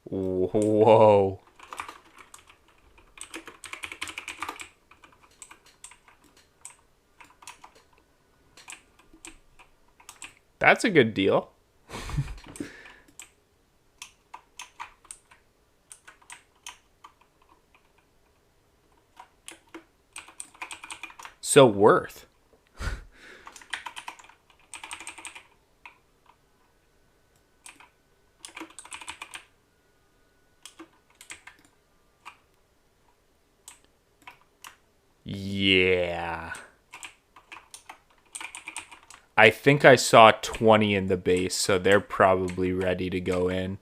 Whoa. That's a good deal. So worth. Yeah. I think I saw 20 in the base, so they're probably ready to go in.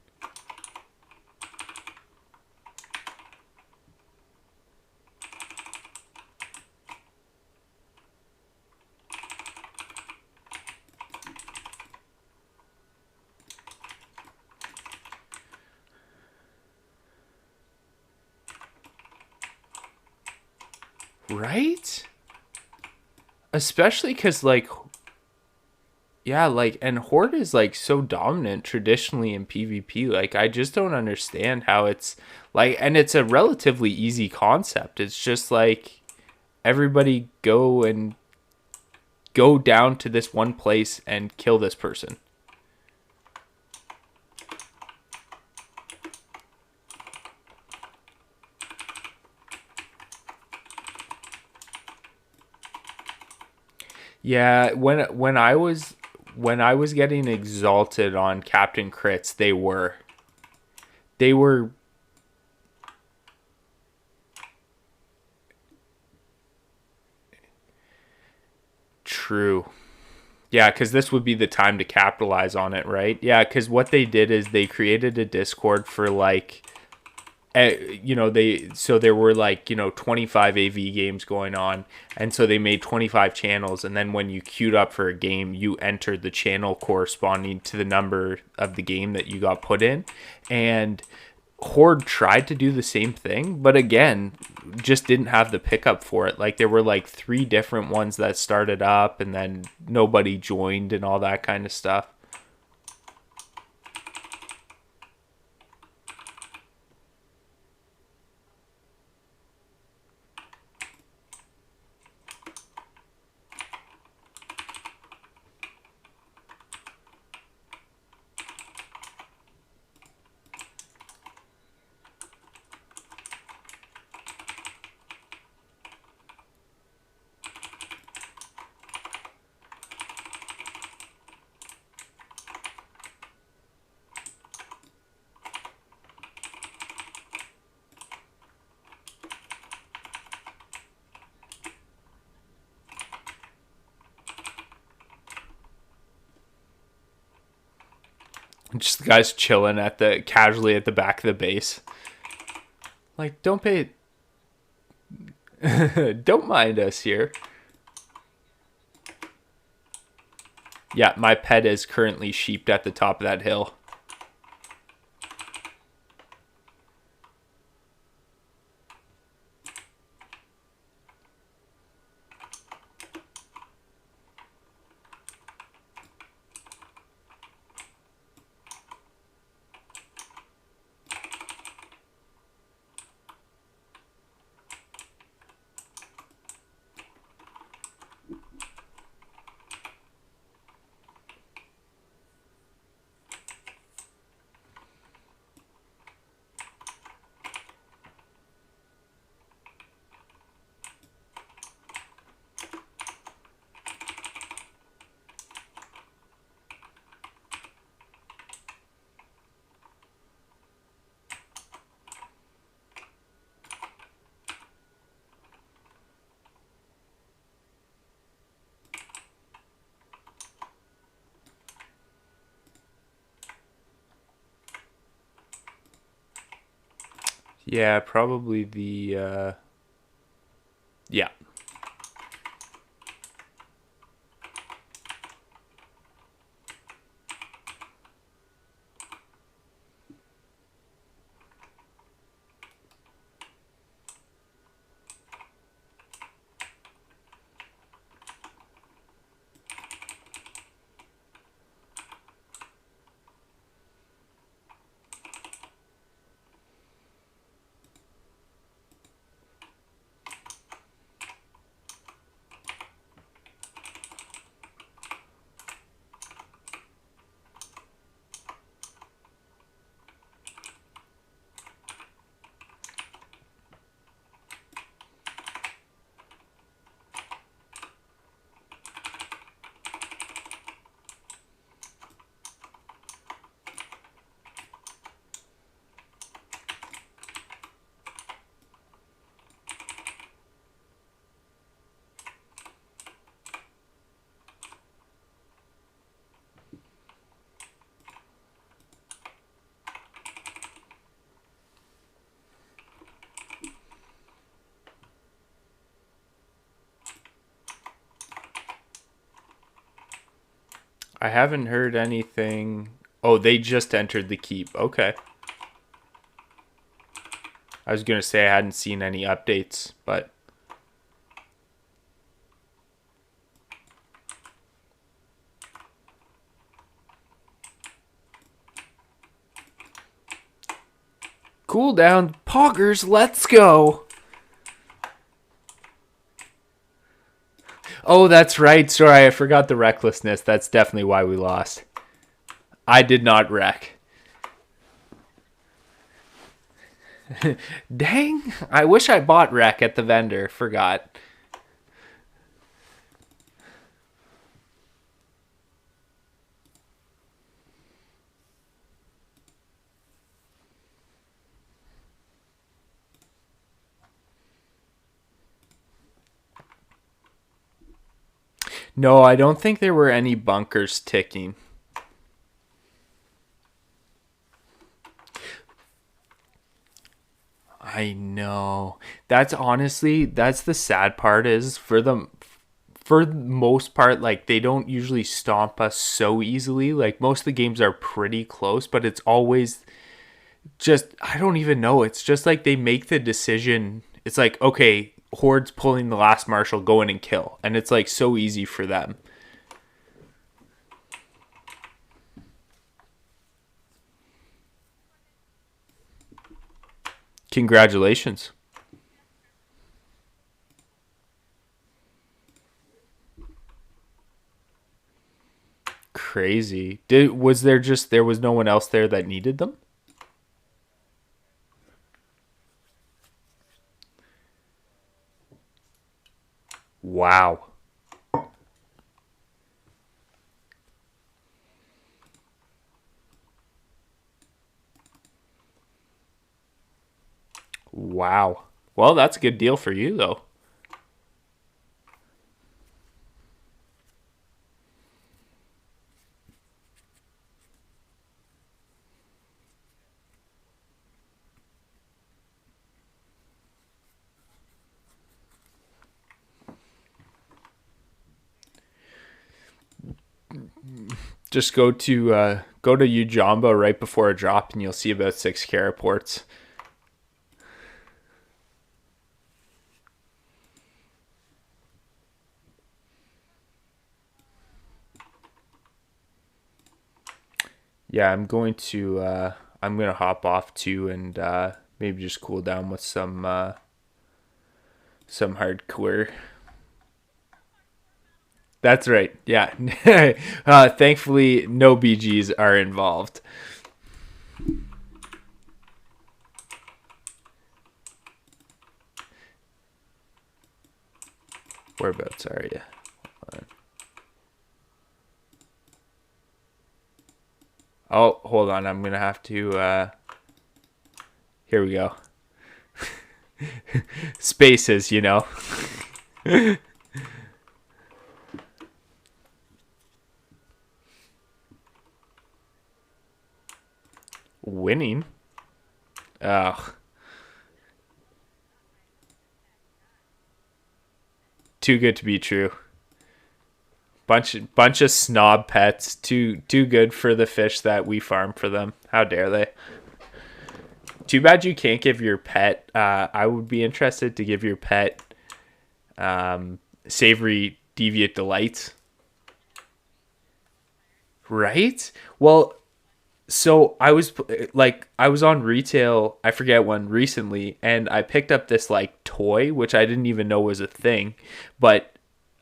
Right? Especially because, like, yeah, like, and Horde is, like, so dominant traditionally in PvP. Like, I just don't understand how it's, like, and it's a relatively easy concept. It's just, like, everybody go down to this one place and kill this person. Yeah, when I was getting exalted on Captain Crits, they were true. Yeah, because this would be the time to capitalize on it, right? Yeah, because what they did is they created a Discord for like, so there were like 25 AV games going on, and so they made 25 channels, and then when you queued up for a game, you entered the channel corresponding to the number of the game that you got put in, and Horde tried to do the same thing, but again, just didn't have the pickup for it. Like there were like three different ones that started up, and then nobody joined and all that kind of stuff. Just the guys chilling at the casually at the back of the base. Like, don't pay, don't mind us here. Yeah, my pet is currently sheeped at the top of that hill. Yeah, probably the yeah. I haven't heard anything. Oh, they just entered the keep. Okay. I was gonna say I hadn't seen any updates, but Cool down. Poggers, let's go. Oh, that's right. Sorry, I forgot the recklessness. That's definitely why we lost. I did not wreck. Dang. I wish I bought wreck at the vendor. Forgot. No, I don't think there were any bunkers ticking. I know. That's honestly, that's the sad part is for the most part, like they don't usually stomp us so easily. Like most of the games are pretty close, but it's always just, I don't even know. It's just like they make the decision. It's like, okay, Horde's pulling the last marshal, go in and kill. And it's like so easy for them. Congratulations. Crazy. Was there just, there was no one else there that needed them? Wow. Wow. Well, that's a good deal for you, though. Just go to Ujamba right before a drop, and you'll see about 6 ports. Yeah, I'm gonna hop off too, and maybe just cool down with some hardcore. That's right. Yeah. Thankfully, no BGs are involved. Whereabouts are you? Oh, hold on. I'm gonna have to. Here we go. Spaces, you know. Winning. Ugh. Too good to be true. Bunch of snob pets. Too good for the fish that we farm for them. How dare they? Too bad you can't give your pet. I would be interested to give your pet savory deviate delights. Right? Well, so I was on retail, I forget when recently, and I picked up this like toy which I didn't even know was a thing, but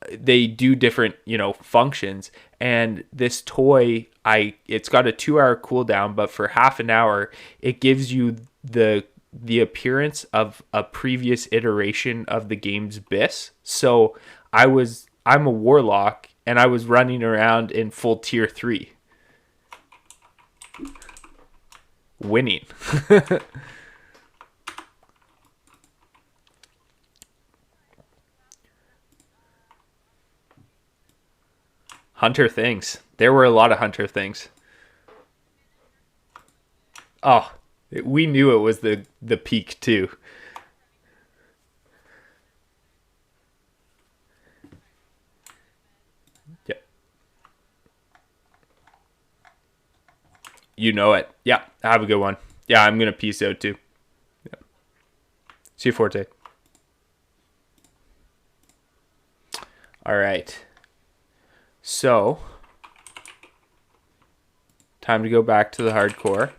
they do different, functions. And this toy, it's got a 2 hour cooldown, but for half an hour it gives you the appearance of a previous iteration of the game's BIS. So I'm a warlock and I was running around in full tier 3 winning. Hunter things. There were a lot of hunter things. Oh, we knew it was the peak too. Yeah, you know it. Yeah, have a good one. Yeah, I'm gonna peace out too. Yeah. See you, Forte. All right. So, time to go back to the hardcore.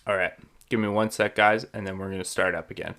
All right, give me 1 sec, guys, and then we're going to start up again.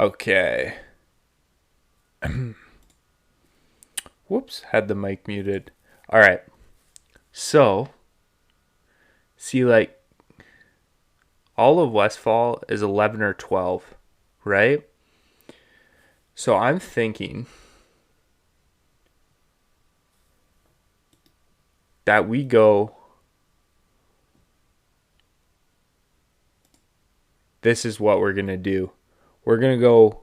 Okay. Whoops, had the mic muted. All right. So, see, like, all of Westfall is 11 or 12, right? So I'm thinking that we go. This is what we're going to do. We're going to go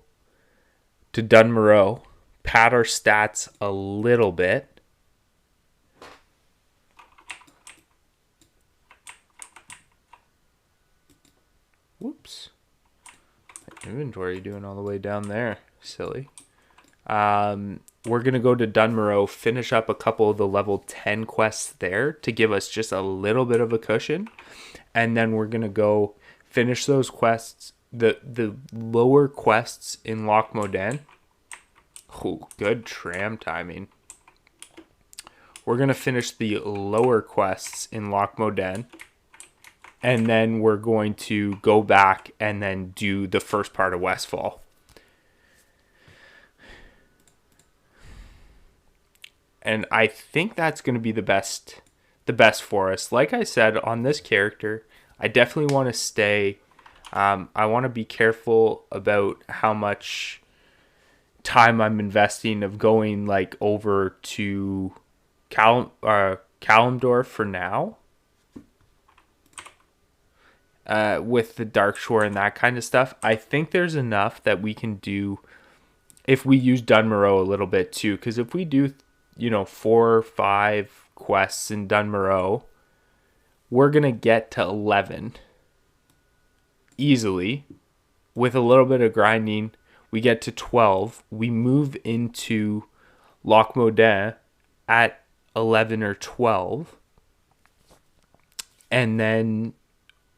to Dunmoreau, pad our stats a little bit. Whoops. Inventory doing all the way down there. Silly. We're going to go to Dunmoreau, finish up a couple of the level 10 quests there to give us just a little bit of a cushion. And then we're going to go finish those quests, the lower quests in Loch Modan. Oh, good tram timing. We're going to finish the lower quests in Loch Modan. And then we're going to go back and then do the first part of Westfall. And I think that's going to be the best for us. Like I said, on this character, I definitely want to stay. I want to be careful about how much time I'm investing of going like over to Kalimdor for now. With the Dark Shore and that kind of stuff, I think there's enough that we can do if we use Dunmoreau a little bit too. Because if we do, 4 or 5 quests in Dunmoreau, we're going to get to 11 easily. With a little bit of grinding, we get to 12. We move into Loch Modan at 11 or 12. And then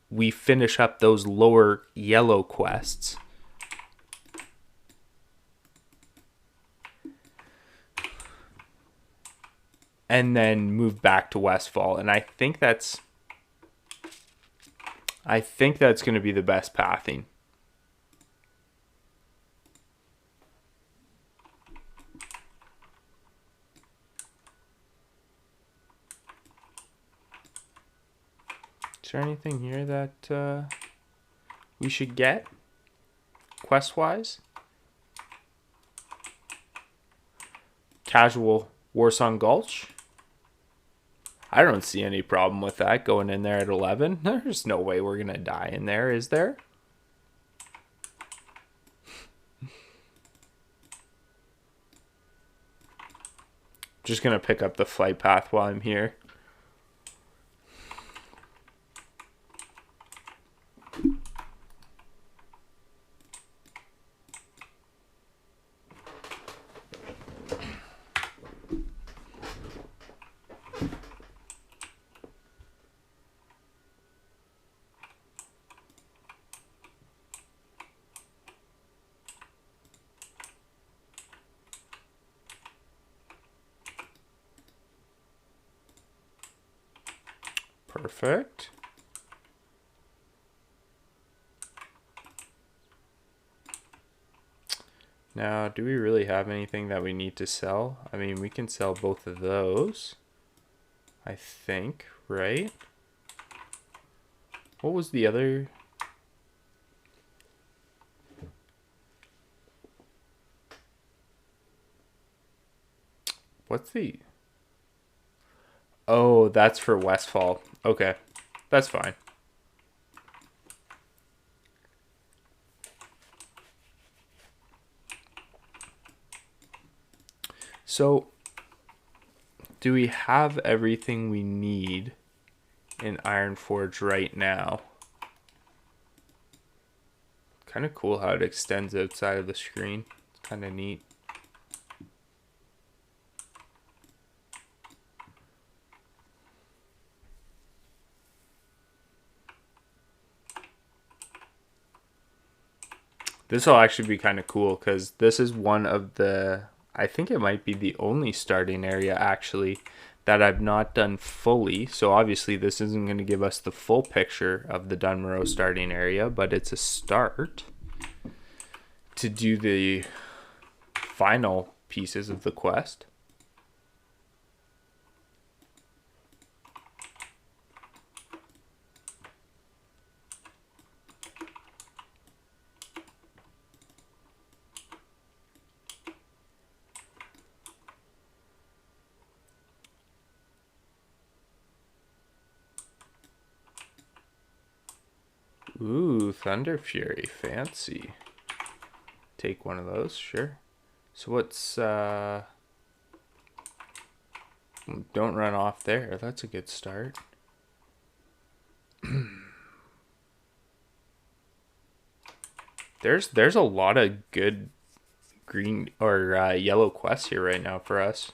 we finish up those lower yellow quests. And then move back to Westfall. And I think that's going to be the best pathing. there anything here that we should get quest-wise? Casual Warsong Gulch. I don't see any problem with that going in there at 11. There's no way we're going to die in there, is there? Just going to pick up the flight path while I'm here. Perfect. Now, do we really have anything that we need to sell? I mean, we can sell both of those, I think, right? What was the other? What's the? Oh, that's for Westfall. Okay, that's fine. So, do we have everything we need in Ironforge right now? Kind of cool how it extends outside of the screen. It's kind of neat. This will actually be kind of cool because this is one of the, I think it might be the only starting area actually that I've not done fully. So obviously this isn't going to give us the full picture of the Dunmorrow starting area, but it's a start to do the final pieces of the quest. Ooh, Thunder Fury, fancy. Take one of those, sure. So what's don't run off there. That's a good start. There's a lot of good green or yellow quests here right now for us.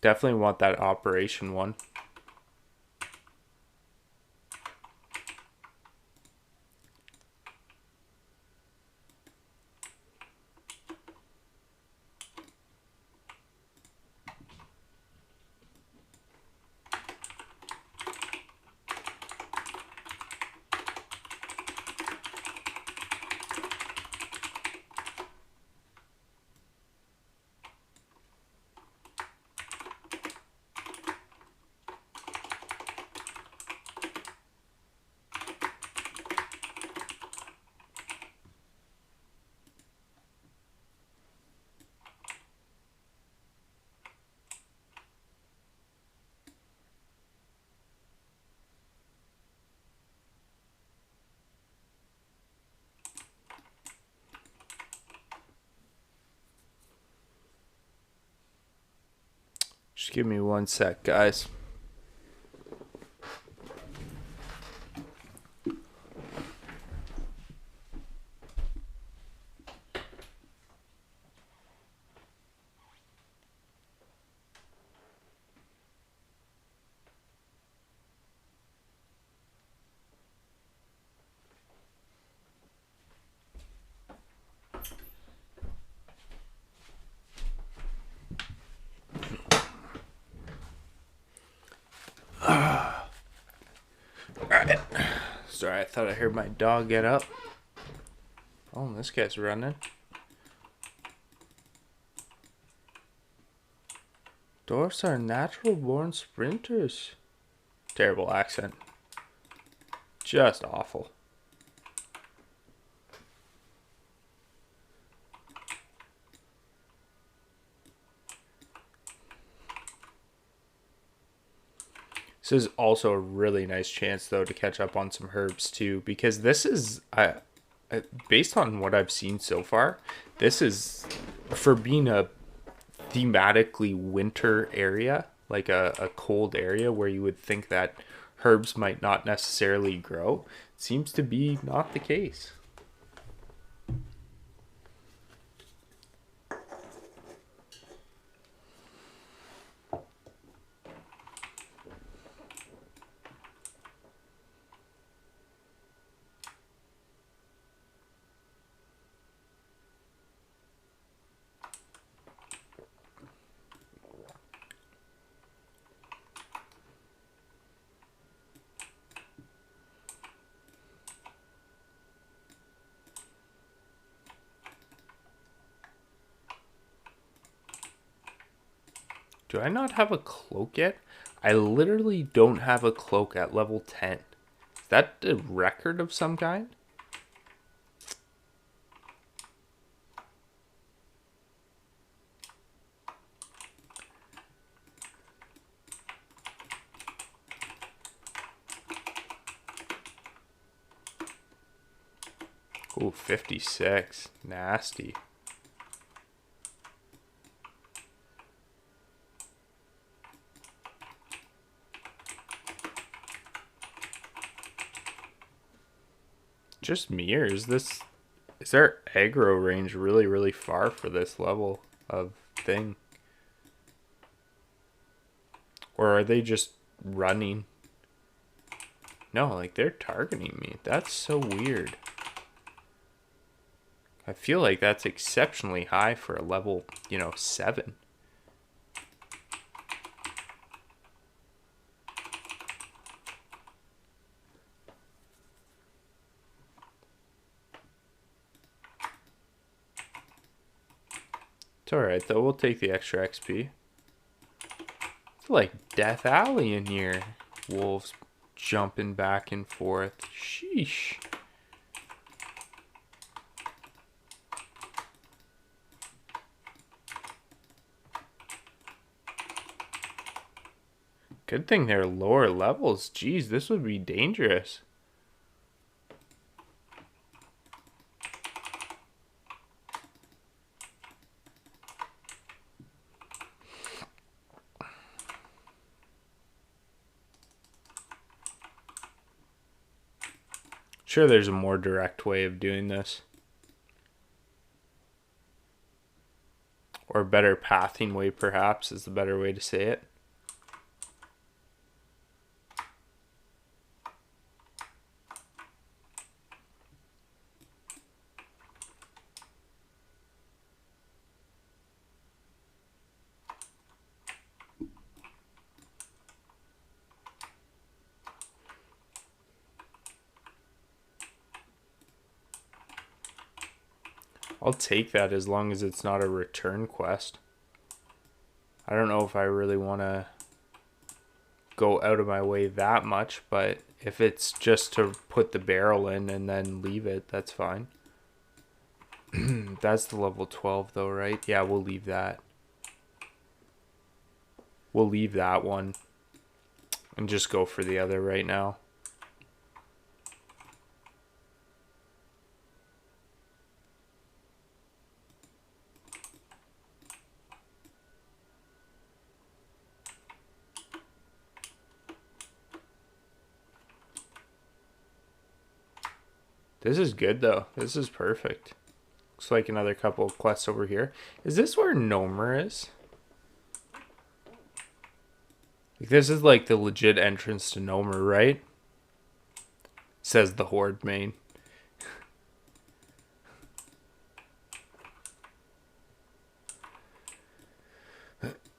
Definitely want that operation one. Just give me one sec, guys. Sorry, I thought I heard my dog get up. Oh, this guy's running. Dwarfs are natural-born sprinters. Terrible accent. Just awful. This is also a really nice chance, though, to catch up on some herbs, too, because this is, based on what I've seen so far, this is, for being a thematically winter area, like a cold area where you would think that herbs might not necessarily grow, seems to be not the case. Do I not have a cloak yet? I literally don't have a cloak at level 10. Is that a record of some kind? Ooh, 56. Nasty. Just me, or is their aggro range really far for this level of thing? Or are they just running? No, like they're targeting me. That's so weird. I feel like that's exceptionally high for a level, 7. It's alright though, we'll take the extra XP. It's like Death Alley in here. Wolves jumping back and forth. Sheesh. Good thing they're lower levels. Jeez, this would be dangerous. Sure, there's a more direct way of doing this. Or a better pathing way, perhaps, is the better way to say it. I'll take that as long as it's not a return quest. I don't know if I really want to go out of my way that much, but if it's just to put the barrel in and then leave it, that's fine. That's the level 12 though, right? Yeah, we'll leave that. We'll leave that one and just go for the other right now. This is good though. This is perfect. Looks like another couple of quests over here. Is this where Nomer is? Like, this is like the legit entrance to Nomer, right? Says the Horde main.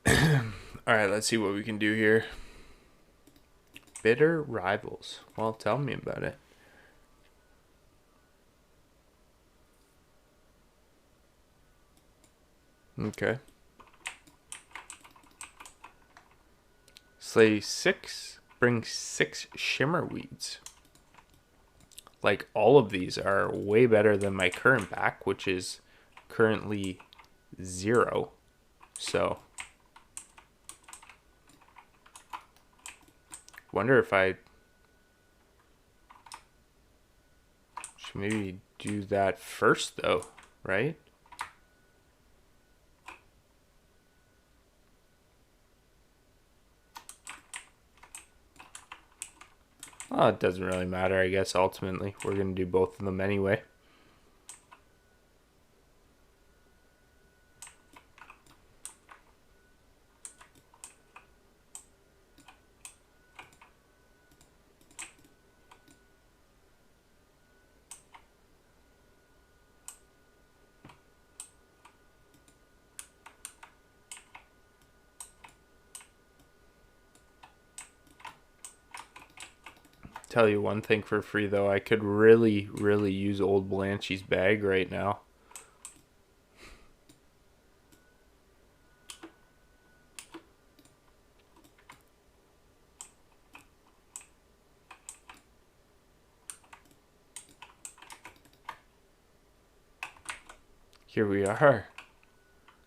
Alright, let's see what we can do here. Bitter rivals. Well, tell me about it. Okay. Slay 6. Bring 6 shimmer weeds. Like, all of these are way better than my current pack, which is currently 0. So, wonder if I should maybe do that first, though, right? Oh, it doesn't really matter, I guess, ultimately. We're going to do both of them anyway. Tell you one thing for free, though. I could really, really use old Blanchy's bag right now. Here we are.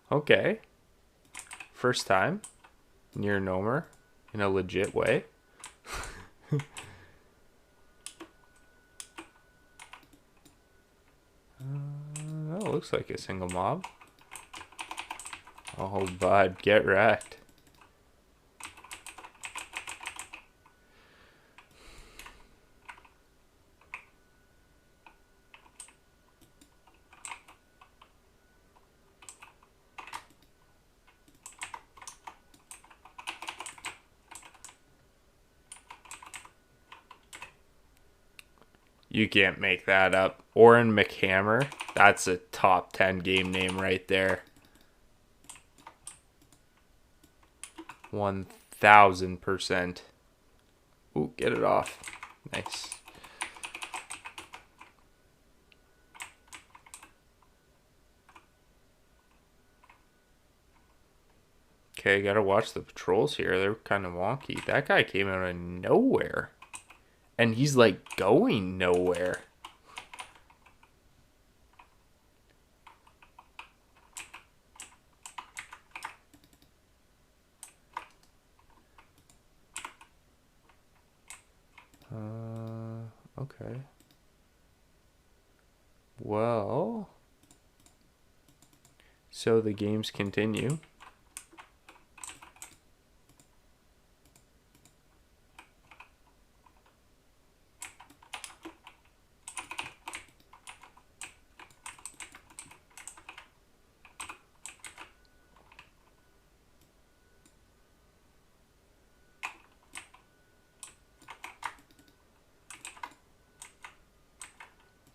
Okay. First time near Nomer in a legit way. That looks like a single mob. Oh, bud, get wrecked. You can't make that up. Oren McHammer, that's a top 10 game name right there. 1000%. Ooh, get it off. Nice. Okay, gotta watch the patrols here. They're kind of wonky. That guy came out of nowhere. And he's like going nowhere. Okay. Well, so the games continue.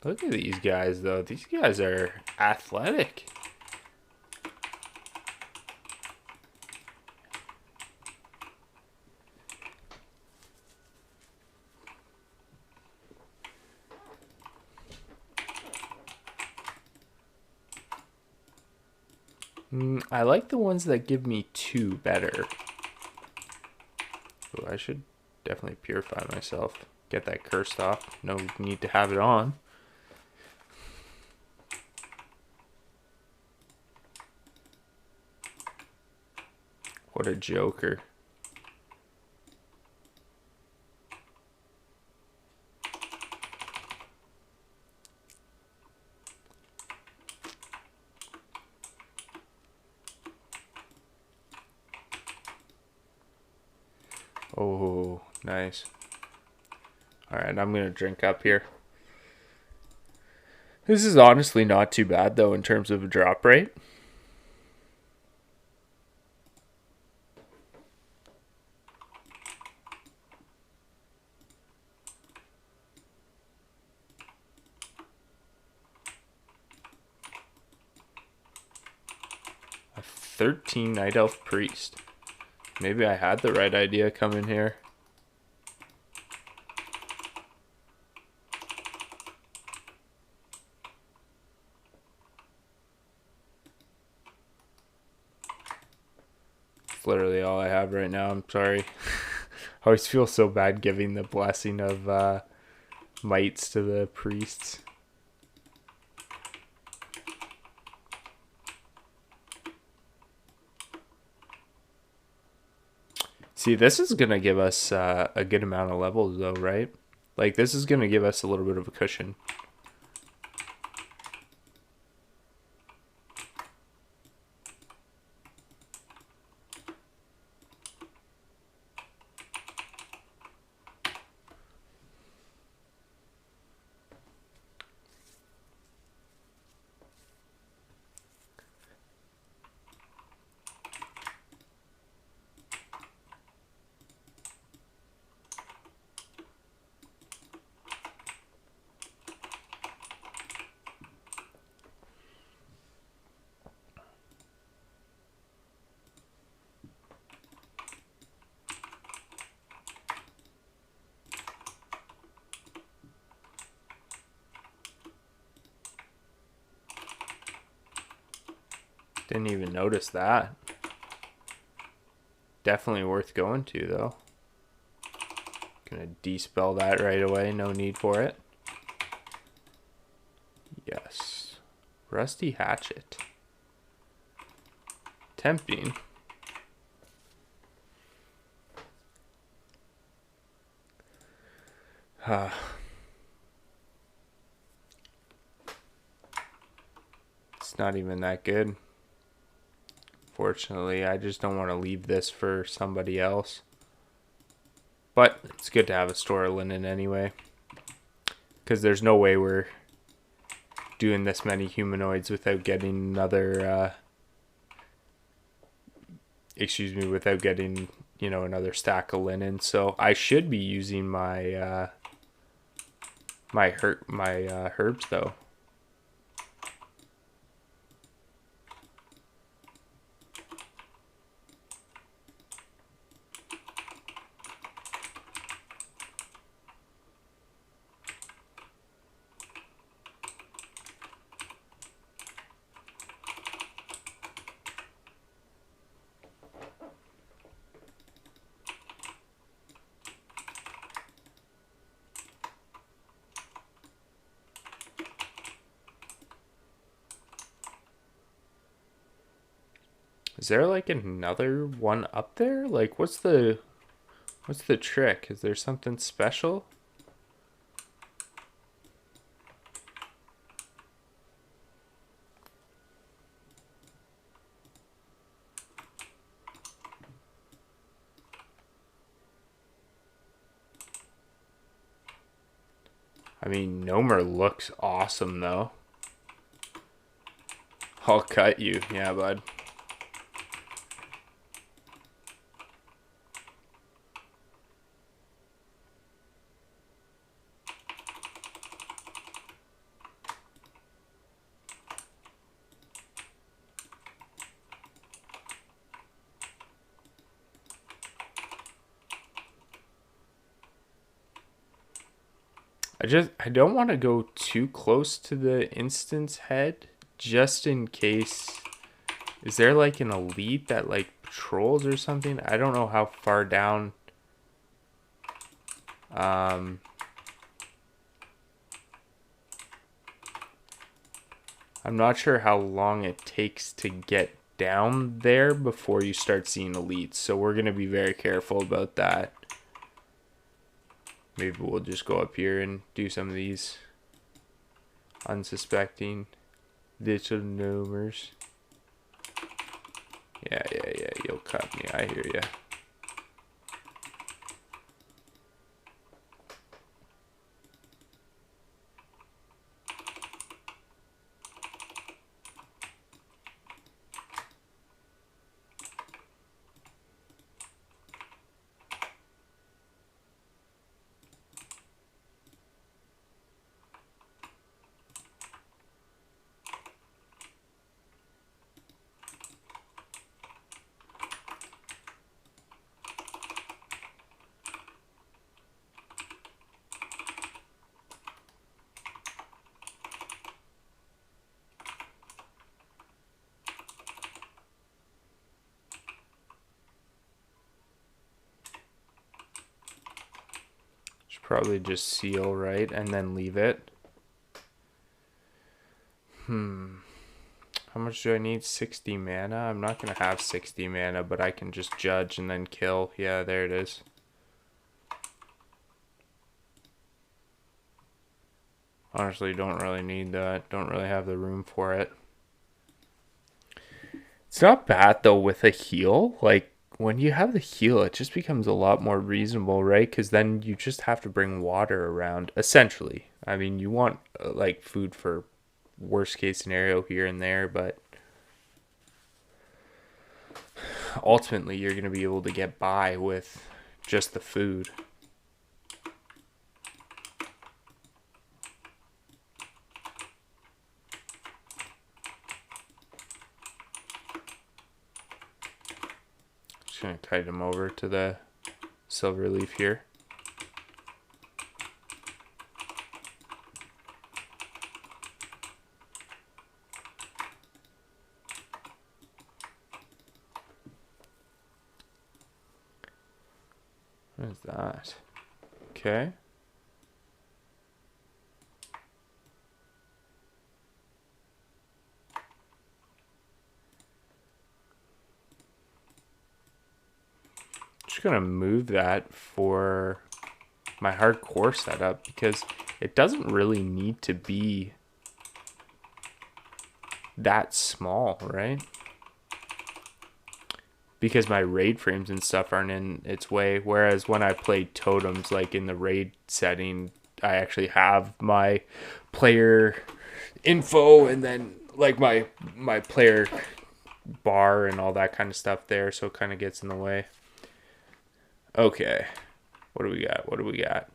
Look at these guys, though. These guys are athletic. I like the ones that give me 2 better. Ooh, I should definitely purify myself. Get that cursed off. No need to have it on. What a joker. Oh, nice. Alright, I'm going to drink up here. This is honestly not too bad, though, in terms of a drop rate. A 13 Night Elf Priest. Maybe I had the right idea coming here. That's literally all I have right now. I'm sorry. I always feel so bad giving the blessing of mites to the priests. See, this is going to give us a good amount of levels, though, right? Like, this is going to give us a little bit of a cushion. Didn't even notice that. Definitely worth going to, though. Gonna de-spell that right away. No need for it. Yes. Rusty hatchet. Tempting. It's not even that good. Fortunately, I just don't want to leave this for somebody else. But it's good to have a store of linen anyway. Because there's no way we're doing this many humanoids without getting another... without getting, you know, another stack of linen. So I should be using my... my herbs, though. Is there like another one up there? Like what's the trick? Is there something special? I mean, Nomer looks awesome though. I'll cut you. Yeah, bud. I don't want to go too close to the instance head just in case. Is there like an elite that like patrols or something? I don't know how far down I'm not sure how long it takes to get down there before you start seeing elites, so we're going to be very careful about that. Maybe we'll just go up here and do some of these unsuspecting little gnomers. Yeah, you'll cut me, I hear ya. Probably just seal, right? And then leave it. How much do I need? 60 mana? I'm not going to have 60 mana, but I can just judge and then kill. Yeah, there it is. Honestly, don't really need that. Don't really have the room for it. It's not bad, though, with a heal. Like, when you have the heal, it just becomes a lot more reasonable, right? Because then you just have to bring water around, essentially. I mean, you want, like, food for worst case scenario here and there, but ultimately you're going to be able to get by with just the food. Just going to kite him over to the silver leaf here. What is that? Okay. Just gonna move that for my hardcore setup because it doesn't really need to be that small, right? Because my raid frames and stuff aren't in its way. Whereas when I play totems, like in the raid setting, I actually have my player info and then like my player bar and all that kind of stuff there, so it kind of gets in the way. Okay, what do we got? What do we got?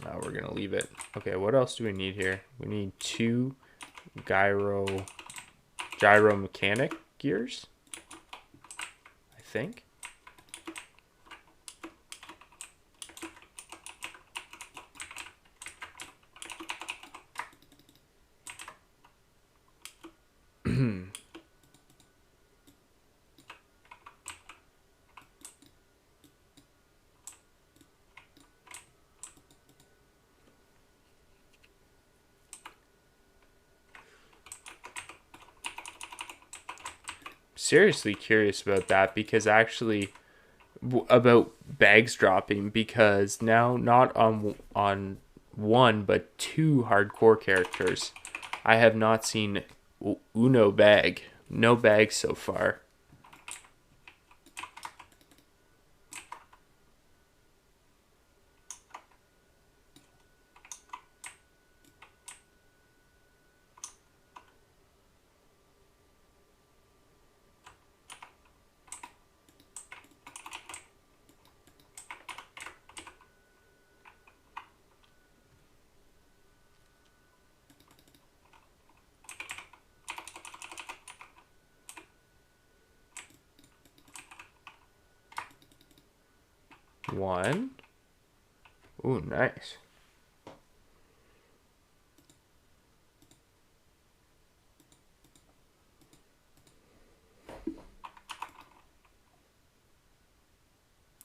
Oh, we're gonna leave it. Okay, what else do we need here? We need 2 gyro mechanic gears, I think. Seriously curious about that because actually about bags dropping, because now not on 1 but 2 hardcore characters I have not seen uno bag. No bags so far. One. Ooh, nice.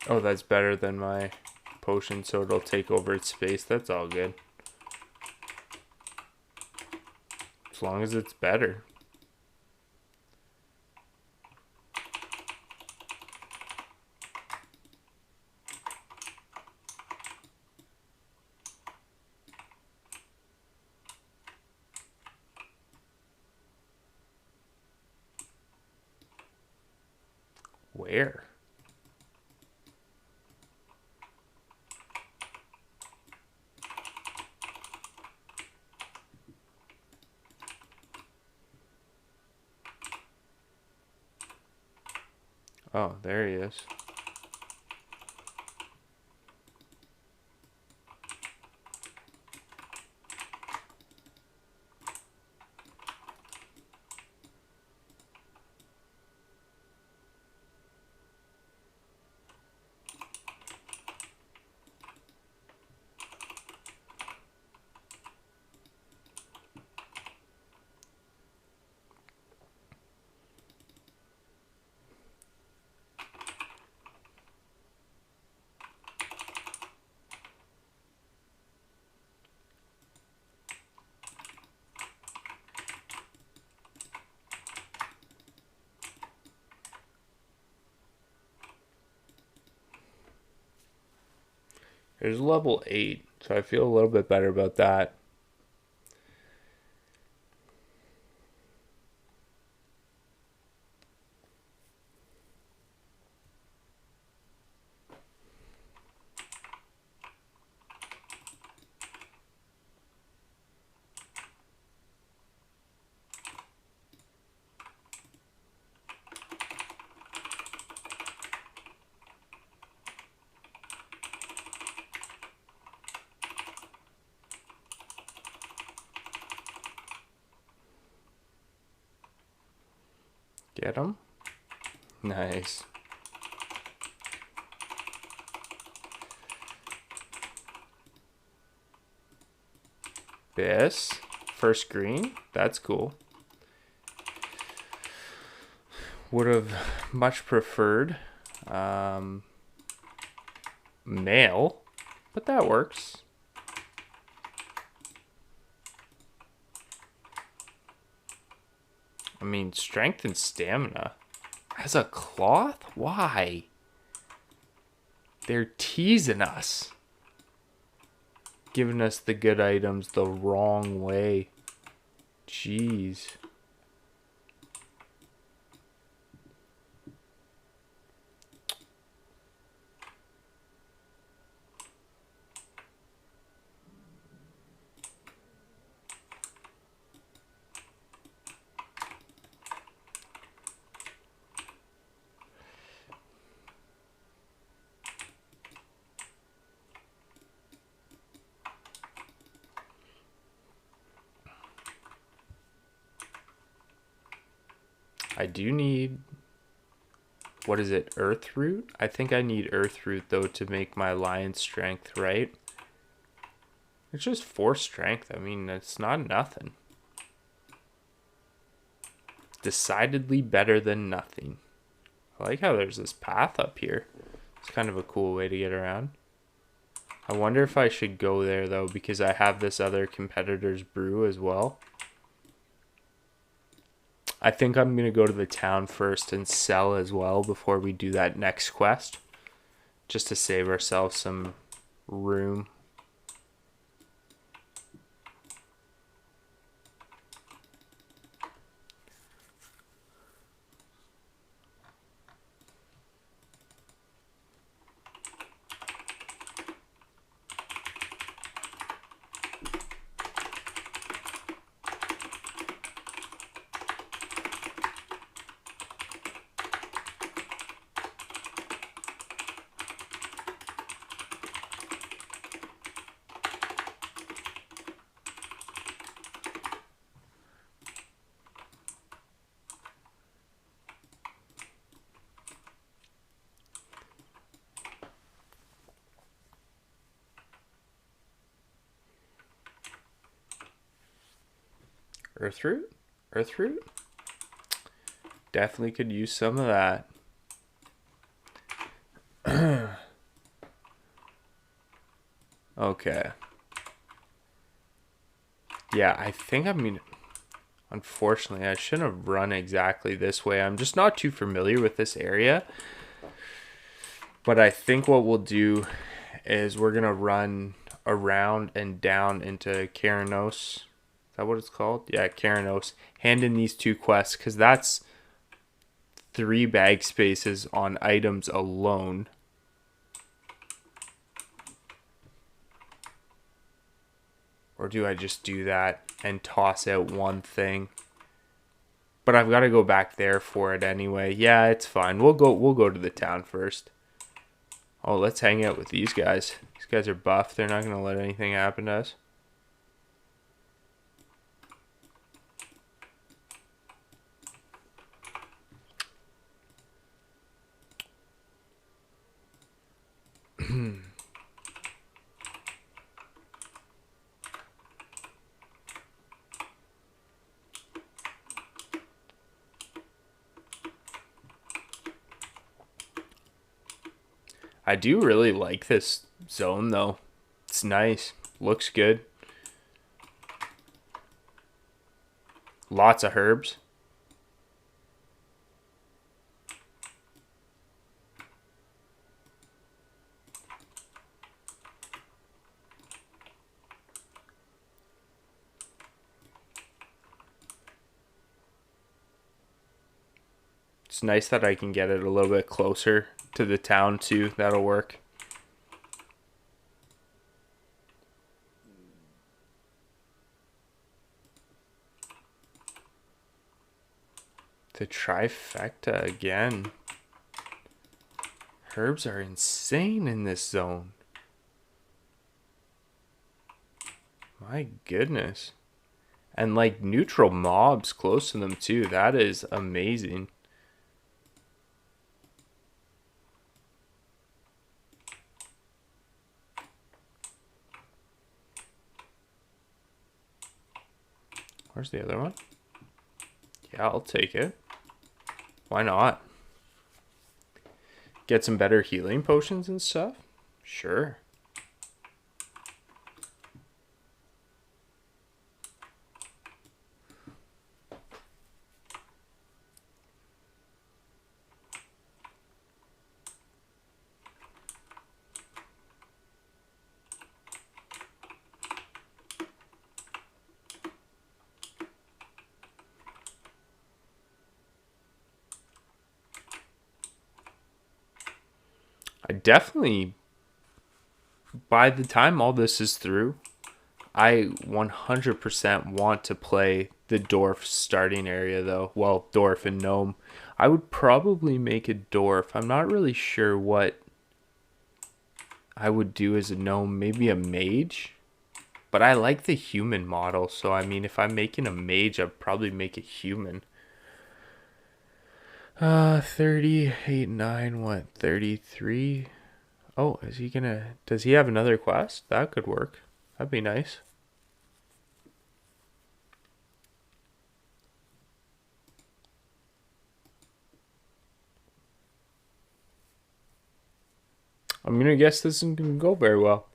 Oh, that's better than my potion, so it'll take over its space. That's all good. As long as it's better. Where? Oh, there he is. There's level 8, so I feel a little bit better about that. Get him? Nice. This. First green. That's cool. Would have much preferred male, but that works. I mean, strength and stamina. As a cloth? Why? They're teasing us. Giving us the good items the wrong way. Jeez. I do need, what is it, earth root? I think I need earth root though to make my lion strength, right? It's just 4 strength. I mean, it's not nothing. Decidedly better than nothing. I like how there's this path up here. It's kind of a cool way to get around. I wonder if I should go there though, because I have this other competitor's brew as well. I think I'm going to go to the town first and sell as well before we do that next quest. Just to save ourselves some room. Earth root? Earth root? Definitely could use some of that. Okay. Yeah, I think unfortunately, I shouldn't have run exactly this way. I'm just not too familiar with this area. But I think what we'll do is we're going to run around and down into Keranos. Is that what it's called? Yeah, Keranos. Hand in these 2 quests, because that's 3 bag spaces on items alone. Or do I just do that and toss out 1 thing? But I've got to go back there for it anyway. Yeah, it's fine. We'll go to the town first. Oh, let's hang out with these guys. These guys are buff. They're not going to let anything happen to us. I do really like this zone though. It's nice. Looks good. Lots of herbs. It's nice that I can get it a little bit closer to the town too. That'll work. The trifecta again. Herbs are insane in this zone. My goodness. And like neutral mobs close to them too. That is amazing. Where's the other one? Yeah, I'll take it. Why not? Get some better healing potions and stuff? Sure. I definitely, by the time all this is through, I 100% want to play the dwarf starting area though. Well, dwarf and gnome. I would probably make a dwarf. I'm not really sure what I would do as a gnome. Maybe a mage. But I like the human model. So, I mean, if I'm making a mage, I'd probably make a human. 38, 9, what, 33? Oh, is he gonna, does he have another quest? That could work. That'd be nice. I'm gonna guess this isn't gonna go very well.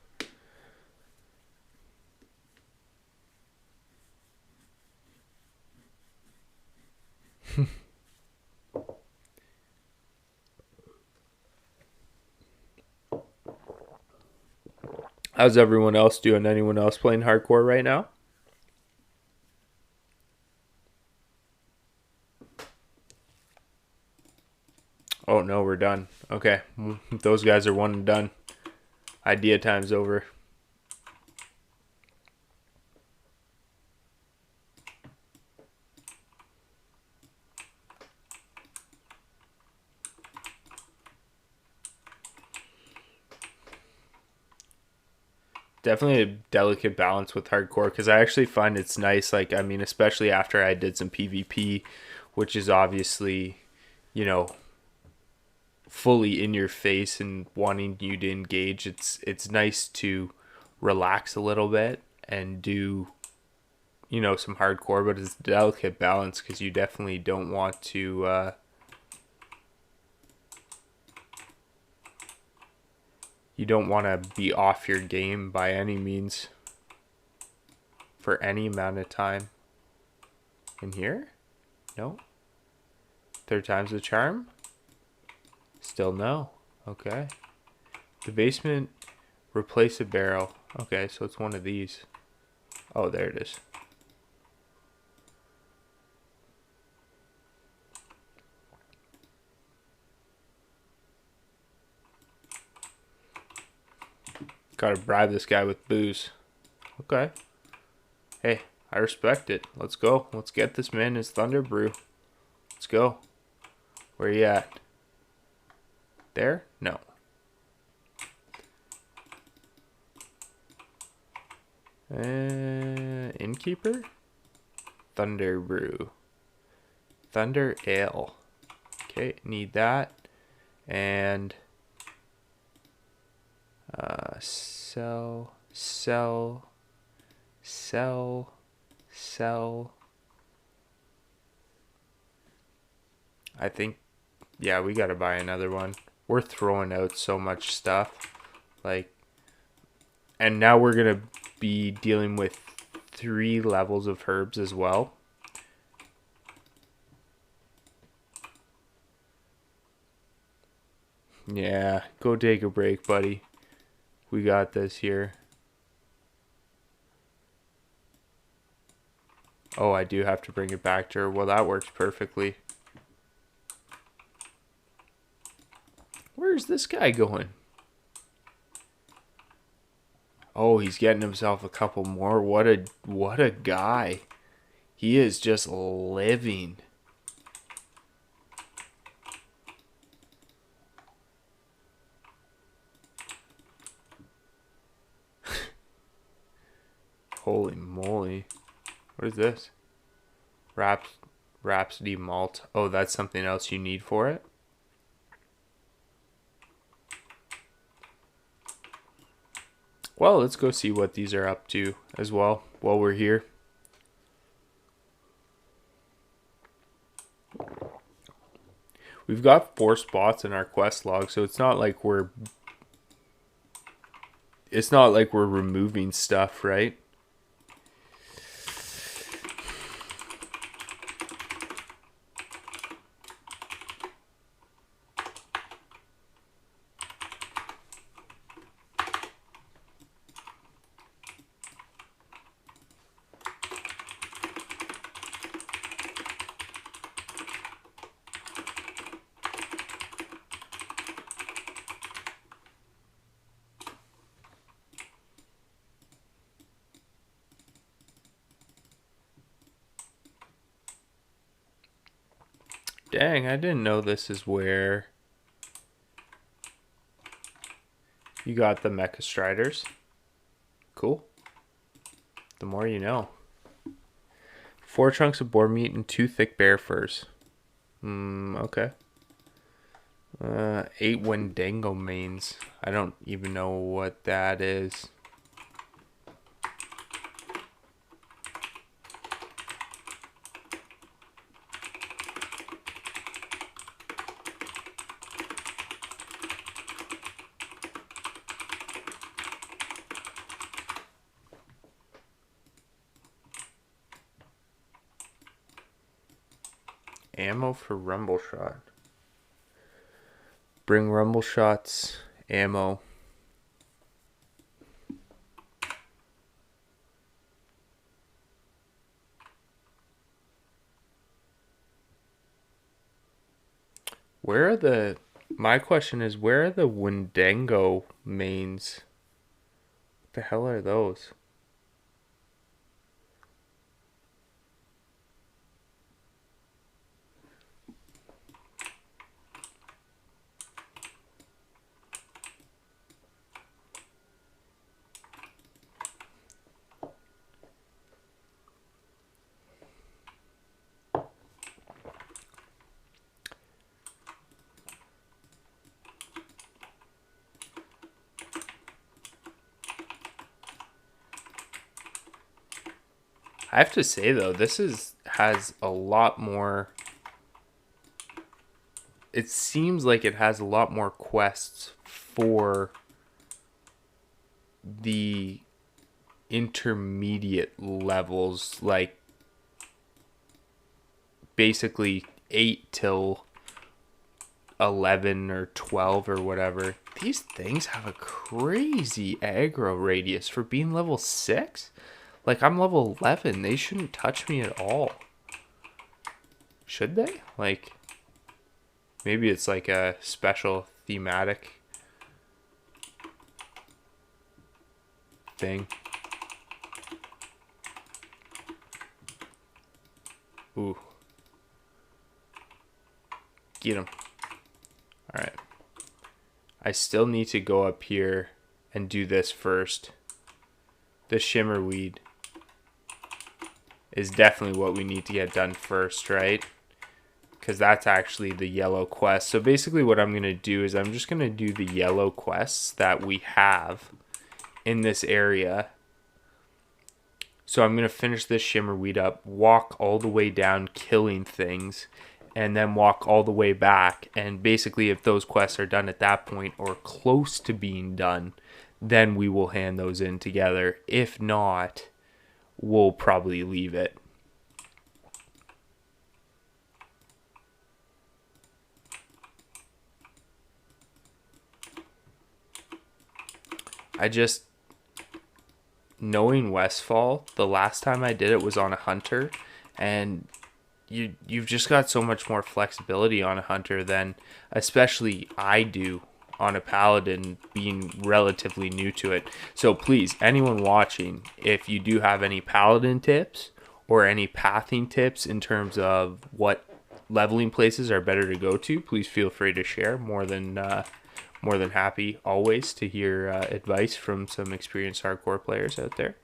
How's everyone else doing? Anyone else playing hardcore right now? Oh no, we're done. Okay, those guys are one and done. Idea time's over. Definitely a delicate balance with hardcore because I actually find it's nice. Like, I mean, especially after I did some PvP, which is obviously, you know, fully in your face and wanting you to engage. It's nice to relax a little bit and do, you know, some hardcore, but it's a delicate balance because you definitely don't want to. You don't want to be off your game by any means for any amount of time. In here? No. Third time's the charm? Still no. Okay. The basement, replace a barrel. Okay, so it's one of these. Oh, there it is. Gotta bribe this guy with booze. Okay. Hey, I respect it. Let's go. Let's get this man his Thunder Brew. Let's go. Where you at? There? No. Innkeeper? Thunder Brew. Thunder Ale. Okay, need that. And sell. I think, yeah, we gotta buy another one. We're throwing out so much stuff. Like, and now we're gonna be dealing with 3 levels of herbs as well. Yeah, go take a break, buddy. We got this here. Oh, I do have to bring it back to her. Well, that works perfectly. Where's this guy going? Oh, he's getting himself a couple more. What a guy. He is just living. Holy moly. What is this? Rhapsody malt. Oh, that's something else you need for it? Well, let's go see what these are up to as well while we're here. We've got 4 spots in our quest log, so it's not like we're removing stuff, right? Dang, I didn't know this is where you got the Mecha Striders. Cool. The more you know. 4 chunks of boar meat and 2 thick bear furs. Okay. 8 Wendigo mains. I don't even know what that is. Ammo for rumble shot. Bring rumble shots, ammo. My question is, where are the Wendigo mains? What the hell are those? I have to say though, this has a lot more. It seems like it has a lot more quests for the intermediate levels, like basically 8 till 11 or 12 or whatever. These things have a crazy aggro radius for being level 6. Like, I'm level 11. They shouldn't touch me at all. Should they? Like, maybe it's like a special thematic thing. Ooh. Get him. Alright. I still need to go up here and do this first. The shimmer weed is definitely what we need to get done first, right? Because that's actually the yellow quest. So basically what I'm going to do is I'm just going to do the yellow quests that we have in this area. So I'm going to finish this shimmer weed up, walk all the way down killing things, and then walk all the way back. And basically if those quests are done at that point or close to being done, then we will hand those in together. If not, we'll probably leave it. Knowing Westfall, the last time I did it was on a hunter, and you've just got so much more flexibility on a hunter than especially I do on a paladin, being relatively new to it. So please, anyone watching, if you do have any paladin tips or any pathing tips in terms of what leveling places are better to go to, please feel free to share. More than happy always to hear advice from some experienced hardcore players out there.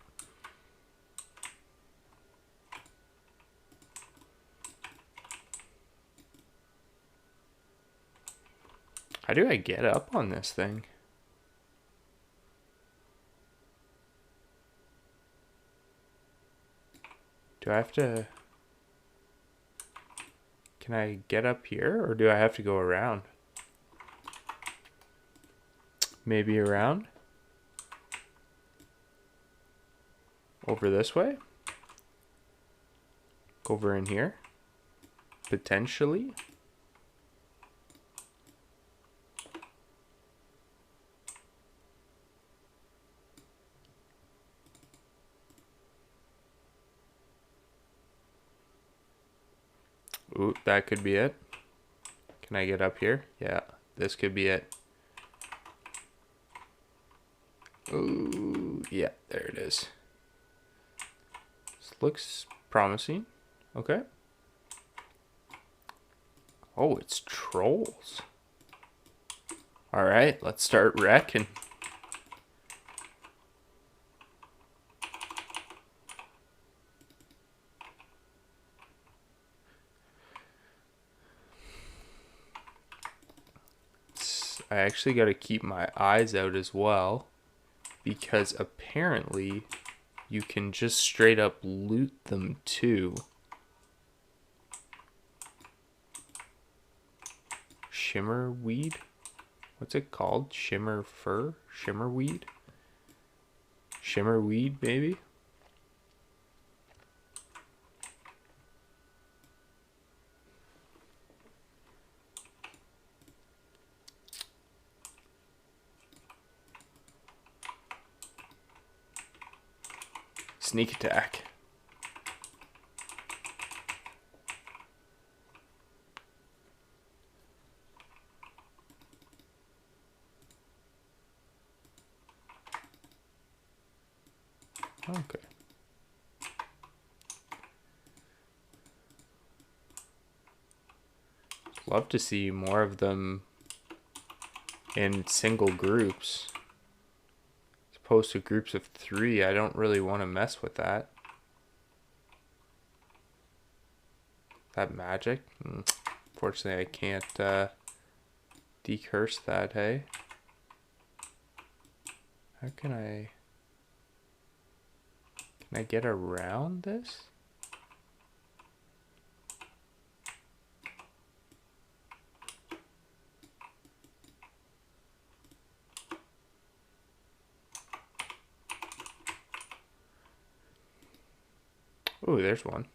How do I get up on this thing? Do I have to... Can I get up here, or do I have to go around? Maybe around? Over this way? Over in here? Potentially? Ooh, that could be it. Can I get up here? Yeah, this could be it. Ooh, yeah, there it is. This looks promising. Okay. Oh, it's trolls. All right, let's start wrecking. I actually got to keep my eyes out as well, because apparently you can just straight up loot them too. Shimmer weed? What's it called? Shimmer fur? Shimmer weed? Shimmer weed, maybe? Sneak attack. Okay. Love to see more of them in single groups. As opposed to groups of 3, I don't really want to mess with that. That magic? Fortunately, I can't decurse that, hey? How can I... Can I get around this? Ooh, there's one.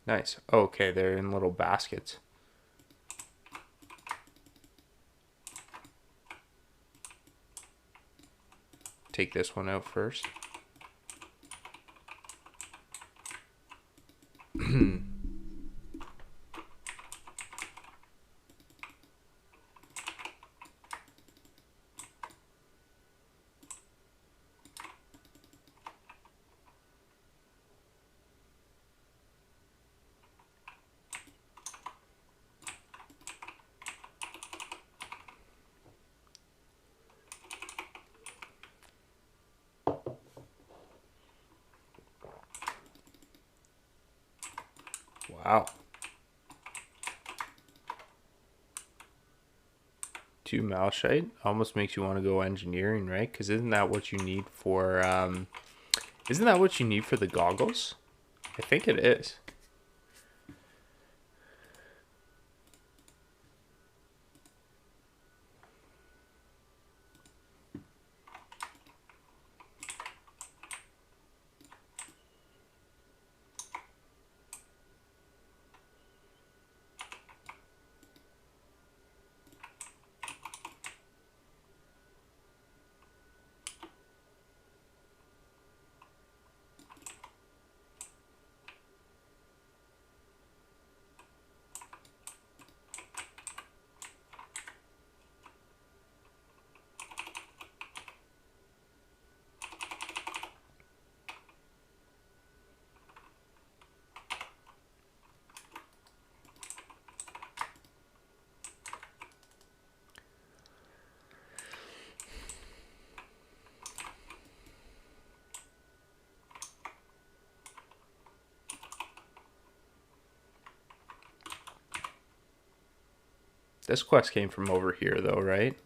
Nice. Okay, they're in little baskets. Take this one out first. Wow. 2 Malshite almost makes you want to go engineering, right? Because isn't that what you need for isn't that what you need for the goggles? I think it is. This quest came from over here though, right?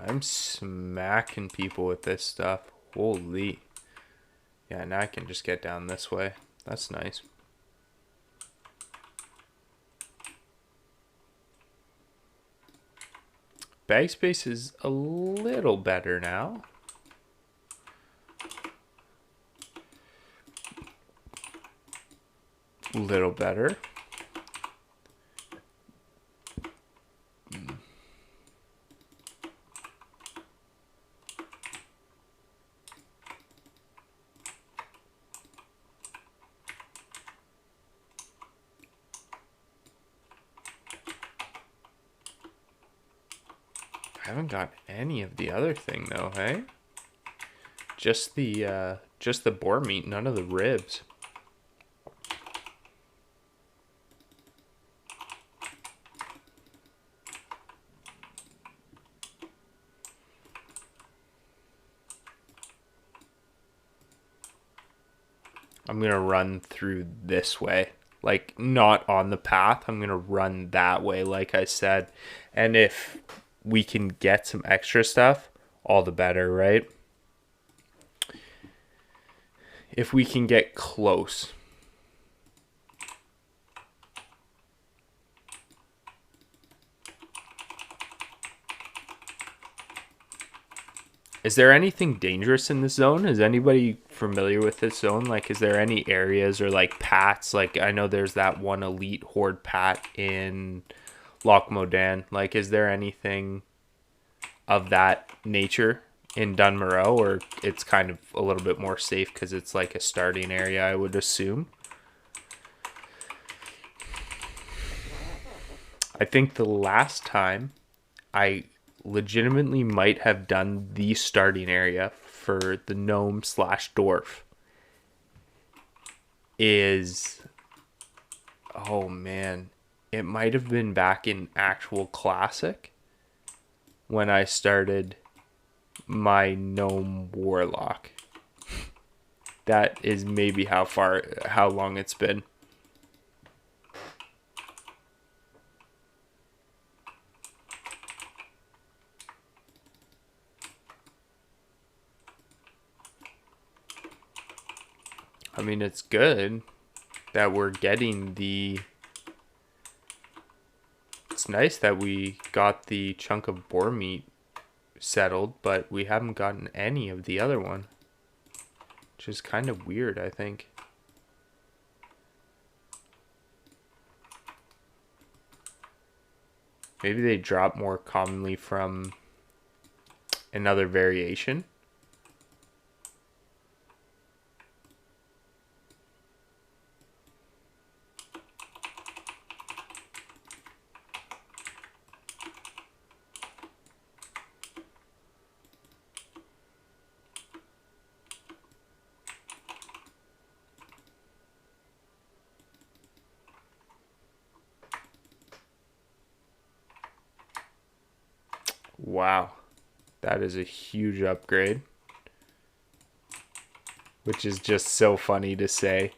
I'm smacking people with this stuff. Holy. Yeah, now I can just get down this way. That's nice. Bag space is a little better now. Little better. I haven't got any of the other thing though, hey? Just the boar meat, none of the ribs. I'm gonna run through this way. Like, not on the path. I'm gonna run that way, like I said. And if we can get some extra stuff, all the better, right? If we can get close. Is there anything dangerous in this zone? Is anybody familiar with this zone? Like, is there any areas or like pats? Like, I know there's that one elite horde pat in Loch Modan. Like, is there anything of that nature in Dunmoreau, or it's kind of a little bit more safe because it's like a starting area, I would assume? I think the last time I legitimately might have done the starting area for the gnome slash dwarf is, oh man, it might have been back in actual classic when I started my gnome warlock. That is maybe how long it's been. I mean, it's good that we're getting the... It's nice that we got the chunk of boar meat settled, but we haven't gotten any of the other one. Which is kind of weird, I think. Maybe they drop more commonly from another variation. Wow, that is a huge upgrade, which is just so funny to say.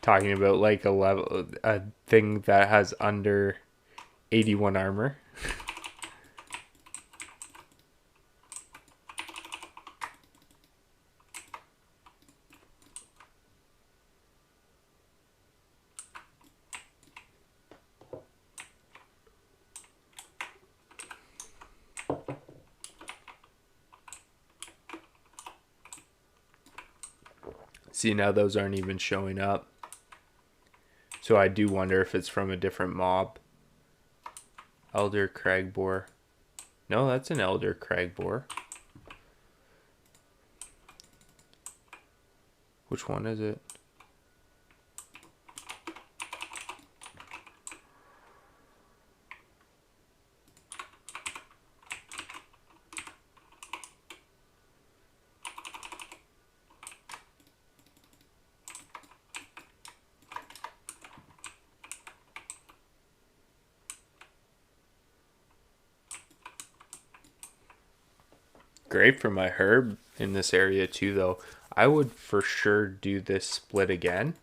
Talking about like a thing that has under 81 armor. See, now those aren't even showing up. So I do wonder if it's from a different mob. Elder Cragboar. No, that's an Elder Cragboar. Which one is it? great for my herb in this area too, though. I would for sure do this split again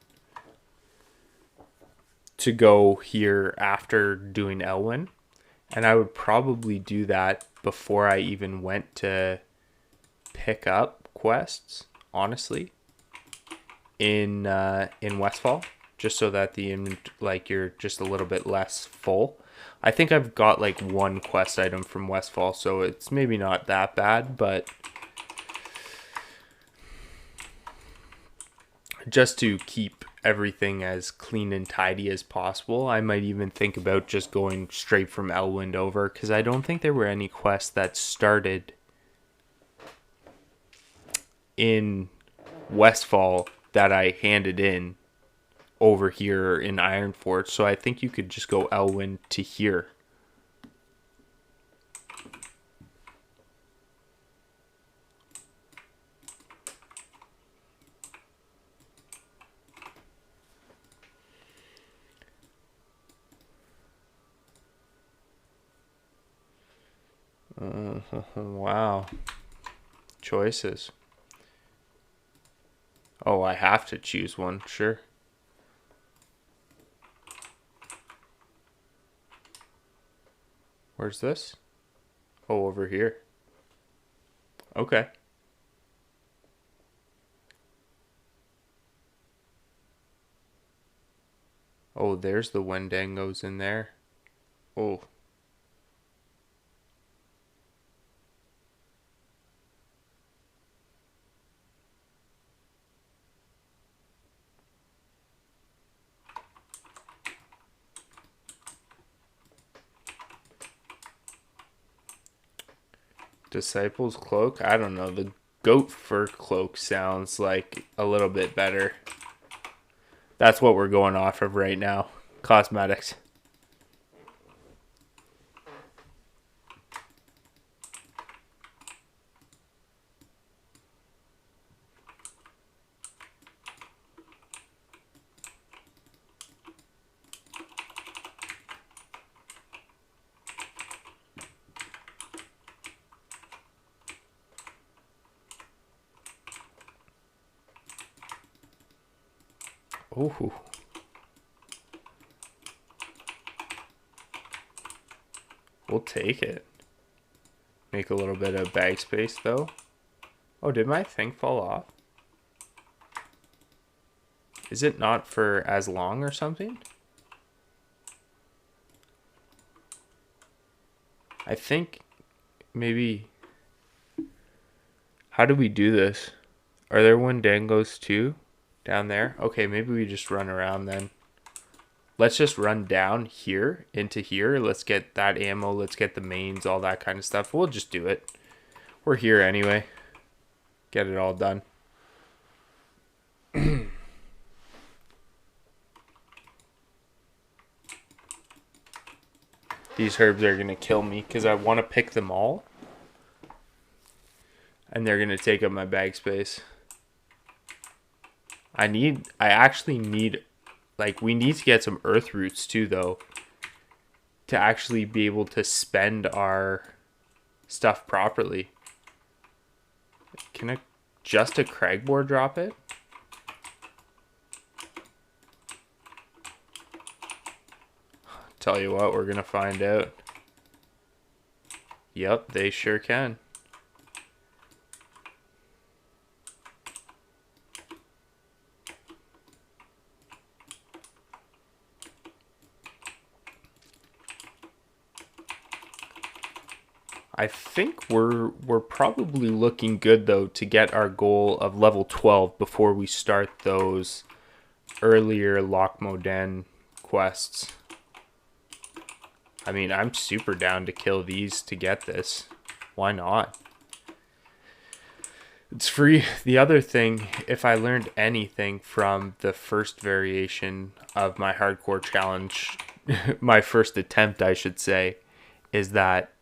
to go here after doing Elwyn. And I would probably do that before I even went to pick up quests, honestly, in Westfall, just so that you're just a little bit less full. I think I've got like one quest item from Westfall, so it's maybe not that bad, but just to keep everything as clean and tidy as possible, I might even think about just going straight from Elwind over, because I don't think there were any quests that started in Westfall that I handed in over here in Ironforge, so I think you could just go Elwind to here. Wow. Choices. Oh, I have to choose one, sure. Where's this? Oh, over here. Okay. Oh, there's the Wendangos in there. Oh. Disciples cloak? I don't know. The goat fur cloak sounds like a little bit better. That's what we're going off of right now. Cosmetics. Ooh. We'll take it. Make a little bit of bag space though. Oh, did my thing fall off? Is it not for as long or something? I think maybe... How do we do this? Are there Wendangos too? Down there? Okay, maybe we just run around then. Let's just run down here into here. Let's get that ammo. Let's get the mains, all that kind of stuff. We'll just do it. We're here anyway. Get it all done. These herbs are going to kill me because I want to pick them all. And they're going to take up my bag space. I actually need, like, we need to get some earth roots too, though, to actually be able to spend our stuff properly. Can just a Cragboar drop it? Tell you what, we're gonna find out. Yep, they sure can. I think we're probably looking good though to get our goal of level 12 before we start those earlier Loch Moden quests. I mean, I'm super down to kill these to get this. Why not? It's free. The other thing, if I learned anything from the first variation of my hardcore challenge, my first attempt, I should say, is that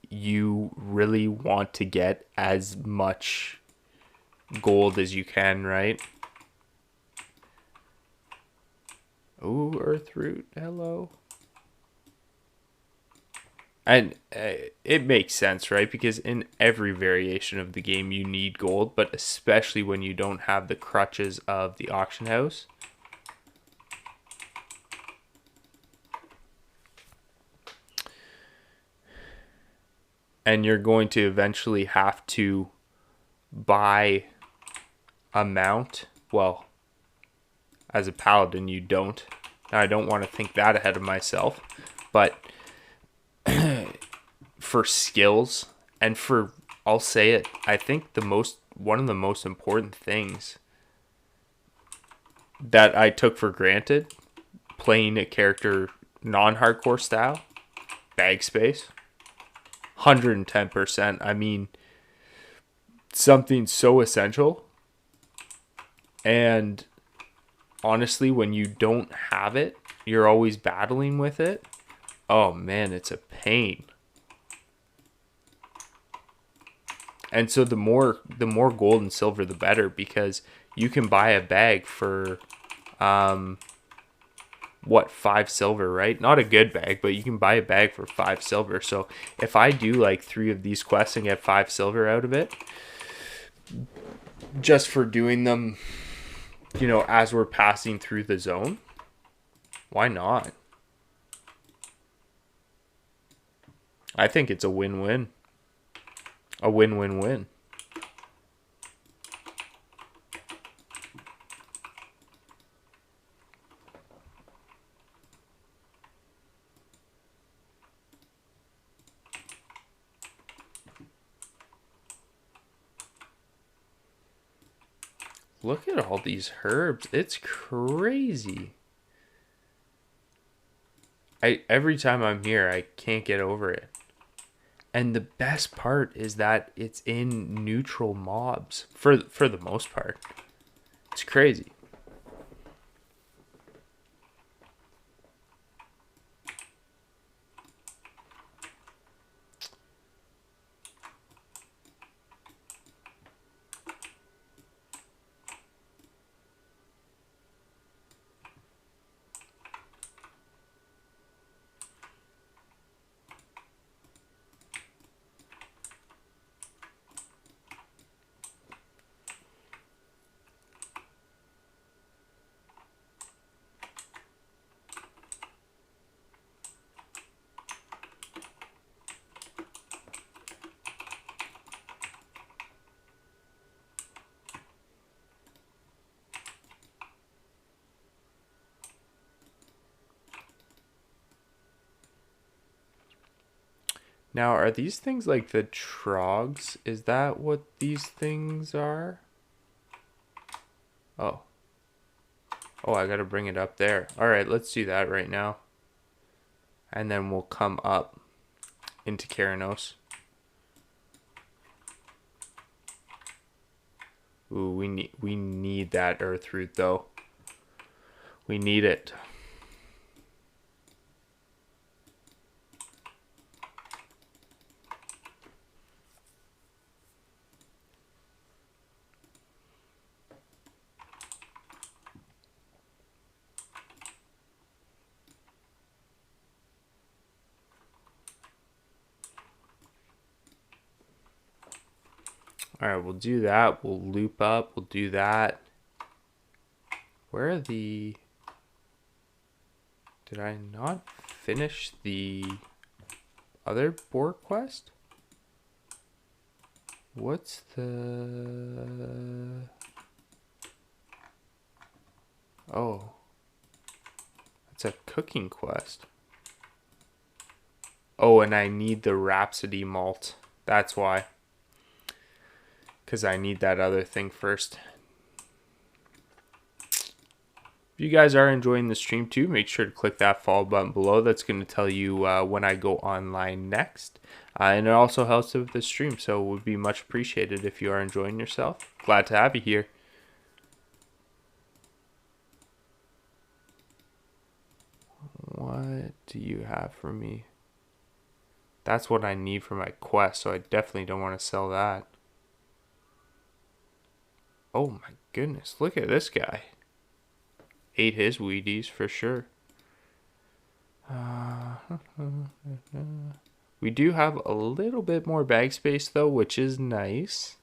you really want to get as much gold as you can, right? Ooh, Earthroot, hello. And it makes sense, right? Because in every variation of the game, you need gold, but especially when you don't have the crutches of the auction house. And you're going to eventually have to buy a mount. Well, as a paladin, you don't. Now, I don't want to think that ahead of myself, but for skills and for, I'll say it, I think one of the most important things that I took for granted playing a character non-hardcore style, bag space, 110%. I mean, something so essential. And honestly, when you don't have it, you're always battling with it. Oh man, it's a pain. And so the more gold and silver, the better, because you can buy a bag for 5 silver, right? Not a good bag, but you can buy a bag for 5 silver. So if I do like 3 of these quests and get 5 silver out of it, just for doing them, as we're passing through the zone, why not? I think it's a win-win. A win-win-win. Look at all these herbs. It's crazy. Every time I'm here, I can't get over it. And the best part is that it's in neutral mobs for the most part. It's crazy. Now, are these things like the trogs? Is that what these things are? Oh. Oh, I gotta bring it up there. Alright, let's do that right now. And then we'll come up into Keranos. Ooh, we need that earth root though. We need it. Alright, we'll do that. We'll loop up. We'll do that. Where are the... Did I not finish the other boar quest? What's the... Oh. It's a cooking quest. Oh, and I need the Rhapsody malt. That's why. Because I need that other thing first. If you guys are enjoying the stream too, make sure to click that follow button below. That's going to tell you when I go online next. And it also helps with the stream, so it would be much appreciated if you are enjoying yourself. Glad to have you here. What do you have for me? That's what I need for my quest, so I definitely don't want to sell that. Oh my goodness, look at this guy. Ate his Wheaties for sure. We do have a little bit more bag space though, which is nice.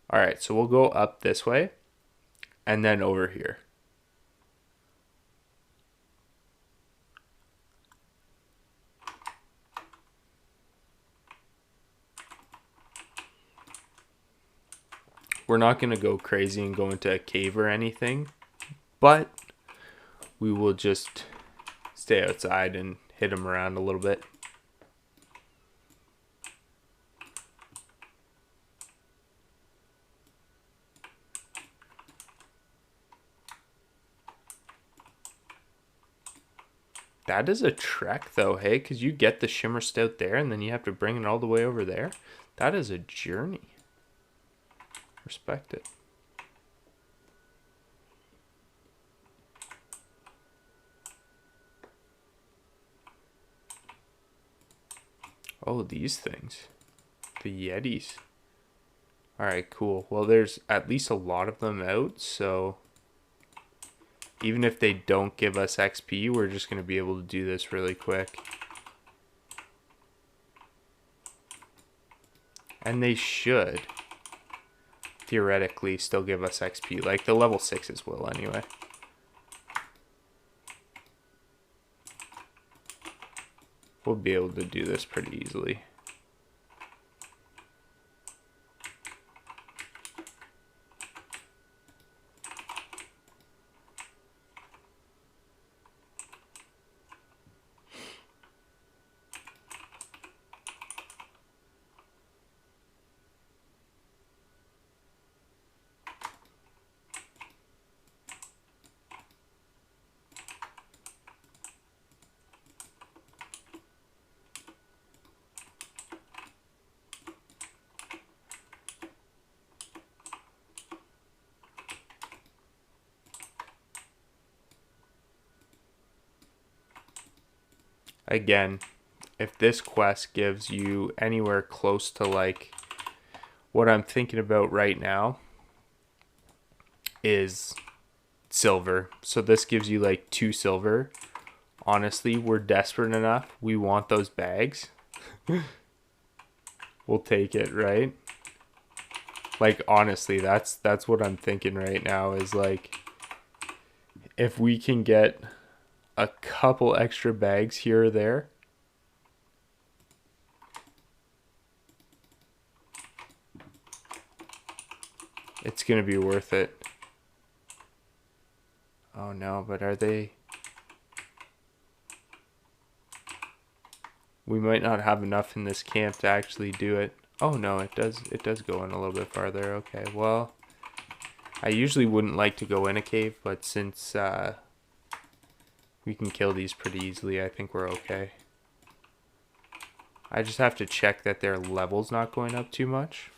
All right, so we'll go up this way and then over here. We're not going to go crazy and go into a cave or anything, but we will just stay outside and hit them around a little bit. That is a trek though, hey, because you get the shimmer stout there and then you have to bring it all the way over there. That is a journey. Respect it. Oh, these things. The Yetis. Alright, cool. Well, there's at least a lot of them out, so even if they don't give us XP, we're just going to be able to do this really quick. And they should, theoretically, still give us XP. Like, the level 6s will anyway. We'll be able to do this pretty easily. Again, if this quest gives you anywhere close to like what I'm thinking about right now is silver. So this gives you like 2 silver. Honestly, we're desperate enough. We want those bags. We'll take it, right? Like honestly, that's what I'm thinking right now is like if we can get a couple extra bags here or there, it's gonna be worth it. Oh no, but are they? We might not have enough in this camp to actually do it. Oh no, it does go in a little bit farther. Okay, well, I usually wouldn't like to go in a cave, but since we can kill these pretty easily, I think we're okay. I just have to check that their level's not going up too much.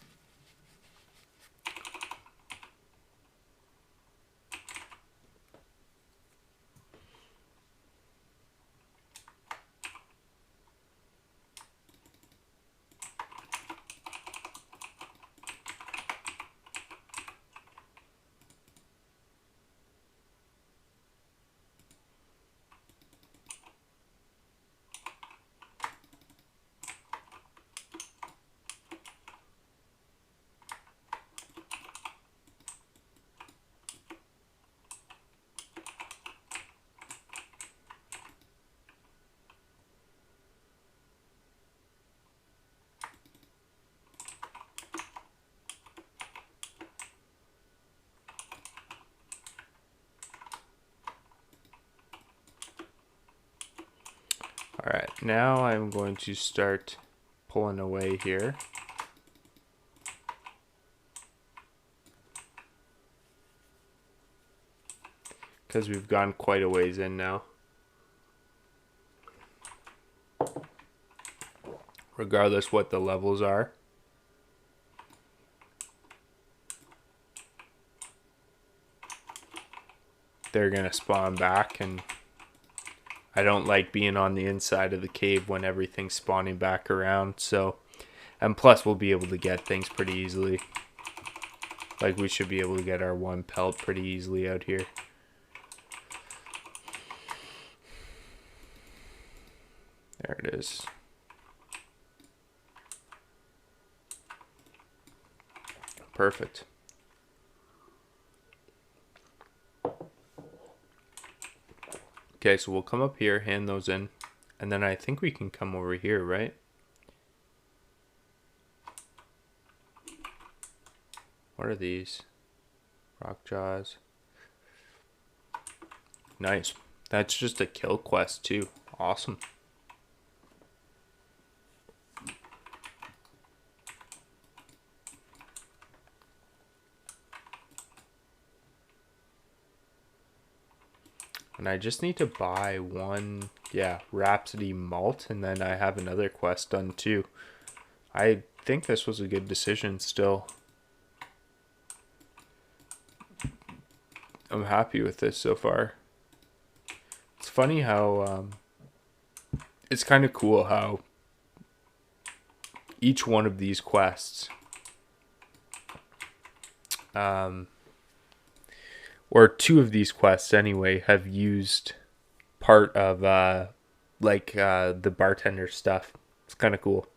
Alright, now I'm going to start pulling away here. Because we've gone quite a ways in now. Regardless what the levels are. They're going to spawn back, and I don't like being on the inside of the cave when everything's spawning back around. So, and plus we'll be able to get things pretty easily. Like we should be able to get our 1 pelt pretty easily out here. There it is. Perfect. Okay, so we'll come up here, hand those in, and then I think we can come over here, right? What are these? Rock jaws. Nice. That's just a kill quest too. Awesome. And I just need to buy one, Rhapsody Malt, and then I have another quest done too. I think this was a good decision still. I'm happy with this so far. It's funny how, it's kind of cool how each one of these quests, or two of these quests anyway, have used part of the bartender stuff. It's kind of cool.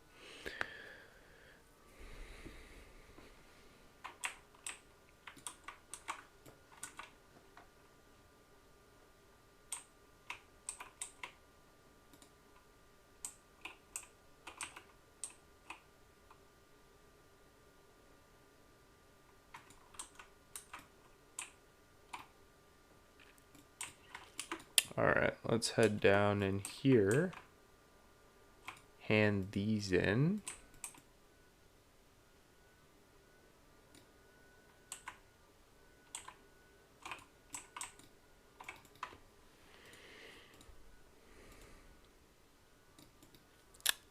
Alright, let's head down in here. Hand these in.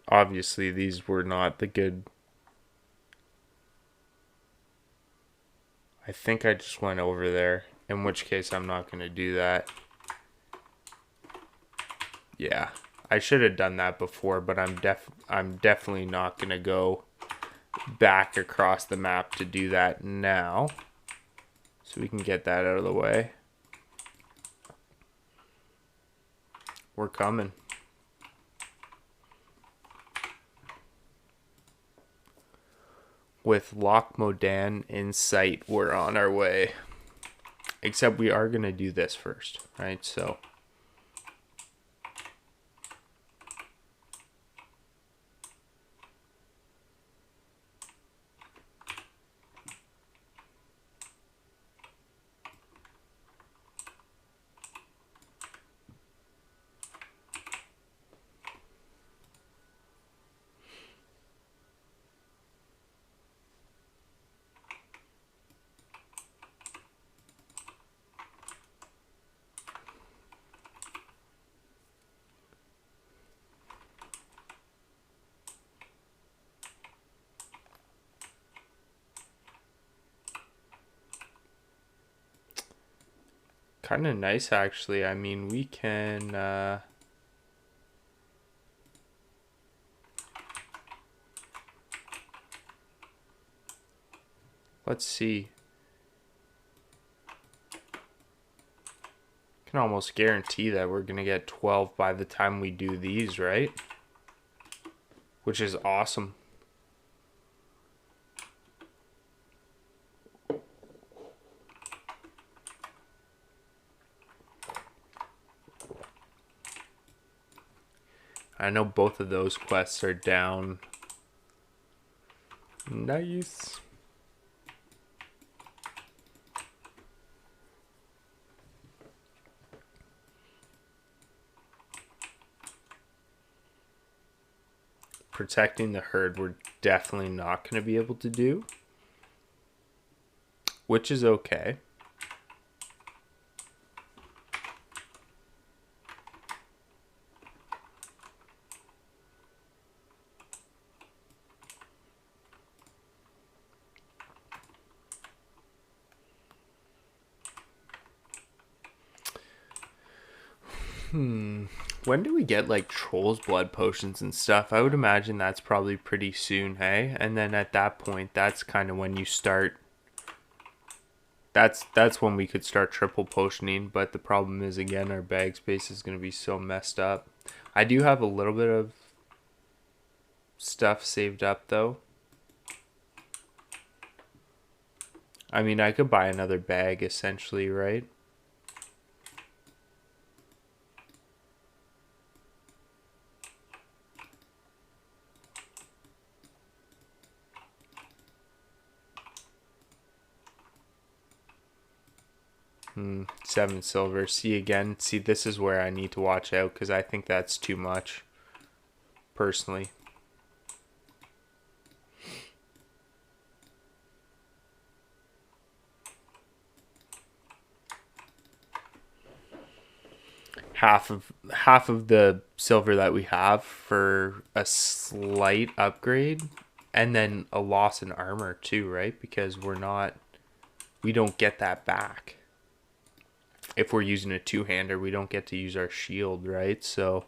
Obviously, these were not the good. I think I just went over there, in which case I'm not going to do that. Yeah, I should have done that before, but I'm definitely not going to go back across the map to do that now. So we can get that out of the way. We're coming. With Loch Modan in sight, we're on our way. Except we are going to do this first, right? So kind of nice, actually. I mean, we can let's see. Can almost guarantee that we're gonna get 12 by the time we do these, right? Which is awesome. I know both of those quests are down. Nice. Protecting the herd, we're definitely not going to be able to do, which is okay. When do we get like Troll's blood potions and stuff? I would imagine that's probably pretty soon, hey? And then at that point, that's kind of when you start that's when we could start triple potioning, but the problem is, again, our bag space is going to be so messed up. I do have a little bit of stuff saved up though. I mean, I could buy another bag essentially, right? Seven silver. See, again, see, this is where I need to watch out because I think that's too much, personally. Half of the silver that we have for a slight upgrade, and then a loss in armor too, right? Because we don't get that back. If we're using a two-hander, we don't get to use our shield, right? So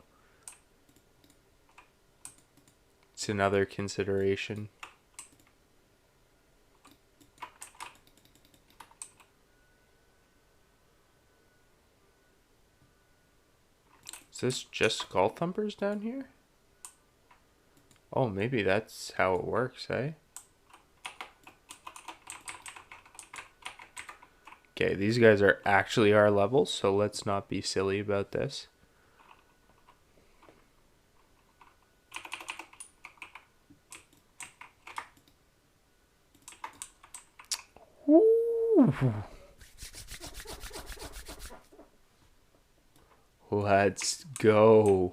it's another consideration. Is this just Skull Thumpers down here? Oh, maybe that's how it works, eh? Okay, these guys are actually our levels, so let's not be silly about this. Ooh. Let's go.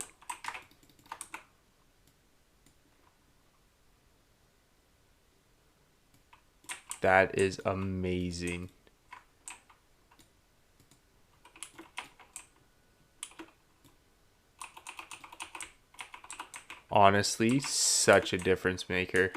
That is amazing. Honestly, such a difference maker.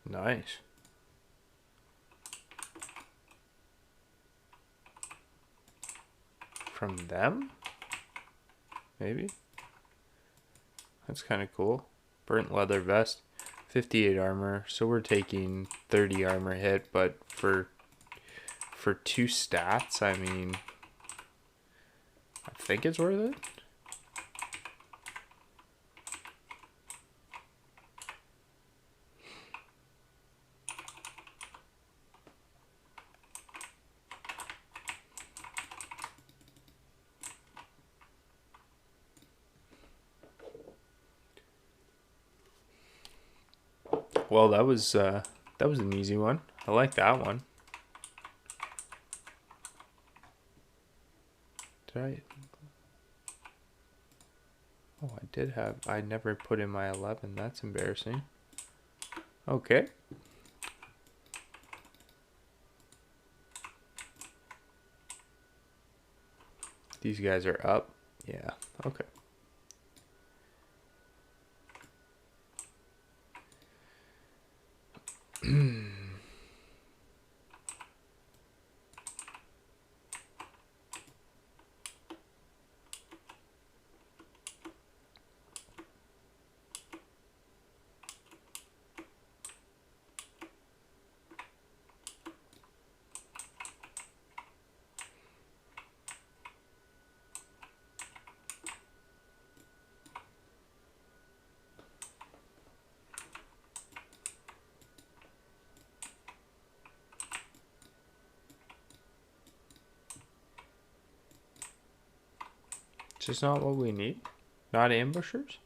Nice. From them? Maybe? That's kind of cool. Burnt leather vest. 58 armor. So we're taking 30 armor hit, but for two stats, I mean, I think it's worth it. Well, that was an easy one. I like that one. Did I? Oh, I did have. I never put in my 11. That's embarrassing. Okay. These guys are up. Yeah. Okay. Just not what we need. Not ambushers.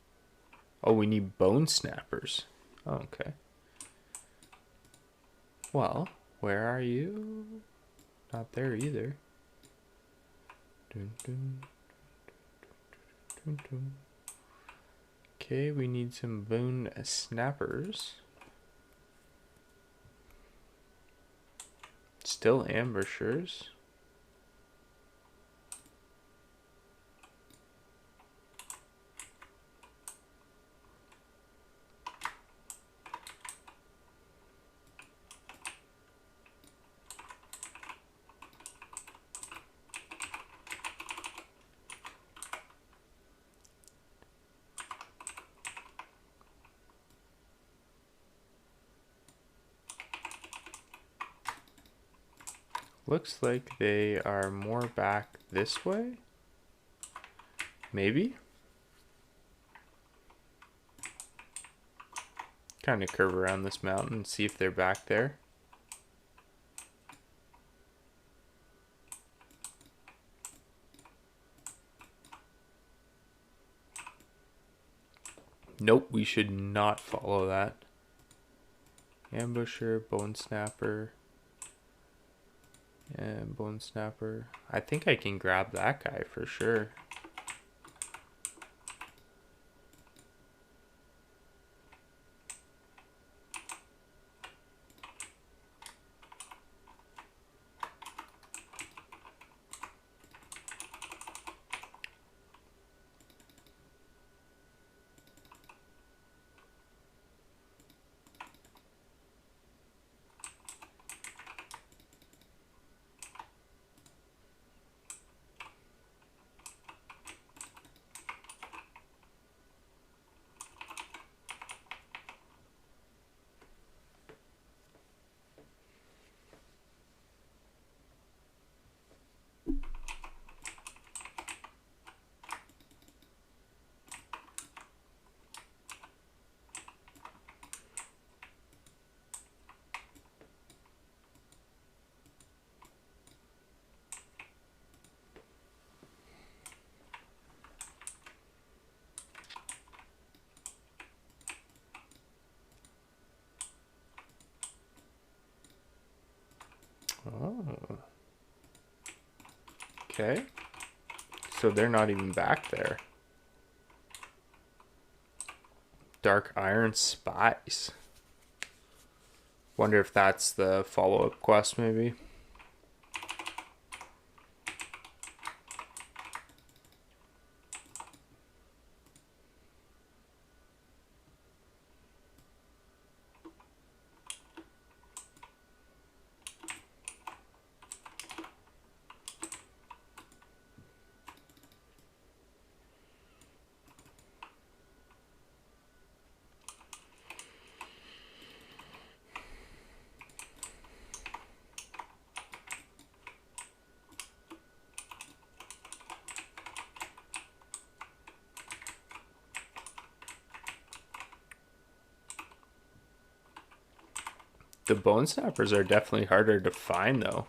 Oh, we need bone snappers. Oh, okay. Well, where are you? Not there either. Dun, dun, dun, dun. Okay, we need some bone snappers. Still ambushers. Looks like they are more back this way. Maybe? Kind of curve around this mountain and see if they're back there. Nope, we should not follow that. Ambusher, bone snapper, and bone snapper. I think I can grab that guy for sure. Oh. Okay. So they're not even back there. Dark Iron Spies. Wonder if that's the follow-up quest, maybe. The bone snappers are definitely harder to find, though.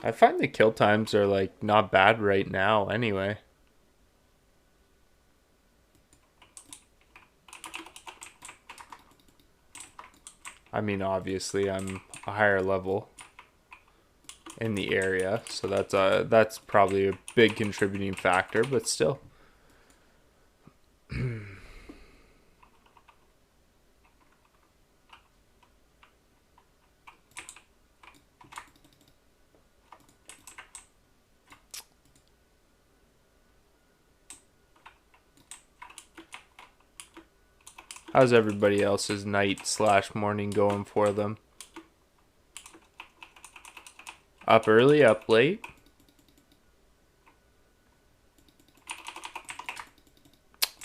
I find the kill times are like not bad right now anyway. I mean, obviously I'm a higher level in the area, so that's probably a big contributing factor, but still. How's everybody else's night/morning going for them? Up early, up late?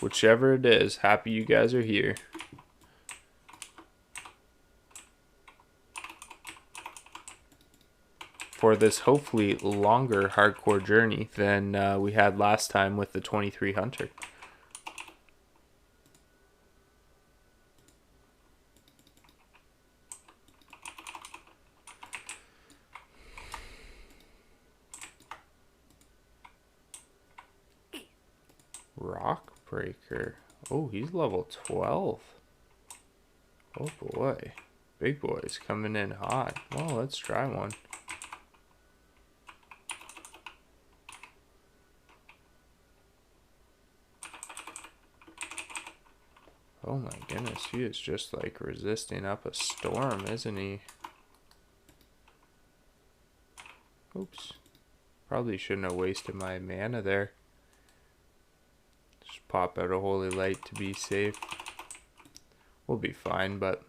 Whichever it is, happy you guys are here. for this hopefully longer hardcore journey than we had last time with the 23 Hunter. Rock Breaker. Oh, he's level 12. Oh boy. Big boys coming in hot. Well, let's try one. Oh my goodness, he is just like resisting up a storm, isn't he? Oops. Probably shouldn't have wasted my mana there. Just pop out a holy light to be safe. We'll be fine, but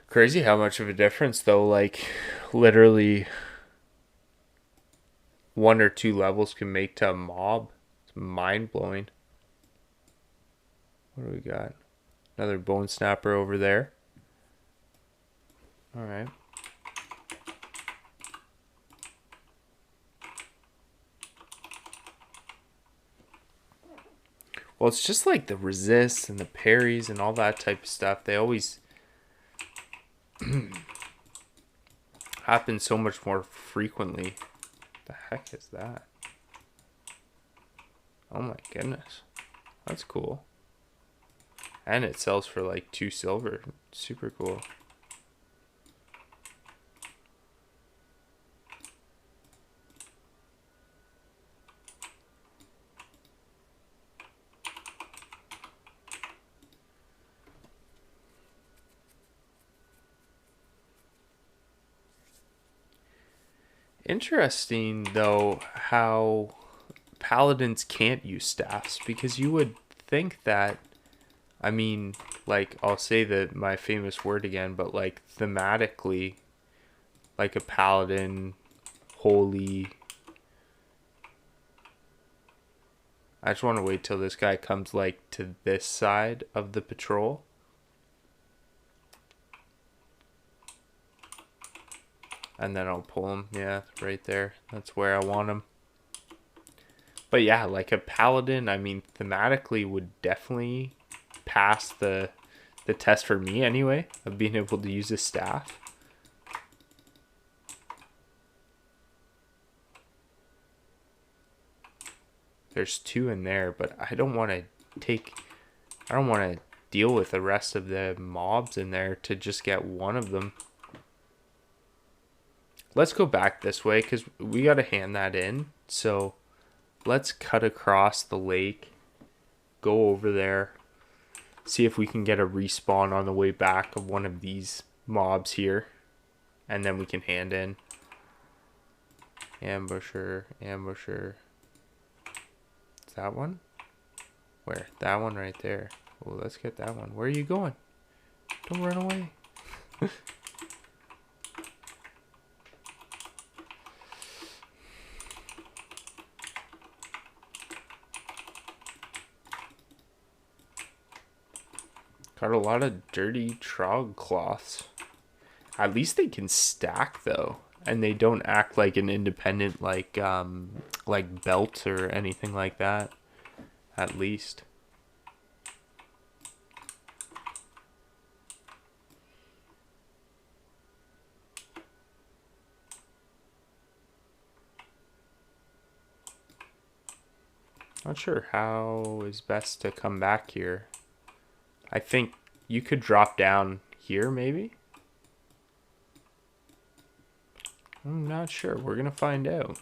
crazy how much of a difference though, like literally 1 or 2 levels can make to a mob. It's mind blowing. What do we got? Another bone snapper over there. Alright. Well, it's just like the resists and the parries and all that type of stuff. They always happen so much more frequently. What the heck is that? Oh my goodness. That's cool. And it sells for like 2 silver. Super cool. Interesting though how paladins can't use staffs, because you would think that, I mean, like, I'll say my famous word again, but like thematically, like a paladin, holy. I just want to wait till this guy comes like to this side of the patrol. And then I'll pull him. Yeah, right there. That's where I want him. But yeah, like a paladin, I mean, thematically would definitely pass the test for me anyway, of being able to use a staff. There's 2 in there, but I don't want to deal with the rest of the mobs in there to just get one of them. Let's go back this way because we got to hand that in. So let's cut across the lake, go over there, see if we can get a respawn on the way back of one of these mobs here, and then we can hand in. Ambusher, ambusher. Is that one? Where? That one right there. Oh, let's get that one. Where are you going? Don't run away. Got a lot of dirty trog cloths. At least they can stack though, and they don't act like an independent like belt or anything like that. At least. Not sure how is best to come back here. I think you could drop down here maybe? I'm not sure. We're going to find out.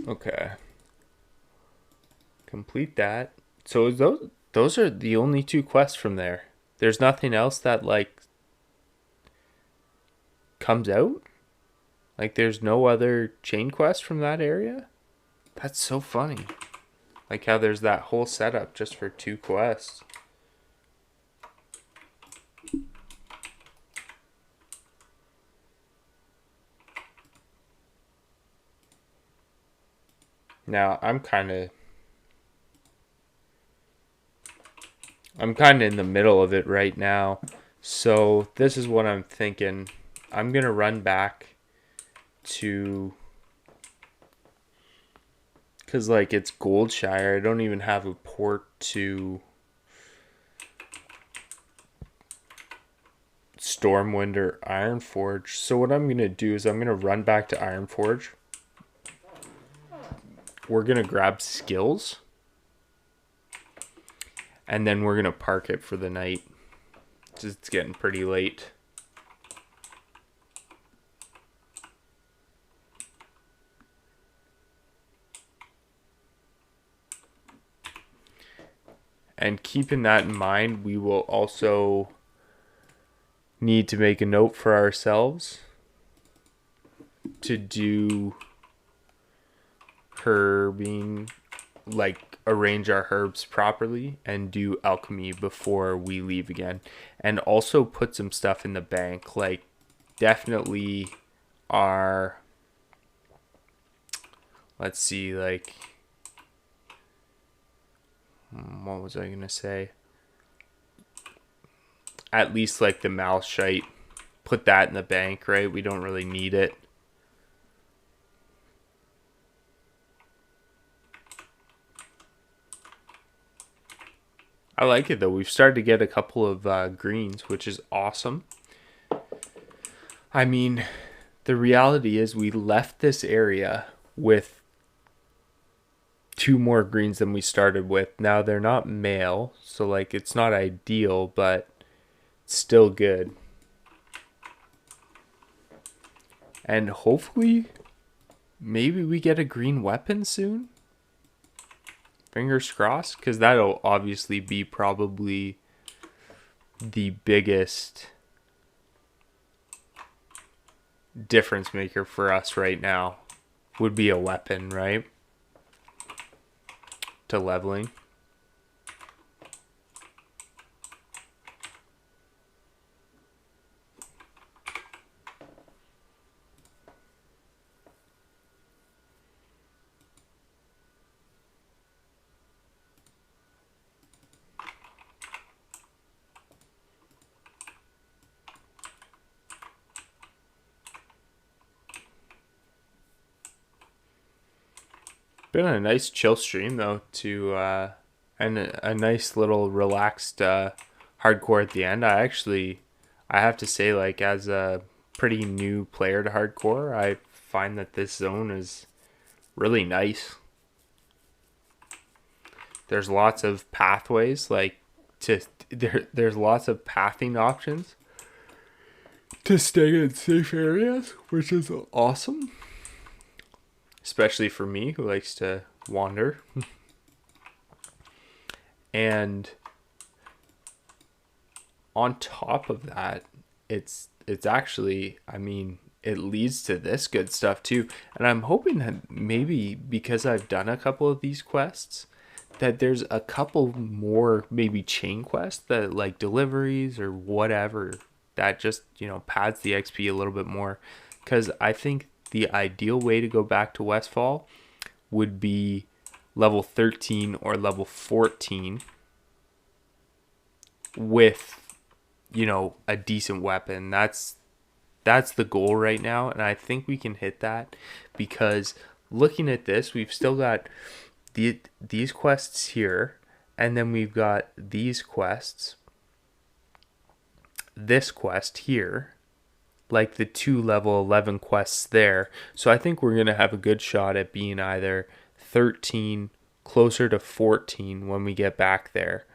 Okay. Complete that. So those are the only 2 quests from there. There's nothing else that like comes out? Like there's no other chain quest from that area? That's so funny. Like how there's that whole setup just for 2 quests. Now, I'm kind of in the middle of it right now. So, this is what I'm thinking. I'm going to run back to, cuz like it's Goldshire. I don't even have a port to Stormwind or Ironforge. So what I'm going to do is I'm going to run back to Ironforge. We're going to grab skills. And then we're going to park it for the night. It's getting pretty late. And keeping that in mind, we will also need to make a note for ourselves to do herbing, like arrange our herbs properly and do alchemy before we leave again. And also put some stuff in the bank, like definitely our, let's see, like, what was I going to say? At least like the Malshite, put that in the bank, right? We don't really need it. I like it though. We've started to get a couple of greens, which is awesome. I mean, the reality is we left this area with 2 more greens than we started with. Now they're not male, so like it's not ideal, but it's still good. And hopefully, maybe we get a green weapon soon. Fingers crossed, because that'll obviously be probably the biggest difference maker for us right now. Would be a weapon, right? To leveling. Been a nice chill stream though, to and a nice little relaxed hardcore at the end. I have to say, like, as a pretty new player to hardcore, I find that this zone is really nice. There's lots of pathways, like there's lots of pathing options to stay in safe areas, which is awesome. Especially for me, who likes to wander. And on top of that, it's actually, I mean, it leads to this good stuff too. And I'm hoping that maybe because I've done a couple of these quests, that there's a couple more maybe chain quests that like deliveries or whatever that just, pads the XP a little bit more. Because I think the ideal way to go back to Westfall would be level 13 or level 14 with, a decent weapon. That's the goal right now, and I think we can hit that, because looking at this, we've still got these quests here, and then we've got these quests, this quest here, like the 2 level 11 quests there. So I think we're going to have a good shot at being either 13, closer to 14 when we get back there.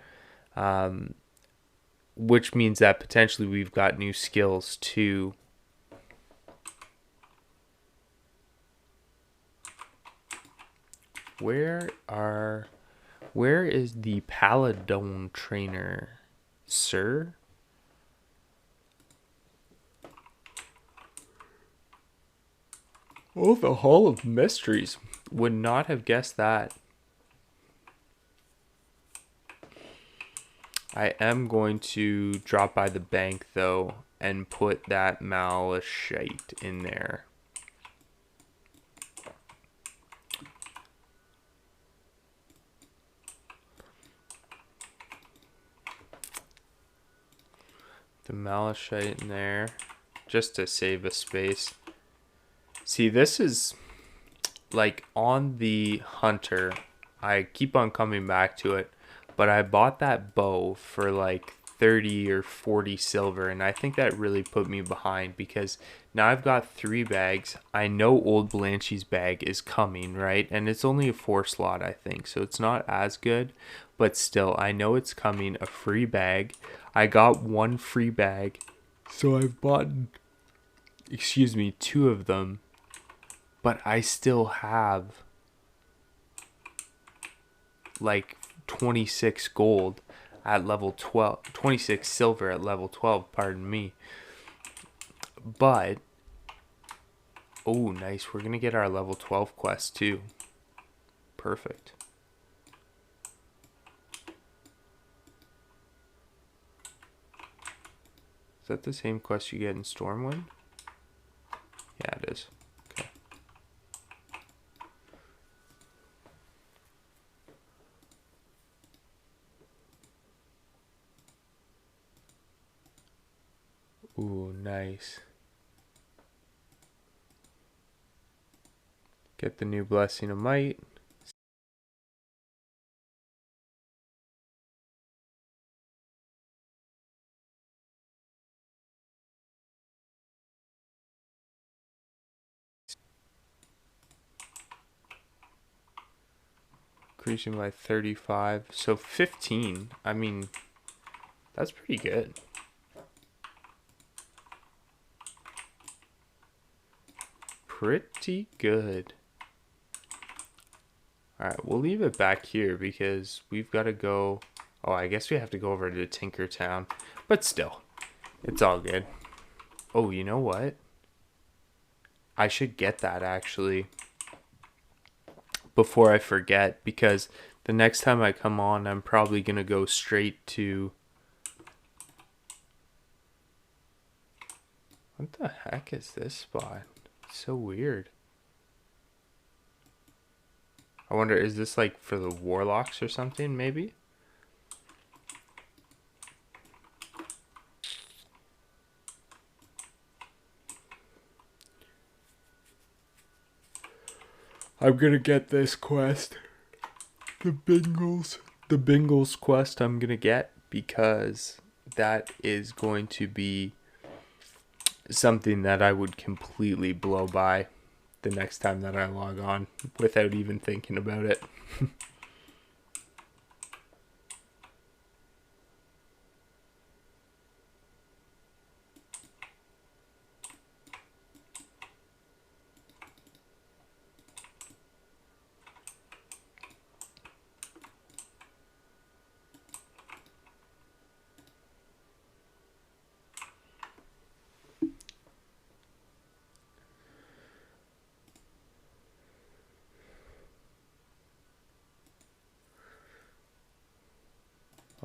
Which means that potentially we've got new skills too. Where is the Paladon trainer, sir? Oh, the Hall of Mysteries. Would not have guessed that. I am going to drop by the bank, though, and put that malachite in there. The malachite in there, just to save a space. See, this is like on the hunter. I keep on coming back to it, but I bought that bow for like 30 or 40 silver, and I think that really put me behind because now I've got 3 bags. I know Old Blanchy's bag is coming, right? And it's only a 4 slot, I think, so it's not as good, but still, I know it's coming. A free bag. I got 1 free bag, so I've bought, excuse me, 2 of them, but I still have like 26 gold at level 12, 26 silver at level 12, pardon me. But, oh, nice. We're going to get our level 12 quest too. Perfect. Is that the same quest you get in Stormwind? Yeah, it is. Okay. Ooh, nice. Get the new Blessing of Might. Increasing by 35. So 15. I mean, that's pretty good. Pretty good. Alright, we'll leave it back here because we've got to go. Oh, I guess we have to go over to Tinkertown. But still, it's all good. Oh, you know what? I should get that actually before I forget, because the next time I come on, I'm probably going to go straight to. What the heck is this spot? It's so weird. I wonder, is this like for the warlocks or something, maybe? I'm gonna get this quest. The Bingles quest I'm gonna get, because that is going to be something that I would completely blow by the next time that I log on without even thinking about it.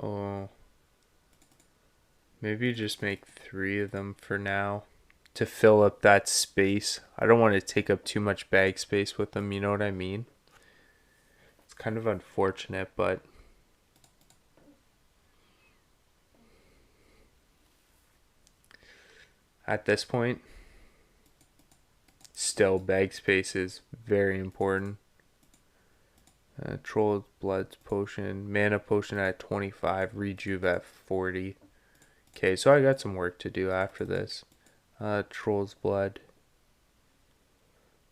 Oh, maybe just make 3 of them for now to fill up that space. I don't want to take up too much bag space with them, you know what I mean? It's kind of unfortunate, but at this point, still bag space is very important. Troll's Blood Potion, Mana Potion at 25, Rejuv at 40. Okay, so I got some work to do after this. Troll's Blood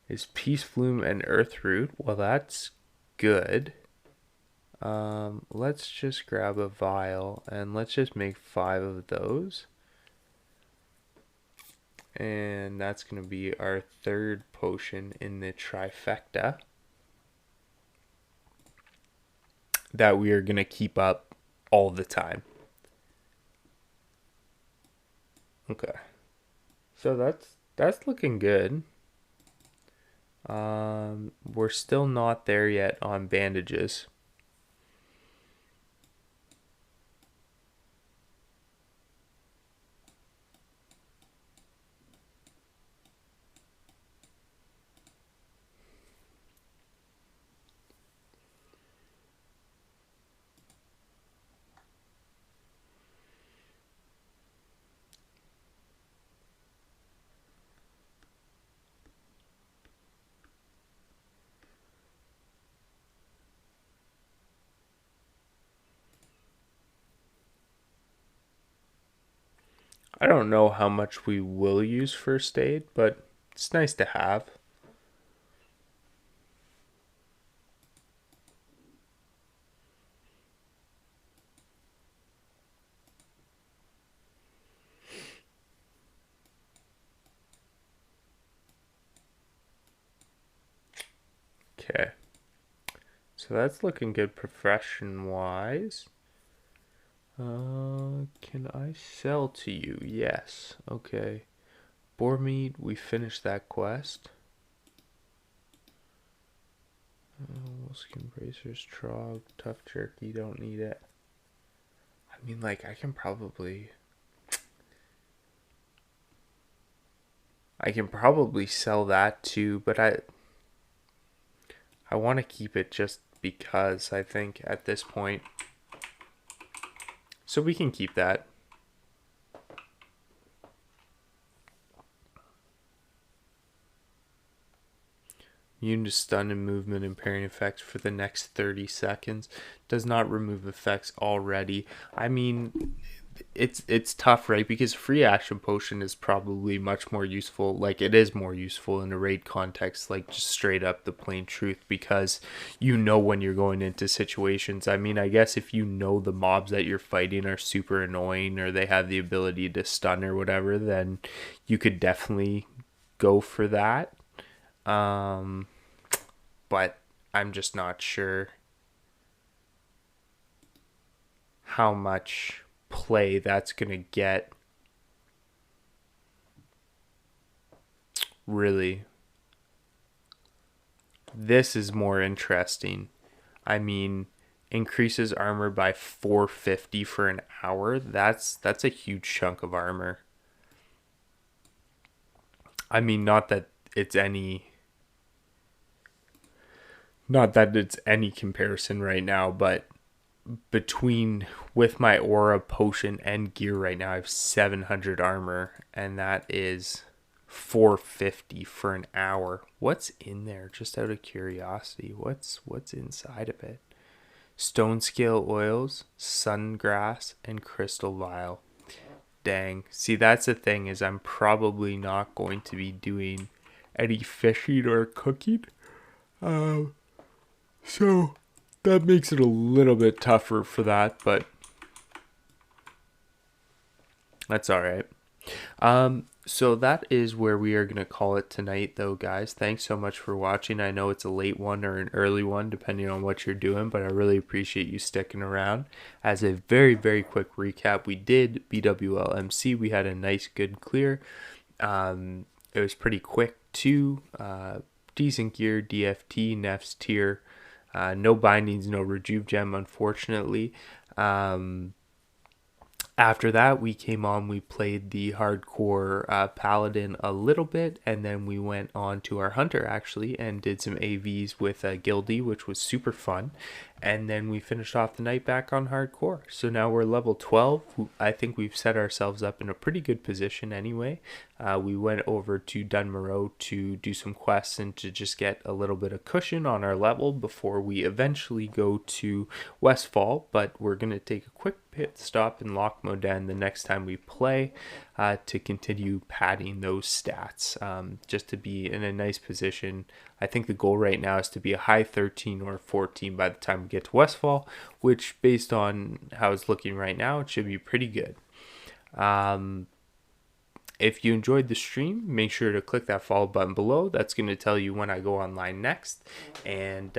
is Peace Bloom and Earth Root. Well, that's good. Let's just grab a vial and let's just make 5 of those. And that's going to be our 3rd potion in the trifecta that we are going to keep up all the time. Okay. So that's looking good. We're still not there yet on bandages. I don't know how much we will use first aid, but it's nice to have. Okay. So that's looking good profession wise. Can I sell to you? Yes. Okay. Boar meat, we finished that quest. Skin bracers, trog, tough jerky, don't need it. I mean, like, I can probably sell that too, but I want to keep it just because I think at this point. So we can keep that. Immune to stun and movement impairing effects for the next 30 seconds. Does not remove effects already. I mean, it's tough, right? Because free action potion is probably much more useful. Like, it is more useful in a raid context, like just straight up the plain truth, because you know when you're going into situations. I mean, I guess if you know the mobs that you're fighting are super annoying or they have the ability to stun or whatever, then you could definitely go for that. Um, but I'm just not sure how much play that's going to get. Really, this is more interesting. I mean, increases armor by 450 for an hour. That's a huge chunk of armor. I mean, not that it's any comparison right now, but between with my aura potion and gear right now, I have 700 armor, and that is 450 for an hour. What's in there? Just out of curiosity, what's inside of it? Stone scale oils, sungrass, and crystal vial. Dang. See, that's the thing, is I'm probably not going to be doing any fishing or cooking. Um, so that makes it a little bit tougher for that, but that's all right. So that is where we are going to call it tonight, though, guys. Thanks so much for watching. I know it's a late one or an early one, depending on what you're doing, but I really appreciate you sticking around. As a very, very quick recap, we did BWL MC. We had a nice, good clear. It was pretty quick, too. Decent gear, DFT, Nef's tier. No bindings, no Rejuv gem, unfortunately. After that, we came on, we played the hardcore paladin a little bit, and then we went on to our hunter actually and did some AVs with Gildy, which was super fun. And then we finished off the night back on hardcore. So now we're level 12. I think we've set ourselves up in a pretty good position anyway. We went over to Dunmoreau to do some quests and to just get a little bit of cushion on our level before we eventually go to Westfall. But we're going to take a quick pit stop in Loch Moden the next time we play to continue padding those stats, just to be in a nice position. I think the goal right now is to be a high 13 or 14 by the time we get to Westfall, which based on how it's looking right now, it should be pretty good. If you enjoyed the stream, make sure to click that follow button below. That's going to tell you when I go online next. And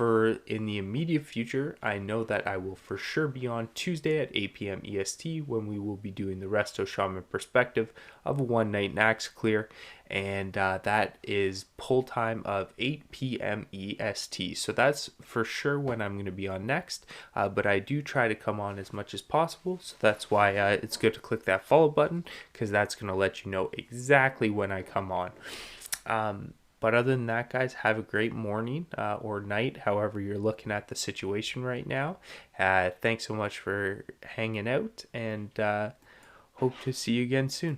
for in the immediate future, I know that I will for sure be on Tuesday at 8 p.m. EST when we will be doing the Resto Shaman perspective of a one night Nax clear, and that is pull time of 8 p.m. EST. So that's for sure when I'm going to be on next, but I do try to come on as much as possible, so that's why it's good to click that follow button, because that's going to let you know exactly when I come on. But other than that, guys, have a great morning or night, however you're looking at the situation right now. Thanks so much for hanging out, and hope to see you again soon.